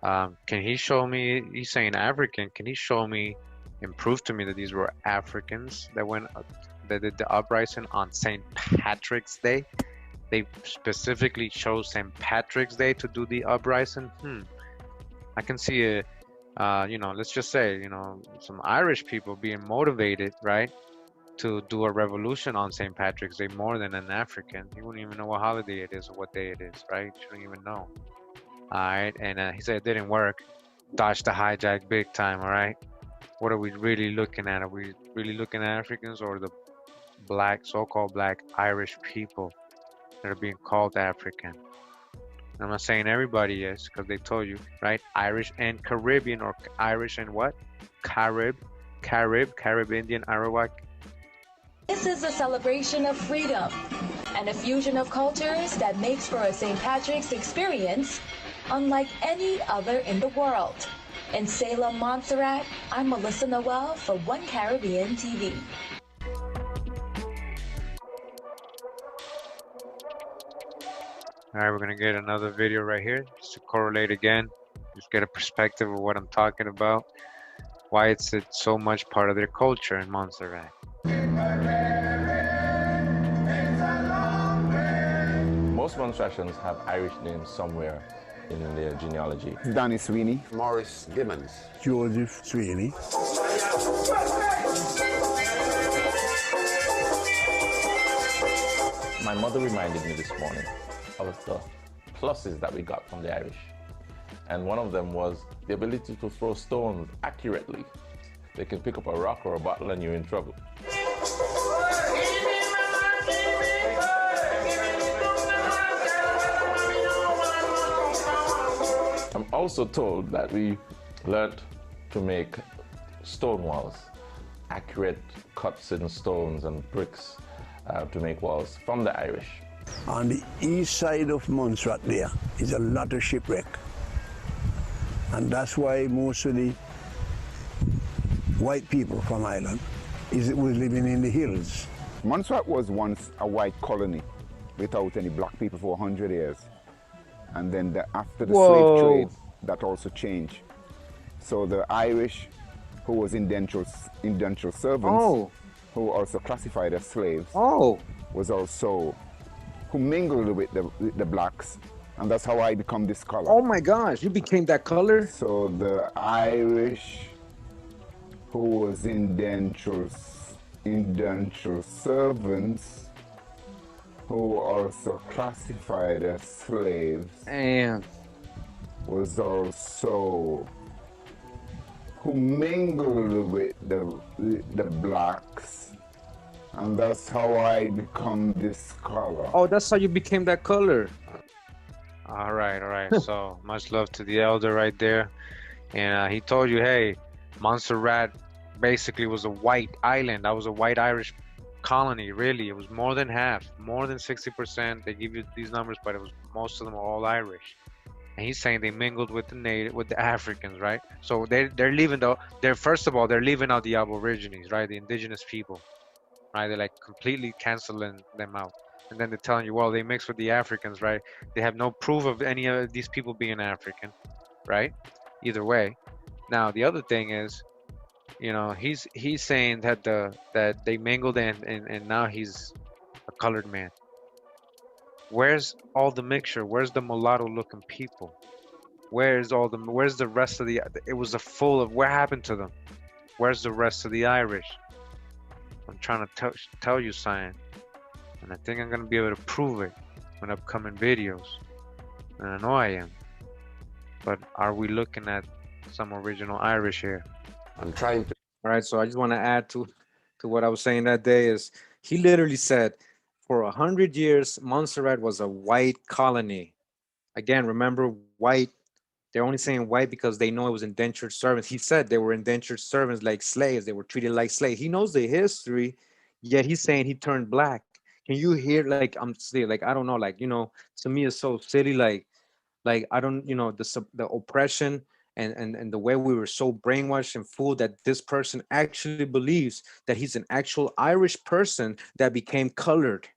Can he show me, he's saying African, can he show me and prove to me that these were Africans that did the uprising on St. Patrick's Day? They specifically chose St. Patrick's Day to do the uprising. I can see it, you know, let's just say, you know, some Irish people being motivated, right, to do a revolution on St. Patrick's Day more than an African. He wouldn't even know what holiday it is or what day it is, right? He shouldn't even know. All right, and he said it didn't work. Dodge the hijack big time, all right? What are we really looking at? Are we really looking at Africans or the black, so-called black Irish people that are being called African? And I'm not saying everybody is, because they told you, right? Irish and Caribbean, or Irish and what? Carib Indian, Arawak. This is a celebration of freedom and a fusion of cultures that makes for a St. Patrick's experience unlike any other in the world. In Salem, Montserrat, I'm Melissa Noel for One Caribbean TV. All right, we're gonna get another video right here just to correlate again, just get a perspective of what I'm talking about, why it's so much part of their culture in Montserrat. Most Montserratians have Irish names somewhere in their genealogy. Danny Sweeney. Morris Gibbons. Joseph Sweeney. My mother reminded me this morning of the pluses that we got from the Irish. And one of them was the ability to throw stones accurately. They can pick up a rock or a bottle and you're in trouble. I'm also told that we learned to make stone walls, accurate cuts in stones and bricks to make walls from the Irish. On the east side of Montserrat there is a lot of shipwreck. And that's why most of the white people from Ireland were living in the hills. Montserrat was once a white colony without any black people for 100 years. And then after the slave trade, that also changed. So the Irish, who was indentured servants, who also classified as slaves, was also, who mingled with the blacks. And that's how I become this color. Oh my gosh, you became that color? So the Irish, who was indentured servants, who also classified as slaves, and was also who mingled with the blacks, and that's how I become this color. Oh, that's how you became that color. All right. So much love to the elder right there. And he told you, hey, Montserrat basically was a white island. That was a white Irish colony, really. It was more than half, more than 60%. They give you these numbers, but it was most of them are all Irish. And he's saying they mingled with the Africans, right? So they're leaving first of all, they're leaving out the Aborigines, right? The indigenous people, right? They're like completely canceling them out. And then they're telling you, well, they mix with the Africans, right? They have no proof of any of these people being African, right? Either way. Now, the other thing is, you know, he's saying that that they mingled and now he's a colored man. Where's all the mixture? Where's the mulatto looking people? Where's the rest of it was a full of, where happened to them? Where's the rest of the Irish? I'm trying to tell you, Cyan. And I think I'm going to be able to prove it in upcoming videos. And I know I am. But are we looking at some original Irish here? I'm trying to. All right, so I just want to add to what I was saying that day is he literally said for 100 years, Montserrat was a white colony. Again, remember, white, they're only saying white because they know it was indentured servants. He said they were indentured servants like slaves. They were treated like slaves. He knows the history, yet he's saying he turned black. Can you hear, like, I'm silly, like, I don't know, like, you know, to me it's so silly, like I don't, you know, the oppression and the way we were so brainwashed and fooled that this person actually believes that he's an actual Irish person that became colored.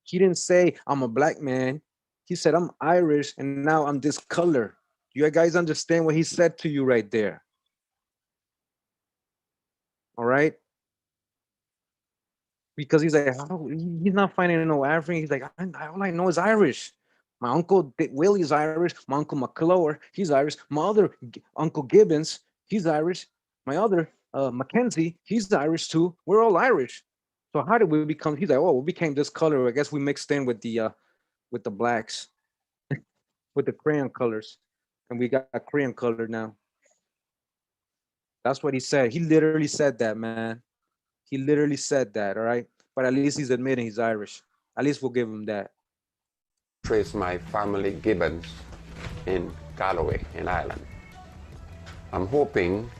He didn't say, I'm a black man. He said, I'm Irish and now I'm this color. You guys understand what he said to you right there? All right? Because he's like, he's not finding no African. He's like, all I know is Irish. My uncle Willie's Irish. My uncle McClure, he's Irish. My other uncle Gibbons, he's Irish. My other Mackenzie, he's Irish too. We're all Irish. So how did we become? He's like, oh, we became this color. I guess we mixed in with the blacks, with the crayon colors, and we got a crayon color now. That's what he said. He literally said that, man. He literally said that, all right? But at least he's admitting he's Irish. At least we'll give him that. Trace my family Gibbons in Galloway, in Ireland. I'm hoping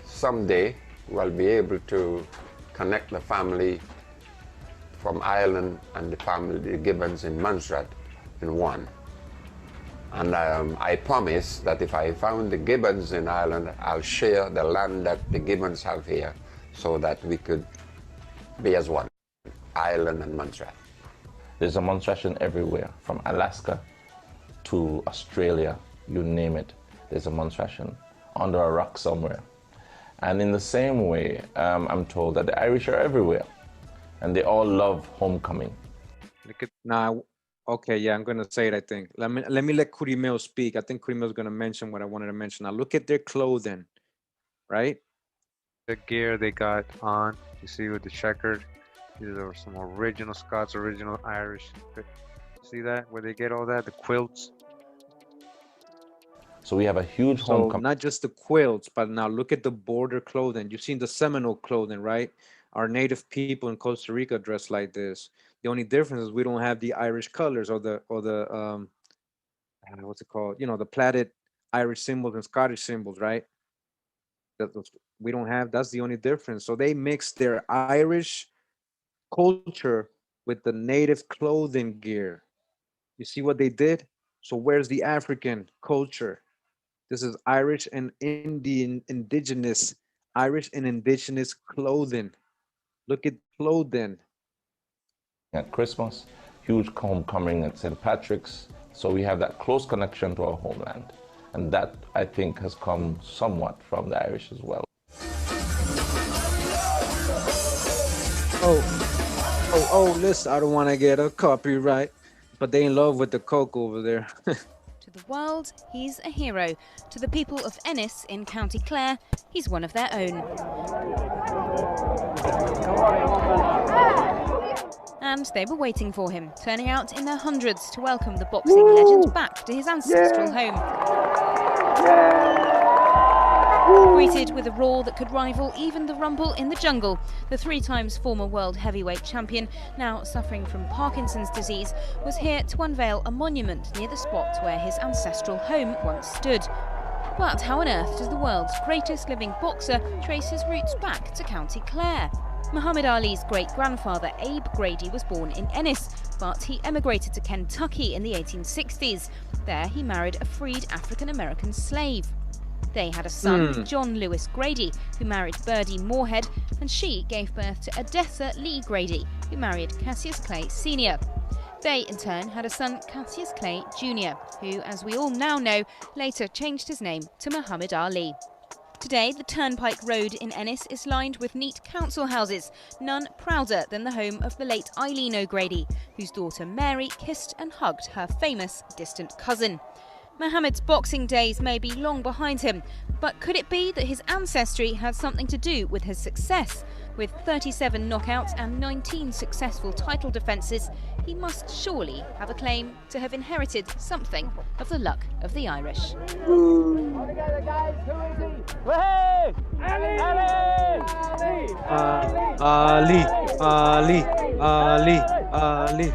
someday we'll be able to connect the family from Ireland and the family, the Gibbons in Montserrat, in one. And I promise that if I found the Gibbons in Ireland, I'll share the land that the Gibbons have here so that we could be as one, Ireland and Montserrat. There's a Montserratian everywhere, from Alaska to Australia, you name it. There's a Montserratian under a rock somewhere. And in the same way, I'm told that the Irish are everywhere, and they all love homecoming. Okay, yeah, I'm gonna say it. I think. Let me let Kurimeo speak. I think Kurimeo's gonna mention what I wanted to mention. Now look at their clothing, right? The gear they got on, you see with the checkered. These are some original Scots, original Irish. See that? Where they get all that? The quilts. So we have a huge So homecoming. not just the quilts, but now look at the border clothing. You've seen the Seminole clothing, right? Our native people in Costa Rica dress like this. The only difference is we don't have the Irish colors or the what's it called? You know, the plaited Irish symbols and Scottish symbols, right? We don't have. That's the only difference. So they mix their Irish culture with the native clothing gear. You see what they did? So where's the African culture? This is Irish and Indian indigenous, Irish and indigenous clothing. Look at clothing. At Christmas, huge homecoming at St. Patrick's. So we have that close connection to our homeland. And that, I think, has come somewhat from the Irish as well. Listen, I don't want to get a copyright, but they in love with the Coke over there. To the world, he's a hero. To the people of Ennis in County Clare, he's one of their own. And they were waiting for him, turning out in their hundreds to welcome the boxing legend back to his ancestral home. Greeted with a roar that could rival even the rumble in the jungle, the 3-time former world heavyweight champion, now suffering from Parkinson's disease, was here to unveil a monument near the spot where his ancestral home once stood. But how on earth does the world's greatest living boxer trace his roots back to County Clare? Muhammad Ali's great-grandfather Abe Grady was born in Ennis, but he emigrated to Kentucky in the 1860s. There he married a freed African-American slave. They had a son, John Lewis Grady, who married Birdie Moorhead, and she gave birth to Odessa Lee Grady, who married Cassius Clay Sr. They, in turn, had a son, Cassius Clay Jr., who, as we all now know, later changed his name to Muhammad Ali. Today, the Turnpike Road in Ennis is lined with neat council houses, none prouder than the home of the late Eileen O'Grady, whose daughter Mary kissed and hugged her famous distant cousin. Muhammad's boxing days may be long behind him, but could it be that his ancestry had something to do with his success? With 37 knockouts and 19 successful title defences, he must surely have a claim to have inherited something of the luck of the Irish. All together, guys. Who is he? Hey! Ali! Ali.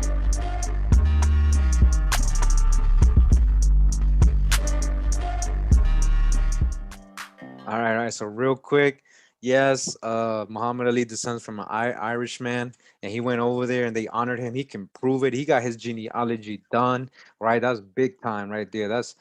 All right. So real quick, yes, Muhammad Ali descends from an Irish man, and he went over there and they honored him. He can prove it. He got his genealogy done, right? That's big time right there. That's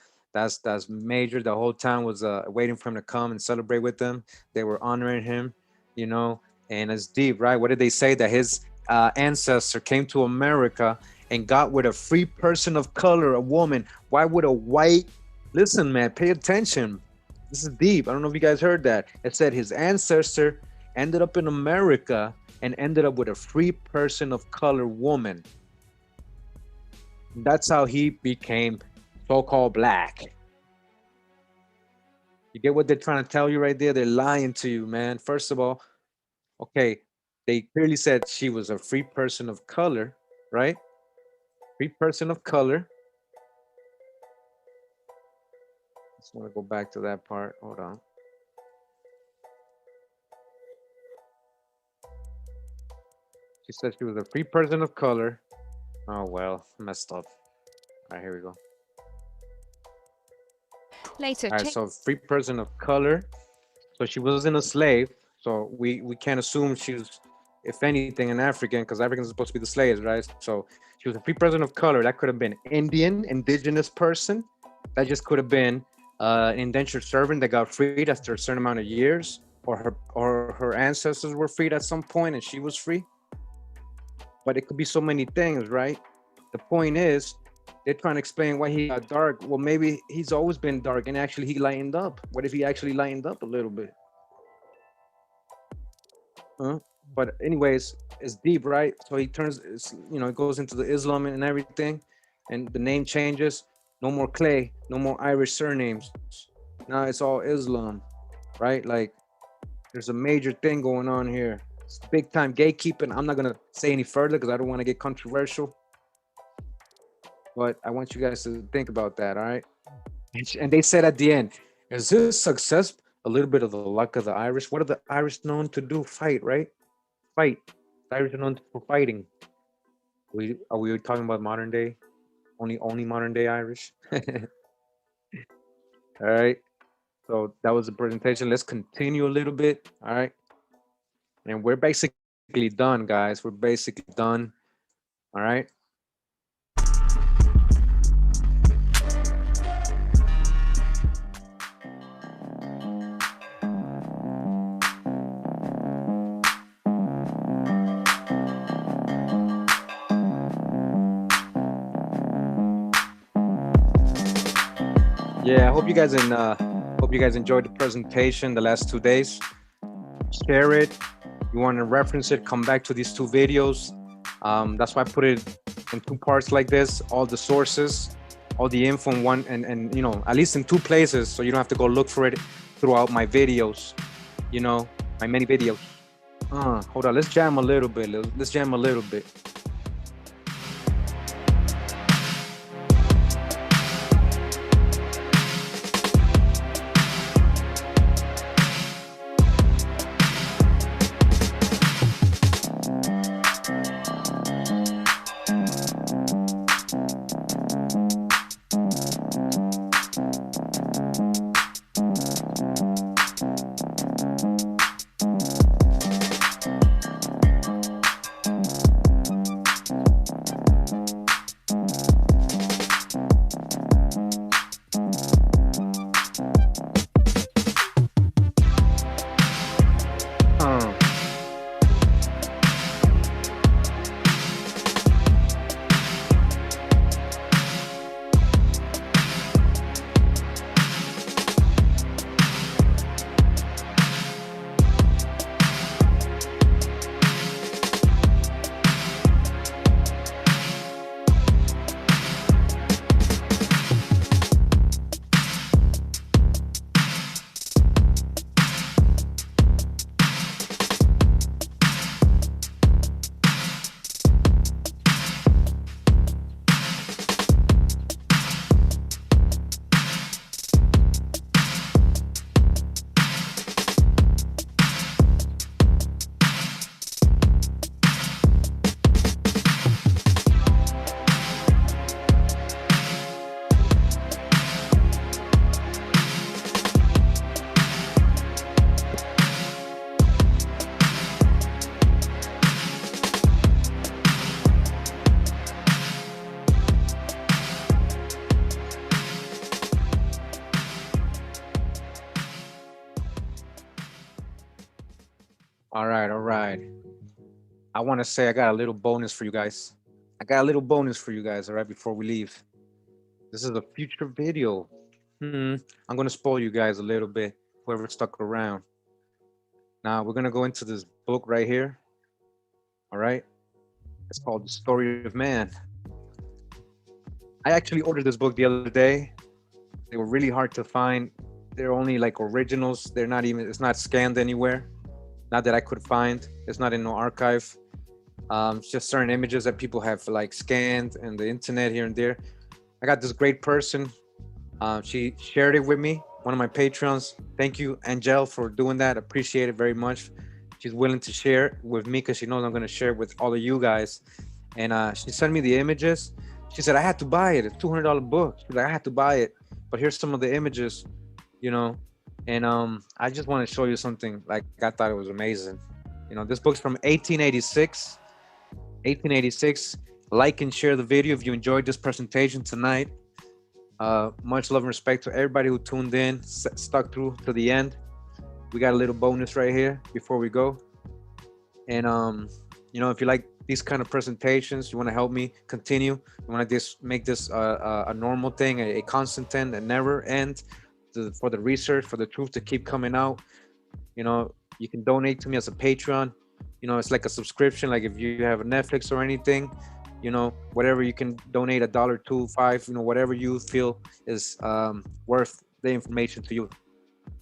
major. The whole town was waiting for him to come and celebrate with them. They were honoring him, you know, and it's deep, right? What did they say? That his ancestor came to America and got with a free person of color, a woman. Why would a white, listen, man, pay attention. This is deep. I don't know if you guys heard that. It said his ancestor ended up in America and ended up with a free person of color woman. That's how he became so-called black. You get what they're trying to tell you right there? They're lying to you, man. First of all, okay, they clearly said she was a free person of color, right? Free person of color. Just want to go back to that part. Hold on. She said she was a free person of color. Oh, well, messed up. All right, here we go. Later, all right, so free person of color. So she wasn't a slave. So we can't assume she was, if anything, an African, because Africans are supposed to be the slaves, right? So she was a free person of color. That could have been Indian, indigenous person. That just could have been an indentured servant that got freed after a certain amount of years, or her ancestors were freed at some point and she was free. But it could be so many things, right? The point is, they're trying to explain why he got dark. Well, maybe he's always been dark and actually he lightened up. What if he actually lightened up a little bit? But anyways, it's deep, right? So he turns, it goes into the Islam and everything, and the name changes. No more Clay, no more Irish surnames. Now it's all Islam, right? Like, there's a major thing going on here. It's big time gatekeeping. I'm not gonna say any further because I don't want to get controversial. But I want you guys to think about that, all right? And they said at the end, is this success a little bit of the luck of the Irish? What are the Irish known to do? Fight, right? Fight. The Irish are known for fighting. Are we talking about modern day? Only modern day Irish? All right. So that was the presentation. Let's continue a little bit. All right. And we're basically done, guys. We're basically done. All right. Yeah, I hope you guys enjoyed the presentation the last 2 days. Share it. You want to reference it, come back to these 2 videos. That's why I put it in 2 parts like this, all the sources, all the info in one, and you know, at least in 2 places, so you don't have to go look for it throughout my videos, you know, my many videos. Hold on, let's jam a little bit. Let's jam a little bit. All right. I want to say I got a little bonus for you guys. All right, before we leave. This is a future video. I'm going to spoil you guys a little bit, whoever stuck around. Now, we're going to go into this book right here. All right. It's called The Story of Man. I actually ordered this book the other day. They were really hard to find. They're only like originals. It's not scanned anywhere. Not that I could find. It's not in no archive. It's just certain images that people have like scanned and the internet here and there. I got this great person. She shared it with me, one of my Patreons. Thank you, Angel, for doing that. Appreciate it very much. She's willing to share it with me because she knows I'm going to share it with all of you guys. And she sent me the images. She said, I had to buy it. It's a $200 book. She's like, I had to buy it. But here's some of the images, you know. And I just want to show you something. Like, I thought it was amazing. You know, this book's from 1886. 1886. Like and share the video if you enjoyed this presentation tonight. Much love and respect to everybody who tuned in, stuck through to the end. We got a little bonus right here before we go. And you know, if you like these kind of presentations, you want to help me continue, you want to just make this a normal thing, a constant thing that never ends, for the research, for the truth to keep coming out, you know, you can donate to me as a Patreon. You know, it's like a subscription. Like if you have a Netflix or anything, you know, whatever, you can donate $1, $2, $5, you know, whatever you feel is worth the information to you,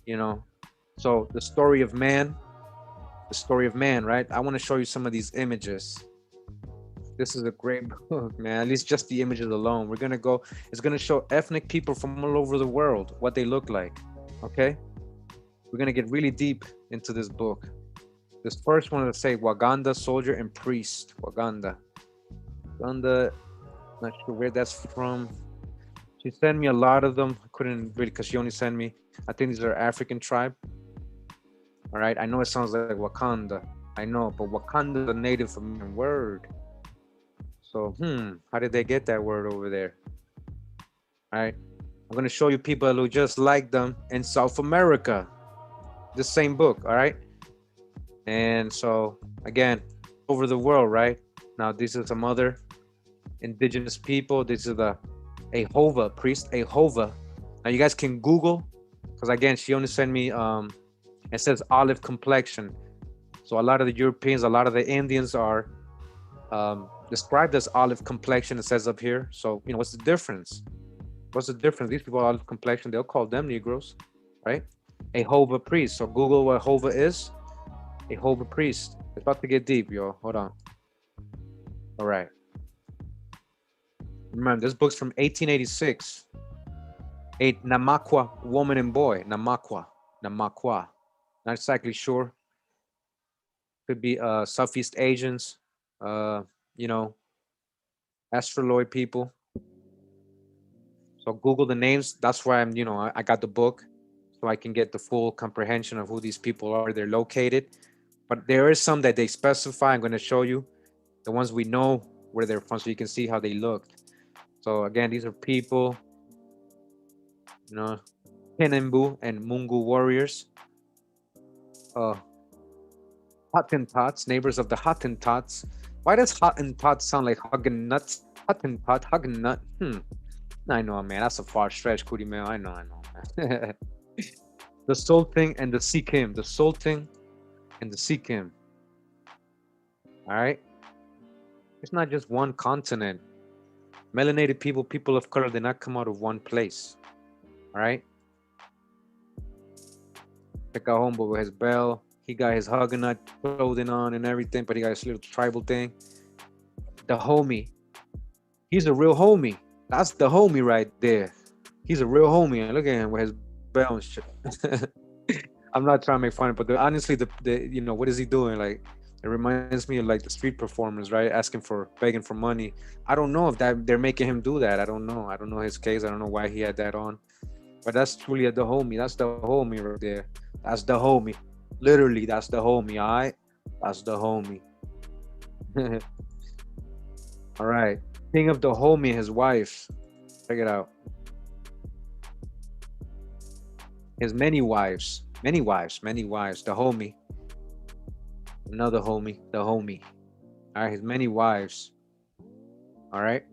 you know. So the story of man, right? I want to show you some of these images. This is a great book, man. At least just the images alone. We're gonna go. It's gonna show ethnic people from all over the world what they look like. Okay, we're gonna get really deep into this book. This first one will say Waganda soldier and priest. Waganda. Waganda. Not sure where that's from. She sent me a lot of them. I couldn't really because she only sent me. I think these are African tribe. All right. I know it sounds like Wakanda. I know, but Wakanda is a Native American word. So, how did they get that word over there? All right. I'm going to show you people who just like them in South America. The same book. All right. And so, again, over the world, right? Now, this is some other indigenous people. This is the Ahova priest, Ahova. Now, you guys can Google, because again, she only sent me, it says olive complexion. So a lot of the Europeans, a lot of the Indians are described as olive complexion, it says up here. So, you know, what's the difference? What's the difference? These people are olive complexion, they'll call them Negroes, right? Ahova priest. So Google what Ahova is. Ahova priest. It's about to get deep, y'all. Hold on. All right. Remember, this book's from 1886. A Namakwa woman and boy. Namakwa. Not exactly sure. Could be Southeast Asians, you know, astroloid people. So Google the names. That's why I'm, you know, I got the book so I can get the full comprehension of who these people are, they're located. But there is some that they specify. I'm going to show you the ones we know where they're from so you can see how they looked. So again, these are people, you know, Penembu and Mungu warriors. Hottentots, neighbors of the Hottentots. Why does Hottentot sound like Huggennuts? Hottentot, Huggennut. I know, man. That's a far stretch, Cootie man. I know, man. The Sultan and the Sikkim. The Sultan and the Sikkim. All right. It's not just one continent. Melanated people, people of color, did not come out of one place. All right. Check out homeboy with his bell. He got his Huguenot clothing on and everything, but he got his little tribal thing. The homie. He's a real homie. That's the homie right there. He's a real homie. And look at him with his bell and shit. I'm not trying to make fun, but honestly, the you know, what is he doing? Like, it reminds me of like the street performers, right? Begging for money. I don't know if that they're making him do that. I don't know. I don't know his case. I don't know why he had that on. But that's truly the homie. That's the homie right there. That's the homie. Literally, that's the homie, all right? That's the homie. All right. King of the homie, his wife. Check it out. His many wives. The homie. Another homie, the homie. All right, his many wives. All right.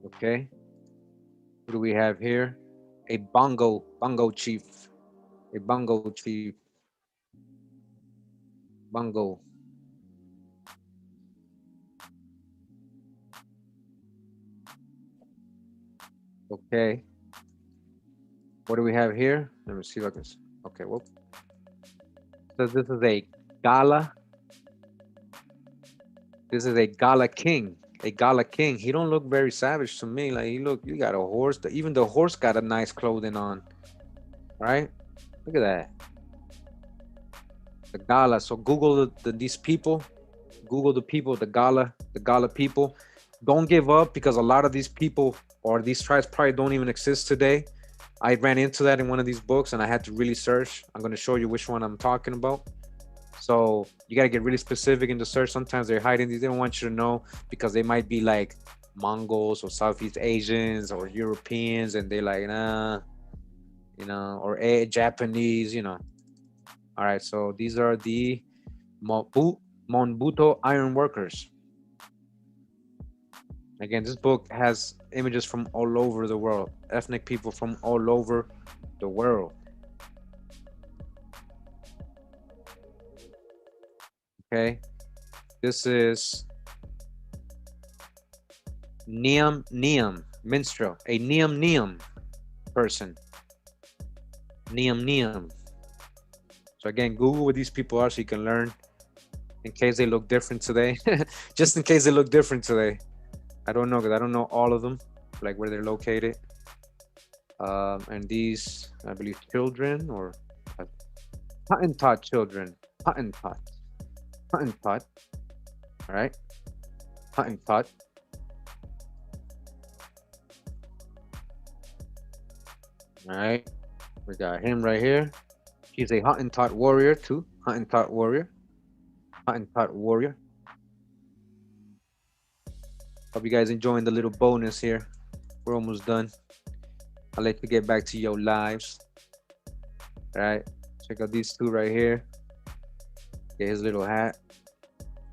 Okay. What do we have here? A bongo chief. A bongo chief. Bongo. Okay. What do we have here? Let me see if I can. Okay, whoop. So this is a gala. This is a gala king. A gala king. He don't look very savage to me. Like, you got a horse. Even the horse got a nice clothing on. Right? Look at that. The gala. So Google these people. Google the people, the gala people. Don't give up, because a lot of these people or these tribes probably don't even exist today. I ran into that in one of these books and I had to really search. I'm going to show you which one I'm talking about. So you got to get really specific in the search. Sometimes they're hiding these. They don't want you to know because they might be like Mongols or Southeast Asians or Europeans, and they're like, nah, you know, or Japanese, you know. All right. So these are the Monbuto iron workers. Again, this book has images from all over the world, ethnic people from all over the world. Okay, this is Niam minstrel, a Niam person. Niam. So again, Google what these people are so you can learn in case they look different today. Just in case they look different today. I don't know, because I don't know all of them, like where they're located. And these, I believe, children or Hottentot children. Hottentot. Hottentot. All right. Hottentot. All right. We got him right here. He's a Hottentot warrior too. Hottentot warrior. Hottentot warrior. Hope you guys enjoying the little bonus here. We're almost done. I'll let you get back to your lives. All right. Check out these two right here. Get his little hat.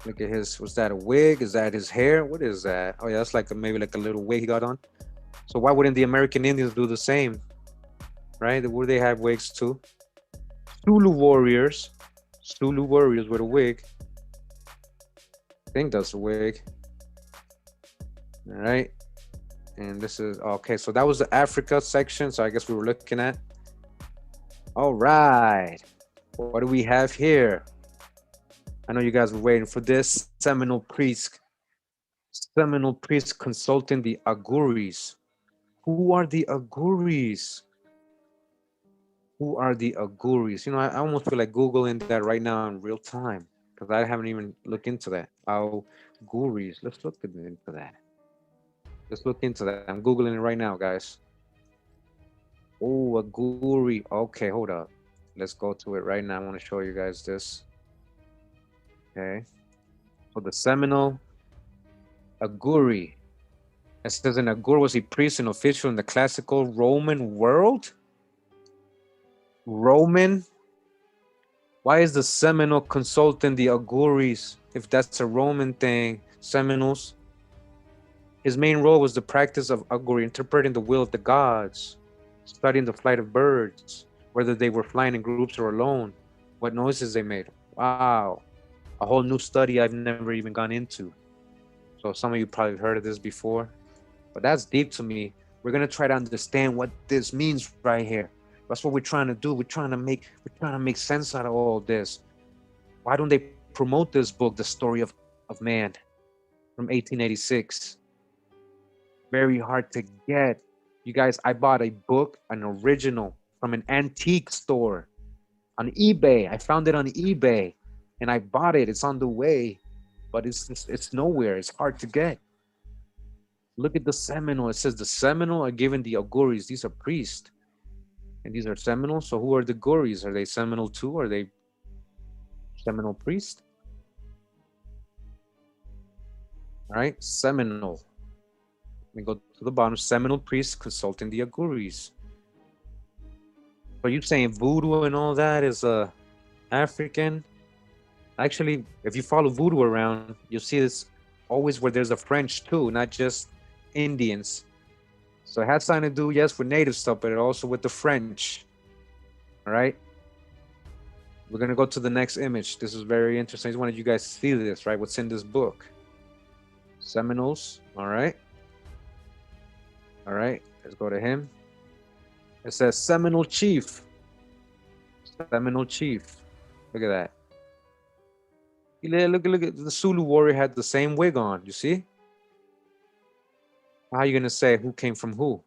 Look at his, was that a wig? Is that his hair? What is that? Oh yeah, that's like maybe like a little wig he got on. So why wouldn't the American Indians do the same? Right? Would they have wigs too? Zulu warriors with a wig. I think that's a wig. All right. And this is, okay, so that was the Africa section. So I guess we were looking at. All right. What do we have here? I know you guys were waiting for this. Seminole priest consulting the Aguris. Who are the Aguris? Who are the Aguris? You know, I almost feel like Googling that right now in real time because I haven't even looked into that. Aguris. Let's look into that. Let's look into that. I'm Googling it right now, guys. Oh, Aguri. Okay, hold up. Let's go to it right now. I want to show you guys this. Okay. So the Seminole Aguri. It says an Agur was a priest and official in the classical Roman world. Roman? Why is the Seminole consulting the Aguris if that's a Roman thing? Seminoles. His main role was the practice of Aguri, interpreting the will of the gods, studying the flight of birds, whether they were flying in groups or alone, what noises they made. Wow. A whole new study I've never even gone into. So some of you probably heard of this before, but that's deep to me. We're gonna try to understand what this means right here. That's what we're trying to do. We're trying to make sense out of all this. Why don't they promote this book, The Story of Man, from 1886? Very hard to get. You guys, I bought a book, an original, from an antique store on eBay. I found it on eBay and I bought it. It's on the way, but it's nowhere. It's hard to get. Look at the Seminole. It says the Seminole are given the Aguris. These are priests. And these are Seminoles. So who are the Aguris? Are they Seminole too? Are they Seminole priests? All right, Seminole. Let me go to the bottom. Seminole priests consulting the Aguris. So you saying voodoo and all that is African? Actually, if you follow voodoo around, you'll see this always where there's a French too, not just Indians. So it had something to do, yes, with native stuff, but also with the French. All right. We're gonna go to the next image. This is very interesting. I just wanted you guys to see this, right? What's in this book? Seminoles. All right. All right. Let's go to him. It says Seminole Chief. Seminole Chief. Look at that. Look at the Zulu warrior had the same wig on. You see? How are you gonna say who came from who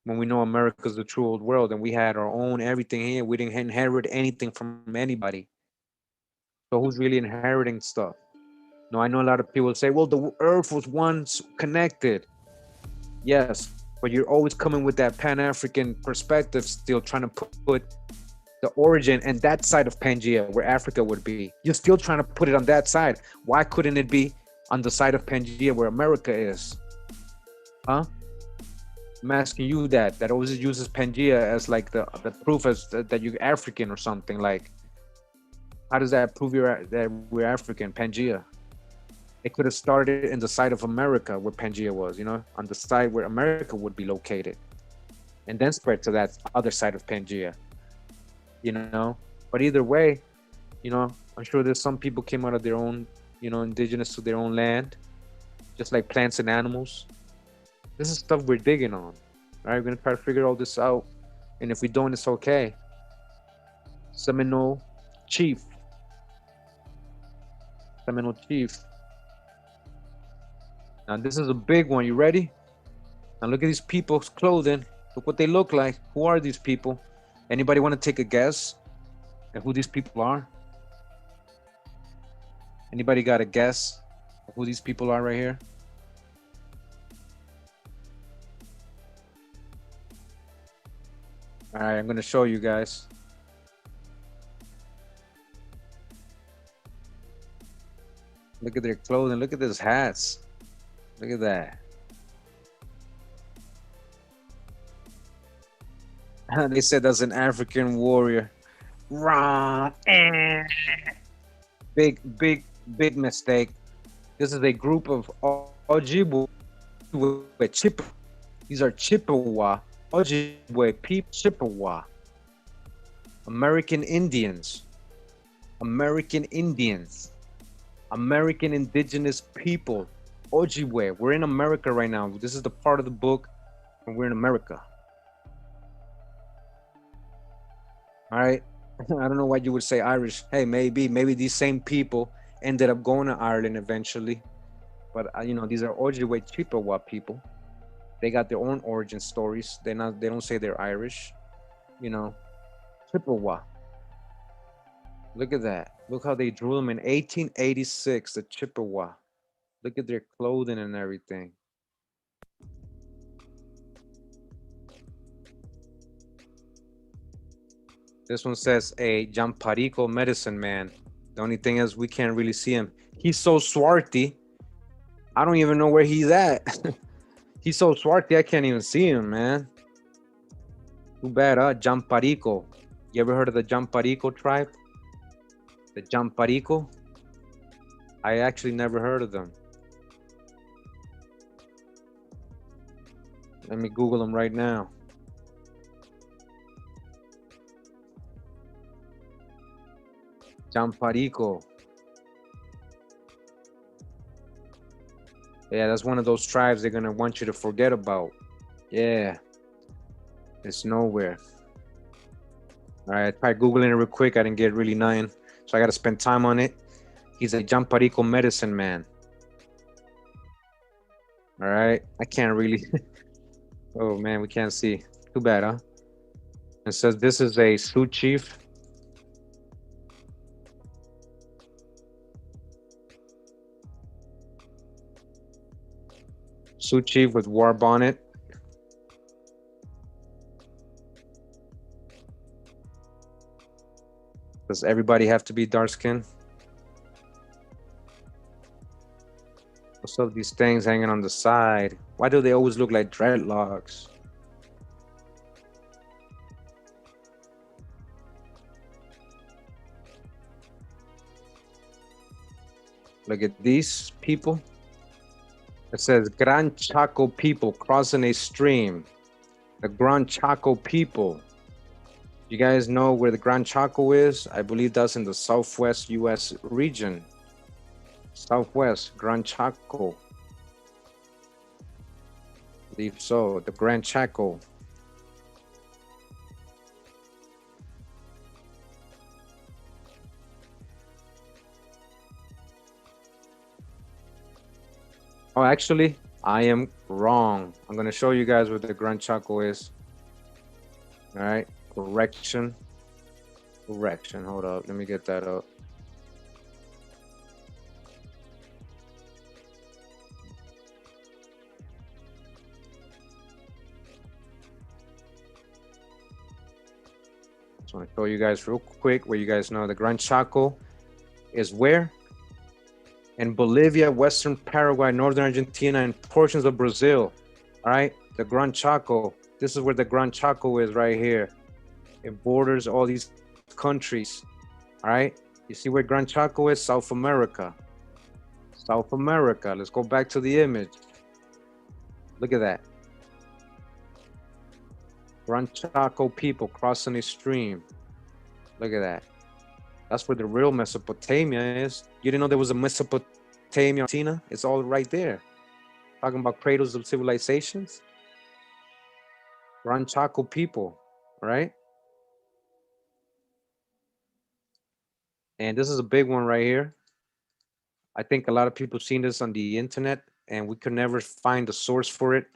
when we know America's the true old world and we had our own everything here? We didn't inherit anything from anybody. So who's really inheriting stuff? No, I know a lot of people say, well, the earth was once connected. Yes, but you're always coming with that Pan-African perspective, still trying to put the origin and that side of Pangea, where Africa would be. You're still trying to put it on that side. Why couldn't it be on the side of Pangea where America is? Huh? I'm asking you that. That always uses Pangea as like the proof as that you're African or something. Like, how does that prove that we're African? Pangea. It could have started in the side of America where Pangea was, you know, on the side where America would be located, and then spread to that other side of Pangea, you know. But either way, you know, I'm sure there's some people came out of their own, you know, indigenous to their own land, just like plants and animals. This is stuff we're digging on. All right, we're gonna try to figure all this out, and if we don't, it's okay. Seminole Chief. Seminole Chief. Now this is a big one. You ready? Now look at these people's clothing. Look what they look like. Who are these people? Anybody want to take a guess at who these people are? Anybody got a guess of who these people are right here? All right, I'm going to show you guys. Look at their clothing. Look at those hats. Look at that. They said that's an African warrior. Wrong. Big mistake. This is a group of Ojibwe Chippewa. These are Chippewa. Ojibwe people. Chippewa. American Indians. American Indians. American indigenous people. Ojibwe. We're in America right now. This is the part of the book and we're in America. All right. I don't know why you would say Irish. Hey, maybe these same people ended up going to Ireland eventually. But you know, these are Ojibwe Chippewa people. They got their own origin stories. They don't say they're Irish. You know, Chippewa. Look at that. Look how they drew them in 1886, the Chippewa. Look at their clothing and everything. This one says a Jamparico medicine man. The only thing is we can't really see him. He's so swarthy. I don't even know where he's at. He's so swarthy, I can't even see him, man. Too bad, huh? Jamparico. You ever heard of the Jamparico tribe? The Jamparico? I actually never heard of them. Let me Google them right now. Jamparico. Yeah, that's one of those tribes they're gonna want you to forget about. Yeah. It's nowhere. All right, I tried Googling it real quick. I didn't get really nothing. So I gotta spend time on it. He's a Jamparico medicine man. All right. I can't really. Oh man, we can't see. Too bad, huh? It says this is a Sioux chief. Sioux chief with war bonnet. Does everybody have to be dark skinned? What's up, these things hanging on the side? Why do they always look like dreadlocks? Look at these people. It says Gran Chaco people crossing a stream. The Gran Chaco people. You guys know where the Gran Chaco is? I believe that's in the southwest U.S. region. Southwest, Gran Chaco. I believe so, the Gran Chaco. Oh, actually, I am wrong. I'm going to show you guys what the Gran Chaco is. All right, correction. Correction, hold up, let me get that up. Just want to show you guys real quick where you guys know the Gran Chaco is where? In Bolivia, Western Paraguay, Northern Argentina, and portions of Brazil. All right, the Gran Chaco. This is where the Gran Chaco is right here. It borders all these countries. All right, you see where Gran Chaco is? South America. South America. Let's go back to the image. Look at that. Gran Chaco people crossing a stream. Look at that. That's where the real Mesopotamia is. You didn't know there was a Mesopotamia, Argentina? It's all right there. Talking about cradles of civilizations. Gran Chaco people, right? And this is a big one right here. I think a lot of people seen this on the internet, and we could never find the source for it.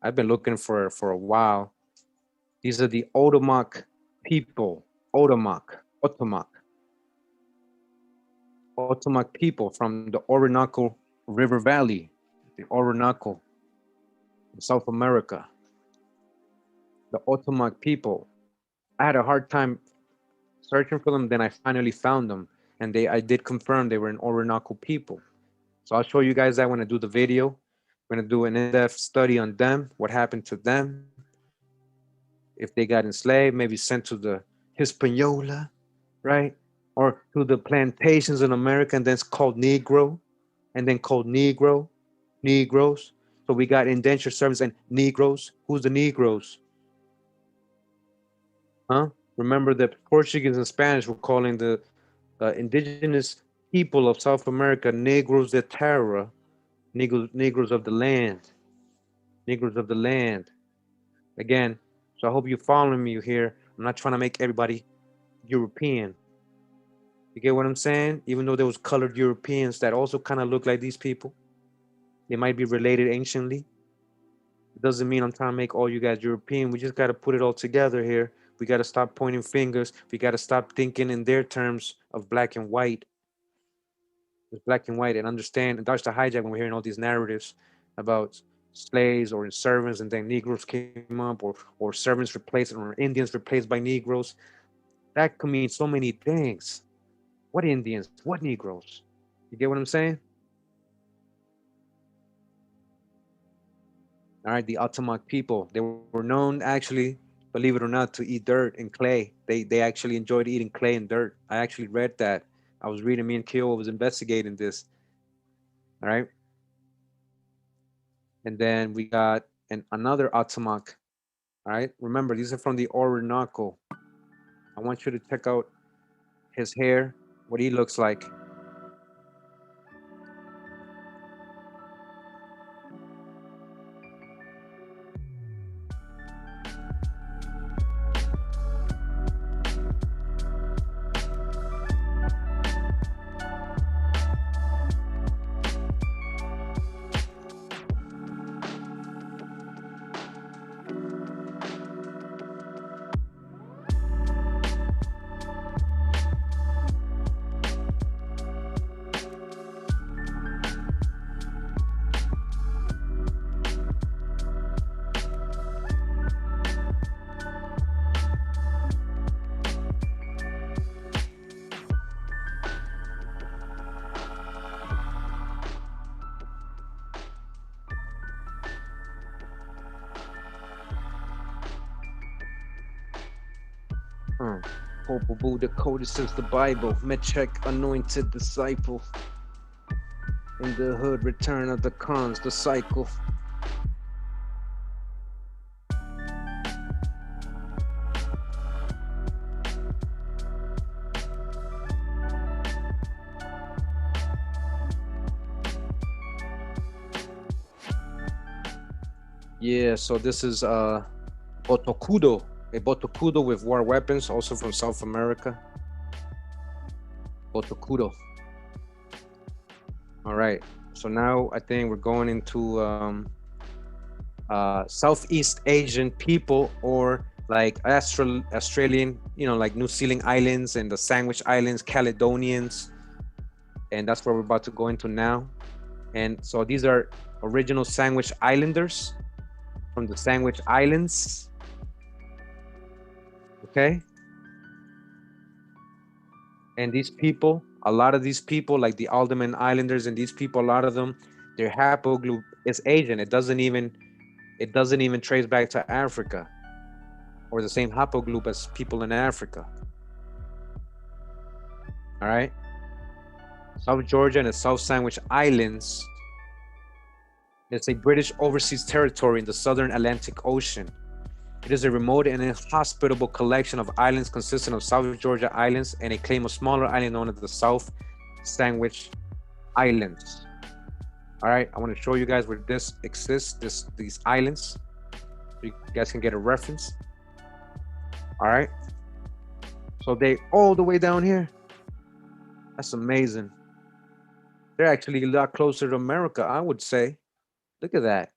I've been looking for a while. These are the Otomac people. Otomac people from the Orinoco River Valley, the Orinoco, in South America. The Otomac people. I had a hard time searching for them, then I finally found them, and I did confirm they were an Orinoco people. So I'll show you guys that when I do the video. We're gonna do an in-depth study on them, what happened to them, if they got enslaved, maybe sent to the Hispaniola, right? Or to the plantations in America, and then it's called Negro, and then called Negroes. So we got indentured servants and Negroes. Who's the Negroes? Huh? Remember the Portuguese and Spanish were calling the indigenous people of South America Negros de Terra, Negroes of the land, Negroes of the land. Again, so I hope you're following me here. I'm not trying to make everybody European. You get what I'm saying? Even though there was colored Europeans that also kind of look like these people, they might be related anciently. It doesn't mean I'm trying to make all you guys European. We just got to put it all together here. We got to stop pointing fingers. We got to stop thinking in their terms of black and white. It's black and white, and understand and dodge the hijack when we're hearing all these narratives about slaves or servants, and then Negroes came up, or servants replaced or Indians replaced by Negroes. That could mean so many things. What Indians? What Negroes? You get what I'm saying? All right, the Otomac people, they were known, actually, believe it or not, to eat dirt and clay. They actually enjoyed eating clay and dirt. I actually read that. I was reading, me and Kyo was investigating this. All right. And then we got another Otomac. All right. Remember, these are from the Orinoco. I want you to check out his hair, what he looks like. Hope the coldest since the Bible. Mechek, anointed disciple. In the hood, return of the cons, the cycle. Yeah, so this is Botocudo, a Botocudo with war weapons, also from South America. Botocudo. All right, so now I think we're going into Southeast Asian people, or like Australian, like New Zealand Islands and the Sandwich Islands, Caledonians, and that's where we're about to go into now. And so these are original Sandwich Islanders from the Sandwich Islands. Okay. And these people, a lot of these people, like the Alderman Islanders and these people, a lot of them, their haplogroup is Asian. It doesn't even trace back to Africa, or the same haplogroup as people in Africa. All right. South Georgia and the South Sandwich Islands. It's a British overseas territory in the southern Atlantic Ocean. It is a remote and inhospitable collection of islands consisting of South Georgia Islands and a claim of smaller island known as the South Sandwich Islands. All right, I want to show you guys where this exists, these islands, so you guys can get a reference. All right, so they all the way down here. That's amazing. They're actually a lot closer to America, I would say. Look at that.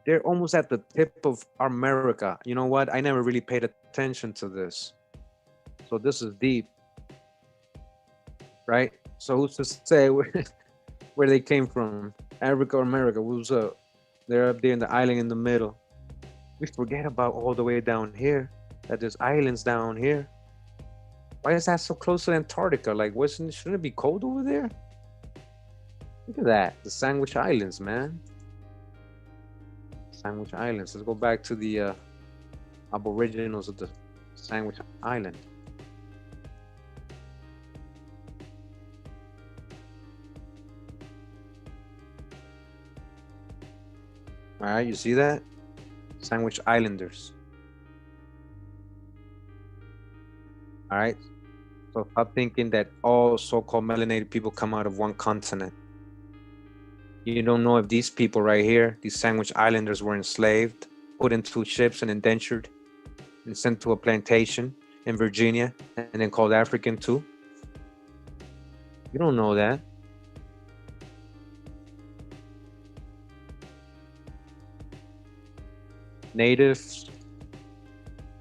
They're almost at the tip of America. You know what? I never really paid attention to this. So this is deep, right? So who's to say where they came from? Africa or America? What's up? They're up there in the island in the middle. We forget about all the way down here, that there's islands down here. Why is that so close to Antarctica? Like, shouldn't it be cold over there? Look at that, the Sandwich Islands, man. Sandwich Islands. Let's go back to the aboriginals of the Sandwich Island. All right, you see that? Sandwich Islanders. All right. So stop thinking that all so-called melanated people come out of one continent. You don't know if these people right here, these Sandwich Islanders, were enslaved, put into ships and indentured, and sent to a plantation in Virginia, and then called African too. You don't know that. Natives.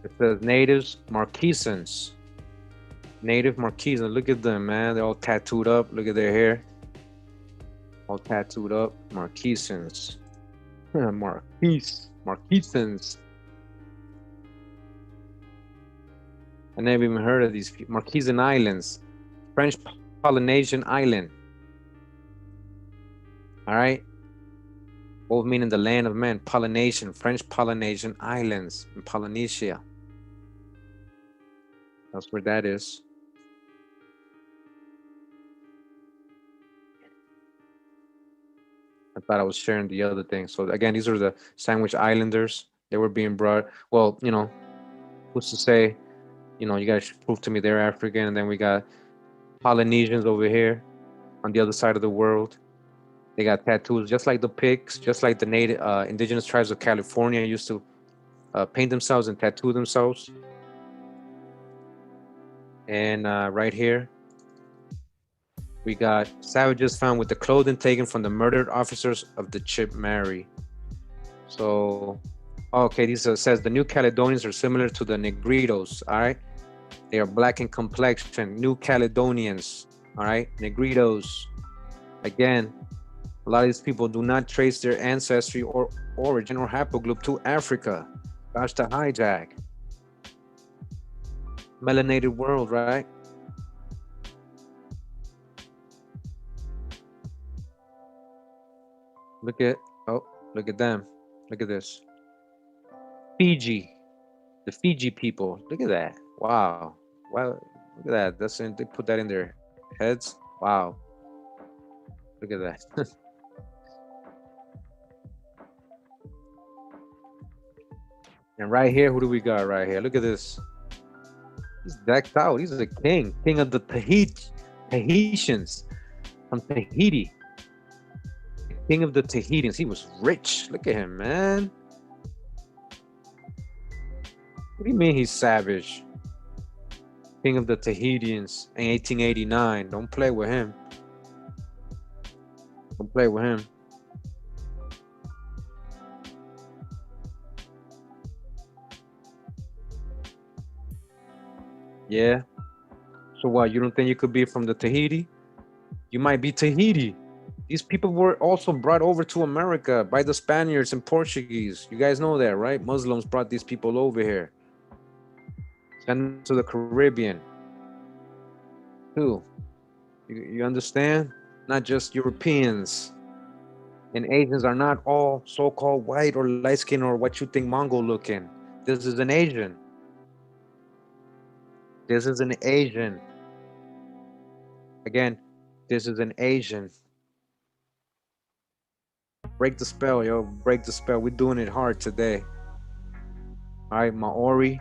It says natives, Marquesans. Native Marquesans. Look at them, man. They're all tattooed up. Look at their hair. All tattooed up. Marquesans. Marquesans. I never even heard of these people. Marquesan Islands. French Polynesian Island. All right. Both meaning the land of men. Polynesian, French Polynesian Islands in Polynesia. That's where that is. I thought I was sharing the other thing. So again, these are the Sandwich Islanders. They were being brought. Well, you know, who's to say, you know, you guys prove to me they're African. And then we got Polynesians over here on the other side of the world. They got tattoos just like the pigs, just like the native indigenous tribes of California used to paint themselves and tattoo themselves. And right here, we got savages found with the clothing taken from the murdered officers of the ship Mary. So, okay, this says the New Caledonians are similar to the Negritos, all right? They are black in complexion, New Caledonians, all right? Negritos. Again, a lot of these people do not trace their ancestry or origin or haplogroup to Africa. Gosh, to hijack. Melanated world, right? Look at them. Look at this. Fiji, the Fiji people. Look at that. Wow. Wow. Look at that. They put that in their heads. Wow. Look at that. And right here, who do we got right here? Look at this. He's decked out. He's the king of the Tahitians from Tahiti. King of the Tahitians. He was rich. Look at him, man. What do you mean he's savage? King of the Tahitians in 1889. Don't play with him. Don't play with him. Yeah. So what? You don't think you could be from the Tahiti? You might be Tahiti. These people were also brought over to America by the Spaniards and Portuguese. You guys know that, right? Muslims brought these people over here. Send them to the Caribbean. Too. You understand? Not just Europeans. And Asians are not all so-called white or light-skinned or what you think Mongol looking. This is an Asian. This is an Asian. Again, this is an Asian. Break the spell, yo. Break the spell. We're doing it hard today. All right, Maori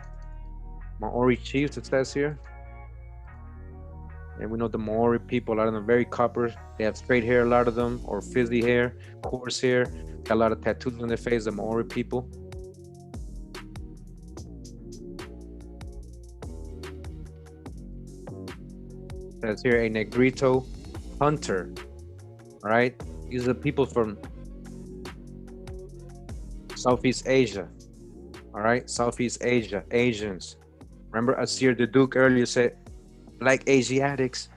chiefs, it says here. And we know the Maori people, a lot of them very copper. They have straight hair, a lot of them, or frizzy hair, coarse hair. Got a lot of tattoos on their face, the Maori people. It says here, a Negrito hunter. All right, these are the people from Southeast Asia. All right, Southeast Asia, Asians. Remember, Asir the Duke earlier said, black Asiatics,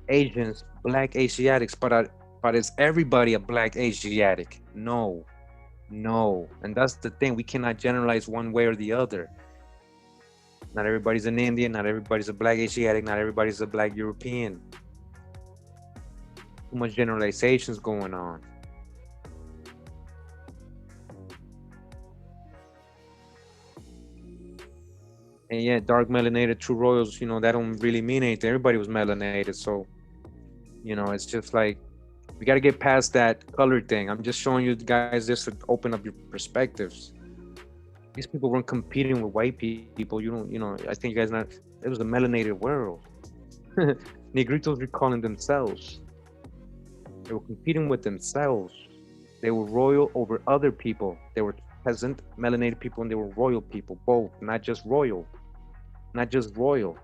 Asians, black Asiatics, but is everybody a black Asiatic? No, no, and that's the thing. We cannot generalize one way or the other. Not everybody's an Indian, not everybody's a black Asiatic, not everybody's a black European. Too much generalizations going on. And yeah, dark melanated true royals, you know, that don't really mean anything. Everybody was melanated, so you know, it's just like we got to get past that color thing. I'm just showing you guys this to open up your perspectives. These people weren't competing with white people. You don't, you know, I think you guys not. It was a melanated world. Negritos were calling themselves. They were competing with themselves. They were royal over other people. They were peasant, melanated people, and they were royal people, both, not just royal. Not just royal.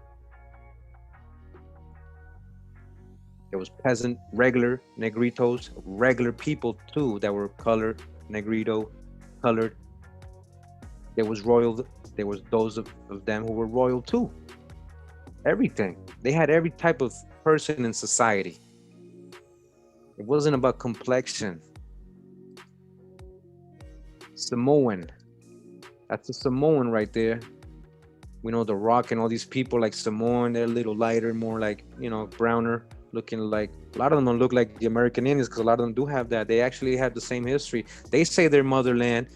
There was peasant, regular negritos, regular people too that were colored, negrito, colored. There was royal, there was those of them who were royal too. Everything. They had every type of person in society. It wasn't about complexion. Samoan. That's a Samoan right there. We know The Rock and all these people like Samoan, they're a little lighter, more like, you know, browner, looking like, a lot of them don't look like the American Indians because a lot of them do have that. They actually have the same history. They say their motherland.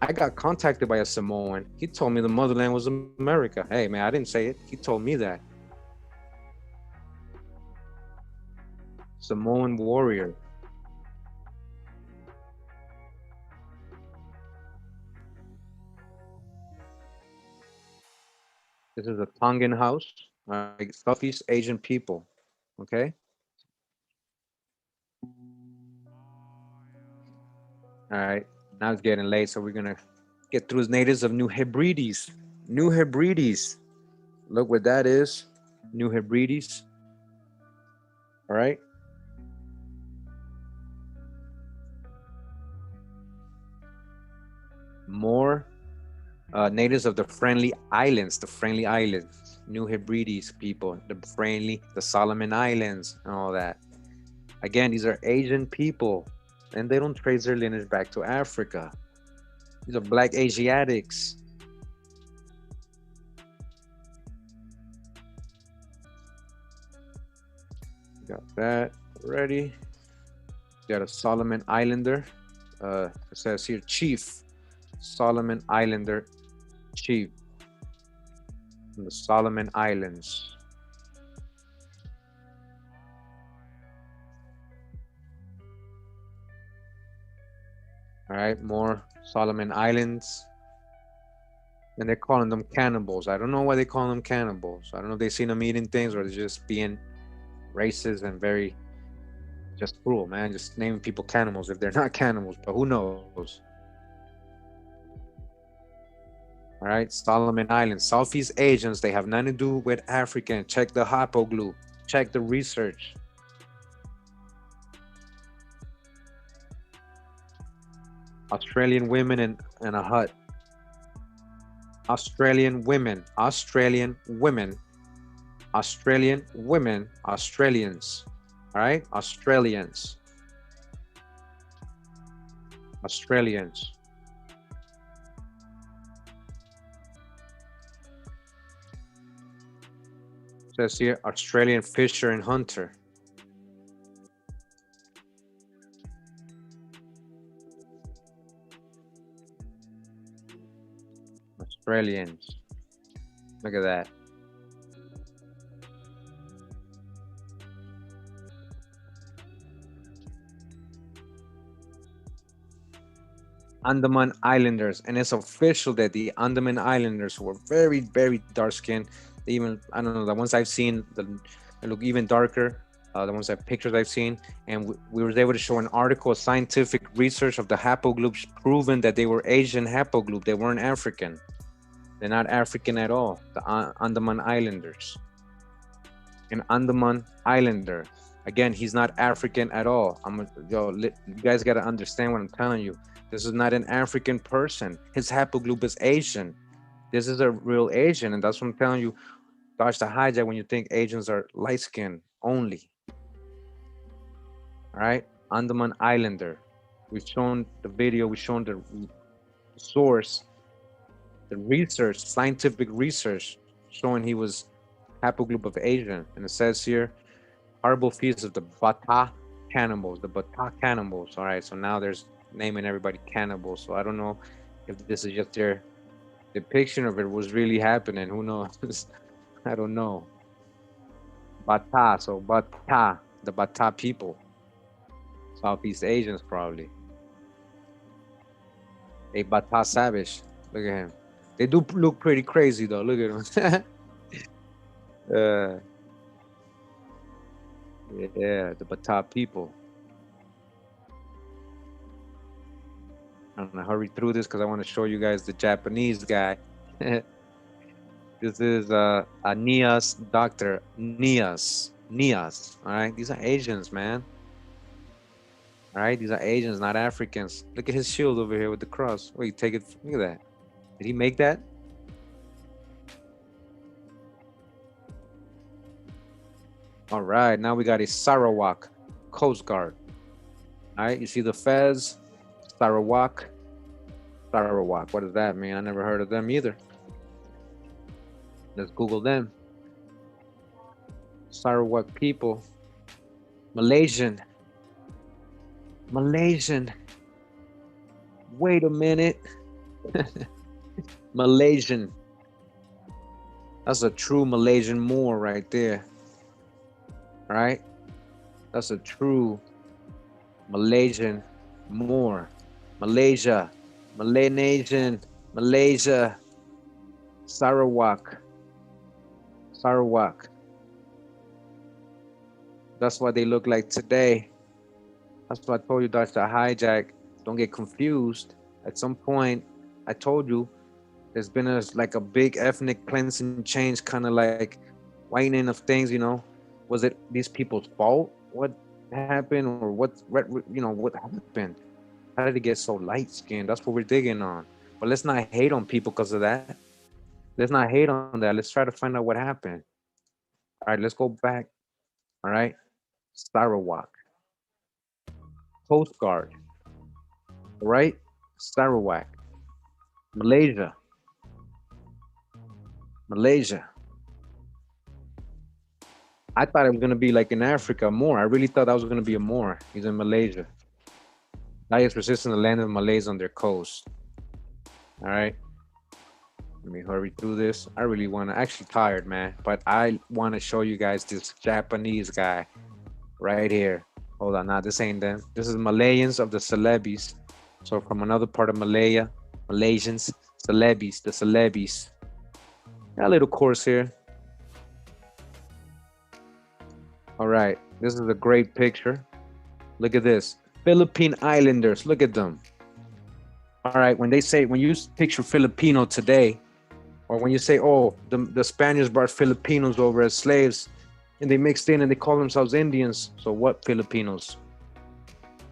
I got contacted by a Samoan. He told me the motherland was America. Hey, man, I didn't say it. He told me that. Samoan warrior. This is a Tongan house, like Southeast Asian people, okay? All right, now it's getting late, so we're gonna get through natives of New Hebrides. New Hebrides. Look what that is. New Hebrides. All right. More natives of the Friendly Islands, New Hebrides people, the Solomon Islands, and all that. Again, these are Asian people, and they don't trace their lineage back to Africa. These are black Asiatics. Got that ready. Got a Solomon Islander. It says here, Chief. Solomon Islander chief from the Solomon Islands. All right, more Solomon Islands. And they're calling them cannibals. I don't know why they call them cannibals. I don't know if they've seen them eating things or they're just being racist and very just cruel, man. Just naming people cannibals if they're not cannibals, but who knows? All right, Solomon Islands, Southeast Asians, they have nothing to do with African. Check the haplogroup, check the research. Australian women in a hut. Australian women, Australians. All right, Australians. Says here, Australian fisher and hunter. Australians. Look at that. Andaman Islanders, and it's official that the Andaman Islanders were very, very dark skinned. They even, I don't know, the ones I've seen, they look even darker. The ones that pictures I've seen, and we were able to show an article of scientific research of the haplogroups proven that they were Asian haplogroup. They weren't African. They're not African at all. The Andaman Islanders. An Andaman Islander. Again, he's not African at all. You guys got to understand what I'm telling you. This is not an African person. His haplogroup is Asian. This is a real Asian, and that's what I'm telling you. Dodge the hijack when you think Asians are light skinned only. All right, Andaman Islander. We've shown the video. We've shown the source, the research, scientific research, showing he was haplogroup of Asian, and it says here, horrible feats of the Bata cannibals, the Bata cannibals. All right, so now there's naming everybody cannibals. So I don't know if this is just their depiction of it was really happening. Who knows? I don't know. Bata, so Bata, the Bata people, Southeast Asians probably. A Bata savage. Look at him. They do look pretty crazy though. Look at them. Yeah, the Bata people. I'm gonna hurry through this because I want to show you guys the Japanese guy. This is Nias, Dr. Nias. All right, these are Asians, man. All right, these are Asians, not Africans. Look at his shield over here with the cross. Wait, take it. Look at that. Did he make that? All right, now we got a Sarawak Coast Guard. All right, you see the Fez, Sarawak. Sarawak, what does that mean? I never heard of them either. Let's Google them. Sarawak people. Malaysian. Wait a minute. Malaysian. That's a true Malaysian Moor right there. All right? That's a true Malaysian Moor. Malaysia. Melanesian. Malaysia. Sarawak. That's what they look like today. That's what I told you, Dr. Hijack. Don't get confused. At some point, I told you, there's been like a big ethnic cleansing change, kind of like whitening of things, you know. Was it these people's fault? What happened, or what happened? How did it get so light-skinned? That's what we're digging on. But let's not hate on people because of that. Let's not hate on that. Let's try to find out what happened. All right, let's go back. All right, Sarawak. Coast Guard. All right, Sarawak. Malaysia. I thought it was gonna be like in Africa more. I really thought that was gonna be a Moor. He's in Malaysia. Highest resistant the land of Malays on their coast. All right. Let me hurry through this. I really want to, actually tired, man, but I want to show you guys this Japanese guy right here. Hold on, now this ain't them. This is Malayans of the Celebes. So from another part of Malaya, Malaysians, Celebes, the Celebes. Got a little course here. All right, this is a great picture. Look at this. Philippine Islanders, look at them. All right, when you picture Filipino today, or when you say, oh, the Spaniards brought Filipinos over as slaves and they mixed in and they call themselves Indians. So what Filipinos?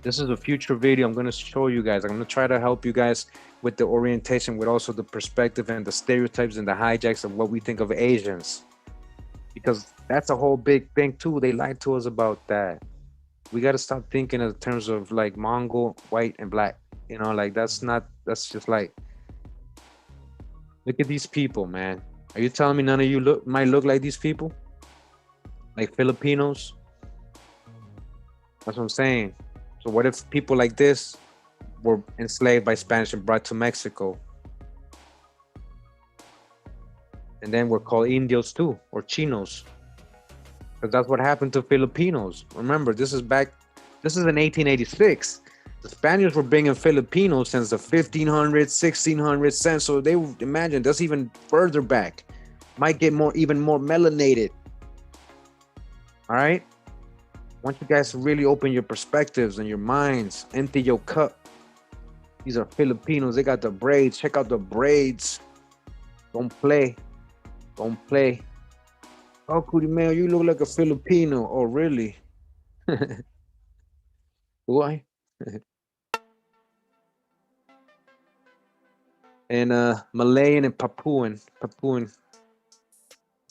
This is a future video I'm going to show you guys. I'm going to try to help you guys with the orientation, with also the perspective and the stereotypes and the hijacks of what we think of Asians. Because that's a whole big thing too. They lied to us about that. We got to stop thinking in terms of like Mongol, white and black. You know, like that's just like, look at these people, man. Are you telling me none of you might look like these people? Like Filipinos? That's what I'm saying. So what if people like this were enslaved by Spanish and brought to Mexico? And then we're called Indios too, or Chinos. Because that's what happened to Filipinos. Remember, this is in 1886. The Spaniards were bringing Filipinos since the 1500s, 1600s, so they imagine that's even further back. Might get even more melanated. All right? I want you guys to really open your perspectives and your minds. Empty your cup. These are Filipinos. They got the braids. Check out the braids. Don't play. Oh, Curimeo, you look like a Filipino. Oh, really? Do I? And Malayan and Papuan.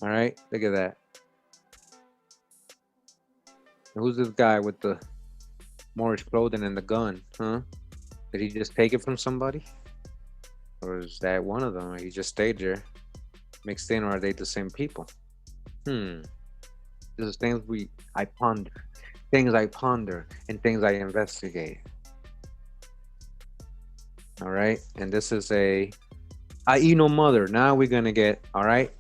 All right, look at that. And who's this guy with the Moorish clothing and the gun? Huh? Did he just take it from somebody, or is that one of them? Or he just stayed there, mixed in, or are they the same people? This is I ponder, things I ponder, and things I investigate. All right, and this is a Aino mother. Now we're gonna get, all right.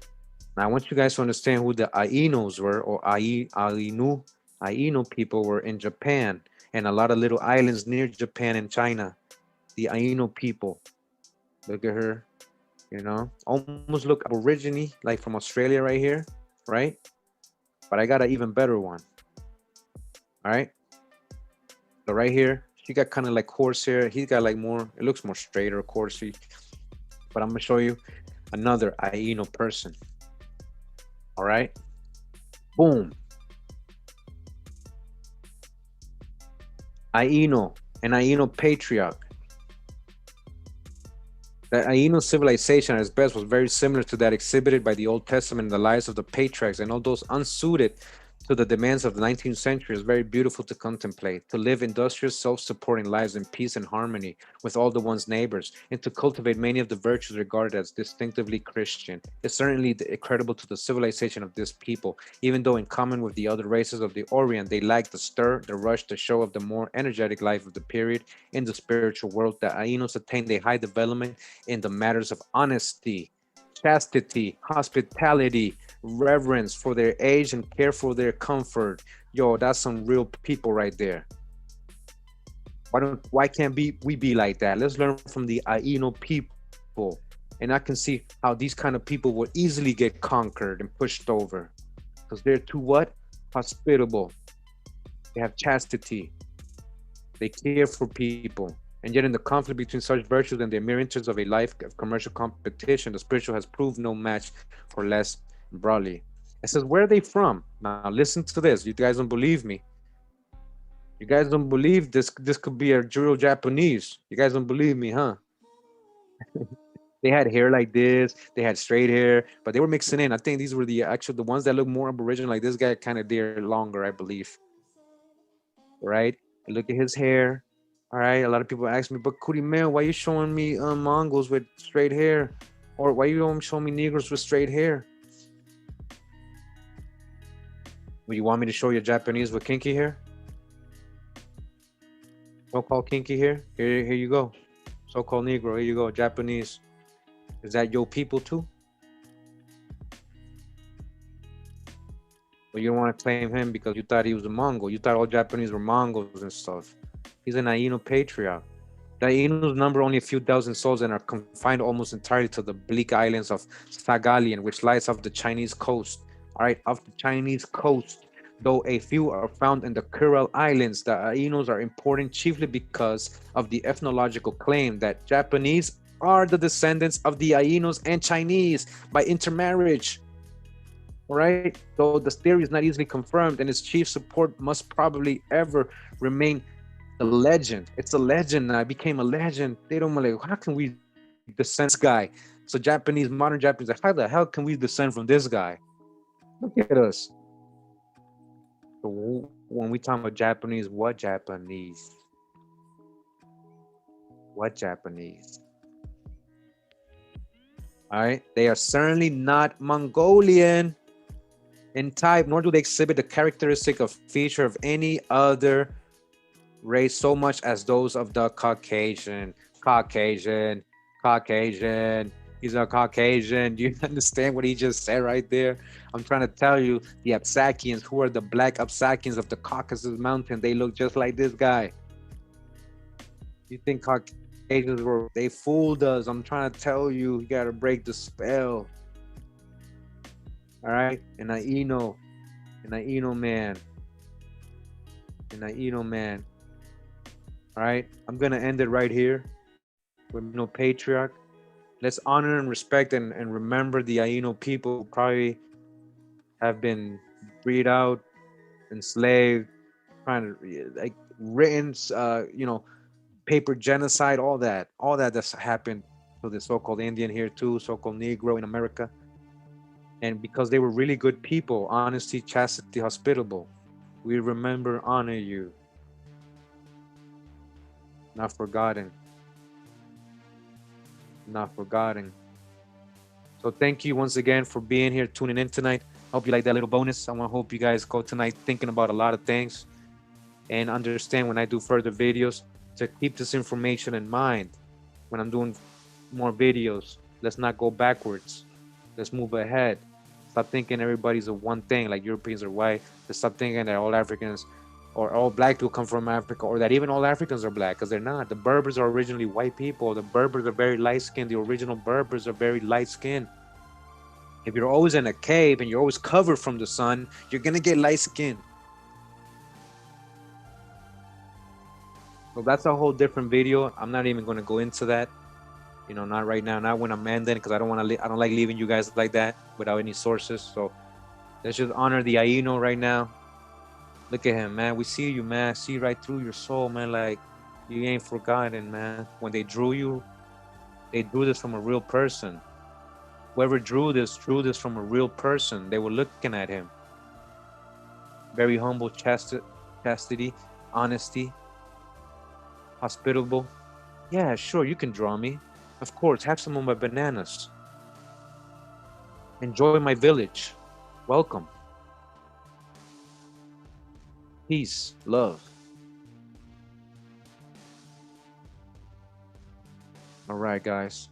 Now I want you guys to understand who the Ainos were, or Ainu people were in Japan, and a lot of little islands near Japan and China. The Ainu people. Look at her, almost look Aborigine, like from Australia right here, right? But I got an even better one. All right. So right here, she got kind of like horse hair. He's got like more, it looks more straight or coursey. But I'm gonna show you another Aino person. All right. Boom. Aino, an Aino patriarch. The Aino civilization at its best was very similar to that exhibited by the Old Testament in the lives of the patriarchs, and although unsuited to the demands of the 19th century, is very beautiful to contemplate, to live industrious, self-supporting lives in peace and harmony with all the one's neighbors, and to cultivate many of the virtues regarded as distinctively Christian. It's certainly credible to the civilization of this people, even though in common with the other races of the Orient, they lack the stir, the rush, the show of the more energetic life of the period in the spiritual world. The Ainos attained a high development in the matters of honesty, chastity, hospitality, reverence for their age, and care for their comfort. Yo, that's some real people right there. Why can't we be like that? Let's learn from the Aino people. And I can see how these kind of people will easily get conquered and pushed over. Because they're too what? Hospitable. They have chastity. They care for people. And yet in the conflict between such virtues and the mere interests of a life of commercial competition, the spiritual has proved no match for less broadly. It says, where are they from? Now listen to this. You guys don't believe me. You guys don't believe this could be a real Japanese. You guys don't believe me, huh? They had hair like this. They had straight hair, but they were mixing in. I think these were the ones that look more Aboriginal. Like this guy kind of there longer, I believe. Right? Look at his hair. All right, a lot of people ask me, but Cootie man, why you showing me Mongols with straight hair? Or why you showing me Negroes with straight hair? Well, you want me to show you Japanese with kinky hair? So-called kinky hair? Here you go. So-called Negro, here you go, Japanese. Is that your people too? Well, you don't want to claim him because you thought he was a Mongol. You thought all Japanese were Mongols and stuff. He's an Aino patriarch. The Ainos number only a few dozen souls and are confined almost entirely to the bleak islands of Sagalian, which lies off the Chinese coast. All right, off the Chinese coast. Though a few are found in the Kuril Islands, the Ainos are important chiefly because of the ethnological claim that Japanese are the descendants of the Ainos and Chinese by intermarriage. All right, though the theory is not easily confirmed and its chief support must probably ever remain a legend. It's a legend now. It became a legend. They don't like, how can we descend this guy? So modern Japanese, like, how the hell can we descend from this guy? Look at us. So when we talk about Japanese, what Japanese? What Japanese? All right, they are certainly not Mongolian in type, nor do they exhibit the characteristic of feature of any other race so much as those of the Caucasian. He's a Caucasian. Do you understand what he just said right there? I'm trying to tell you, the Absakians, who are the black Absakians of the Caucasus Mountain, they look just like this guy. You think Caucasians were, they fooled us. I'm trying to tell you, you gotta break the spell. All right, and Aino man. All right, I'm gonna end it right here with no patriarch. Let's honor and respect and remember the Aino people who probably have been breed out, enslaved, trying to like written, you know, paper genocide, all that that's happened to the so-called Indian here too, so-called Negro in America. And because they were really good people, honesty, chastity, hospitable, we remember, honor you, not forgotten, not forgotten. So thank you once again for being here, tuning in tonight. Hope you like that little bonus. I want to hope you guys go tonight thinking about a lot of things and understand when I do further videos to keep this information in mind when I'm doing more videos. Let's not go backwards. Let's move ahead. Stop thinking everybody's a one thing, like Europeans are white. Let's stop thinking that all Africans or all black people come from Africa, or that even all Africans are black, because they're not. The Berbers are originally white people. The Berbers are very light skinned. The original Berbers are very light skinned. If you're always in a cave and you're always covered from the sun, you're gonna get light skin. So that's a whole different video. I'm not even gonna go into that. You know, not right now, not when I'm ending, because I don't want to. I don't like leaving you guys like that without any sources. So let's just honor the Aino right now. Look at him, man. We see you, man. See right through your soul, man. Like you ain't forgotten, man. When they drew you, they drew this from a real person. Whoever drew this from a real person. They were looking at him. Very humble, chastity, honesty, hospitable. Yeah, sure, you can draw me. Of course, have some of my bananas. Enjoy my village. Welcome. Peace, love. All right, guys.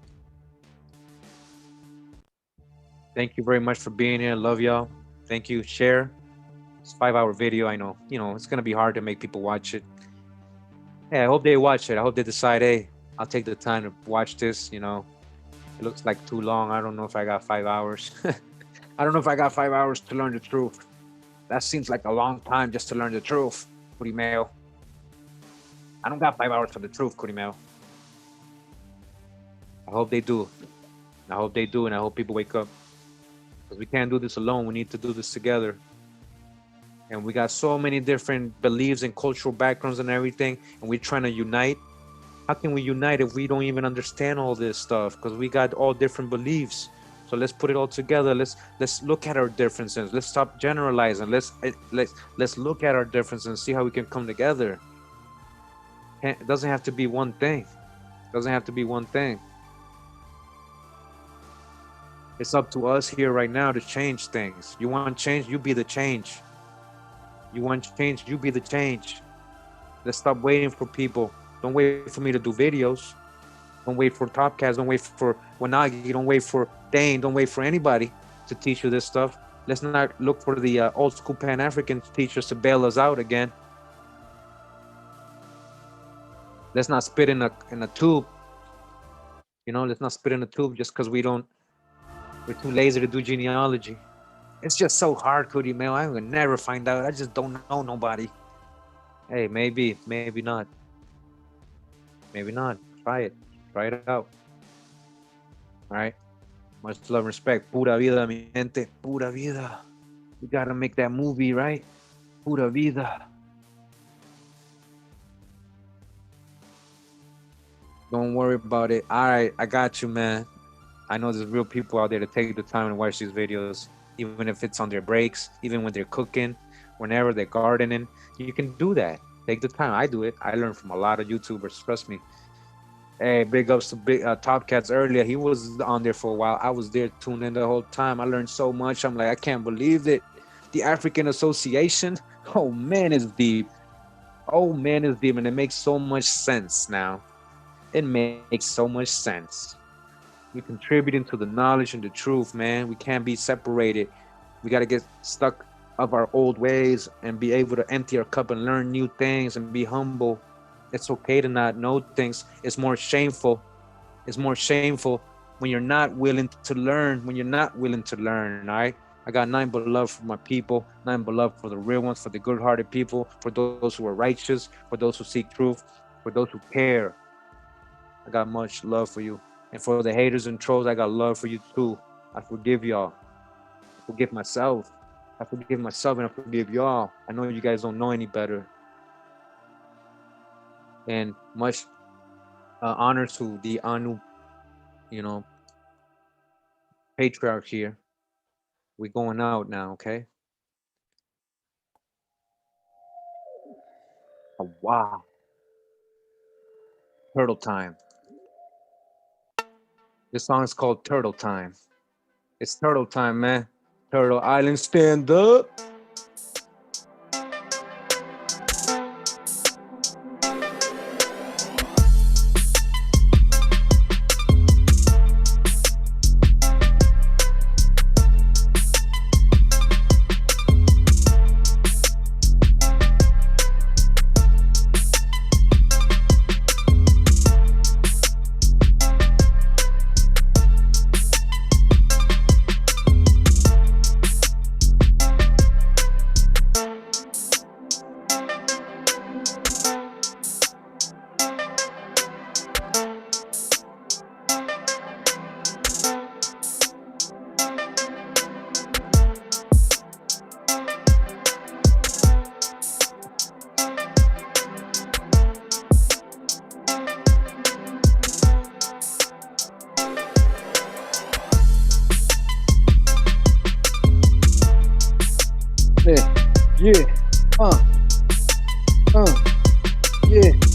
Thank you very much for being here. Love y'all. Thank you. Share. It's a 5-hour video. I know. You know, it's going to be hard to make people watch it. Hey, I hope they watch it. I hope they decide, hey, I'll take the time to watch this. You know, it looks like too long. I don't know if I got 5 hours. I don't know if I got 5 hours to learn the truth. That seems like a long time just to learn the truth, Curimeo. I don't got 5 hours for the truth, Curimeo. I hope they do. I hope they do, and I hope people wake up. Because we can't do this alone. We need to do this together. And we got so many different beliefs and cultural backgrounds and everything, and we're trying to unite. How can we unite if we don't even understand all this stuff? Because we got all different beliefs. So let's put it all together. Let's look at our differences. Let's stop generalizing. Let's look at our differences and see how we can come together. It doesn't have to be one thing. It doesn't have to be one thing. It's up to us here right now to change things. You want change? You be the change. You want change? You be the change. Let's stop waiting for people. Don't wait for me to do videos. Don't wait for Topcats. Don't wait for Wanagi. Don't wait for Dane. Don't wait for anybody to teach you this stuff. Let's not look for the old school Pan-African teachers to bail us out again. Let's not spit in a tube. You know, let's not spit in a tube just because we're too lazy to do genealogy. It's just so hard, Cody Mail. I will never find out. I just don't know nobody. Hey, maybe not. Maybe not. Try it. Try it out. All right. Much love and respect. Pura vida, mi gente. Pura vida. We gotta make that movie, right? Pura vida. Don't worry about it. All right, I got you, man. I know there's real people out there to take the time and watch these videos, even if it's on their breaks, even when they're cooking, whenever they're gardening. You can do that. Take the time. I do it. I learn from a lot of YouTubers. Trust me. Hey, big ups to Topcats earlier. He was on there for a while. I was there tuned in the whole time. I learned so much. I'm like, I can't believe it. The African Association. Oh man, it's deep. Oh man, it's deep, and it makes so much sense now. It makes so much sense. We're contributing to the knowledge and the truth, man. We can't be separated. We got to get stuck of our old ways and be able to empty our cup and learn new things and be humble. It's okay to not know things. It's more shameful. It's more shameful when you're not willing to learn, when you're not willing to learn, all right? I got nothing but love for my people, nothing but love for the real ones, for the good-hearted people, for those who are righteous, for those who seek truth, for those who care. I got much love for you. And for the haters and trolls, I got love for you too. I forgive y'all. I forgive myself. I forgive myself and I forgive y'all. I know you guys don't know any better. And much honor to the Anu, patriarch here. We're going out now, okay? Oh, wow. Turtle Time. This song is called Turtle Time. It's Turtle Time, man. Turtle Island, stand up. Yeah, yeah, yeah.